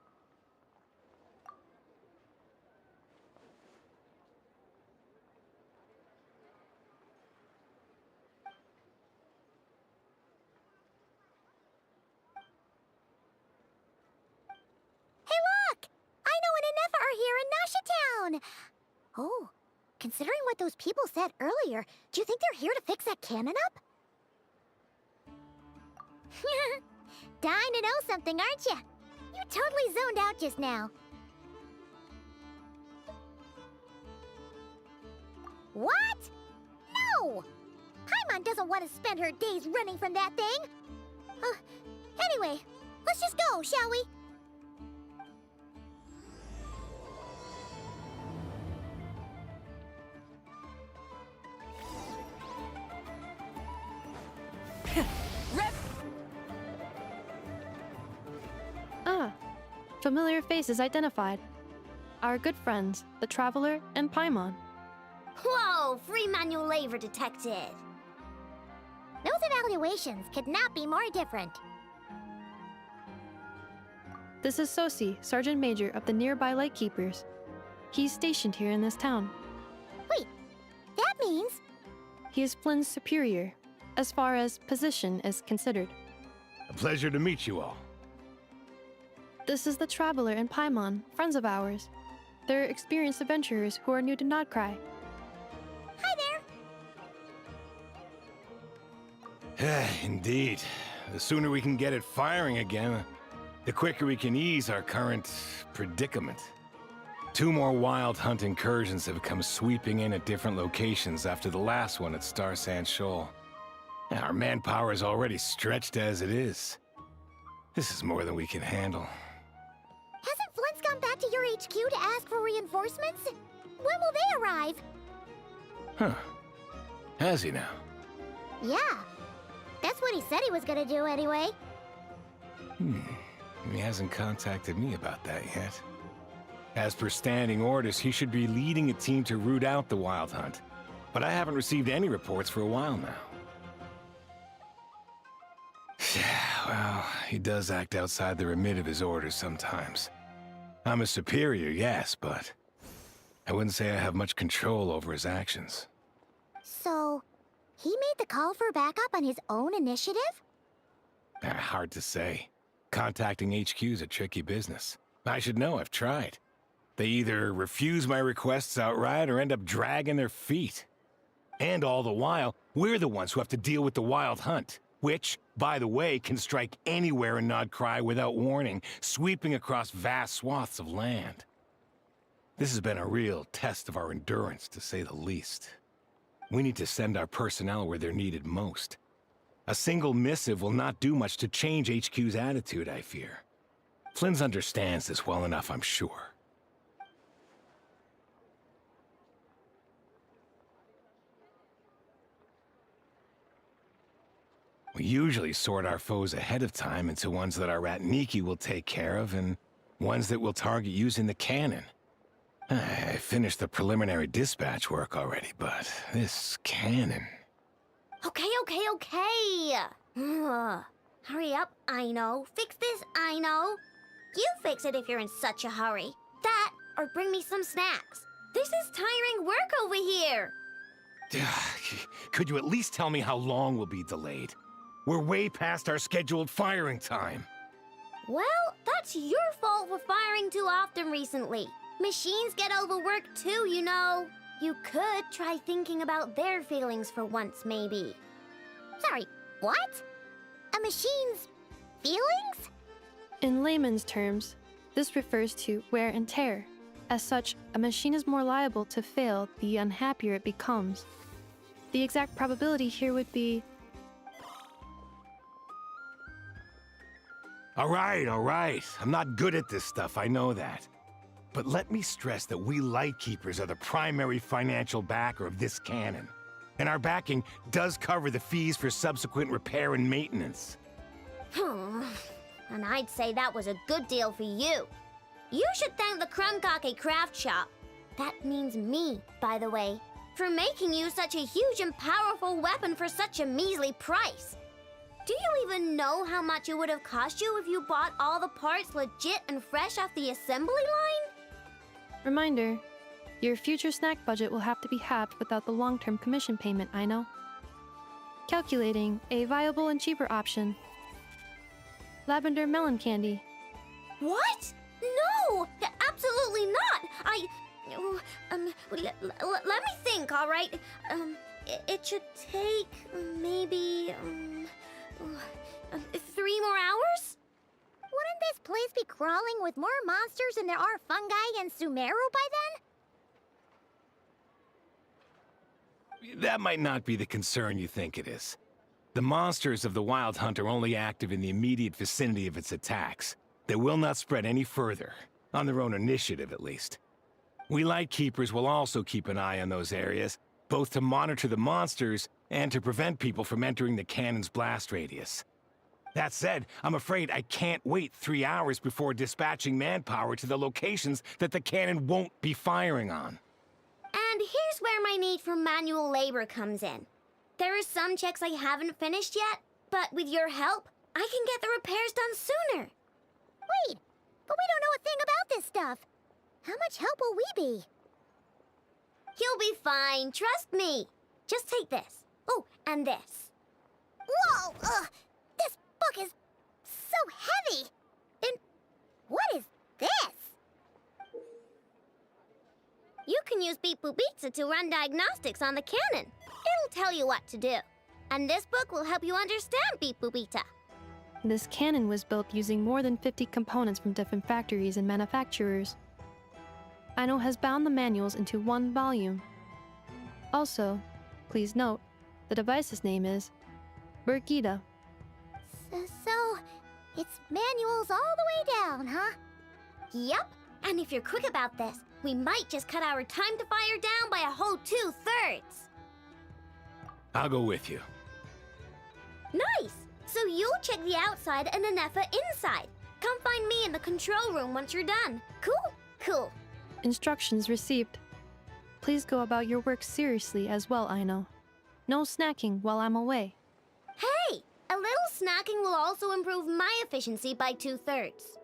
[SPEAKER 5] Hey look! I know an Inefa are here in Nasha Town! Oh, considering what those people said earlier, do you think they're here to fix that cannon up? Dying to know something, aren't you? You totally zoned out just now. What? No! Paimon doesn't want to spend her days running from that thing. Anyway, let's just go, shall we?
[SPEAKER 4] Familiar faces identified. Our good friends, the Traveler and Paimon.
[SPEAKER 13] Whoa, free manual labor detected.
[SPEAKER 5] Those evaluations could not be more different.
[SPEAKER 4] This is Sosi, Sergeant Major of the nearby Lightkeepers. He's stationed here in this town.
[SPEAKER 5] Wait, that means...
[SPEAKER 4] He is Flynn's superior, as far as position is considered.
[SPEAKER 11] A pleasure to meet you all.
[SPEAKER 4] This is the Traveler and Paimon, friends of ours. They're experienced adventurers who are new to Nodcry.
[SPEAKER 5] Hi there!
[SPEAKER 11] Indeed. The sooner we can get it firing again, the quicker we can ease our current predicament. 2 more wild hunt incursions have come sweeping in at different locations after the last one at Star Sand Shoal. Our manpower is already stretched as it is. This is more than we can handle.
[SPEAKER 5] Hasn't Flint's gone back to your HQ to ask for reinforcements? When will they arrive?
[SPEAKER 11] Huh. Has he now?
[SPEAKER 5] Yeah. That's what he said he was gonna do anyway.
[SPEAKER 11] He hasn't contacted me about that yet. As per standing orders, he should be leading a team to root out the wild hunt. But I haven't received any reports for a while now. Well, he does act outside the remit of his orders sometimes. I'm a superior, yes, but I wouldn't say I have much control over his actions.
[SPEAKER 5] So, he made the call for backup on his own initiative?
[SPEAKER 11] Hard to say. Contacting HQ is a tricky business. I should know, I've tried. They either refuse my requests outright or end up dragging their feet. And all the while, we're the ones who have to deal with the wild hunt. Which, by the way, can strike anywhere in Nodcry without warning, sweeping across vast swaths of land. This has been a real test of our endurance, to say the least. We need to send our personnel where they're needed most. A single missive will not do much to change HQ's attitude, I fear. Flynn's understands this well enough, I'm sure. We usually sort our foes ahead of time into ones that our rat Nikki will take care of and ones that we'll target using the cannon. I finished the preliminary dispatch work already, but this cannon...
[SPEAKER 5] Okay. Hurry up, I know. Fix this, I know. You fix it if you're in such a hurry. That, or bring me some snacks. This is tiring work over here.
[SPEAKER 11] Could you at least tell me how long we'll be delayed? We're way past our scheduled firing time.
[SPEAKER 5] Well, that's your fault for firing too often recently. Machines get overworked too, you know. You could try thinking about their feelings for once, maybe. Sorry, what? A machine's feelings?
[SPEAKER 4] In layman's terms, this refers to wear and tear. As such, a machine is more liable to fail the unhappier it becomes. The exact probability here would be...
[SPEAKER 11] All right. I'm not good at this stuff, I know that. But let me stress that we Lightkeepers are the primary financial backer of this cannon. And our backing does cover the fees for subsequent repair and maintenance.
[SPEAKER 5] And I'd say that was a good deal for you. You should thank the Krumkake Craft Shop. That means me, by the way, for making you such a huge and powerful weapon for such a measly price. Do you even know how much it would have cost you if you bought all the parts legit and fresh off the assembly line?
[SPEAKER 4] Reminder, your future snack budget will have to be halved without the long-term commission payment, I know. Calculating a viable and cheaper option. Lavender melon candy.
[SPEAKER 5] What? No! Absolutely not! Let me think, all right? It should take maybe 3 more hours?
[SPEAKER 13] Wouldn't this place be crawling with more monsters than there are fungi and Sumeru by then?
[SPEAKER 11] That might not be the concern you think it is. The monsters of the Wild Hunt are only active in the immediate vicinity of its attacks. They will not spread any further, on their own initiative at least. We Lightkeepers will also keep an eye on those areas, both to monitor the monsters and to prevent people from entering the cannon's blast radius. That said, I'm afraid I can't wait 3 hours before dispatching manpower to the locations that the cannon won't be firing on.
[SPEAKER 5] And here's where my need for manual labor comes in. There are some checks I haven't finished yet, but with your help, I can get the repairs done sooner.
[SPEAKER 13] Wait, but we don't know a thing about this stuff. How much help will we be?
[SPEAKER 5] You'll be fine, trust me. Just take this. Oh, and this.
[SPEAKER 13] Whoa! This book is so heavy! And what is this?
[SPEAKER 5] You can use Beep Boop Pizza to run diagnostics on the cannon. It'll tell you what to do. And this book will help you understand Beep Boop Pizza.
[SPEAKER 4] This cannon was built using more than 50 components from different factories and manufacturers. Aino has bound the manuals into one volume. Also, please note, the device's name is Birgitta.
[SPEAKER 13] So, it's manuals all the way down, huh?
[SPEAKER 5] Yep, and if you're quick about this, we might just cut our time to fire down by a whole 2/3.
[SPEAKER 11] I'll go with you.
[SPEAKER 5] Nice! So you'll check the outside and Anefa inside. Come find me in the control room once you're done. Cool.
[SPEAKER 4] Instructions received. Please go about your work seriously as well, Aino. No snacking while I'm away.
[SPEAKER 5] Hey! A little snacking will also improve my efficiency by 2/3.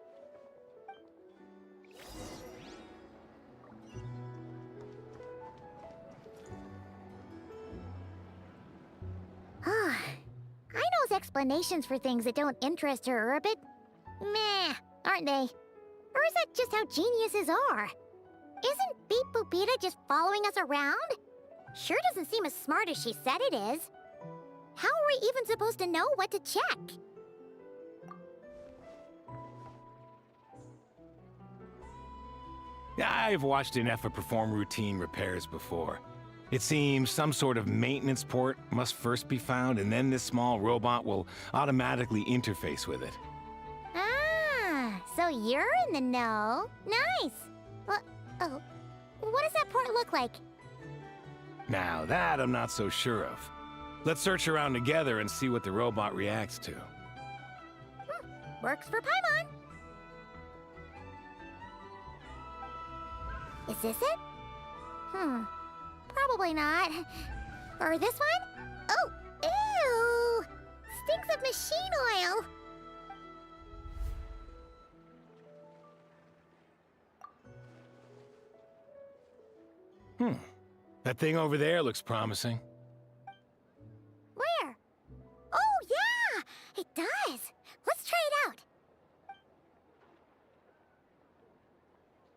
[SPEAKER 13] Aino's explanations for things that don't interest her are a bit meh, aren't they? Or is that just how geniuses are? Isn't Beep Boopita just following us around? Sure doesn't seem as smart as she said it is. How are we even supposed to know what to check?
[SPEAKER 11] I've watched Anefa perform routine repairs before. It seems some sort of maintenance port must first be found, and then this small robot will automatically interface with it.
[SPEAKER 13] Ah,
[SPEAKER 5] So you're in the know. Nice. Oh, what does that port look like?
[SPEAKER 11] Now that I'm not so sure of. Let's search around together and see what the robot reacts to.
[SPEAKER 5] Works for Paimon. Is this it? Probably not. Or this one? Oh, ew! Stinks of machine oil.
[SPEAKER 11] That thing over there looks promising.
[SPEAKER 5] Where? Oh, yeah! It does. Let's try it out.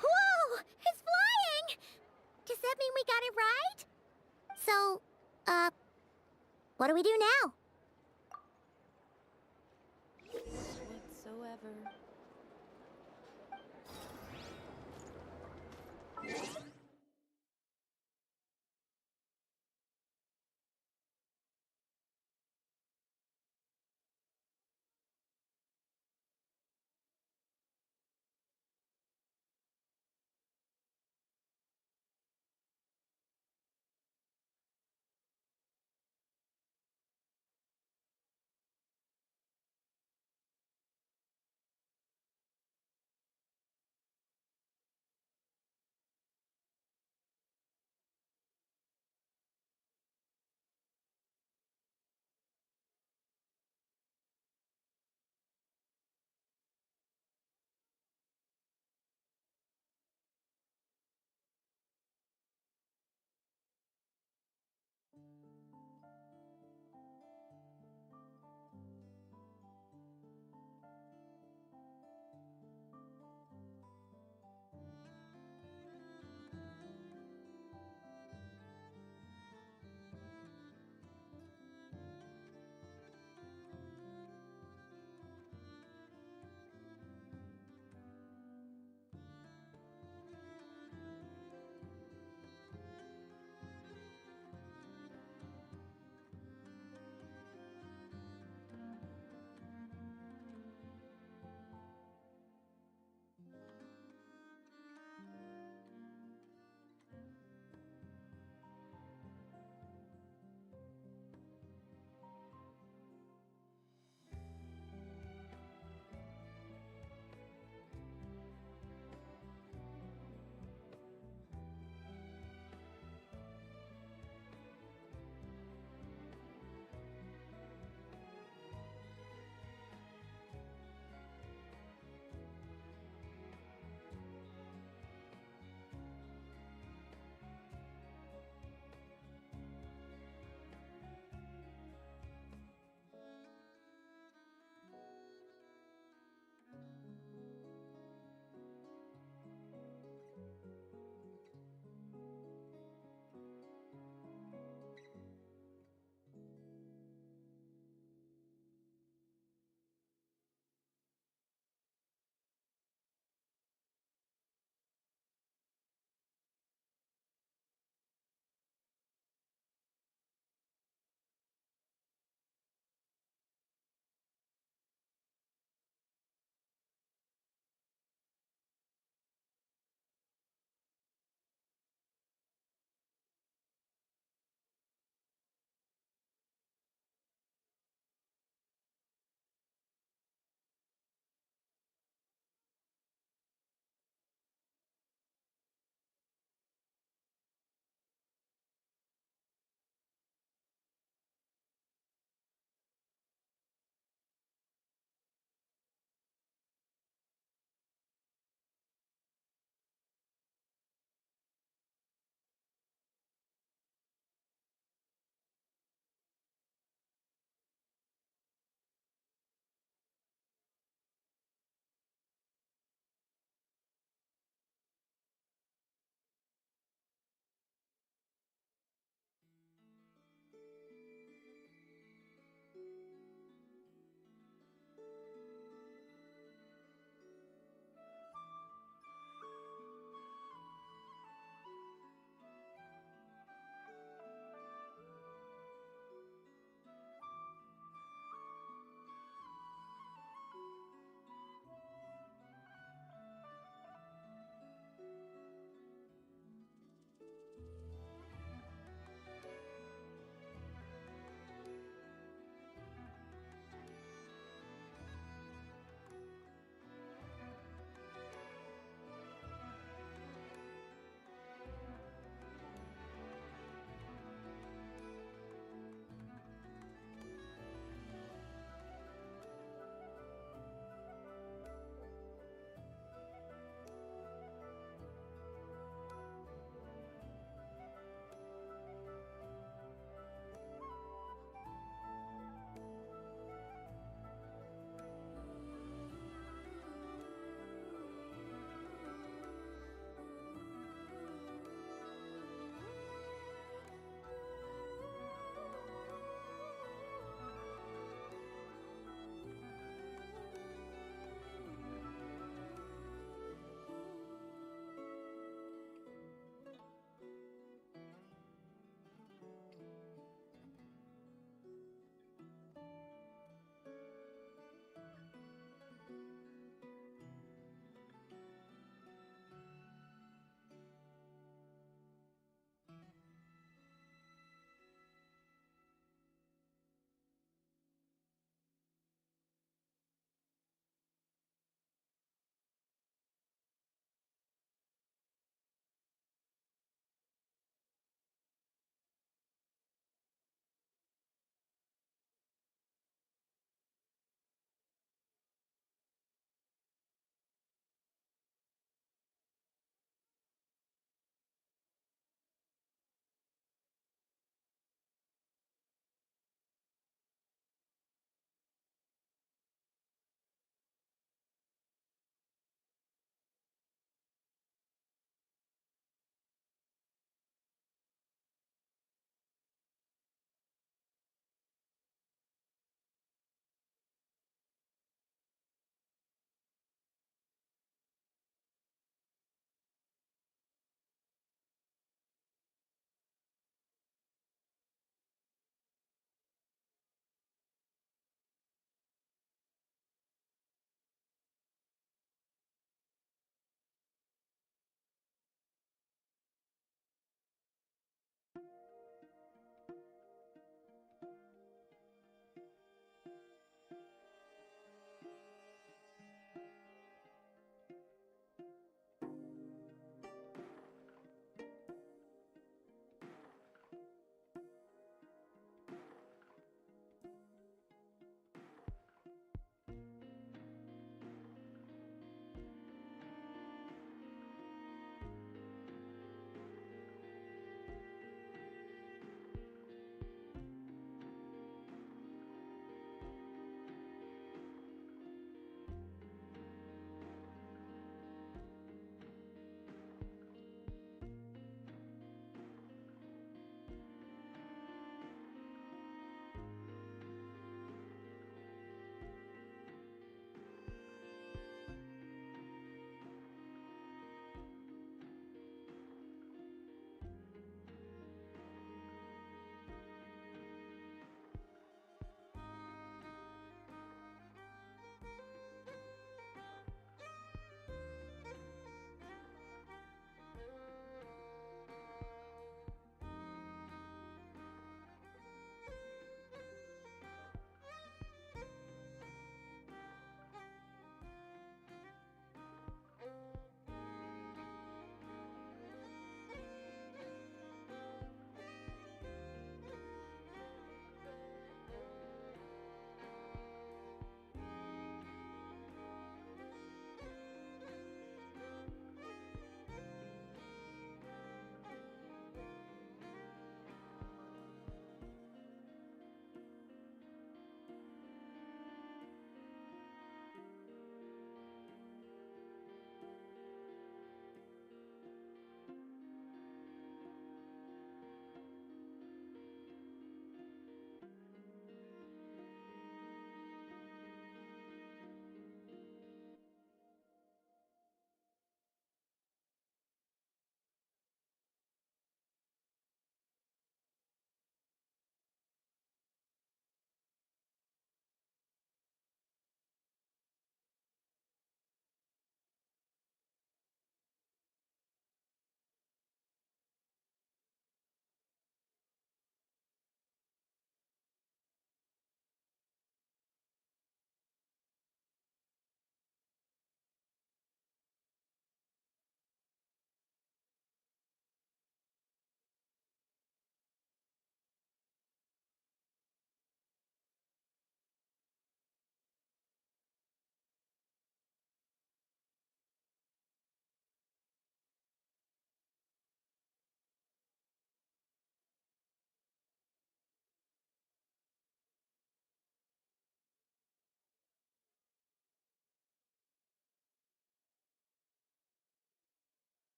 [SPEAKER 5] Whoa! It's flying! Does that mean we got it right? So, what do we do now?
[SPEAKER 12] Whatsoever.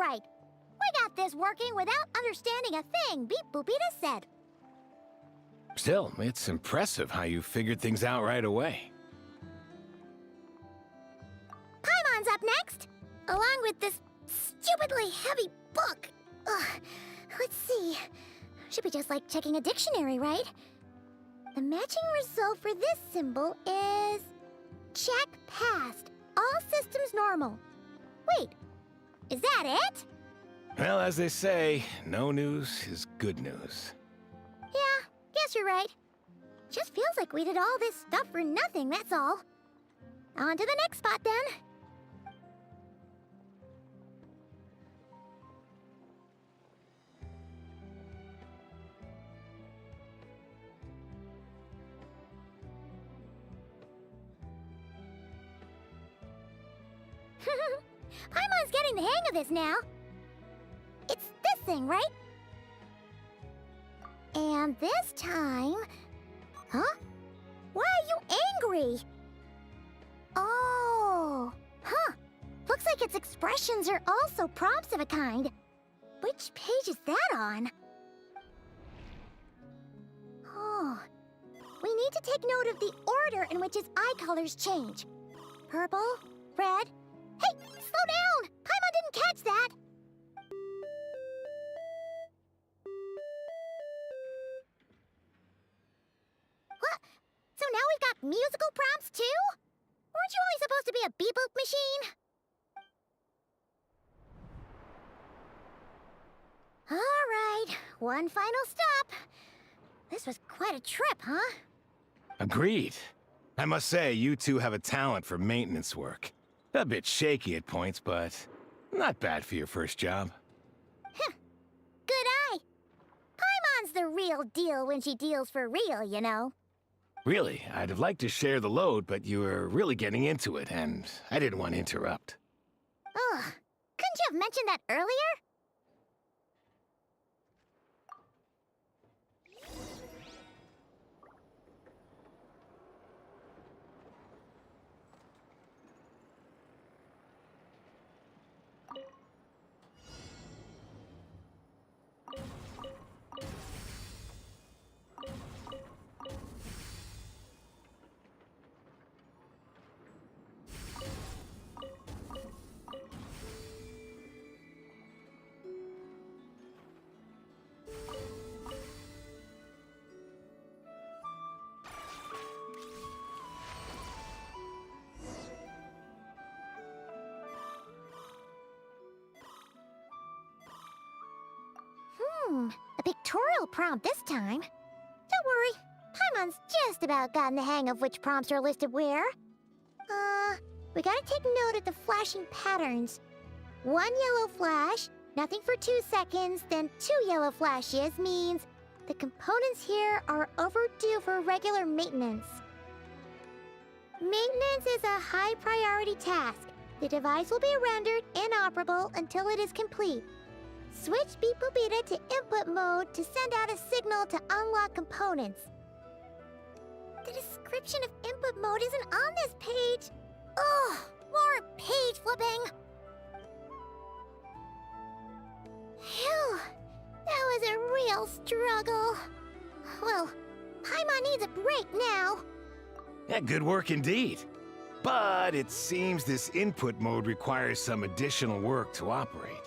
[SPEAKER 5] right. We got this working without understanding a thing Beep Boopita said.
[SPEAKER 11] Still, it's impressive how you figured things out right away.
[SPEAKER 5] Paimon's up next, along with this stupidly heavy book. Ugh. Let's see. Should be just like checking a dictionary, right? The matching result for this symbol is... check passed. All systems normal. Wait, is that it?
[SPEAKER 11] Well, as they say, no news is good news.
[SPEAKER 5] Yeah, guess you're right. Just feels like we did all this stuff for nothing, that's all. On to the next spot, then. Paimon's getting the hang of this now. It's this thing, right? And this time... Huh? Why are you angry? Oh... Huh. Looks like its expressions are also prompts of a kind. Which page is that on? Oh... We need to take note of the order in which its eye colors change. Purple, red... Hey! Slow down! Paimon didn't catch that! What? So now we've got musical prompts too? Weren't you only supposed to be a beep-boop machine? Alright, one final stop. This was quite a trip, huh?
[SPEAKER 11] Agreed. I must say, you two have a talent for maintenance work. A bit shaky at points, but not bad for your first job.
[SPEAKER 5] Good eye. Paimon's the real deal when she deals for real, you know.
[SPEAKER 11] Really, I'd have liked to share the load, but you were really getting into it, and I didn't want to interrupt.
[SPEAKER 5] Ugh, couldn't you have mentioned that earlier? A pictorial prompt this time. Don't worry, Paimon's just about gotten the hang of which prompts are listed where. We gotta take note of the flashing patterns. One yellow flash, nothing for 2 seconds, then 2 yellow flashes means the components here are overdue for regular maintenance. Maintenance is a high priority task. The device will be rendered inoperable until it is complete. Switch Beep Boopita to input mode to send out a signal to unlock components. The description of input mode isn't on this page. Ugh, more page flipping. Phew, that was a real struggle. Well, Paimon needs a break now.
[SPEAKER 11] Yeah, good work indeed. But it seems this input mode requires some additional work to operate.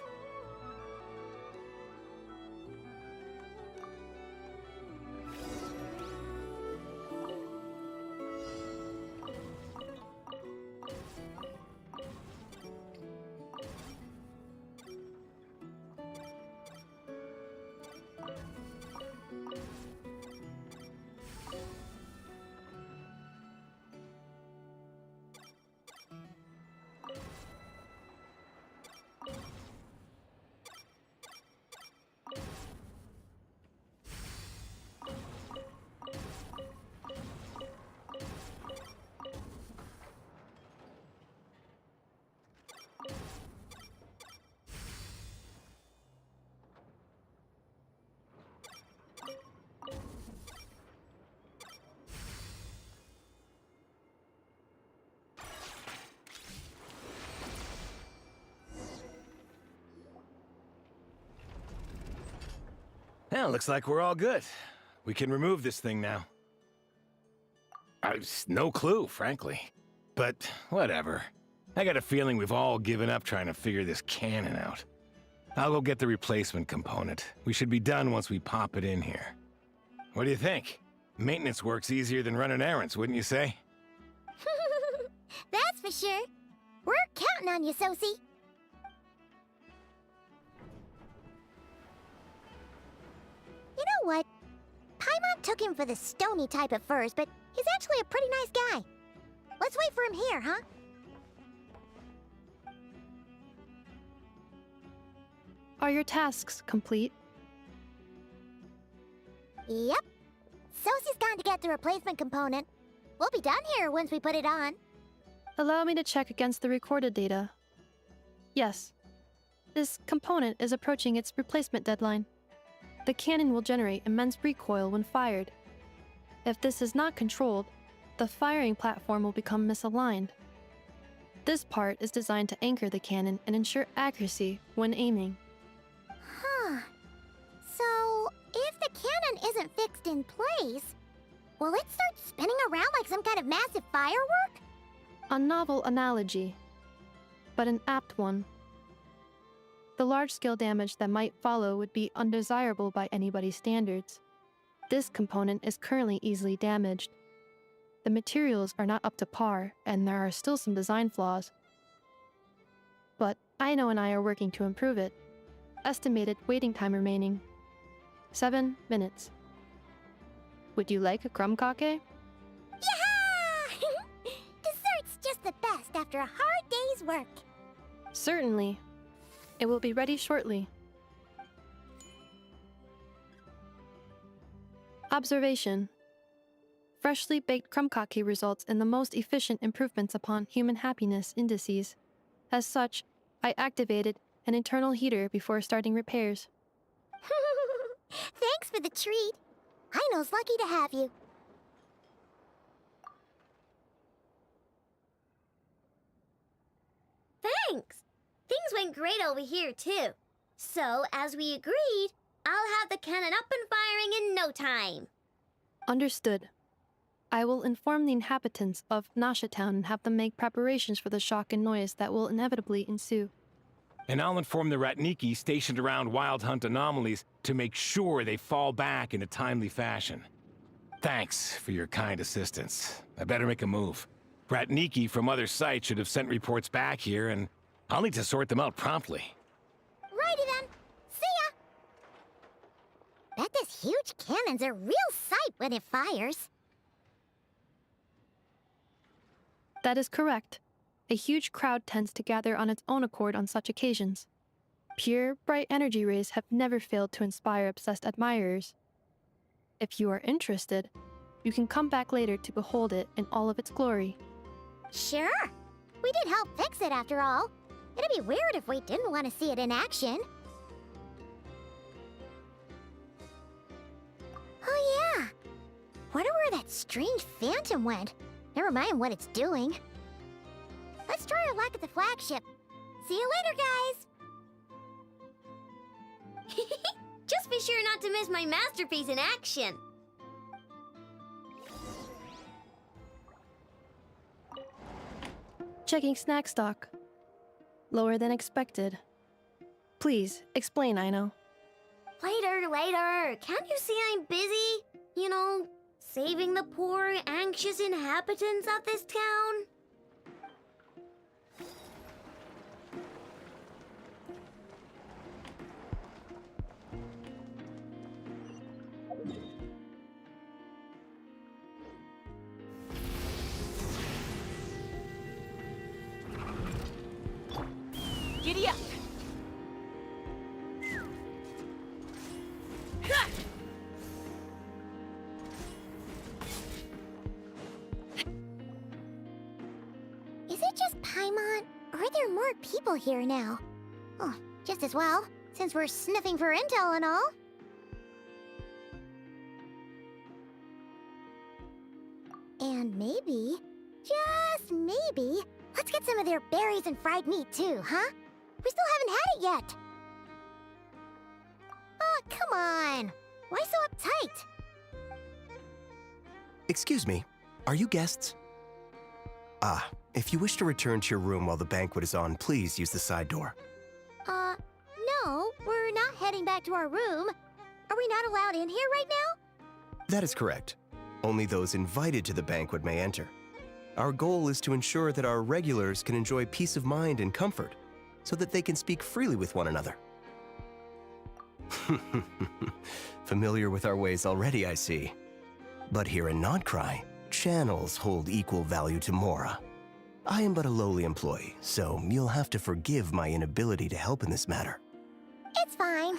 [SPEAKER 11] Well, looks like we're all good. We can remove this thing now. I've no clue, frankly. But whatever. I got a feeling we've all given up trying to figure this cannon out. I'll go get the replacement component. We should be done once we pop it in here. What do you think? Maintenance work's easier than running errands, wouldn't you say?
[SPEAKER 13] That's for sure. We're counting on you, Sosie. You know what? Paimon took him for the stony type at first, but he's actually a pretty nice guy. Let's wait for him here, huh?
[SPEAKER 4] Are your tasks complete?
[SPEAKER 13] Yep. Sosie's gone to get the replacement component. We'll be done here once we put it on.
[SPEAKER 4] Allow me to check against the recorded data. Yes. This component is approaching its replacement deadline. The cannon will generate immense recoil when fired. If this is not controlled, the firing platform will become misaligned. This part is designed to anchor the cannon and ensure accuracy when aiming.
[SPEAKER 13] Huh. So, if the cannon isn't fixed in place, will it start spinning around like some kind of massive firework?
[SPEAKER 4] A novel analogy, but an apt one. The large-scale damage that might follow would be undesirable by anybody's standards. This component is currently easily damaged. The materials are not up to par, and there are still some design flaws. But Aino and I are working to improve it. Estimated waiting time remaining: 7 minutes. Would you like a crumb cake?
[SPEAKER 13] Yeah! Dessert's just the best after a hard day's work.
[SPEAKER 4] Certainly. It will be ready shortly. Observation. Freshly baked crumb cake results in the most efficient improvements upon human happiness indices. As such, I activated an internal heater before starting repairs.
[SPEAKER 13] Thanks for the treat. Aino's lucky to have you.
[SPEAKER 2] Thanks. Things went great over here, too. So, as we agreed, I'll have the cannon up and firing in no time.
[SPEAKER 4] Understood. I will inform the inhabitants of Nasha Town and have them make preparations for the shock and noise that will inevitably ensue.
[SPEAKER 11] And I'll inform the Ratniki stationed around Wild Hunt anomalies to make sure they fall back in a timely fashion. Thanks for your kind assistance. I better make a move. Ratniki from other sites should have sent reports back here, and I'll need to sort them out promptly.
[SPEAKER 13] Righty then. See ya! Bet this huge cannon's a real sight when it fires.
[SPEAKER 4] That is correct. A huge crowd tends to gather on its own accord on such occasions. Pure, bright energy rays have never failed to inspire obsessed admirers. If you are interested, you can come back later to behold it in all of its glory.
[SPEAKER 13] Sure. We did help fix it after all. It'd be weird if we didn't want to see it in action. Oh yeah. Wonder where that strange phantom went. Never mind what it's doing. Let's try our luck at the flagship. See you later, guys!
[SPEAKER 2] Just be sure not to miss my masterpiece in action.
[SPEAKER 4] Checking snack stock. Lower than expected. Please, explain, Aino.
[SPEAKER 2] Later. Can't you see I'm busy? You know, saving the poor, anxious inhabitants of this town?
[SPEAKER 12] Giddy up!
[SPEAKER 13] Is it just Paimon, or are there more people here now? Oh, just as well, since we're sniffing for intel and all. And maybe, just maybe, let's get some of their berries and fried meat too, huh? We still haven't had it yet. Oh, come on.
[SPEAKER 5] Why so uptight?
[SPEAKER 14] Excuse me, are you guests? Ah, if you wish to return to your room while the banquet is on, please use the side door.
[SPEAKER 5] No, we're not heading back to our room. Are we not allowed in here right now?
[SPEAKER 14] That is correct. Only those invited to the banquet may enter. Our goal is to ensure that our regulars can enjoy peace of mind and comfort, so that they can speak freely with one another. Familiar with our ways already, I see. But here in Nodcry, channels hold equal value to Mora. I am but a lowly employee, so you'll have to forgive my inability to help in this matter.
[SPEAKER 5] It's fine.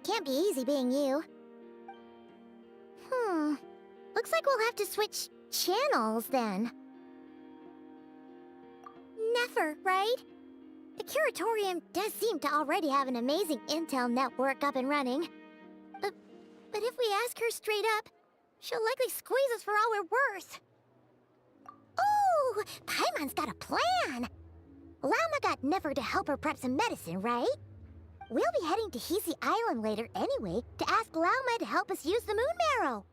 [SPEAKER 5] Can't be easy being you. Looks like we'll have to switch channels then. Never, right? The Curatorium does seem to already have an amazing intel network up and running. But if we ask her straight up, she'll likely squeeze us for all we're worth. Ooh, Paimon's got a plan! Llama got Nefer to help her prep some medicine, right? We'll be heading to Hisi Island later anyway to ask Llama to help us use the moon marrow.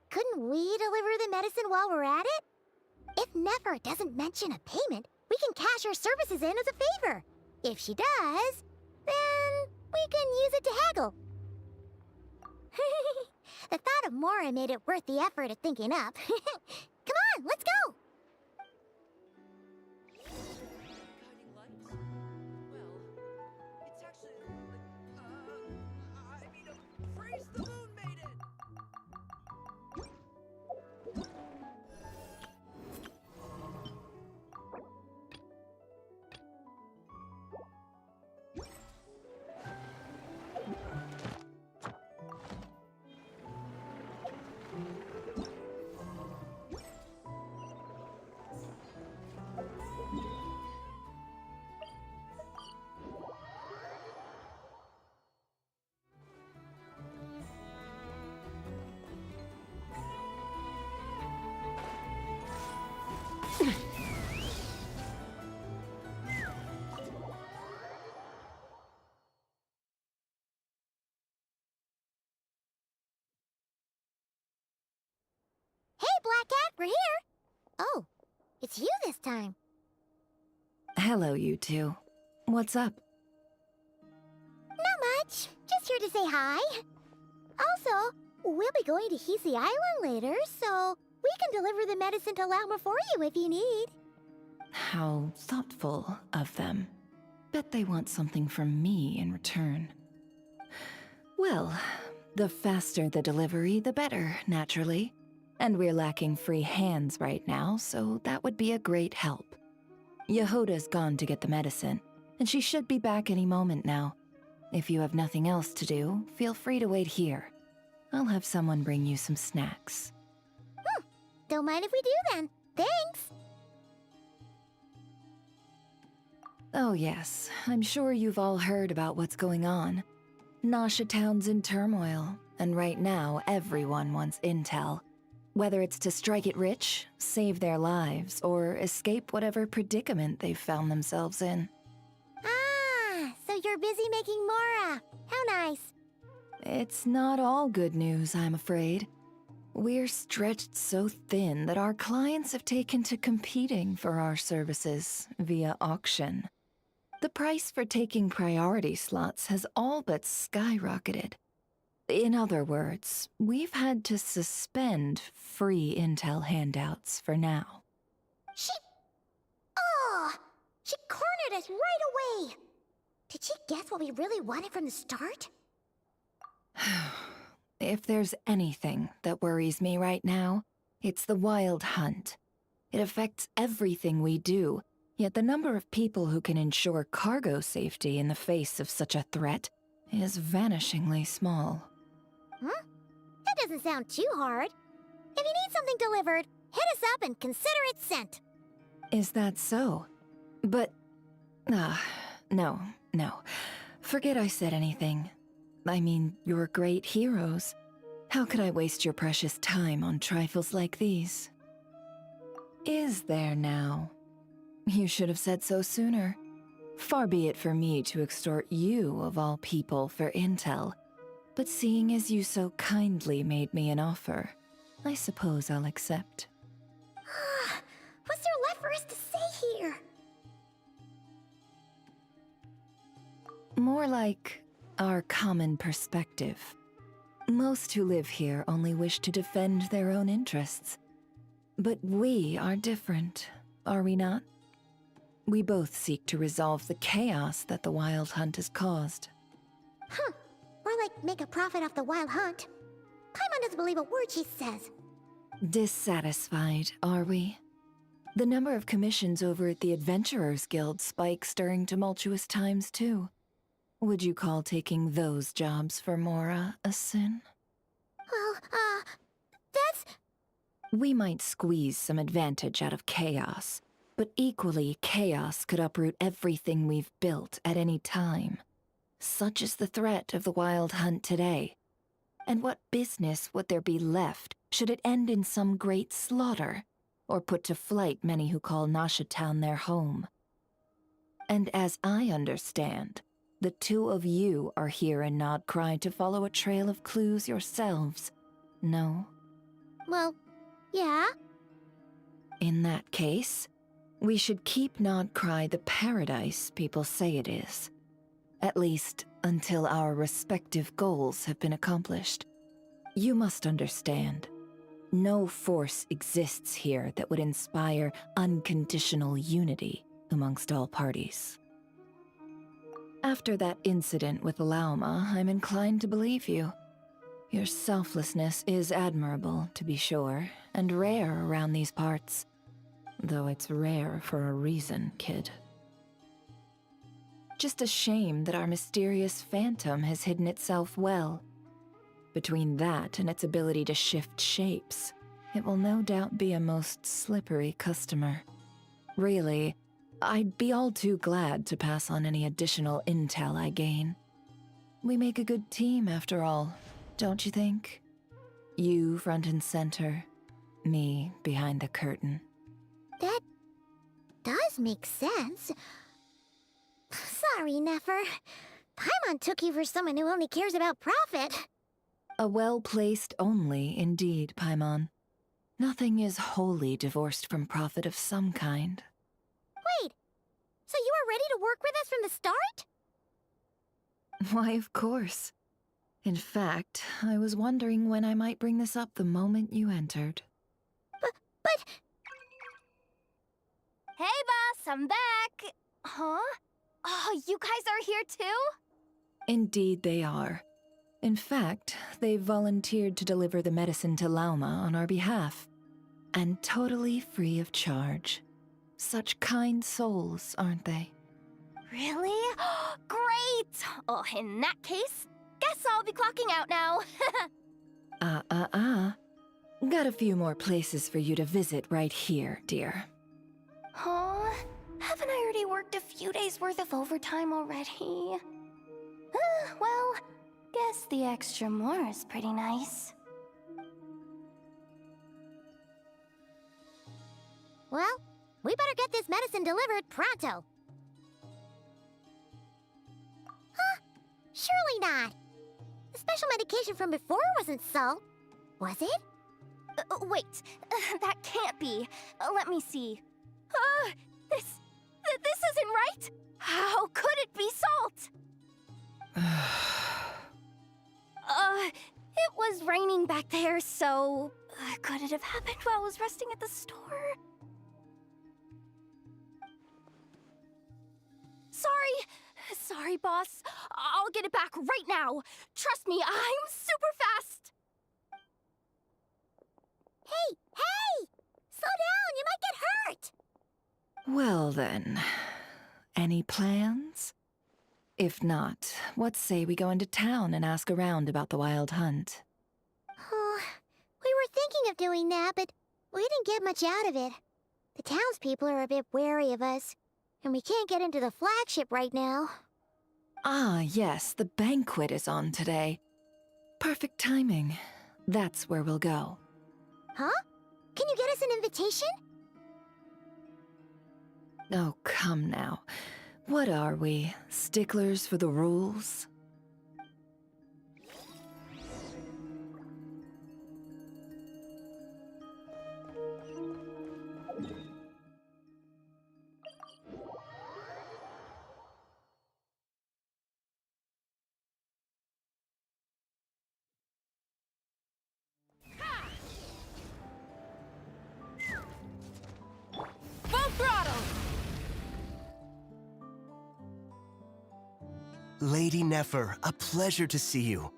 [SPEAKER 5] Couldn't we deliver the medicine while we're at it? If Nefer doesn't mention a payment, we can cash our services in as a favor. If she does, then we can use it to haggle. The thought of Mora made it worth the effort of thinking up. Come on, let's go! Hey, Black Cat, we're here! Oh, it's you this time.
[SPEAKER 20] Hello, you two. What's up?
[SPEAKER 5] Not much. Just here to say hi. Also, we'll be going to Hisi Island later, so we can deliver the medicine to Llama for you if you need.
[SPEAKER 20] How thoughtful of them. Bet they want something from me in return. Well, the faster the delivery, the better, naturally. And we're lacking free hands right now, so that would be a great help. Yehoda's gone to get the medicine, and she should be back any moment now. If you have nothing else to do, feel free to wait here. I'll have someone bring you some snacks.
[SPEAKER 5] Don't mind if we do then. Thanks!
[SPEAKER 20] Oh yes, I'm sure you've all heard about what's going on. Nasha Town's in turmoil, and right now everyone wants intel. Whether it's to strike it rich, save their lives, or escape whatever predicament they've found themselves in.
[SPEAKER 5] Ah, so you're busy making Mora. How nice.
[SPEAKER 20] It's not all good news, I'm afraid. We're stretched so thin that our clients have taken to competing for our services via auction. The price for taking priority slots has all but skyrocketed. In other words, we've had to suspend free intel handouts for now.
[SPEAKER 5] She cornered us right away! Did she guess what we really wanted from the start?
[SPEAKER 20] If there's anything that worries me right now, it's the wild hunt. It affects everything we do, yet the number of people who can ensure cargo safety in the face of such a threat is vanishingly small.
[SPEAKER 5] Huh? That doesn't sound too hard. If you need something delivered, hit us up and consider it sent.
[SPEAKER 20] Is that so? But... no. Forget I said anything. I mean, you're great heroes. How could I waste your precious time on trifles like these? Is there now? You should have said so sooner. Far be it for me to extort you, of all people, for intel. But seeing as you so kindly made me an offer, I suppose I'll accept.
[SPEAKER 13] What's there left for us to say here?
[SPEAKER 20] More like our common perspective. Most who live here only wish to defend their own interests. But we are different, are we not? We both seek to resolve the chaos that the Wild Hunt has caused.
[SPEAKER 13] Huh. More like make a profit off the Wild Hunt. Paimon doesn't believe a word she says.
[SPEAKER 20] Dissatisfied, are we? The number of commissions over at the Adventurers Guild spikes during tumultuous times, too. Would you call taking those jobs for Mora a sin?
[SPEAKER 13] Well, that's...
[SPEAKER 20] We might squeeze some advantage out of chaos, but equally, chaos could uproot everything we've built at any time. Such is the threat of the Wild Hunt today. And what business would there be left should it end in some great slaughter, or put to flight many who call Nasha Town their home? And as I understand, the two of you are here in Nodcry to follow a trail of clues yourselves, no?
[SPEAKER 13] Well, yeah.
[SPEAKER 20] In that case, we should keep Nodcry the paradise people say it is. At least, until our respective goals have been accomplished. You must understand, no force exists here that would inspire unconditional unity amongst all parties. After that incident with Lauma, I'm inclined to believe you. Your selflessness is admirable, to be sure, and rare around these parts. Though it's rare for a reason, kid. Just a shame that our mysterious phantom has hidden itself well. Between that and its ability to shift shapes, it will no doubt be a most slippery customer. Really, I'd be all too glad to pass on any additional intel I gain. We make a good team, after all, don't you think? You front and center, me behind the curtain.
[SPEAKER 13] That does make sense. Sorry, Nefer. Paimon took you for someone who only cares about profit.
[SPEAKER 20] A well-placed only, indeed, Paimon. Nothing is wholly divorced from profit of some kind.
[SPEAKER 13] Wait, so you were ready to work with us from the start?
[SPEAKER 20] Why, of course. In fact, I was wondering when I might bring this up the moment you entered.
[SPEAKER 13] But...
[SPEAKER 3] Hey, boss, I'm back! Huh? Oh, you guys are here too?
[SPEAKER 20] Indeed they are. In fact, they've volunteered to deliver the medicine to Lauma on our behalf. And totally free of charge. Such kind souls, aren't they?
[SPEAKER 3] Really? Great! Oh, in that case, guess I'll be clocking out now.
[SPEAKER 20] Got a few more places for you to visit right here, dear.
[SPEAKER 3] Huh? Haven't I already worked a few days worth of overtime already? Well, guess the extra more is pretty nice.
[SPEAKER 13] Well, we better get this medicine delivered pronto. Huh? Surely not. The special medication from before wasn't salt, was it?
[SPEAKER 3] Wait, that can't be. Let me see. This isn't right! How could it be salt? It was raining back there, so... could it have happened while I was resting at the store? Sorry, boss. I'll get it back right now. Trust me, I'm super fast!
[SPEAKER 13] Hey! Slow down, you might get hurt!
[SPEAKER 20] Well then, any plans? If not, what say we go into town and ask around about the Wild Hunt?
[SPEAKER 13] Oh, we were thinking of doing that, but we didn't get much out of it. The townspeople are a bit wary of us, and we can't get into the flagship right now.
[SPEAKER 20] Ah, yes, the banquet is on today. Perfect timing. That's where we'll go.
[SPEAKER 13] Huh? Can you get us an invitation?
[SPEAKER 20] Oh, come now. What are we? Sticklers for the rules?
[SPEAKER 14] Lady Nefer, a pleasure to see you.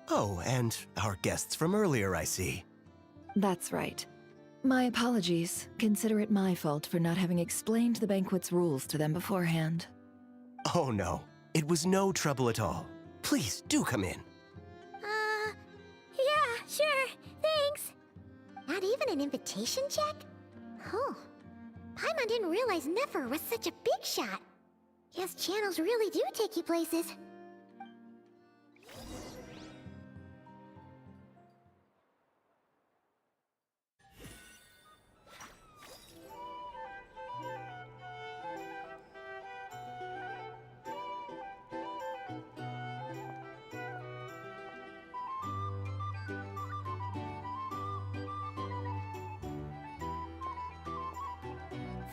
[SPEAKER 14] Oh, and our guests from earlier, I see.
[SPEAKER 20] That's right. My apologies. Consider it my fault for not having explained the banquet's rules to them beforehand.
[SPEAKER 14] Oh no, it was no trouble at all. Please, do come in.
[SPEAKER 13] Yeah, sure, thanks. Not even an invitation check? Oh, Paimon didn't realize Nefer was such a big shot. Guess channels really do take you places.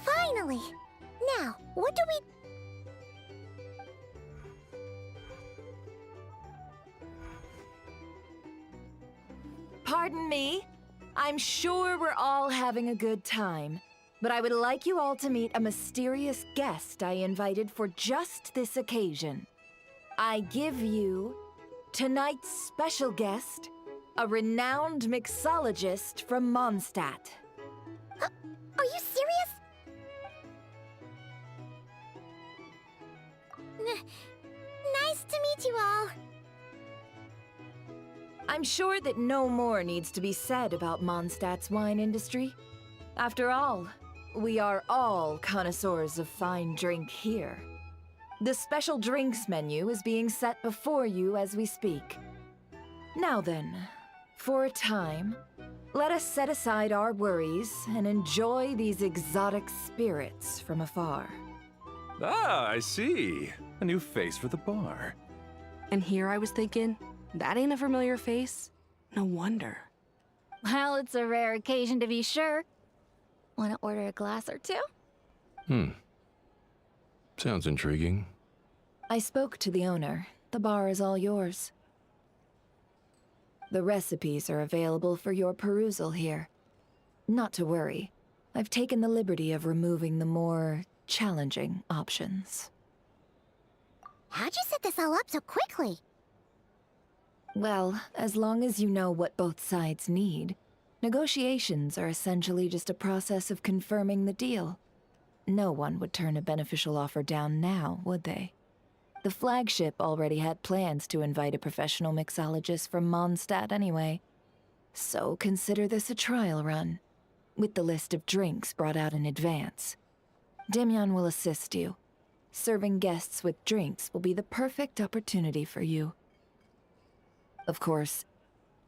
[SPEAKER 13] Finally! Now, what do we...
[SPEAKER 20] Pardon me? I'm sure we're all having a good time, but I would like you all to meet a mysterious guest I invited for just this occasion. I give you tonight's special guest, a renowned mixologist from Mondstadt.
[SPEAKER 13] Are you serious? Nice to meet you all.
[SPEAKER 20] I'm sure that no more needs to be said about Mondstadt's wine industry. After all, we are all connoisseurs of fine drink here. The special drinks menu is being set before you as we speak. Now then, for a time, let us set aside our worries and enjoy these exotic spirits from afar.
[SPEAKER 10] Ah, I see. A new face for the bar.
[SPEAKER 15] And here I was thinking, that ain't a familiar face. No wonder.
[SPEAKER 2] Well, it's a rare occasion to be sure. Want to order a glass or two?
[SPEAKER 10] Sounds intriguing.
[SPEAKER 20] I spoke to the owner. The bar is all yours. The recipes are available for your perusal here. Not to worry. I've taken the liberty of removing the more challenging options.
[SPEAKER 13] How'd you set this all up so quickly?
[SPEAKER 20] Well, as long as you know what both sides need, negotiations are essentially just a process of confirming the deal. No one would turn a beneficial offer down now, would they? The flagship already had plans to invite a professional mixologist from Mondstadt anyway. So consider this a trial run, with the list of drinks brought out in advance. Demyon will assist you. Serving guests with drinks will be the perfect opportunity for you. Of course,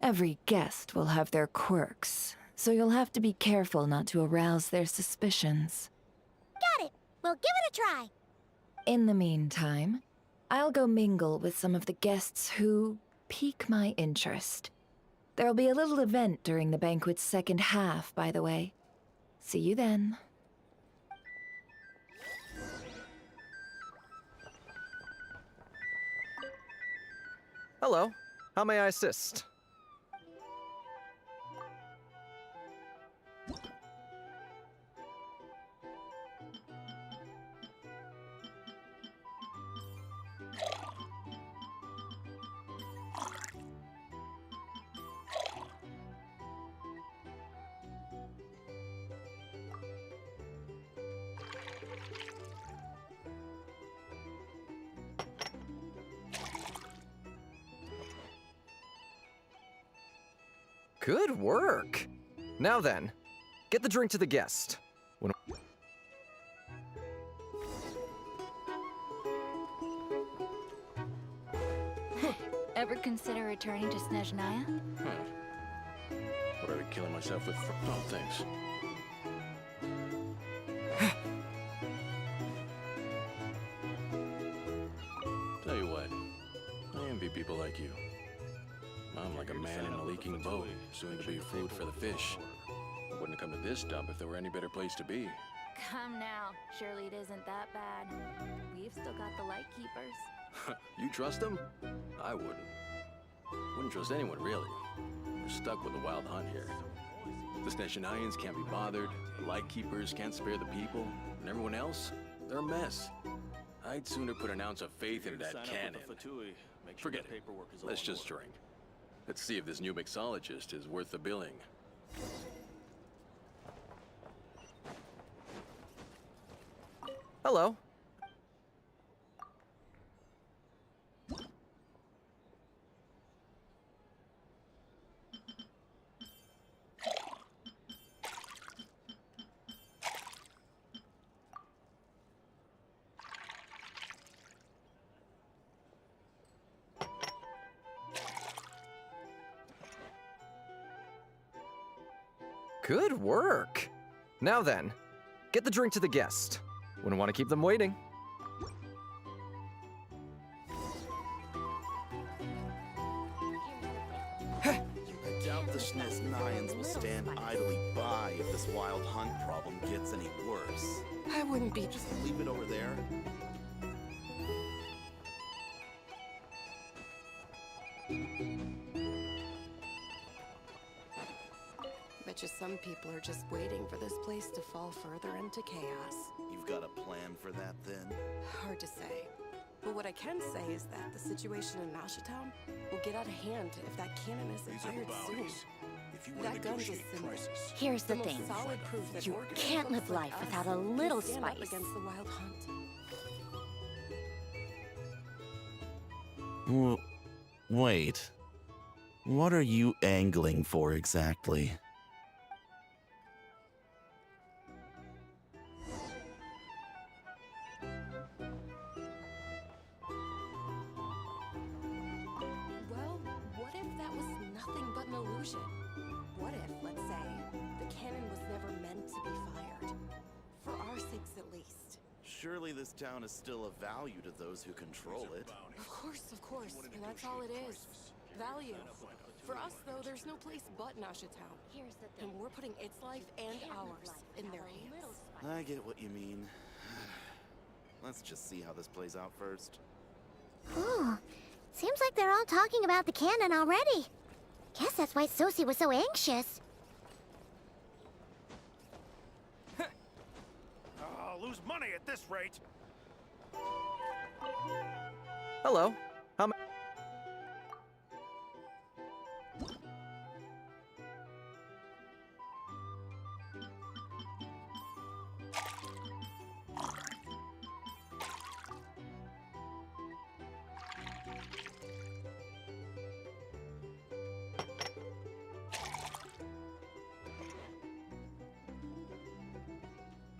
[SPEAKER 20] every guest will have their quirks, so you'll have to be careful not to arouse their suspicions.
[SPEAKER 13] Got it! We'll give it a try!
[SPEAKER 20] In the meantime, I'll go mingle with some of the guests who pique my interest. There'll be a little event during the banquet's second half, by the way. See you then.
[SPEAKER 18] Hello. How may I assist? Good work! Now then, get the drink to the guest. When
[SPEAKER 12] Ever consider returning to Snezhnaya?
[SPEAKER 22] What are I killing myself with? Oh, thanks. Tell you what, I envy people like you. I'm like a man in a leaking boat, soon to be food for the fish. I wouldn't come to this dump if there were any better place to be.
[SPEAKER 12] Come now. Surely it isn't that bad. We've still got the light keepers.
[SPEAKER 22] You trust them? I wouldn't. Wouldn't trust anyone, really. We're stuck with the wild hunt here. The Snezhnayans can't be bothered, the Lightkeepers can't spare the people, and everyone else, they're a mess. I'd sooner put an ounce of faith in that cannon. Forget it. Let's just drink. Let's see if this new mixologist is worth the billing.
[SPEAKER 18] Hello. Good work. Now then, get the drink to the guest. Wouldn't want to keep them waiting.
[SPEAKER 9] I doubt the SNES Nines will stand idly by if this wild hunt problem gets any worse.
[SPEAKER 15] I wouldn't be.
[SPEAKER 9] Just leave it over there.
[SPEAKER 15] Bet you some people are just waiting for this place to fall further into chaos.
[SPEAKER 9] You've got a plan for that then?
[SPEAKER 15] Hard to say. But what I can say is that the situation in Mashatown will get out of hand if that cannon isn't fired soon. That gun's a symbol.
[SPEAKER 5] Here's the
[SPEAKER 15] most
[SPEAKER 5] thing.
[SPEAKER 15] solid proof that
[SPEAKER 5] You
[SPEAKER 15] organized
[SPEAKER 5] can't
[SPEAKER 15] groups
[SPEAKER 5] live
[SPEAKER 15] like
[SPEAKER 5] life
[SPEAKER 15] us
[SPEAKER 5] without a
[SPEAKER 15] can
[SPEAKER 5] little
[SPEAKER 15] stand up
[SPEAKER 5] spice.
[SPEAKER 15] against the wild hunt.
[SPEAKER 9] Wait. What are you angling for exactly?
[SPEAKER 15] Well, what if that was nothing but an illusion? What if, let's say, the cannon was never meant to be fired? For our sakes at least.
[SPEAKER 9] Surely this town is still of value to those who control it.
[SPEAKER 15] Of course, and that's all it is. Value. For us, though, there's no place but Mashatown. And we're putting its life and ours in their hands.
[SPEAKER 9] I get what you mean. Let's just see how this plays out first.
[SPEAKER 13] Ooh, seems like they're all talking about the cannon already. Guess that's why Sosie was so anxious.
[SPEAKER 19] I'll lose money at this rate.
[SPEAKER 18] Hello. How ma-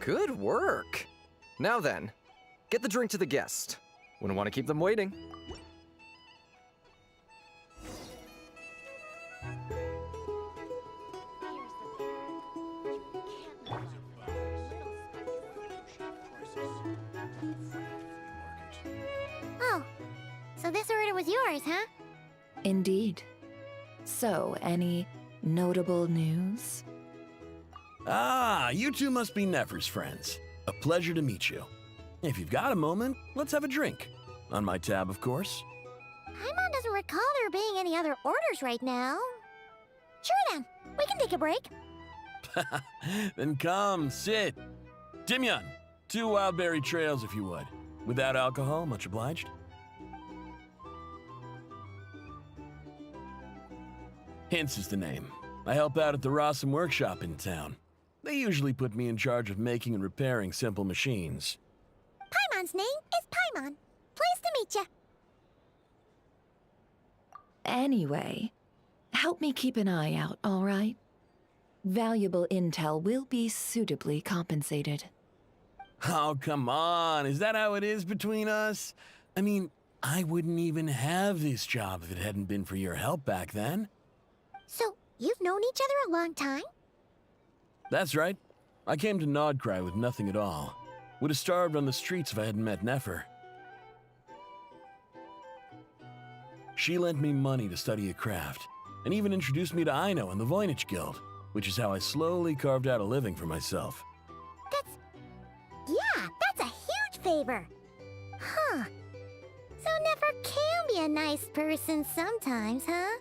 [SPEAKER 18] Good work. Now then, get the drink to the guest. Wouldn't want to keep them waiting.
[SPEAKER 13] Oh, so this order was yours, huh?
[SPEAKER 20] Indeed. So, any notable news?
[SPEAKER 23] Ah, you two must be Nefer's friends. A pleasure to meet you. If you've got a moment, let's have a drink. On my tab, of course.
[SPEAKER 13] Paimon doesn't recall there being any other orders right now. Sure then, we can take a break.
[SPEAKER 23] Then come, sit. Dimyon, 2 wildberry trails if you would. Without alcohol, much obliged. Hints is the name. I help out at the Rossum workshop in town. They usually put me in charge of making and repairing simple machines.
[SPEAKER 13] Paimon's name is Paimon. Pleased to meet you.
[SPEAKER 20] Anyway, help me keep an eye out, all right? Valuable intel will be suitably compensated.
[SPEAKER 23] Oh, come on. Is that how it is between us? I mean, I wouldn't even have this job if it hadn't been for your help back then.
[SPEAKER 13] So, you've known each other a long time?
[SPEAKER 23] That's right. I came to Nodcry with nothing at all. Would have starved on the streets if I hadn't met Nefer. She lent me money to study a craft, and even introduced me to Aino and the Voynich Guild, which is how I slowly carved out a living for myself.
[SPEAKER 13] Yeah, that's a huge favor. Huh. So Nefer can be a nice person sometimes, huh?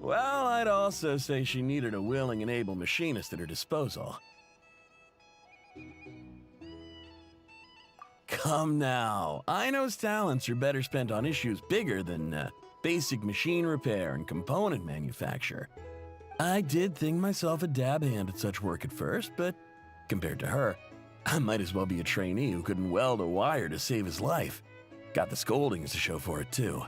[SPEAKER 23] Well, I'd also say she needed a willing and able machinist at her disposal. Come now. Aino's talents are better spent on issues bigger than basic machine repair and component manufacture. I did think myself a dab hand at such work at first, but compared to her, I might as well be a trainee who couldn't weld a wire to save his life. Got the scoldings to show for it, too.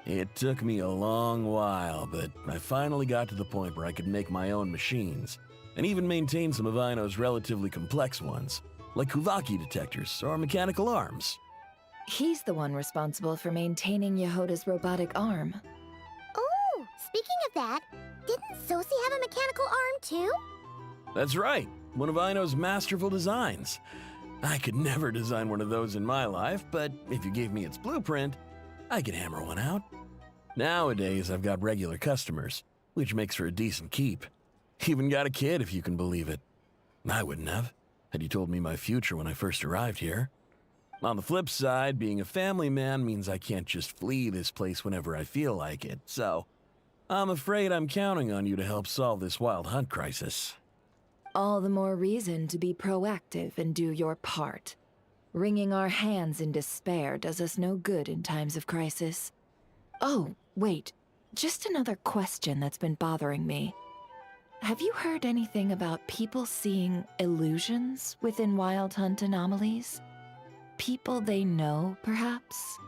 [SPEAKER 23] It took me a long while, but I finally got to the point where I could make my own machines, and even maintain some of Aino's relatively complex ones, like Kuvaki detectors or mechanical arms.
[SPEAKER 20] He's the one responsible for maintaining Yehoda's robotic arm.
[SPEAKER 13] Oh, speaking of that, didn't Sosi have a mechanical arm too?
[SPEAKER 23] That's right, one of Aino's masterful designs. I could never design one of those in my life, but if you gave me its blueprint, I could hammer one out. Nowadays, I've got regular customers, which makes for a decent keep. Even got a kid, if you can believe it. I wouldn't have, had you told me my future when I first arrived here. On the flip side, being a family man means I can't just flee this place whenever I feel like it, so I'm afraid I'm counting on you to help solve this wild hunt crisis.
[SPEAKER 20] All the more reason to be proactive and do your part. Wringing our hands in despair does us no good in times of crisis. Oh, wait. Just another question that's been bothering me. Have you heard anything about people seeing illusions within Wild Hunt anomalies? People they know, perhaps?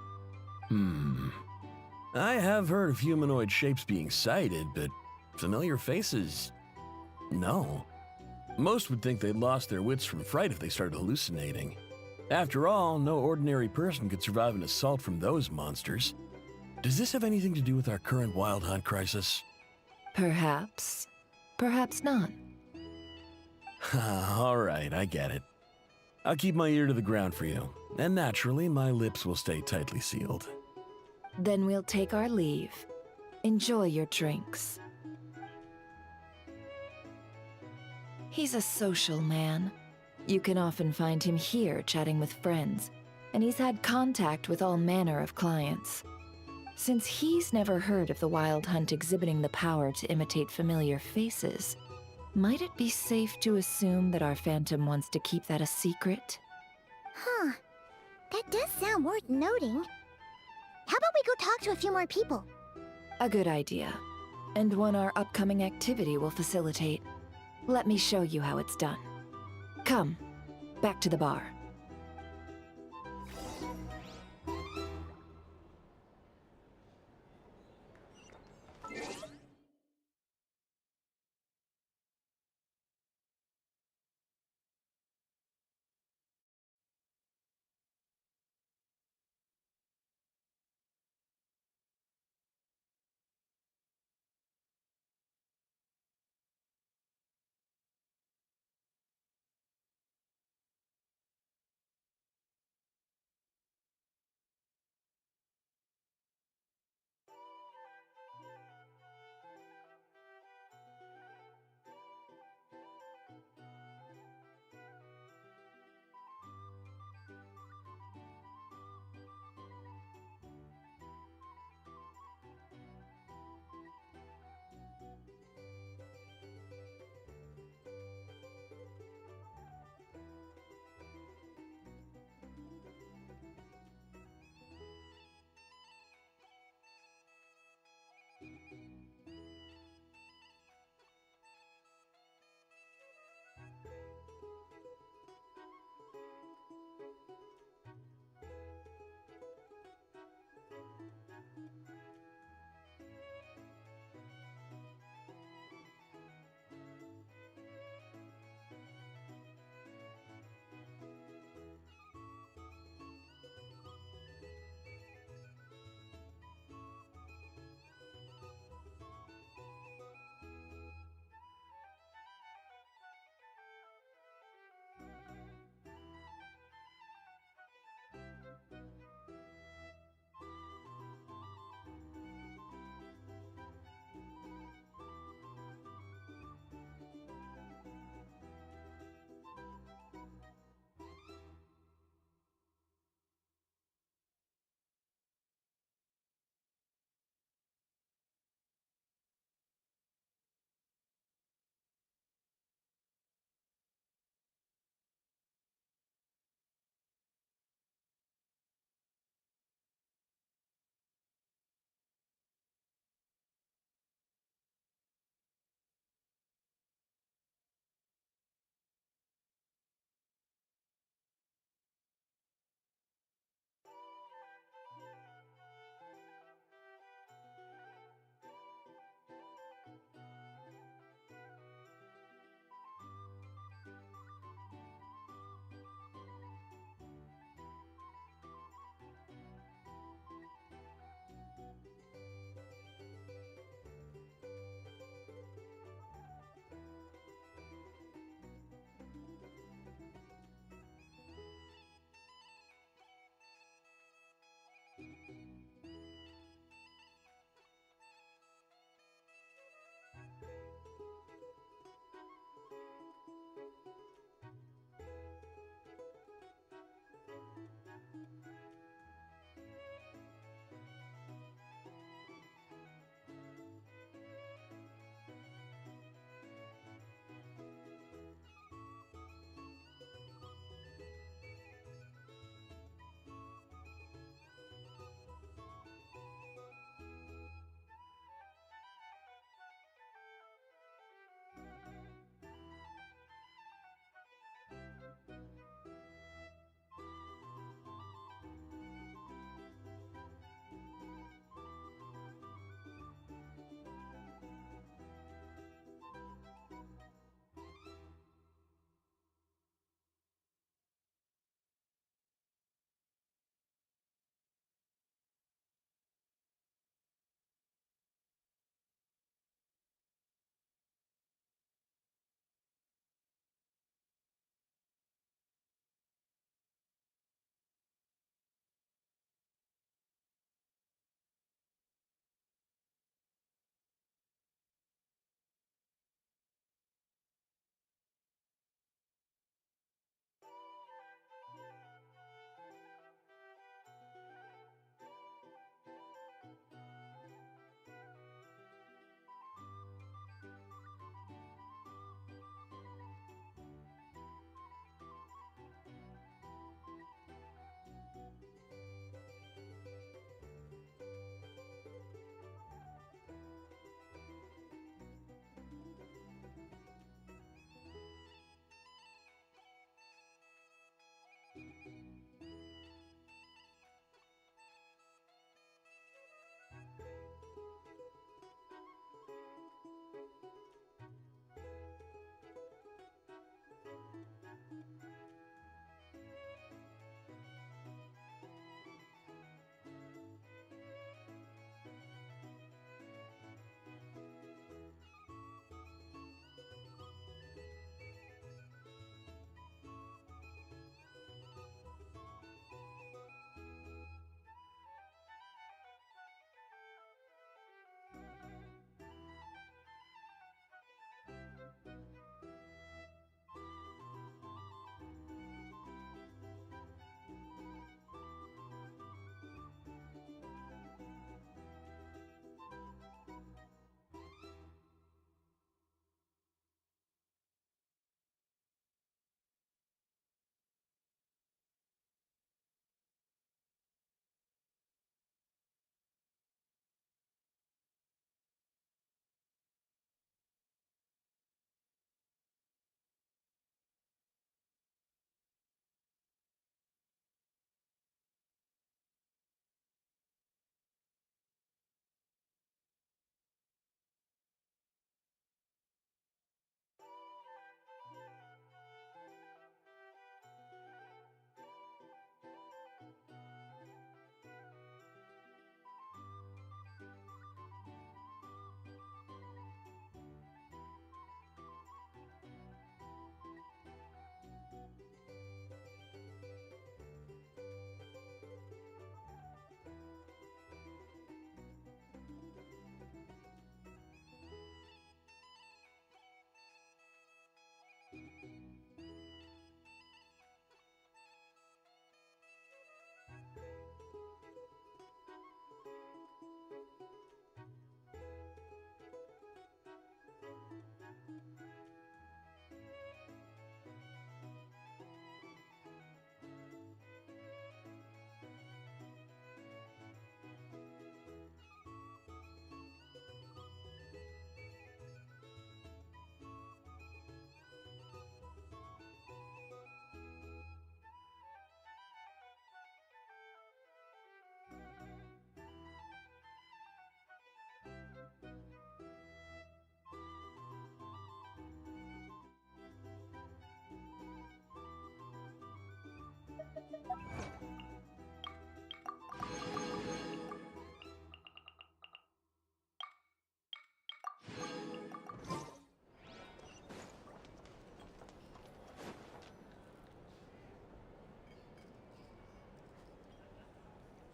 [SPEAKER 23] I have heard of humanoid shapes being sighted, but familiar faces? No. Most would think they'd lost their wits from fright if they started hallucinating. After all, no ordinary person could survive an assault from those monsters. Does this have anything to do with our current Wild Hunt crisis?
[SPEAKER 20] Perhaps. Perhaps not.
[SPEAKER 23] All right, I get it. I'll keep my ear to the ground for you, and naturally, my lips will stay tightly sealed.
[SPEAKER 20] Then we'll take our leave. Enjoy your drinks. He's a social man. You can often find him here chatting with friends, and he's had contact with all manner of clients. Since he's never heard of the Wild Hunt exhibiting the power to imitate familiar faces, might it be safe to assume that our Phantom wants to keep that a secret?
[SPEAKER 13] Huh. That does sound worth noting. How about we go talk to a few more people?
[SPEAKER 20] A good idea. And one our upcoming activity will facilitate. Let me show you how it's done. Come, back to the bar.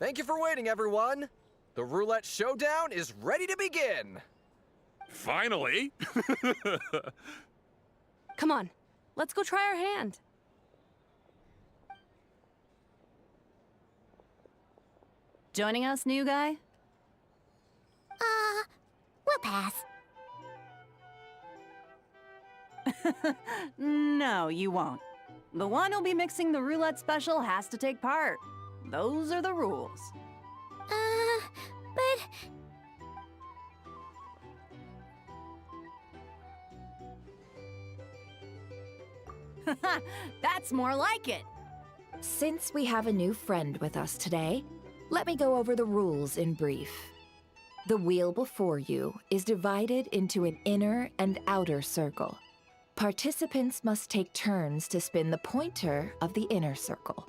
[SPEAKER 18] Thank you for waiting, everyone. The roulette showdown is ready to begin.
[SPEAKER 1] Finally!
[SPEAKER 12] Come on, let's go try our hand. Joining us, new guy?
[SPEAKER 5] We'll pass.
[SPEAKER 12] No, you won't. The one who'll be mixing the roulette special has to take part. Those are the rules.
[SPEAKER 5] But...
[SPEAKER 12] That's more like it.
[SPEAKER 20] Since we have a new friend with us today, let me go over the rules in brief. The wheel before you is divided into an inner and outer circle. Participants must take turns to spin the pointer of the inner circle.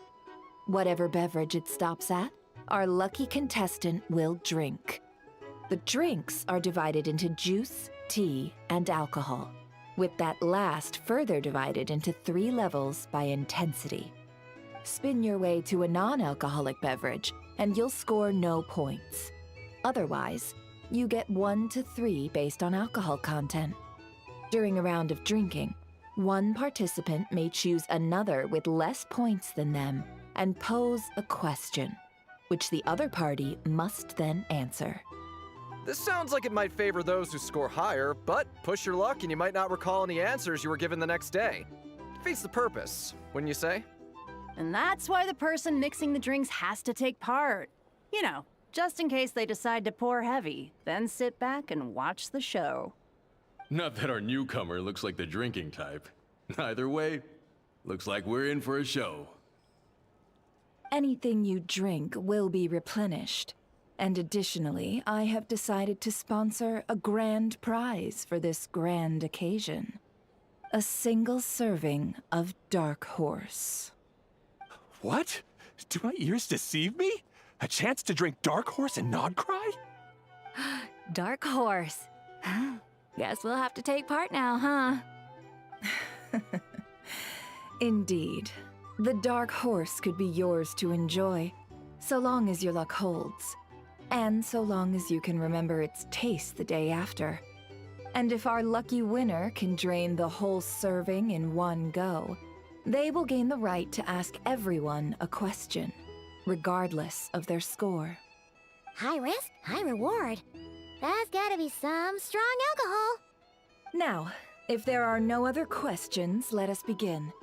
[SPEAKER 20] Whatever beverage it stops at, our lucky contestant will drink. The drinks are divided into juice, tea, and alcohol, with that last further divided into 3 levels by intensity. Spin your way to a non-alcoholic beverage, and you'll score no points. Otherwise, you get 1 to 3 based on alcohol content. During a round of drinking, one participant may choose another with less points than them and pose a question, which the other party must then answer.
[SPEAKER 18] This sounds like it might favor those who score higher, but push your luck and you might not recall any answers you were given the next day. Defeats the purpose, wouldn't you say?
[SPEAKER 12] And that's why the person mixing the drinks has to take part. You know, just in case they decide to pour heavy, then sit back and watch the show.
[SPEAKER 10] Not that our newcomer looks like the drinking type. Either way, looks like we're in for a show.
[SPEAKER 20] Anything you drink will be replenished. And additionally, I have decided to sponsor a grand prize for this grand occasion. A single serving of Dark Horse.
[SPEAKER 7] What? Do my ears deceive me? A chance to drink Dark Horse and Nod Cry?
[SPEAKER 12] Dark Horse. Guess we'll have to take part now, huh?
[SPEAKER 20] Indeed. The Dark Horse could be yours to enjoy, so long as your luck holds. And so long as you can remember its taste the day after. And if our lucky winner can drain the whole serving in one go, they will gain the right to ask everyone a question, regardless of their score.
[SPEAKER 5] High risk, high reward. That's gotta be some strong alcohol.
[SPEAKER 20] Now, if there are no other questions, let us begin.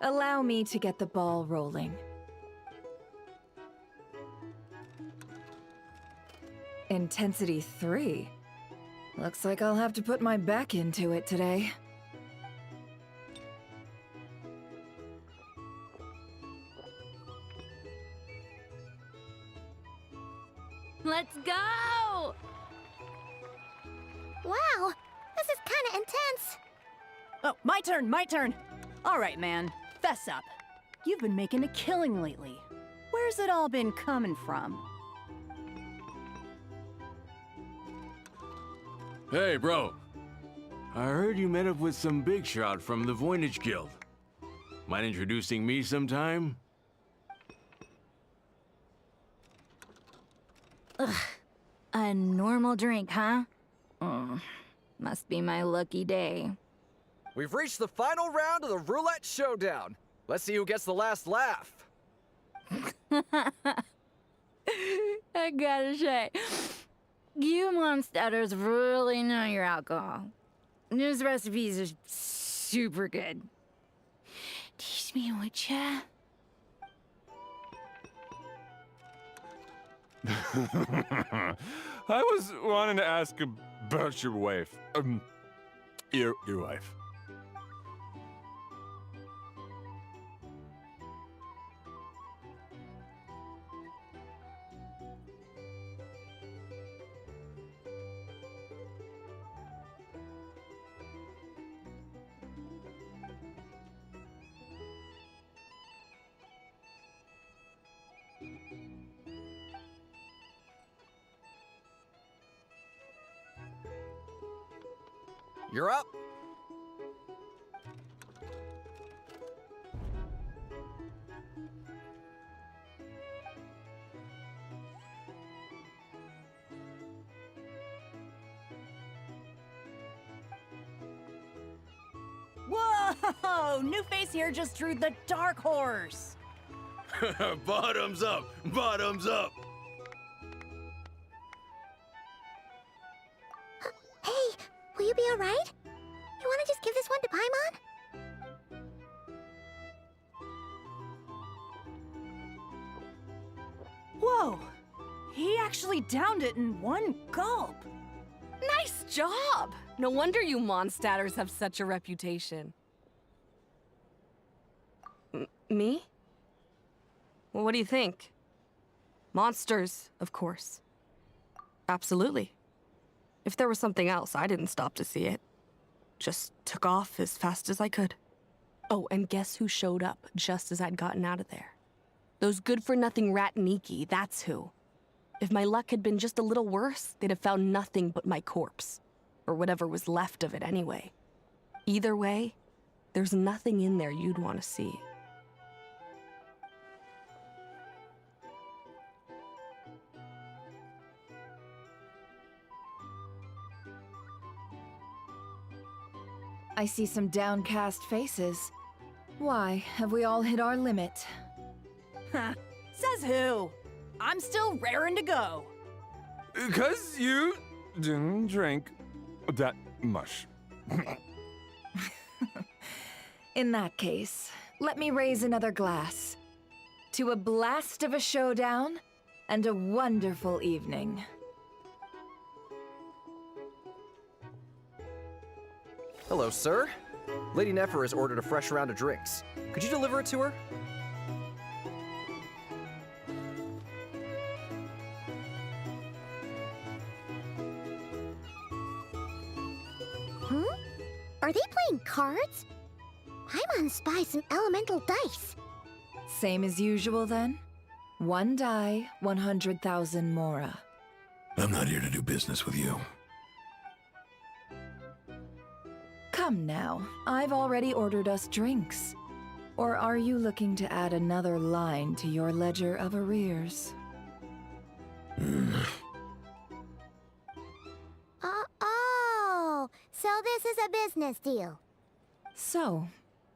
[SPEAKER 20] Allow me to get the ball rolling. Intensity 3. Looks like I'll have to put my back into it today.
[SPEAKER 12] Let's go!
[SPEAKER 5] Wow, this is kinda intense.
[SPEAKER 12] Oh, my turn. All right, man, fess up. You've been making a killing lately. Where's it all been coming from?
[SPEAKER 10] Hey, bro. I heard you met up with some big shot from the Voynich Guild. Mind introducing me sometime?
[SPEAKER 12] Ugh. A normal drink, huh? Must be my lucky day.
[SPEAKER 18] We've reached the final round of the roulette showdown. Let's see who gets the last laugh.
[SPEAKER 12] I gotta say, you monsters really know your alcohol. These recipes are super good. Teach me, would ya?
[SPEAKER 1] I was wanting to ask about your wife. Your wife.
[SPEAKER 18] You're up.
[SPEAKER 12] Oh, new face here just drew the dark horse.
[SPEAKER 10] Bottoms up! Bottoms up!
[SPEAKER 13] Hey, will you be alright? You wanna just give this one to Paimon?
[SPEAKER 12] Whoa! He actually downed it in one gulp.
[SPEAKER 15] Nice job! No wonder you Mondstadters have such a reputation. Me? Well, what do you think? Monsters, of course. Absolutely. If there was something else, I didn't stop to see it. Just took off as fast as I could. Oh, and guess who showed up just as I'd gotten out of there? Those good-for-nothing rat Niki, that's who. If my luck had been just a little worse, they'd have found nothing but my corpse. Or whatever was left of it anyway. Either way, there's nothing in there you'd want to see.
[SPEAKER 20] I see some downcast faces. Why, have we all hit our limit?
[SPEAKER 12] Huh. Says who? I'm still raring to go.
[SPEAKER 6] 'Cause you didn't drink that much.
[SPEAKER 20] In that case, let me raise another glass. To a blast of a showdown and a wonderful evening.
[SPEAKER 18] Hello, sir. Lady Nefer has ordered a fresh round of drinks. Could you deliver it to her?
[SPEAKER 13] Are they playing cards? Paimon spies some elemental dice.
[SPEAKER 20] Same as usual then? One die, 100,000 mora.
[SPEAKER 16] I'm not here to do business with you.
[SPEAKER 20] Come now, I've already ordered us drinks. Or are you looking to add another line to your ledger of arrears?
[SPEAKER 13] Oh, so this is a business deal.
[SPEAKER 20] So,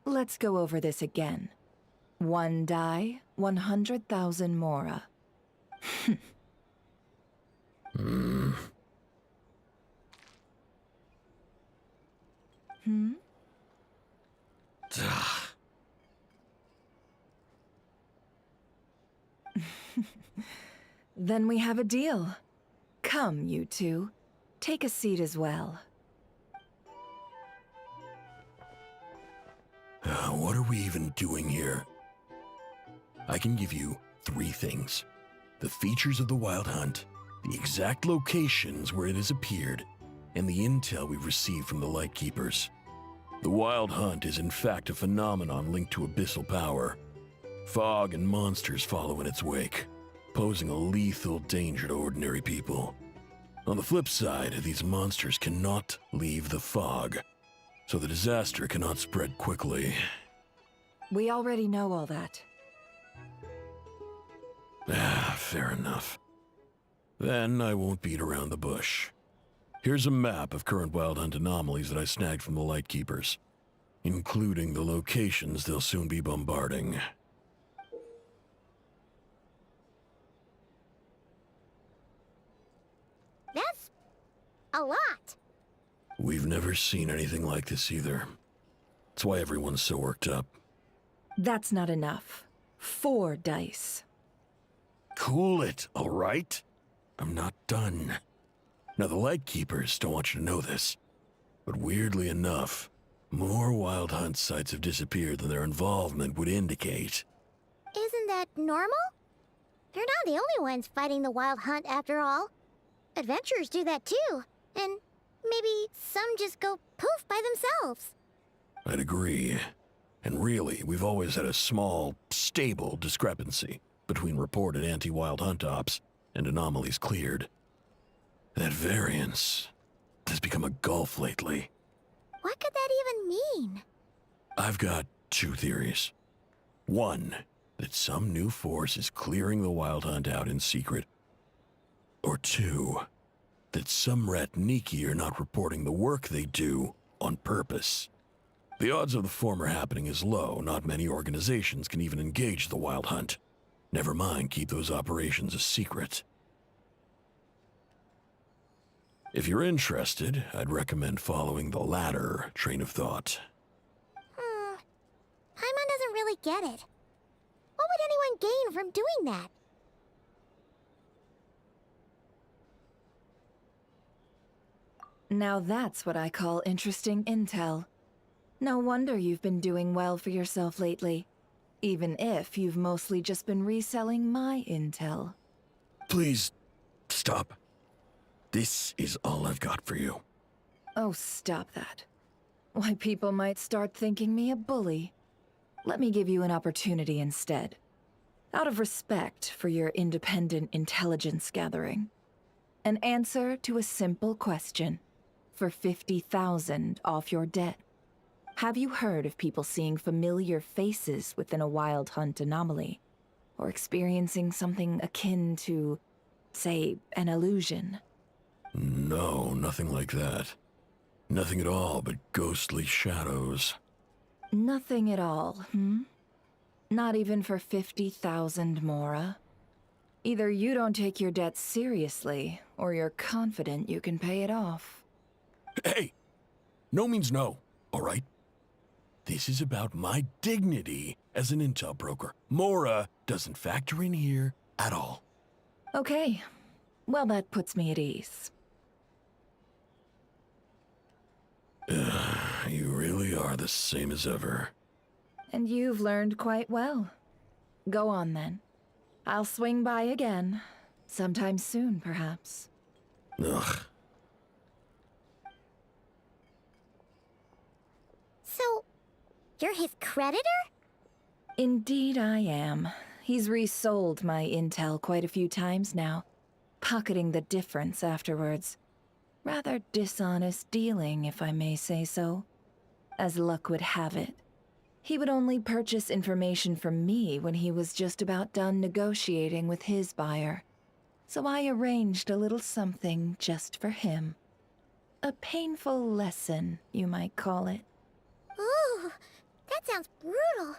[SPEAKER 20] let's go over this again. One die, 100,000 mora. Hmm? Then we have a deal. Come, you two. Take a seat as well.
[SPEAKER 16] What are we even doing here? I can give you 3 things. The features of the Wild Hunt, the exact locations where it has appeared, and the intel we've received from the Lightkeepers. The Wild Hunt is in fact a phenomenon linked to abyssal power. Fog and monsters follow in its wake, posing a lethal danger to ordinary people. On the flip side, these monsters cannot leave the fog, so the disaster cannot spread quickly.
[SPEAKER 20] We already know all that.
[SPEAKER 16] Fair enough. Then I won't beat around the bush. Here's a map of current Wild Hunt anomalies that I snagged from the Lightkeepers, including the locations they'll soon be bombarding.
[SPEAKER 13] That's a lot.
[SPEAKER 16] We've never seen anything like this either. That's why everyone's so worked up.
[SPEAKER 20] That's not enough. 4 dice.
[SPEAKER 16] Cool it, all right? I'm not done. Now, the Lightkeepers don't want you to know this, but weirdly enough, more Wild Hunt sites have disappeared than their involvement would indicate.
[SPEAKER 13] Isn't that normal? They're not the only ones fighting the Wild Hunt after all. Adventurers do that too, and maybe some just go poof by themselves.
[SPEAKER 16] I'd agree. And really, we've always had a small, stable discrepancy between reported anti-Wild Hunt ops and anomalies cleared. That variance has become a gulf lately.
[SPEAKER 13] What could that even mean?
[SPEAKER 16] I've got 2 theories. One, that some new force is clearing the Wild Hunt out in secret. Or 2, that some rat Niki are not reporting the work they do on purpose. The odds of the former happening is low. Not many organizations can even engage the Wild Hunt. Never mind, keep those operations a secret. If you're interested, I'd recommend following the latter train of thought.
[SPEAKER 13] Paimon doesn't really get it. What would anyone gain from doing that?
[SPEAKER 20] Now that's what I call interesting intel. No wonder you've been doing well for yourself lately. Even if you've mostly just been reselling my intel.
[SPEAKER 16] Please, stop. This is all I've got for you.
[SPEAKER 20] Oh, stop that. Why, people might start thinking me a bully. Let me give you an opportunity instead. Out of respect for your independent intelligence gathering. An answer to a simple question. For 50,000 off your debt. Have you heard of people seeing familiar faces within a Wild Hunt anomaly? Or experiencing something akin to, say, an illusion?
[SPEAKER 16] No, nothing like that. Nothing at all but ghostly shadows.
[SPEAKER 20] Nothing at all, Not even for 50,000 Mora? Either you don't take your debt seriously, or you're confident you can pay it off.
[SPEAKER 16] Hey! No means no, all right? This is about my dignity as an intel broker. Mora doesn't factor in here at all.
[SPEAKER 20] Okay. Well, that puts me at ease.
[SPEAKER 16] You really are the same as ever.
[SPEAKER 20] And you've learned quite well. Go on, then. I'll swing by again. Sometime soon, perhaps.
[SPEAKER 16] Ugh.
[SPEAKER 13] So, you're his creditor?
[SPEAKER 20] Indeed I am. He's resold my intel quite a few times now, pocketing the difference afterwards. Rather dishonest dealing, if I may say so. As luck would have it, he would only purchase information from me when he was just about done negotiating with his buyer. So I arranged a little something just for him. A painful lesson, you might call it.
[SPEAKER 13] Ooh, that sounds brutal.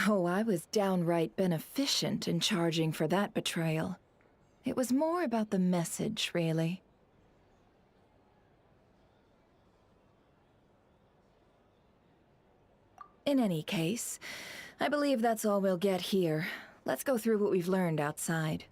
[SPEAKER 20] Oh, I was downright beneficent in charging for that betrayal. It was more about the message, really. In any case, I believe that's all we'll get here. Let's go through what we've learned outside.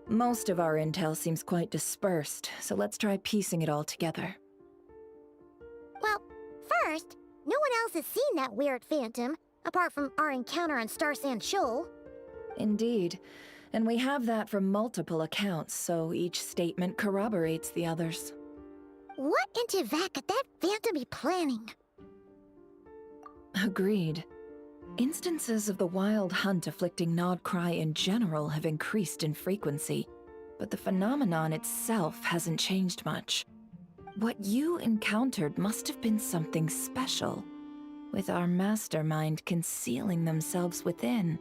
[SPEAKER 20] Most of our intel seems quite dispersed, so let's try piecing it all together.
[SPEAKER 13] Well, first, no one else has seen that weird phantom, apart from our encounter on Star Sand Shoal.
[SPEAKER 20] Indeed. And we have that from multiple accounts, so each statement corroborates the others.
[SPEAKER 13] What in Teyvat could that phantom be planning?
[SPEAKER 20] Agreed. Instances of the Wild Hunt afflicting Nodcry in general have increased in frequency, but the phenomenon itself hasn't changed much. What you encountered must have been something special, with our mastermind concealing themselves within,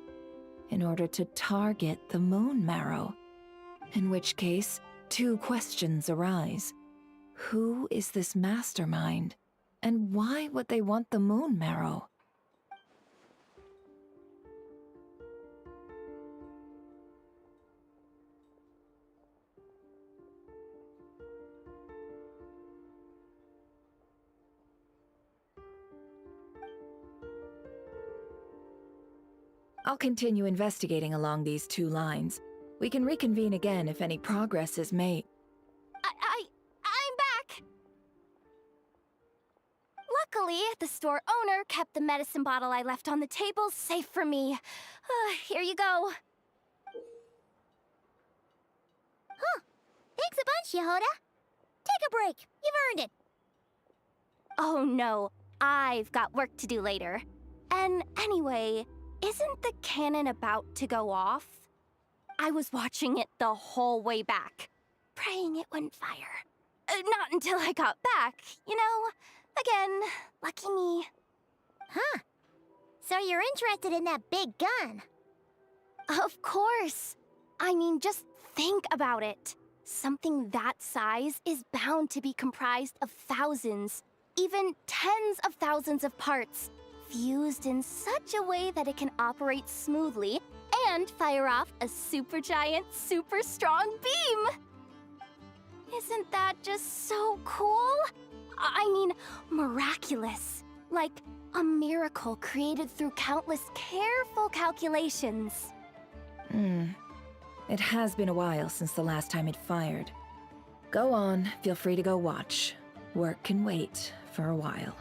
[SPEAKER 20] in order to target the Moon Marrow. In which case, two questions arise. Who is this mastermind, and why would they want the Moon Marrow? I'll continue investigating along these two lines. We can reconvene again if any progress is made.
[SPEAKER 3] I'm back! Luckily, the store owner kept the medicine bottle I left on the table safe for me. Here you go.
[SPEAKER 13] Huh. Thanks a bunch, Yehoda. Take a break. You've earned it.
[SPEAKER 3] Oh no, I've got work to do later. And anyway, isn't the cannon about to go off? I was watching it the whole way back, praying it wouldn't fire. Not until I got back, you know? Again, lucky me.
[SPEAKER 5] Huh. So you're interested in that big gun?
[SPEAKER 3] Of course. I mean, just think about it. Something that size is bound to be comprised of thousands, even tens of thousands of parts, fused in such a way that it can operate smoothly and fire off a supergiant, super strong beam. Isn't that just so cool? I mean, miraculous. Like a miracle created through countless careful calculations.
[SPEAKER 20] It has been a while since the last time it fired. Go on, feel free to go watch. Work can wait for a while.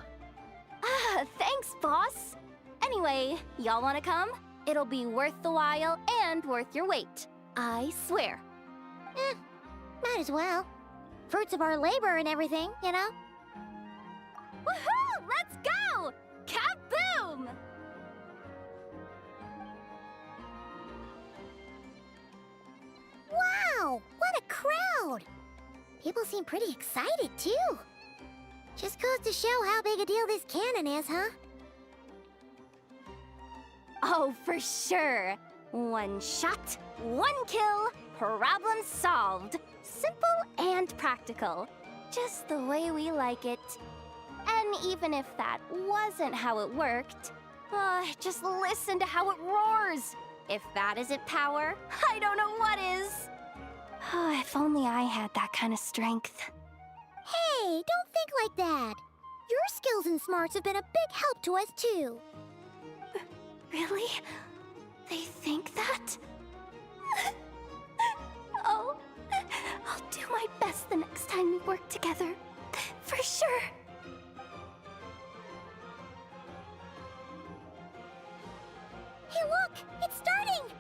[SPEAKER 3] Thanks, boss. Anyway, y'all wanna come? It'll be worth the while and worth your wait. I swear.
[SPEAKER 5] Might as well. Fruits of our labor and everything, you know?
[SPEAKER 3] Woohoo! Let's go! Kaboom!
[SPEAKER 5] Wow! What a crowd! People seem pretty excited, too. Just goes to show how big a deal this cannon is, huh?
[SPEAKER 3] Oh, for sure. One shot, one kill, problem solved. Simple and practical. Just the way we like it. And even if that wasn't how it worked, just listen to how it roars. If that isn't power, I don't know what is. If only I had that kind of strength.
[SPEAKER 5] Hey, don't think like that. Your skills and smarts have been a big help to us, too.
[SPEAKER 3] Really? They think that? Oh, I'll do my best the next time we work together. For sure.
[SPEAKER 5] Hey, look! It's starting!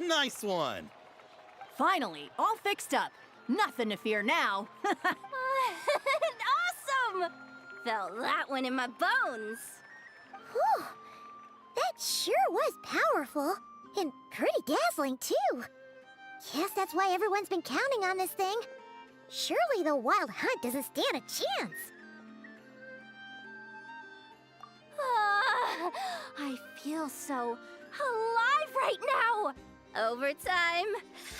[SPEAKER 9] Nice one!
[SPEAKER 12] Finally, all fixed up. Nothing to fear now.
[SPEAKER 3] Awesome! Felt that one in my bones.
[SPEAKER 5] Whew! That sure was powerful. And pretty dazzling, too. Guess that's why everyone's been counting on this thing. Surely the Wild Hunt doesn't stand a chance.
[SPEAKER 3] I feel so alive right now. Overtime?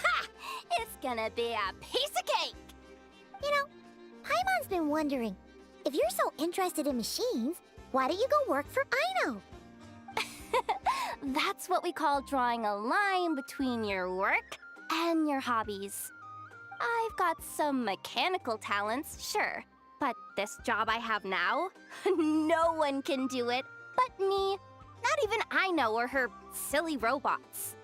[SPEAKER 3] Ha! It's gonna be a piece of cake.
[SPEAKER 5] You know, Paimon's been wondering, if you're so interested in machines, why don't you go work for Aino?
[SPEAKER 3] That's what we call drawing a line between your work and your hobbies. I've got some mechanical talents, sure, but this job I have now, no one can do it but me. Not even Aino or her silly robots.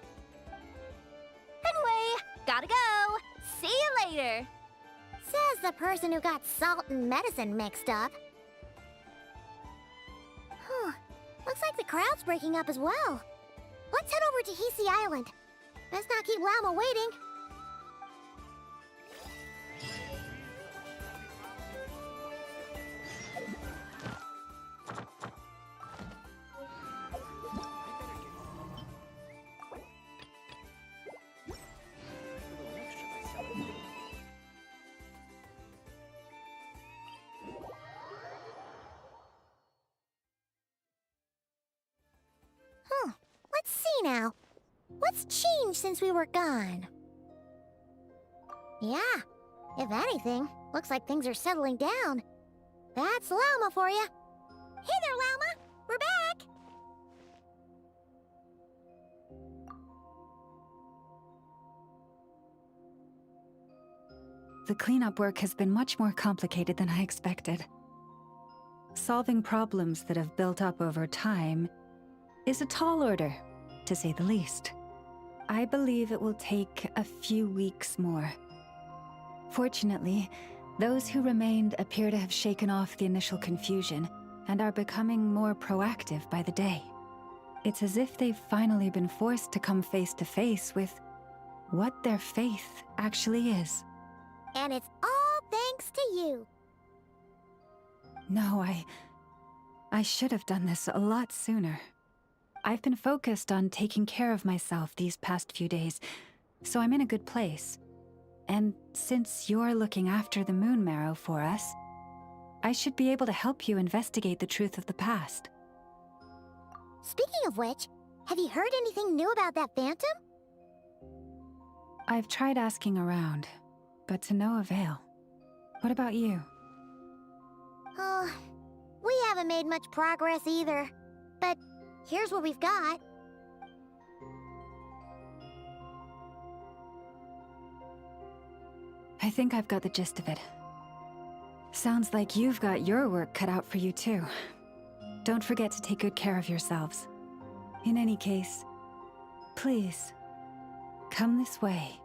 [SPEAKER 3] Anyway, gotta go. See you later.
[SPEAKER 5] Says the person who got salt and medicine mixed up. Huh. Looks like the crowd's breaking up as well. Let's head over to Hisi Island. Best not keep Llama waiting. Let's see now. What's changed since we were gone? Yeah, if anything, looks like things are settling down. That's Llama for you. Hey there, Llama! We're back!
[SPEAKER 8] The cleanup work has been much more complicated than I expected. Solving problems that have built up over time is a tall order, to say the least. I believe it will take a few weeks more. Fortunately, those who remained appear to have shaken off the initial confusion and are becoming more proactive by the day. It's as if they've finally been forced to come face to face with what their faith actually is.
[SPEAKER 5] And it's all thanks to you.
[SPEAKER 8] No, I should have done this a lot sooner. I've been focused on taking care of myself these past few days, so I'm in a good place. And since you're looking after the Moon Marrow for us, I should be able to help you investigate the truth of the past.
[SPEAKER 5] Speaking of which, have you heard anything new about that phantom?
[SPEAKER 8] I've tried asking around, but to no avail. What about you?
[SPEAKER 5] Oh, we haven't made much progress either. But here's what we've got.
[SPEAKER 8] I think I've got the gist of it. Sounds like you've got your work cut out for you too. Don't forget to take good care of yourselves. In any case, please, come this way.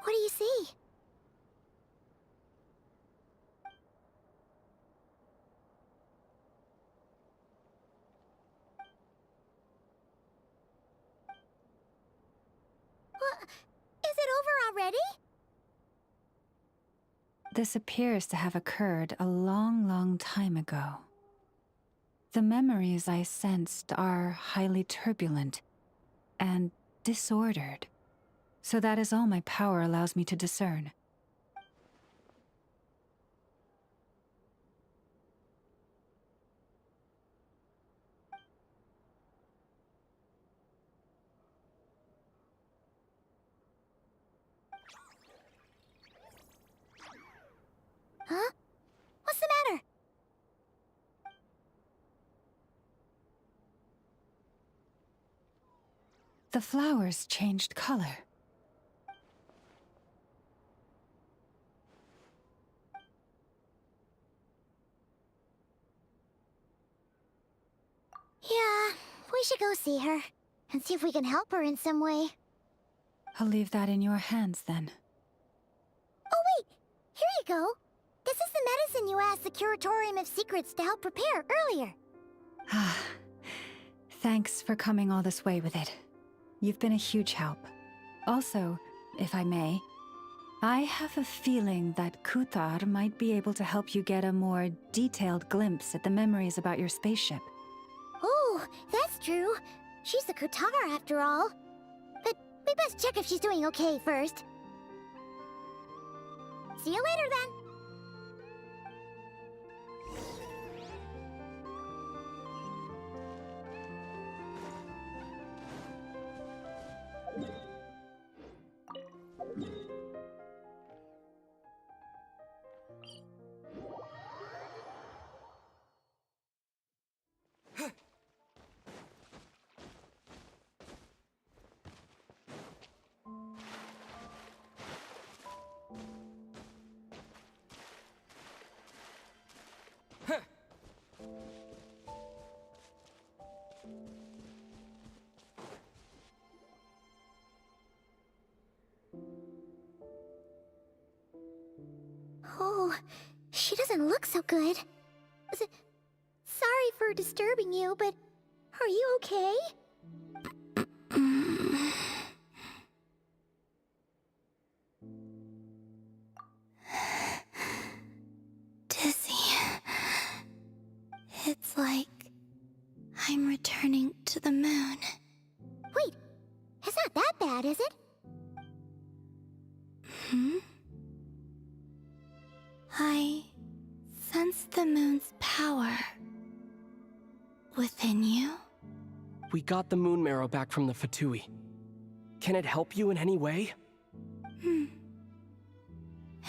[SPEAKER 5] What do you see? What? Is it over already?
[SPEAKER 8] This appears to have occurred a long, long time ago. The memories I sensed are highly turbulent and disordered. So that is all my power allows me to discern.
[SPEAKER 5] Huh? What's the matter?
[SPEAKER 8] The flowers changed color.
[SPEAKER 5] Yeah, we should go see her and see if we can help her in some way.
[SPEAKER 8] I'll leave that in your hands then.
[SPEAKER 5] Oh wait, here you go. This is the medicine you asked the Curatorium of Secrets to help prepare earlier.
[SPEAKER 8] Ah, thanks for coming all this way with it. You've been a huge help. Also, if I may, I have a feeling that Kuthar might be able to help you get a more detailed glimpse at the memories about your spaceship.
[SPEAKER 5] Oh, that's true. She's the Kutar after all. But we best check if she's doing okay first. See you later then. Oh, she doesn't look so good. Sorry for disturbing you, but are you okay?
[SPEAKER 11] Dizzy. It's like I'm returning to the moon.
[SPEAKER 5] Wait, it's not that bad, is it?
[SPEAKER 11] Hmm? I sense the moon's power within you.
[SPEAKER 17] We got the Moon Marrow back from the Fatui. Can it help you in any way?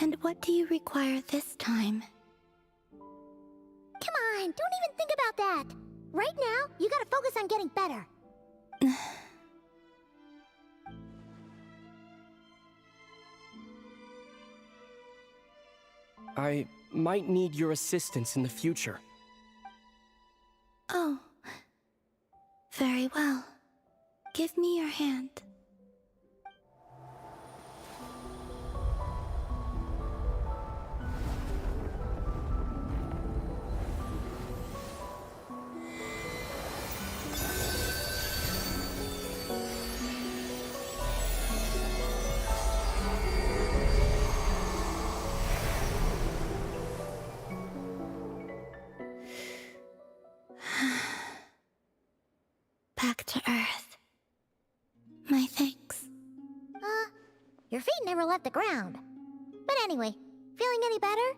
[SPEAKER 11] And what do you require this time?
[SPEAKER 5] Come on, don't even think about that.
[SPEAKER 13] Right now, you gotta focus on getting better.
[SPEAKER 17] I might need your assistance in the future.
[SPEAKER 11] Oh. Very well. Give me your hand. Back to Earth. My thanks.
[SPEAKER 13] Your feet never left the ground. But anyway, feeling any better?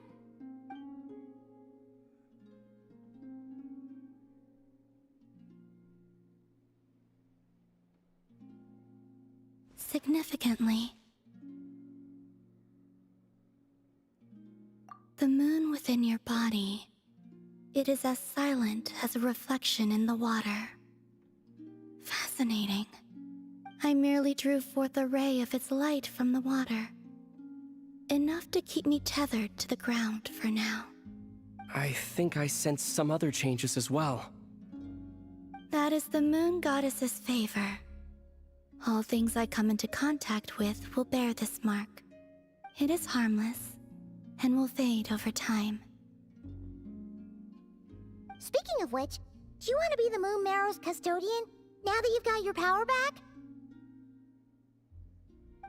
[SPEAKER 11] Significantly. The moon within your body, it is as silent as a reflection in the water. Fascinating. I merely drew forth a ray of its light from the water. Enough to keep me tethered to the ground for now.
[SPEAKER 17] I think I sense some other changes as well.
[SPEAKER 11] That is the moon goddess's favor. All things I come into contact with will bear this mark. It is harmless, and will fade over time.
[SPEAKER 13] Speaking of which, do you want to be the Moon Marrow's custodian, now that you've got your power back?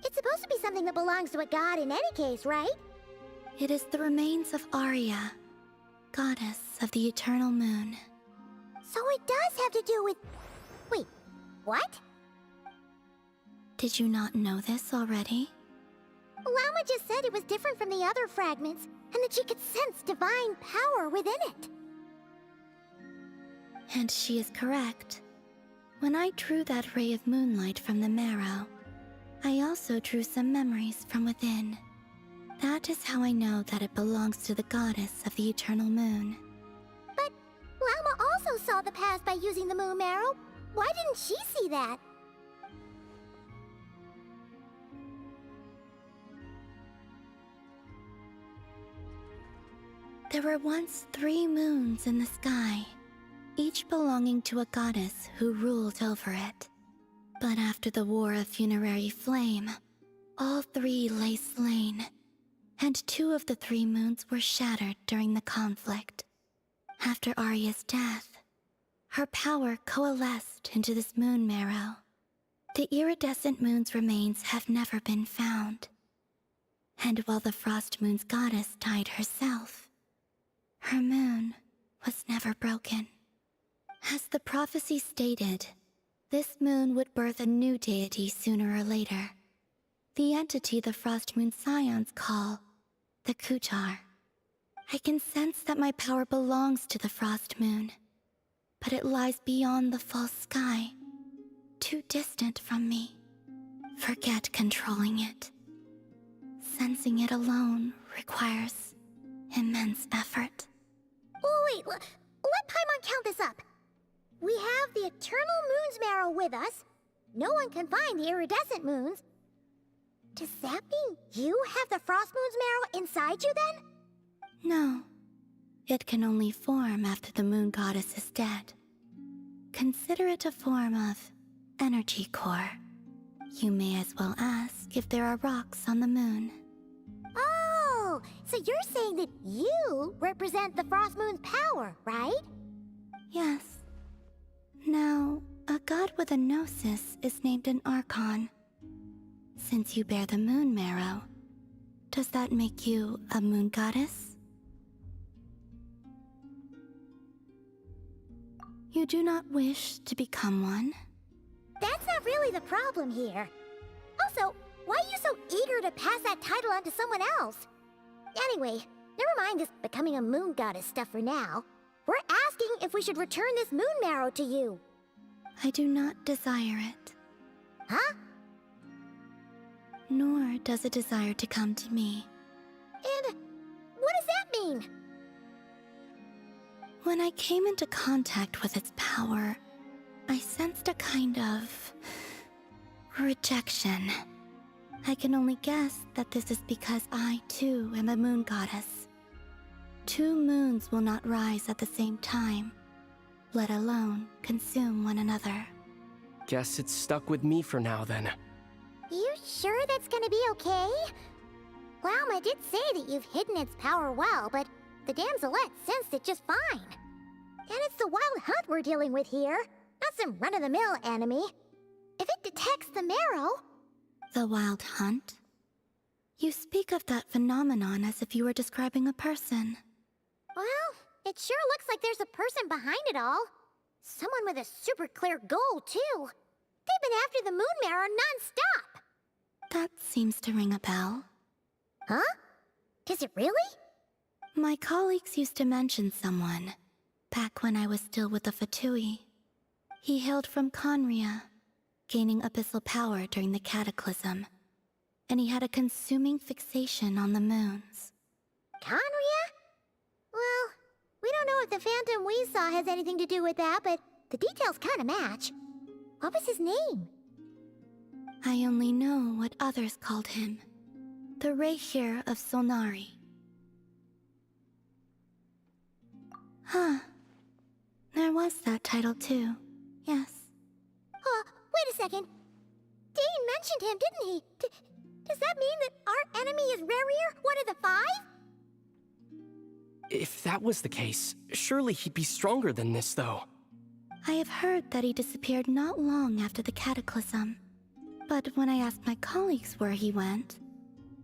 [SPEAKER 13] It's supposed to be something that belongs to a god in any case, right?
[SPEAKER 11] It is the remains of Arya, goddess of the eternal moon.
[SPEAKER 13] So it does have to do with... Wait, what?
[SPEAKER 11] Did you not know this already?
[SPEAKER 13] Lama just said it was different from the other fragments, and that she could sense divine power within it.
[SPEAKER 11] And she is correct. When I drew that ray of moonlight from the marrow, I also drew some memories from within. That is how I know that it belongs to the goddess of the eternal moon.
[SPEAKER 13] But Lama also saw the past by using the Moon Marrow. Why didn't she see that?
[SPEAKER 11] There were once 3 moons in the sky, each belonging to a goddess who ruled over it. But after the War of Funerary Flame, all 3 lay slain, and 2 of the 3 moons were shattered during the conflict. After Arya's death, her power coalesced into this moon marrow. The iridescent moon's remains have never been found. And while the Frost Moon's goddess died herself, her moon was never broken. As the prophecy stated, this moon would birth a new deity sooner or later. The entity the Frost Moon Scions call the Kutar. I can sense that my power belongs to the Frost Moon, but it lies beyond the false sky, too distant from me. Forget controlling it. Sensing it alone requires immense effort.
[SPEAKER 13] Oh, wait, let Paimon count this up. We have the Eternal Moon's Marrow with us. No one can find the iridescent moons. Does that mean you have the Frost Moon's Marrow inside you then?
[SPEAKER 11] No. It can only form after the moon goddess is dead. Consider it a form of energy core. You may as well ask if there are rocks on the moon.
[SPEAKER 13] Oh, so you're saying that you represent the Frost Moon's power, right?
[SPEAKER 11] Yes. Now, a god with a gnosis is named an Archon. Since you bear the moon marrow, does that make you a moon goddess? You do not wish to become one?
[SPEAKER 13] That's not really the problem here. Also, why are you so eager to pass that title on to someone else? Anyway, never mind this becoming a moon goddess stuff for now. We're asking if we should return this moon marrow to you.
[SPEAKER 11] I do not desire it.
[SPEAKER 13] Huh?
[SPEAKER 11] Nor does it desire to come to me.
[SPEAKER 13] And what does that mean?
[SPEAKER 11] When I came into contact with its power, I sensed a kind of rejection. I can only guess that this is because I, too, am a moon goddess. 2 moons will not rise at the same time, let alone consume one another.
[SPEAKER 17] Guess it's stuck with me for now, then.
[SPEAKER 13] You sure that's gonna be okay? Lauma did say that you've hidden its power well, but the damselette sensed it just fine. And it's the wild hunt we're dealing with here, not some run-of-the-mill enemy. If it detects the marrow...
[SPEAKER 11] The wild hunt? You speak of that phenomenon as if you were describing a person.
[SPEAKER 13] Well, it sure looks like there's a person behind it all. Someone with a super clear goal, too. They've been after the moon marrow non-stop.
[SPEAKER 11] That seems to ring a bell.
[SPEAKER 13] Huh? Is it really?
[SPEAKER 11] My colleagues used to mention someone, back when I was still with the Fatui. He hailed from Conria, gaining abyssal power during the Cataclysm, and he had a consuming fixation on the moons.
[SPEAKER 13] Conria? Well, we don't know if the phantom we saw has anything to do with that, but the details kinda match. What was his name?
[SPEAKER 11] I only know what others called him. The Rehir of Solnari. Huh. There was that title too, yes.
[SPEAKER 13] Wait a second. Dane mentioned him, didn't he? Does that mean that our enemy is Rerir, one of the 5?
[SPEAKER 17] If that was the case, surely he'd be stronger than this, though.
[SPEAKER 11] I have heard that he disappeared not long after the Cataclysm. But when I asked my colleagues where he went,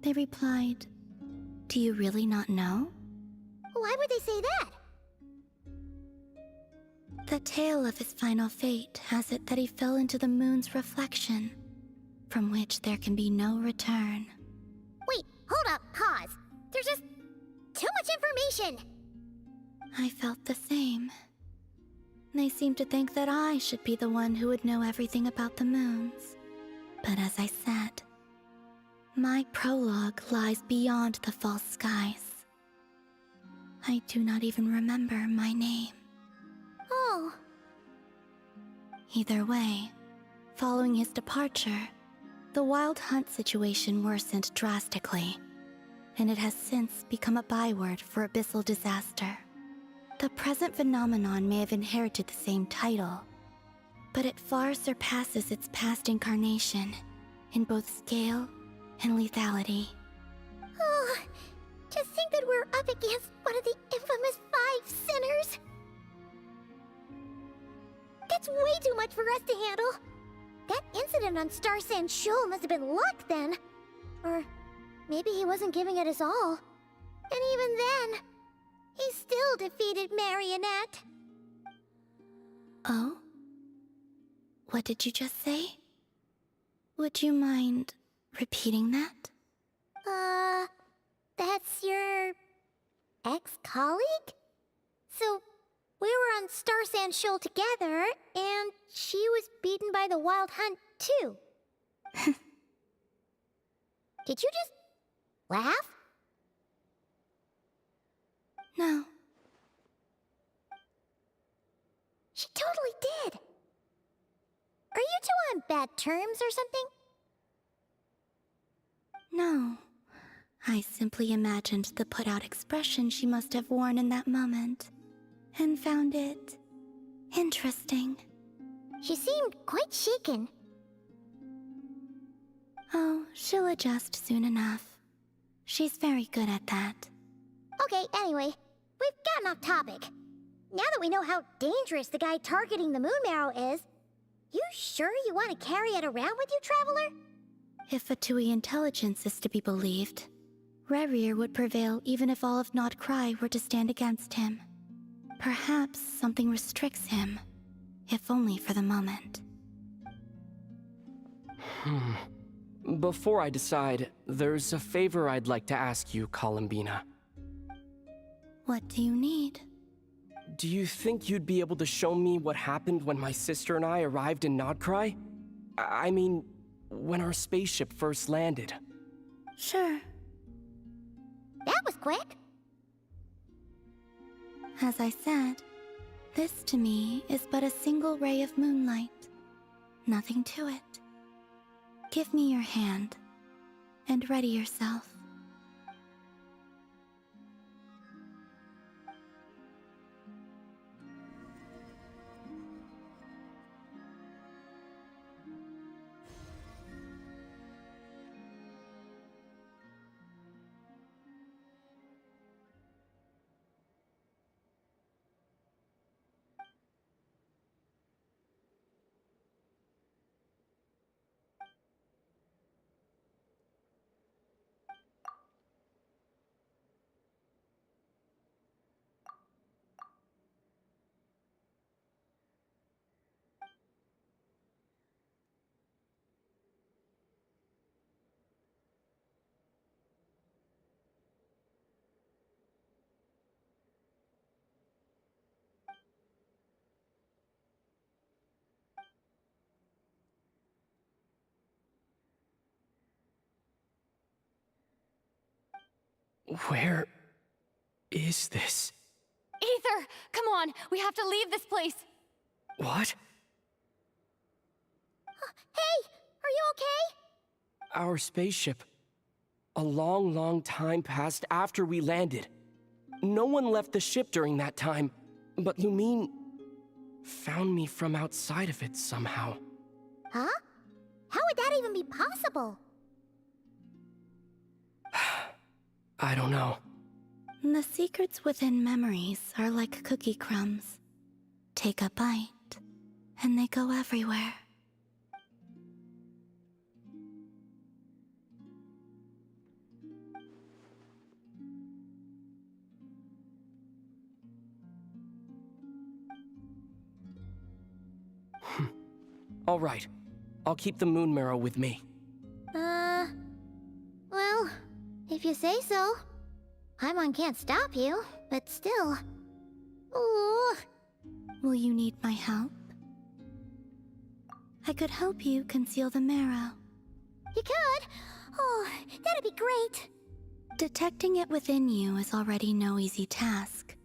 [SPEAKER 11] they replied, "Do you really not know?"
[SPEAKER 13] Why would they say that?
[SPEAKER 11] The tale of his final fate has it that he fell into the moon's reflection, from which there can be no return.
[SPEAKER 13] Wait, hold up, pause. There's just too much information.
[SPEAKER 11] I felt the same. They seemed to think that I should be the one who would know everything about the moons. But as I said, my prologue lies beyond the false skies. I do not even remember my name.
[SPEAKER 13] Oh.
[SPEAKER 11] Either way, following his departure, the wild hunt situation worsened drastically, and it has since become a byword for abyssal disaster. The present phenomenon may have inherited the same title, but it far surpasses its past incarnation in both scale and lethality.
[SPEAKER 13] Oh, to think that we're up against one of the infamous 5 sinners. That's way too much for us to handle. That incident on Star Sand Shoal must have been luck then. Or maybe he wasn't giving it his all. And even then, he still defeated Marionette.
[SPEAKER 11] Oh? What did you just say? Would you mind repeating that?
[SPEAKER 13] That's your ex-colleague? So, we were on Star Sand Shoal together, and she was beaten by the Wild Hunt, too. Did you just laugh?
[SPEAKER 11] No.
[SPEAKER 13] She totally did. Are you two on bad terms or something?
[SPEAKER 11] No. I simply imagined the put-out expression she must have worn in that moment, and found it interesting.
[SPEAKER 13] She seemed quite shaken.
[SPEAKER 11] Oh, she'll adjust soon enough. She's very good at that.
[SPEAKER 13] Okay, anyway, we've gotten off topic. Now that we know how dangerous the guy targeting the moon marrow is, you sure you want to carry it around with you, Traveler?
[SPEAKER 11] If Fatui intelligence is to be believed, Rerir would prevail even if all of Nod Cry were to stand against him. Perhaps something restricts him, if only for the moment.
[SPEAKER 17] Before I decide, there's a favor I'd like to ask you, Columbina.
[SPEAKER 11] What do you need?
[SPEAKER 17] Do you think you'd be able to show me what happened when my sister and I arrived in Nodcry? I mean, when our spaceship first landed.
[SPEAKER 11] Sure.
[SPEAKER 13] That was quick.
[SPEAKER 11] As I said, This to me is but a single ray of moonlight. Nothing to it. Give me your hand, and ready yourself.
[SPEAKER 17] Where is this?
[SPEAKER 12] Aether, come on, we have to leave this place.
[SPEAKER 17] What?
[SPEAKER 13] Hey, are you okay?
[SPEAKER 17] Our spaceship. A long, long time passed after we landed. No one left the ship during that time, but Lumine found me from outside of it somehow.
[SPEAKER 13] Huh? How would that even be possible?
[SPEAKER 17] I don't know.
[SPEAKER 11] The secrets within memories are like cookie crumbs. Take a bite, and they go everywhere.
[SPEAKER 17] All right. I'll keep the moon marrow with me.
[SPEAKER 13] Well, if you say so. Paimon can't stop you, but still. Ooh.
[SPEAKER 11] Will you need my help? I could help you conceal the marrow.
[SPEAKER 13] You could? Oh, that'd be great.
[SPEAKER 11] Detecting it within you is already no easy task.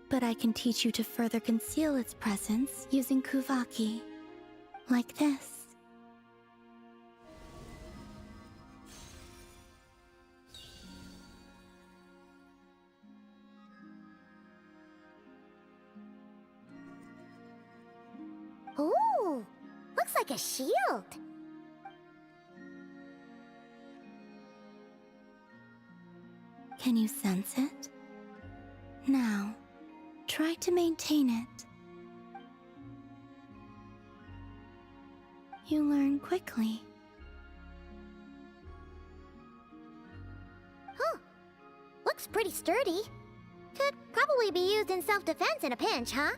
[SPEAKER 11] But I can teach you to further conceal its presence using Kuvaki. Like this.
[SPEAKER 13] Ooh, looks like a shield.
[SPEAKER 11] Can you sense it? Now, try to maintain it. You learn quickly.
[SPEAKER 13] Huh. Looks pretty sturdy. Could probably be used in self-defense in a pinch, huh?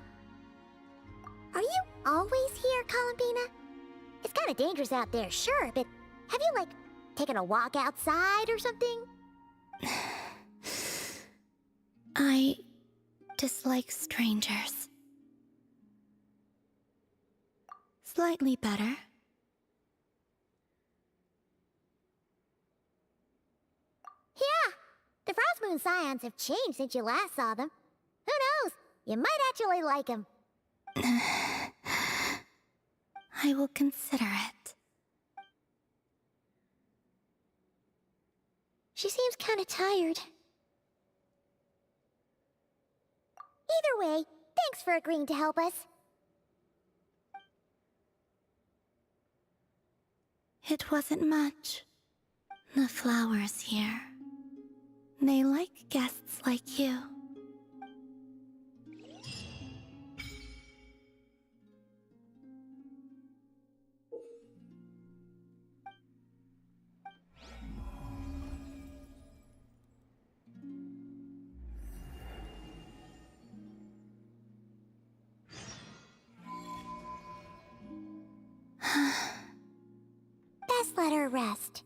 [SPEAKER 13] Are you always here, Columbina? It's kinda dangerous out there, sure, but have you, like, taken a walk outside or something?
[SPEAKER 11] I dislike strangers. Slightly better.
[SPEAKER 13] Yeah, the Frost Moon Scions have changed since you last saw them. Who knows? You might actually like them.
[SPEAKER 11] I will consider it.
[SPEAKER 13] She seems kinda tired. Either way, thanks for agreeing to help us.
[SPEAKER 11] It wasn't much. The flowers here. They like guests like you.
[SPEAKER 13] Best let her rest.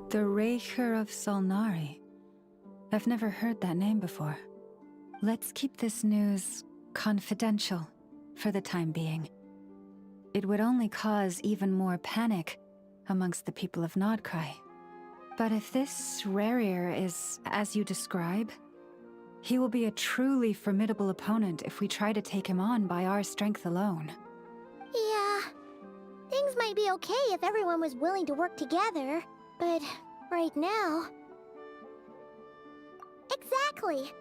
[SPEAKER 8] The Raker of Solnari. I've never heard that name before. Let's keep this news confidential for the time being. It would only cause even more panic amongst the people of Nodcry. But if this Rarir is as you describe, he will be a truly formidable opponent if we try to take him on by our strength alone.
[SPEAKER 13] Yeah. Things might be okay if everyone was willing to work together, but right now... Exactly.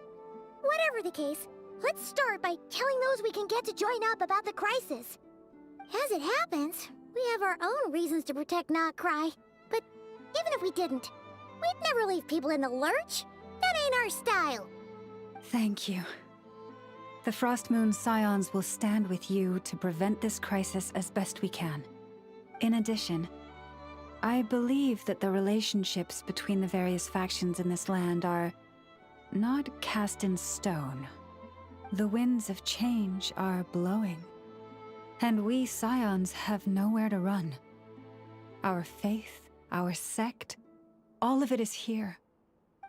[SPEAKER 13] Whatever the case, let's start by telling those we can get to join up about the crisis. As it happens, we have our own reasons to protect Nodcry, but even if we didn't, we'd never leave people in the lurch. That ain't our style.
[SPEAKER 8] Thank you. The Frostmoon Scions will stand with you to prevent this crisis as best we can. In addition, I believe that the relationships between the various factions in this land are not cast in stone. The winds of change are blowing, and we Scions have nowhere to run. Our faith, our sect, all of it is here.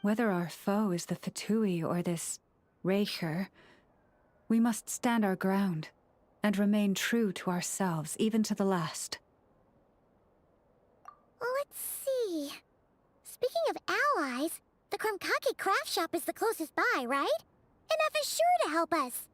[SPEAKER 8] Whether our foe is the Fatui or this Raker, we must stand our ground and remain true to ourselves, even to the last.
[SPEAKER 13] Let's see. Speaking of allies, the Krumkake craft shop is the closest by, right? Enough is sure to help us.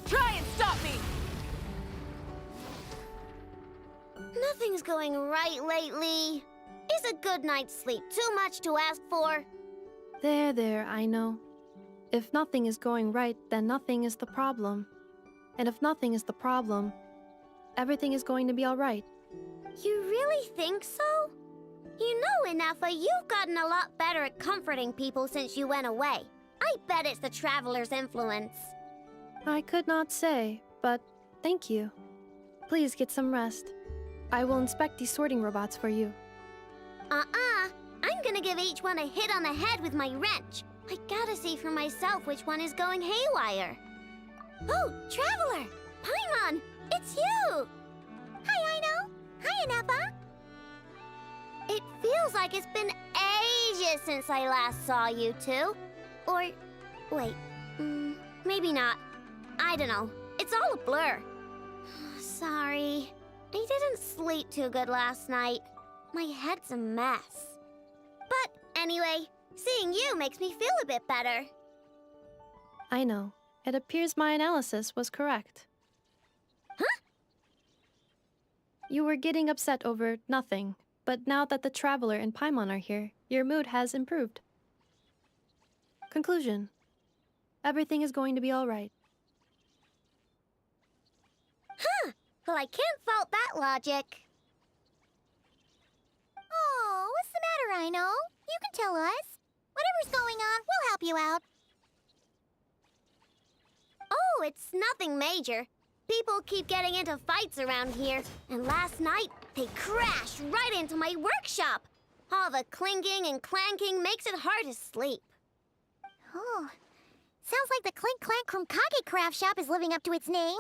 [SPEAKER 12] Try and stop me!
[SPEAKER 2] Nothing's going right lately. Is a good night's sleep too much to ask for?
[SPEAKER 4] There, I know. If nothing is going right, then nothing is the problem. And if nothing is the problem, everything is going to be alright.
[SPEAKER 2] You really think so? You know, Inafa, you've gotten a lot better at comforting people since you went away. I bet it's the Traveler's influence.
[SPEAKER 4] I could not say, but thank you. Please get some rest. I will inspect these sorting robots for you.
[SPEAKER 2] I'm gonna give each one a hit on the head with my wrench. I gotta see for myself which one is going haywire. Oh, Traveler! Paimon! It's you!
[SPEAKER 13] Hi, Aino! Hi, Inafa!
[SPEAKER 2] It feels like it's been ages since I last saw you two. Or, wait, maybe not. I don't know. It's all a blur. Sorry. I didn't sleep too good last night. My head's a mess. But anyway, seeing you makes me feel a bit better.
[SPEAKER 4] I know. It appears my analysis was correct.
[SPEAKER 2] Huh?
[SPEAKER 4] You were getting upset over nothing, but now that the Traveler and Paimon are here, your mood has improved. Conclusion. Everything is going to be alright.
[SPEAKER 2] Huh. Well, I can't fault that logic.
[SPEAKER 13] Oh, what's the matter, Aino? You can tell us. Whatever's going on, we'll help you out.
[SPEAKER 2] Oh, it's nothing major. People keep getting into fights around here, and last night they crashed right into my workshop. All the clinking and clanking makes it hard to sleep.
[SPEAKER 13] Oh, sounds like the Clink Clank Krumkage craft shop is living up to its name.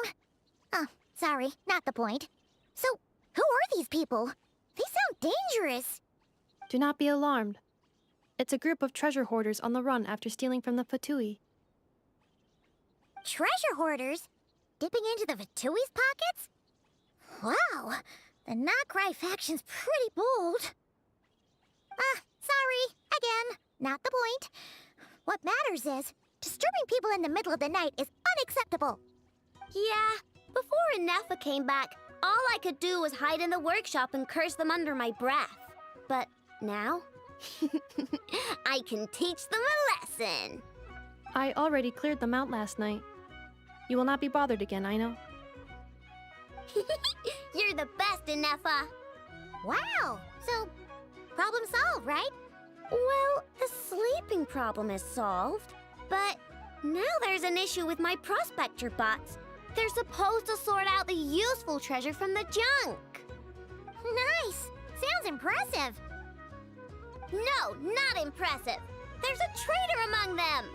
[SPEAKER 13] Oh, sorry, not the point. So, who are these people? They sound dangerous.
[SPEAKER 4] Do not be alarmed. It's a group of treasure hoarders on the run after stealing from the Fatui.
[SPEAKER 5] Treasure hoarders? Dipping into the Vatui's pockets? Wow, the Not Cry faction's pretty bold. Sorry, again, not the point. What matters is, disturbing people in the middle of the night is unacceptable.
[SPEAKER 2] Yeah, before Inefa came back, all I could do was hide in the workshop and curse them under my breath. But now, I can teach them a lesson.
[SPEAKER 4] I already cleared them out last night. You will not be bothered again, I know.
[SPEAKER 2] You're the best, Inefa.
[SPEAKER 5] Wow, so problem solved, right?
[SPEAKER 2] Well, the sleeping problem is solved, but now there's an issue with my prospector bots. They're supposed to sort out the useful treasure from the junk.
[SPEAKER 5] Nice! Sounds impressive.
[SPEAKER 2] No, not impressive. There's a traitor among them.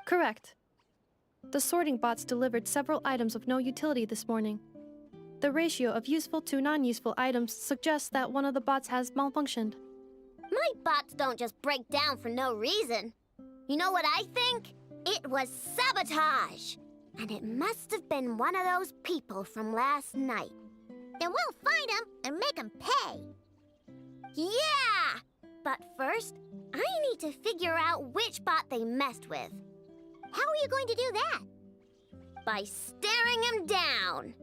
[SPEAKER 4] Correct. The sorting bots delivered several items of no utility this morning. The ratio of useful to non-useful items suggests that one of the bots has malfunctioned.
[SPEAKER 2] My bots don't just break down for no reason. You know what I think? It was sabotage. And it must have been one of those people from last night.
[SPEAKER 5] Then we'll find them and make them pay.
[SPEAKER 2] Yeah! But first, I need to figure out which bot they messed with.
[SPEAKER 5] How are you going to do that?
[SPEAKER 2] By staring him down.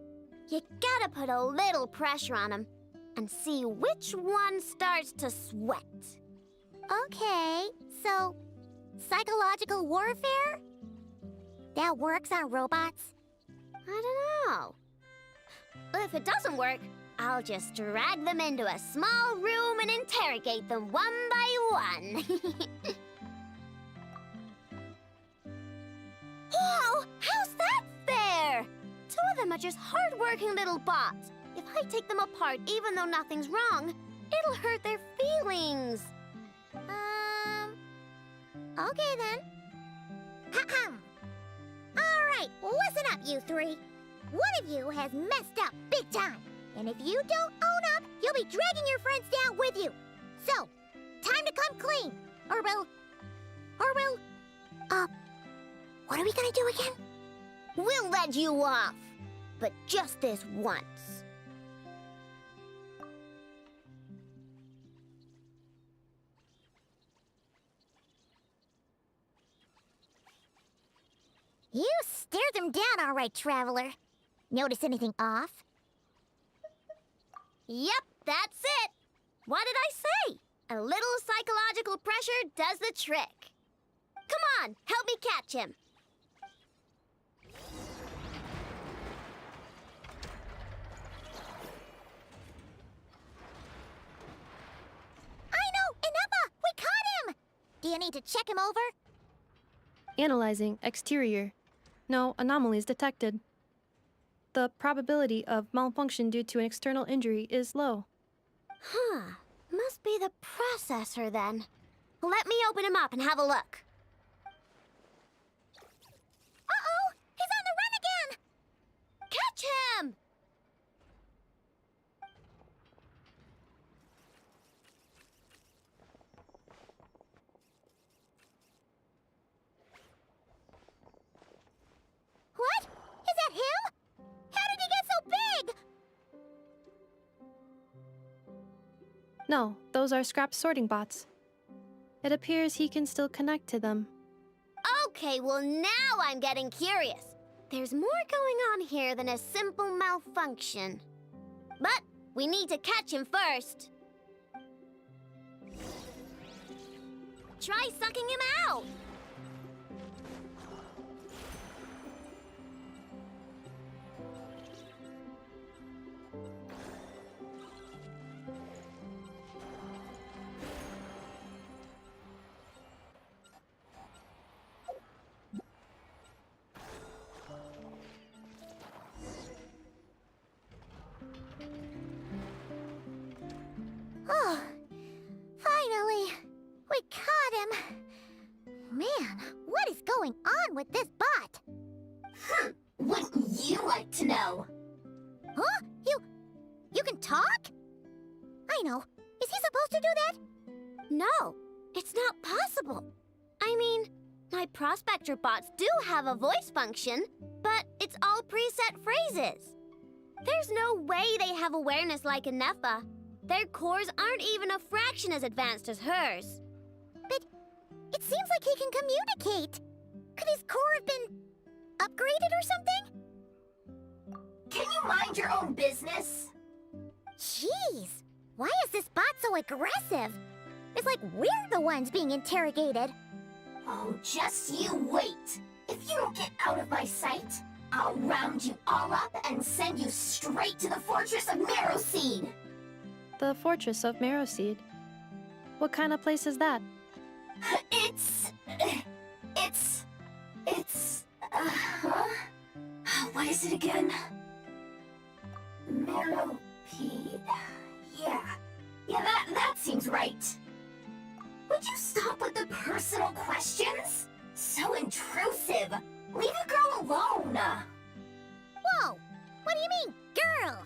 [SPEAKER 2] You gotta put a little pressure on him and see which one starts to sweat.
[SPEAKER 5] Okay, so psychological warfare? That works on robots?
[SPEAKER 2] I don't know. If it doesn't work, I'll just drag them into a small room and interrogate them one by one. Whoa! How's that fair? Two of them are just hard-working little bots. If I take them apart, even though nothing's wrong, it'll hurt their feelings.
[SPEAKER 5] Okay then. Ahem. All right, listen up, you three. One of you has messed up big time. And if you don't own up, you'll be dragging your friends down with you. So, time to come clean. Or we'll... what are we gonna do again?
[SPEAKER 2] We'll let you off. But just this once.
[SPEAKER 5] You stared them down all right, Traveler. Notice anything off?
[SPEAKER 2] Yep, that's it. What did I say? A little psychological pressure does the trick. Come on, help me catch him.
[SPEAKER 5] I know! Inefa! We caught him! Do you need to check him over?
[SPEAKER 4] Analyzing exterior. No anomalies detected. The probability of malfunction due to an external injury is low.
[SPEAKER 2] Huh. Must be the processor then. Let me open him up and have a look. Uh-oh! He's on the run again! Catch him!
[SPEAKER 5] What? Is that him? How did he get so big?
[SPEAKER 4] No, those are scrap sorting bots. It appears he can still connect to them.
[SPEAKER 2] Okay, well now I'm getting curious. There's more going on here than a simple malfunction. But we need to catch him first. Try sucking him out!
[SPEAKER 5] Oh, finally! We caught him! Man, what is going on with this bot?
[SPEAKER 2] Wouldn't you like to know?
[SPEAKER 5] Huh? You can talk? I know. Is he supposed to do that?
[SPEAKER 2] No, it's not possible. I mean, My prospector bots do have a voice function, but it's all preset phrases. There's no way they have awareness like a Nepha. Their cores aren't even a fraction as advanced as hers.
[SPEAKER 13] But it seems like he can communicate. Could his core have been upgraded or something?
[SPEAKER 3] Can you mind your own business?
[SPEAKER 13] Jeez, why is this bot so aggressive? It's like we're the ones being interrogated.
[SPEAKER 3] Oh, just you wait. If you don't get out of my sight, I'll round you all up and send you straight to the Fortress of Marrowseed.
[SPEAKER 4] The Fortress of Marrowseed? What kind of place is that?
[SPEAKER 3] What is it again? Marrowpeed. Yeah, that seems right. Would you stop with the personal questions? So intrusive. Leave a girl alone.
[SPEAKER 13] Whoa! What do you mean, girl?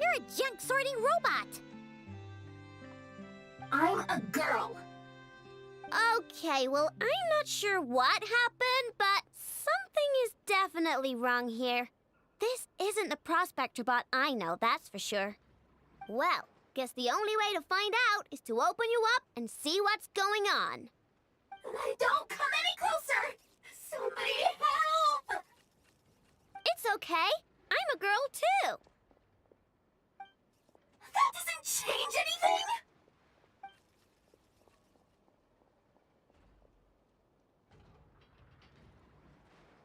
[SPEAKER 13] You're a junk sorting robot.
[SPEAKER 3] I'm a girl.
[SPEAKER 2] Okay, well, I'm not sure what happened, but something is definitely wrong here. This isn't the prospector bot I know, that's for sure. Well, guess the only way to find out is to open you up and see what's going on.
[SPEAKER 3] Don't come any closer! Somebody help!
[SPEAKER 2] It's okay. I'm a girl, too.
[SPEAKER 3] That doesn't change anything!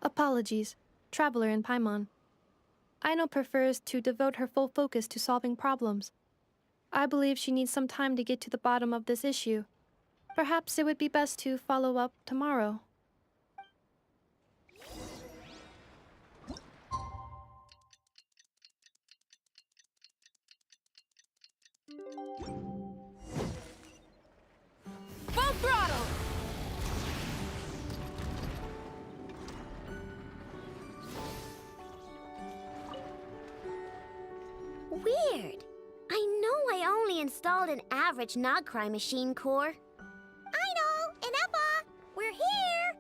[SPEAKER 4] Apologies, Traveler in Paimon. Aino prefers to devote her full focus to solving problems. I believe she needs some time to get to the bottom of this issue. Perhaps it would be best to follow up tomorrow.
[SPEAKER 12] Full throttle!
[SPEAKER 2] Weird. I know I only installed an average Nogcry machine core.
[SPEAKER 13] Aino and Eppa, we're here!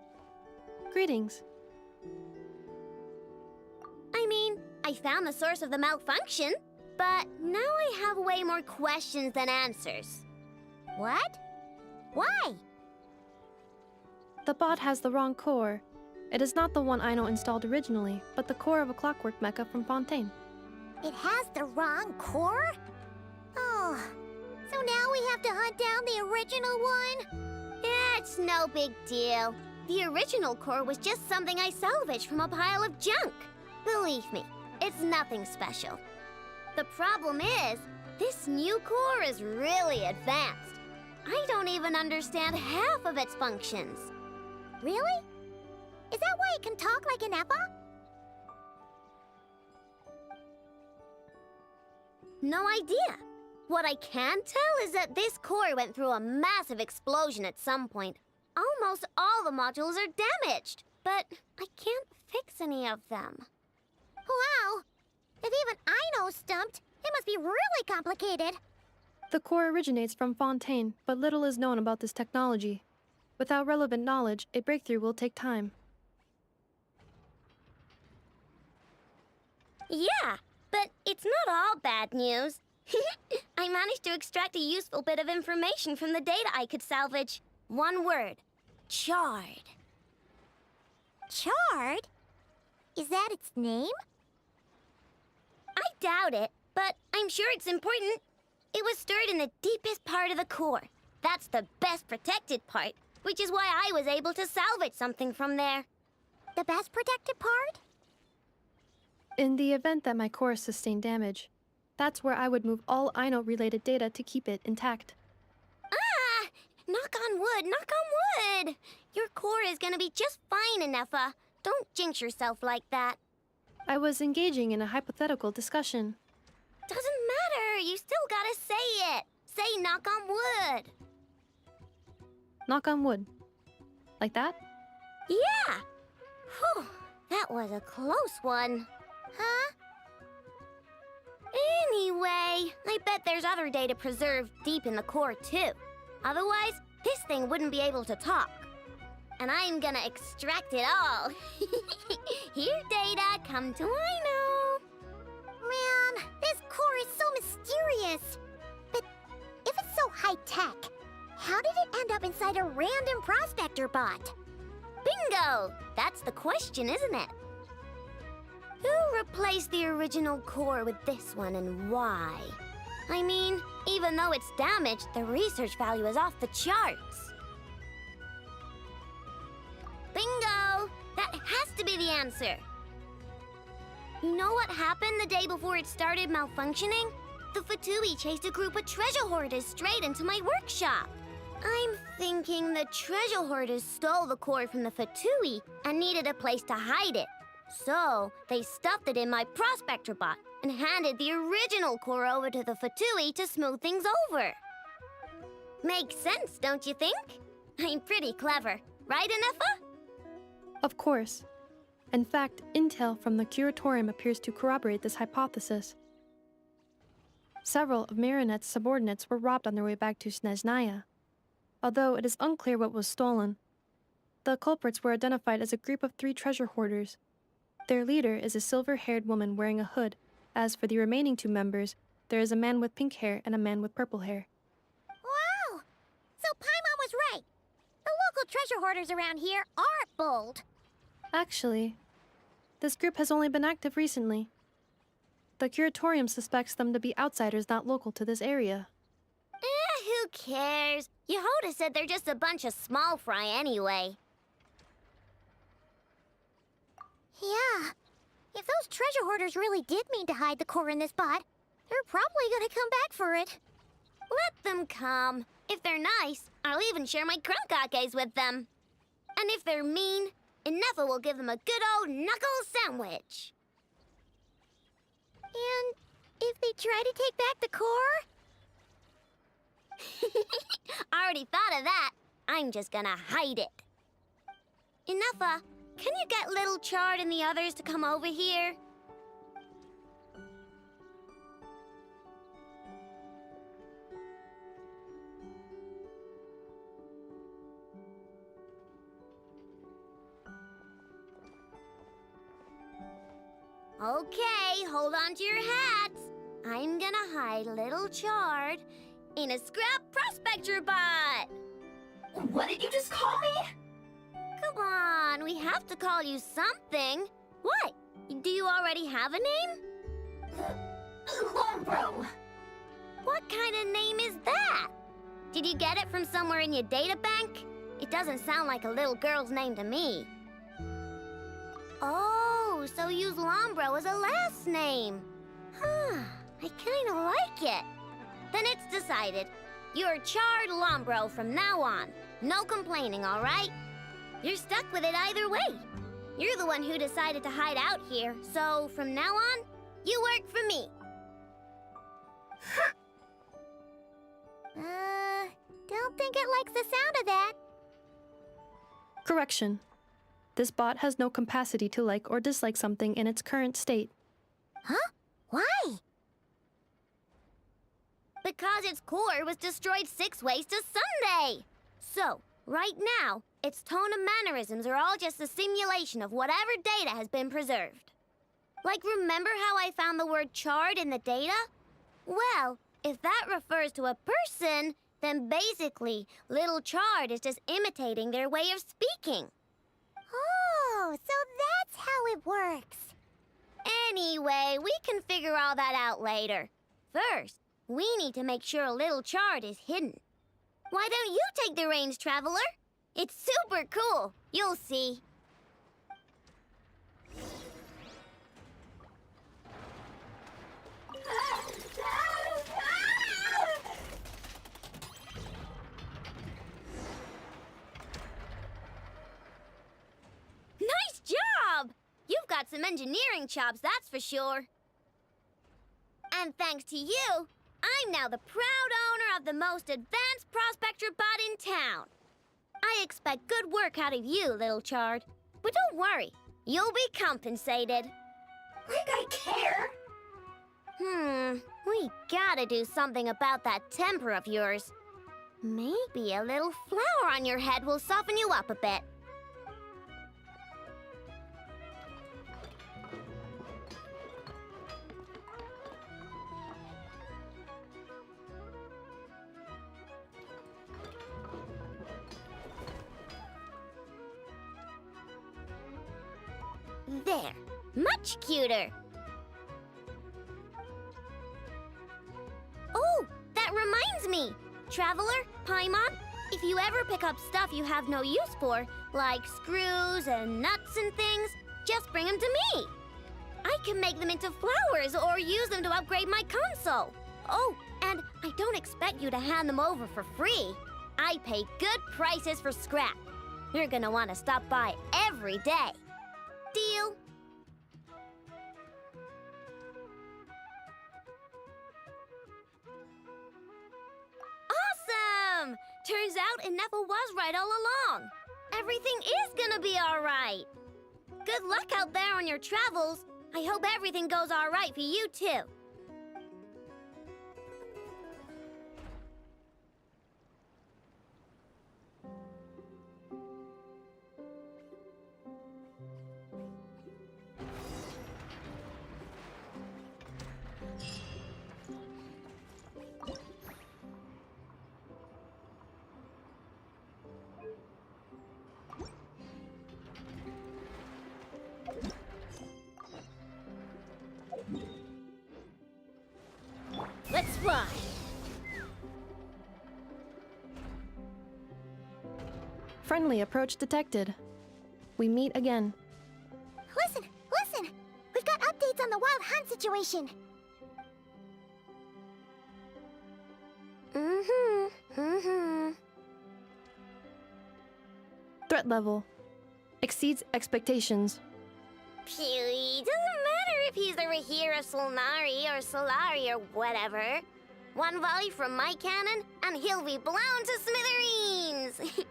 [SPEAKER 4] Greetings.
[SPEAKER 2] I mean, I found the source of the malfunction, but now I have way more questions than answers.
[SPEAKER 13] What? Why?
[SPEAKER 4] The bot has the wrong core. It is not the one Aino installed originally, but the core of a clockwork mecha from Fontaine.
[SPEAKER 13] It has the wrong core? Oh, so now we have to hunt down the original one?
[SPEAKER 2] Yeah, it's no big deal. The original core was just something I salvaged from a pile of junk. Believe me, it's nothing special. The problem is, this new core is really advanced. I don't even understand half of its functions.
[SPEAKER 13] Really? Is that why it can talk like an Eppa?
[SPEAKER 2] No idea. What I can tell is that this core went through a massive explosion at some point. Almost all the modules are damaged, but I can't fix any of them.
[SPEAKER 13] Wow! If even Aino's stumped, it must be really complicated.
[SPEAKER 4] The core originates from Fontaine, but little is known about this technology. Without relevant knowledge, a breakthrough will take time.
[SPEAKER 2] Yeah, but it's not all bad news. I managed to extract a useful bit of information from the data I could salvage. One word. Charred.
[SPEAKER 13] Charred? Is that its name?
[SPEAKER 2] I doubt it, but I'm sure it's important. It was stored in the deepest part of the core. That's the best protected part, which is why I was able to salvage something from there.
[SPEAKER 13] The best protected part?
[SPEAKER 4] In the event that my core sustained damage, that's where I would move all Aino-related data to keep it intact.
[SPEAKER 2] Ah! Knock on wood, knock on wood! Your core is gonna be just fine, Inefa. Don't jinx yourself like that.
[SPEAKER 4] I was engaging in a hypothetical discussion.
[SPEAKER 2] Doesn't matter, you still gotta say it. Say knock on wood.
[SPEAKER 4] Knock on wood. Like that?
[SPEAKER 2] Yeah! Whew, that was a close one.
[SPEAKER 13] Huh?
[SPEAKER 2] Anyway, I bet there's other data preserved deep in the core, too. Otherwise, this thing wouldn't be able to talk. and I'm gonna extract it all. Here, Data, come to Ino.
[SPEAKER 5] Man, this core is so mysterious. But if it's so high-tech, how did it end up inside a random prospector bot?
[SPEAKER 2] Bingo! That's the question, isn't it? Who replaced the original core with this one and why? I mean, even though it's damaged, the research value is off the charts. Bingo! That has to be the answer. You know what happened the day before it started malfunctioning? The Fatui chased a group of treasure hoarders straight into my workshop. I'm thinking the treasure hoarders stole the core from the Fatui and needed a place to hide it. So, they stuffed it in my prospector bot and handed the original core over to the Fatui to smooth things over. Makes sense, don't you think? I'm pretty clever, right, Anefa?
[SPEAKER 4] Of course. In fact, intel from the Curatorium appears to corroborate this hypothesis. Several of Marinette's subordinates were robbed on their way back to Snezhnaya. Although it is unclear what was stolen, the culprits were identified as a group of 3 treasure hoarders. Their leader is a silver-haired woman wearing a hood. As for the remaining 2 members, there is a man with pink hair and a man with purple hair.
[SPEAKER 5] Wow! So Paimon was right. The local treasure hoarders around here aren't bold.
[SPEAKER 4] Actually, this group has only been active recently. The Curatorium suspects them to be outsiders not local to this area.
[SPEAKER 2] Who cares? Yehoda said they're just a bunch of small fry anyway.
[SPEAKER 5] Yeah. If those treasure hoarders really did mean to hide the core in this bot, they're probably gonna come back for it.
[SPEAKER 2] Let them come. If they're nice, I'll even share my crunkakes with them. And if they're mean, Inefa will give them a good old knuckle sandwich.
[SPEAKER 5] And if they try to take back the core?
[SPEAKER 2] I already thought of that. I'm just gonna hide it. Inefa, can you get Little Chard and the others to come over here? Okay, hold on to your hats. I'm gonna hide Little Chard in a scrap prospector bot.
[SPEAKER 12] What did you just call me?
[SPEAKER 2] Come on, we have to call you something. What? Do you already have a name?
[SPEAKER 12] Lombro.
[SPEAKER 2] What kind of name is that? Did you get it from somewhere in your data bank? It doesn't sound like a little girl's name to me. Oh, so use Lombro as a last name. Huh, I kinda like it. Then it's decided. You're Chard Lombro from now on. No complaining, all right? You're stuck with it either way. You're the one who decided to hide out here, so from now on, you work for me.
[SPEAKER 5] Don't think it likes the sound of that.
[SPEAKER 4] Correction. This bot has no capacity to like or dislike something in its current state.
[SPEAKER 5] Huh? Why?
[SPEAKER 2] Because its core was destroyed 6 ways to Sunday. So, right now, its tone and mannerisms are all just a simulation of whatever data has been preserved. Like, remember how I found the word charred in the data? Well, if that refers to a person, then basically, Little Chard is just imitating their way of speaking.
[SPEAKER 5] Oh, so that's how it works.
[SPEAKER 2] Anyway, we can figure all that out later. First, we need to make sure Little Chard is hidden. Why don't you take the reins, Traveler? It's super cool. You'll see. Nice job! You've got some engineering chops, that's for sure. And thanks to you, I'm now the proud owner of the most advanced prospector bot in town. I expect good work out of you, Little Chard. But don't worry, you'll be compensated.
[SPEAKER 12] Like I care.
[SPEAKER 2] We gotta do something about that temper of yours. Maybe a little flour on your head will soften you up a bit. There. Much cuter. Oh, that reminds me. Traveler, Paimon, if you ever pick up stuff you have no use for, like screws and nuts and things, just bring them to me. I can make them into flowers or use them to upgrade my console. Oh, and I don't expect you to hand them over for free. I pay good prices for scrap. You're gonna want to stop by every day. Deal? Awesome! Turns out Ineffa was right all along. Everything is gonna be all right. Good luck out there on your travels. I hope everything goes all right for you too. Let's fly.
[SPEAKER 4] Friendly approach detected. We meet again.
[SPEAKER 13] Listen, listen! We've got updates on the Wild Hunt situation.
[SPEAKER 4] Threat level exceeds expectations.
[SPEAKER 2] Pewy, doesn't matter if he's the Rahira Solnari or Solari or whatever. One volley from my cannon, and he'll be blown to smithereens!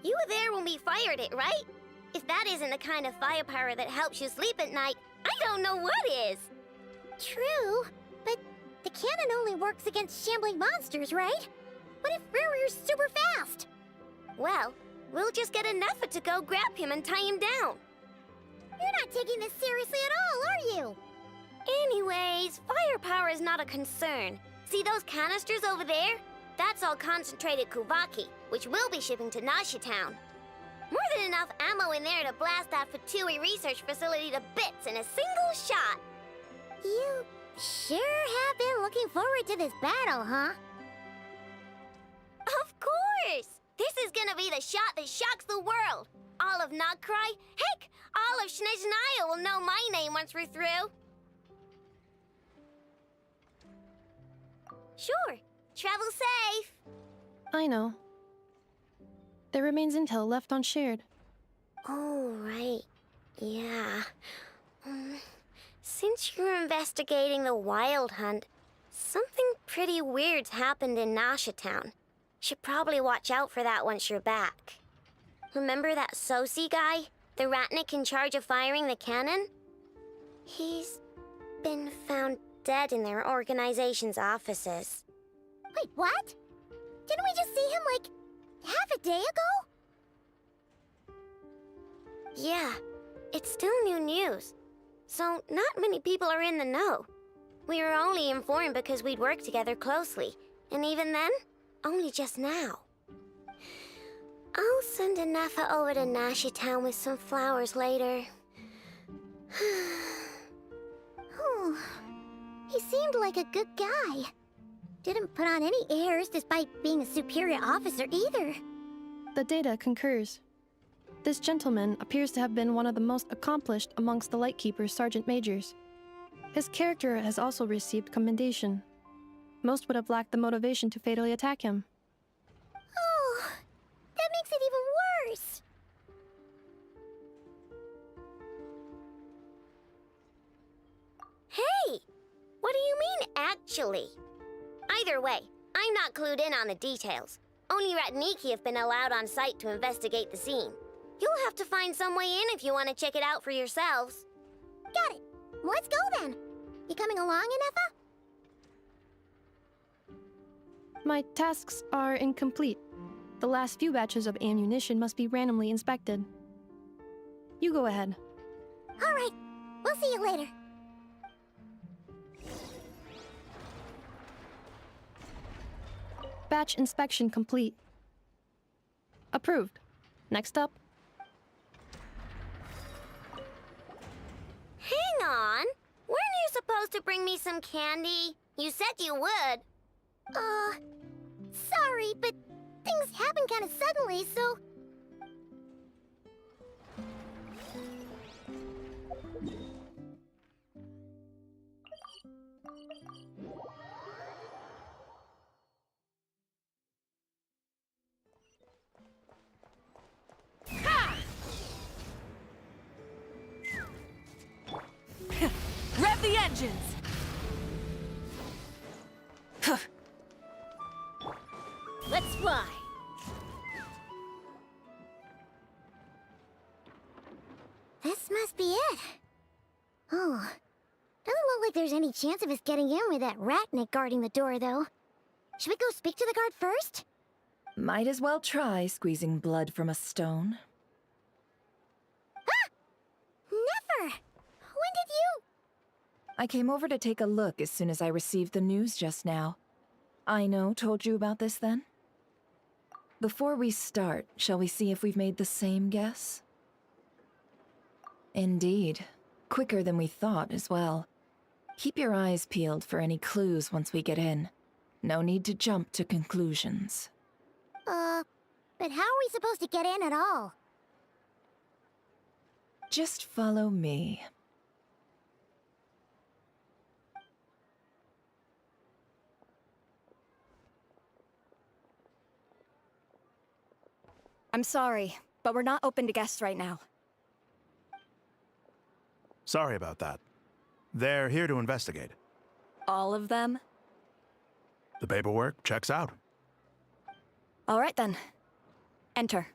[SPEAKER 2] You were there when we fired it, right? If that isn't the kind of firepower that helps you sleep at night, I don't know what is!
[SPEAKER 13] True, but the cannon only works against shambling monsters, right? What if Ruri's super fast?
[SPEAKER 2] Well, we'll just get Ineffa to go grab him and tie him down.
[SPEAKER 13] You're not taking this seriously at all, are you?
[SPEAKER 2] Anyways, firepower is not a concern. See those canisters over there? That's all concentrated Kuvaki, which we'll be shipping to Nasha Town. More than enough ammo in there to blast that Fatui research facility to bits in a single shot.
[SPEAKER 13] You sure have been looking forward to this battle, huh?
[SPEAKER 2] Of course! This is gonna be the shot that shocks the world. All of Nogcry, heck, all of Snezhnaya will know my name once we're through. Sure. Travel safe.
[SPEAKER 4] I know. There remains intel left unshared.
[SPEAKER 2] Oh, right. Yeah. Since you're investigating the Wild Hunt, something pretty weird's happened in Nasha Town. Should probably watch out for that once you're back. Remember that Sosi guy? The Ratnik in charge of firing the cannon? He's been found dead in their organization's offices.
[SPEAKER 13] Wait, what? Didn't we just see him, like, half a day ago?
[SPEAKER 2] Yeah, it's still new news. So not many people are in the know. We were only informed because we'd worked together closely. And even then, only just now. I'll send Ineffa over to Nasha Town with some flowers later.
[SPEAKER 13] Oh, he seemed like a good guy. Didn't put on any airs despite being a superior officer either.
[SPEAKER 4] The data concurs. This gentleman appears to have been one of the most accomplished amongst the Lightkeeper's sergeant majors. His character has also received commendation. Most would have lacked the motivation to fatally attack him.
[SPEAKER 13] Oh, that makes it even worse.
[SPEAKER 2] Hey! What do you mean, actually? Either way, I'm not clued in on the details. Only Ratniki have been allowed on site to investigate the scene. You'll have to find some way in if you want to check it out for yourselves.
[SPEAKER 13] Got it. Let's go then. You coming along, Ineffa?
[SPEAKER 4] My tasks are incomplete. The last few batches of ammunition must be randomly inspected. You go ahead.
[SPEAKER 13] All right. We'll see you later.
[SPEAKER 4] Batch inspection complete. Approved. Next up.
[SPEAKER 2] on. Weren't you supposed to bring me some candy? You said you would.
[SPEAKER 13] Sorry, but things happened kind of suddenly, so...
[SPEAKER 12] Rev the engines! Let's fly!
[SPEAKER 13] This must be it. Oh, doesn't look like there's any chance of us getting in with that ratnik guarding the door, though. Should we go speak to the guard first?
[SPEAKER 20] Might as well try squeezing blood from a stone.
[SPEAKER 13] Ah! Never! When did you...
[SPEAKER 20] I came over to take a look as soon as I received the news just now. Aino told you about this then? Before we start, shall we see if we've made the same guess? Indeed. Quicker than we thought as well. Keep your eyes peeled for any clues once we get in. No need to jump to conclusions.
[SPEAKER 13] But how are we supposed to get in at all?
[SPEAKER 20] Just follow me.
[SPEAKER 14] I'm sorry, but we're not open to guests right now.
[SPEAKER 21] Sorry about that. They're here to investigate.
[SPEAKER 14] All of them?
[SPEAKER 21] The paperwork checks out.
[SPEAKER 14] All right then. Enter.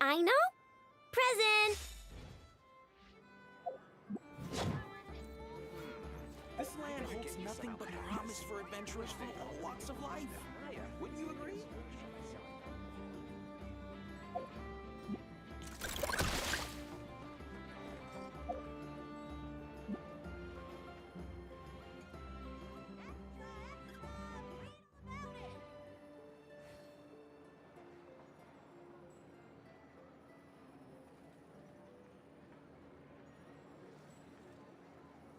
[SPEAKER 2] Aino? Present!
[SPEAKER 7] This land holds nothing but promise for adventurers from all walks of life. Wouldn't you agree?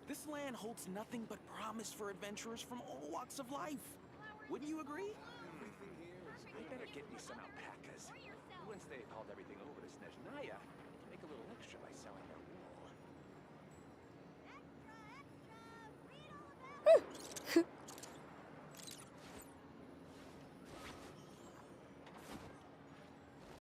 [SPEAKER 7] This land holds nothing but promise for adventurers from all walks of life. Wouldn't you agree?
[SPEAKER 22] I better get me some alpacas. Once they've hauled everything over to Snezhnaya, make a little extra by selling them.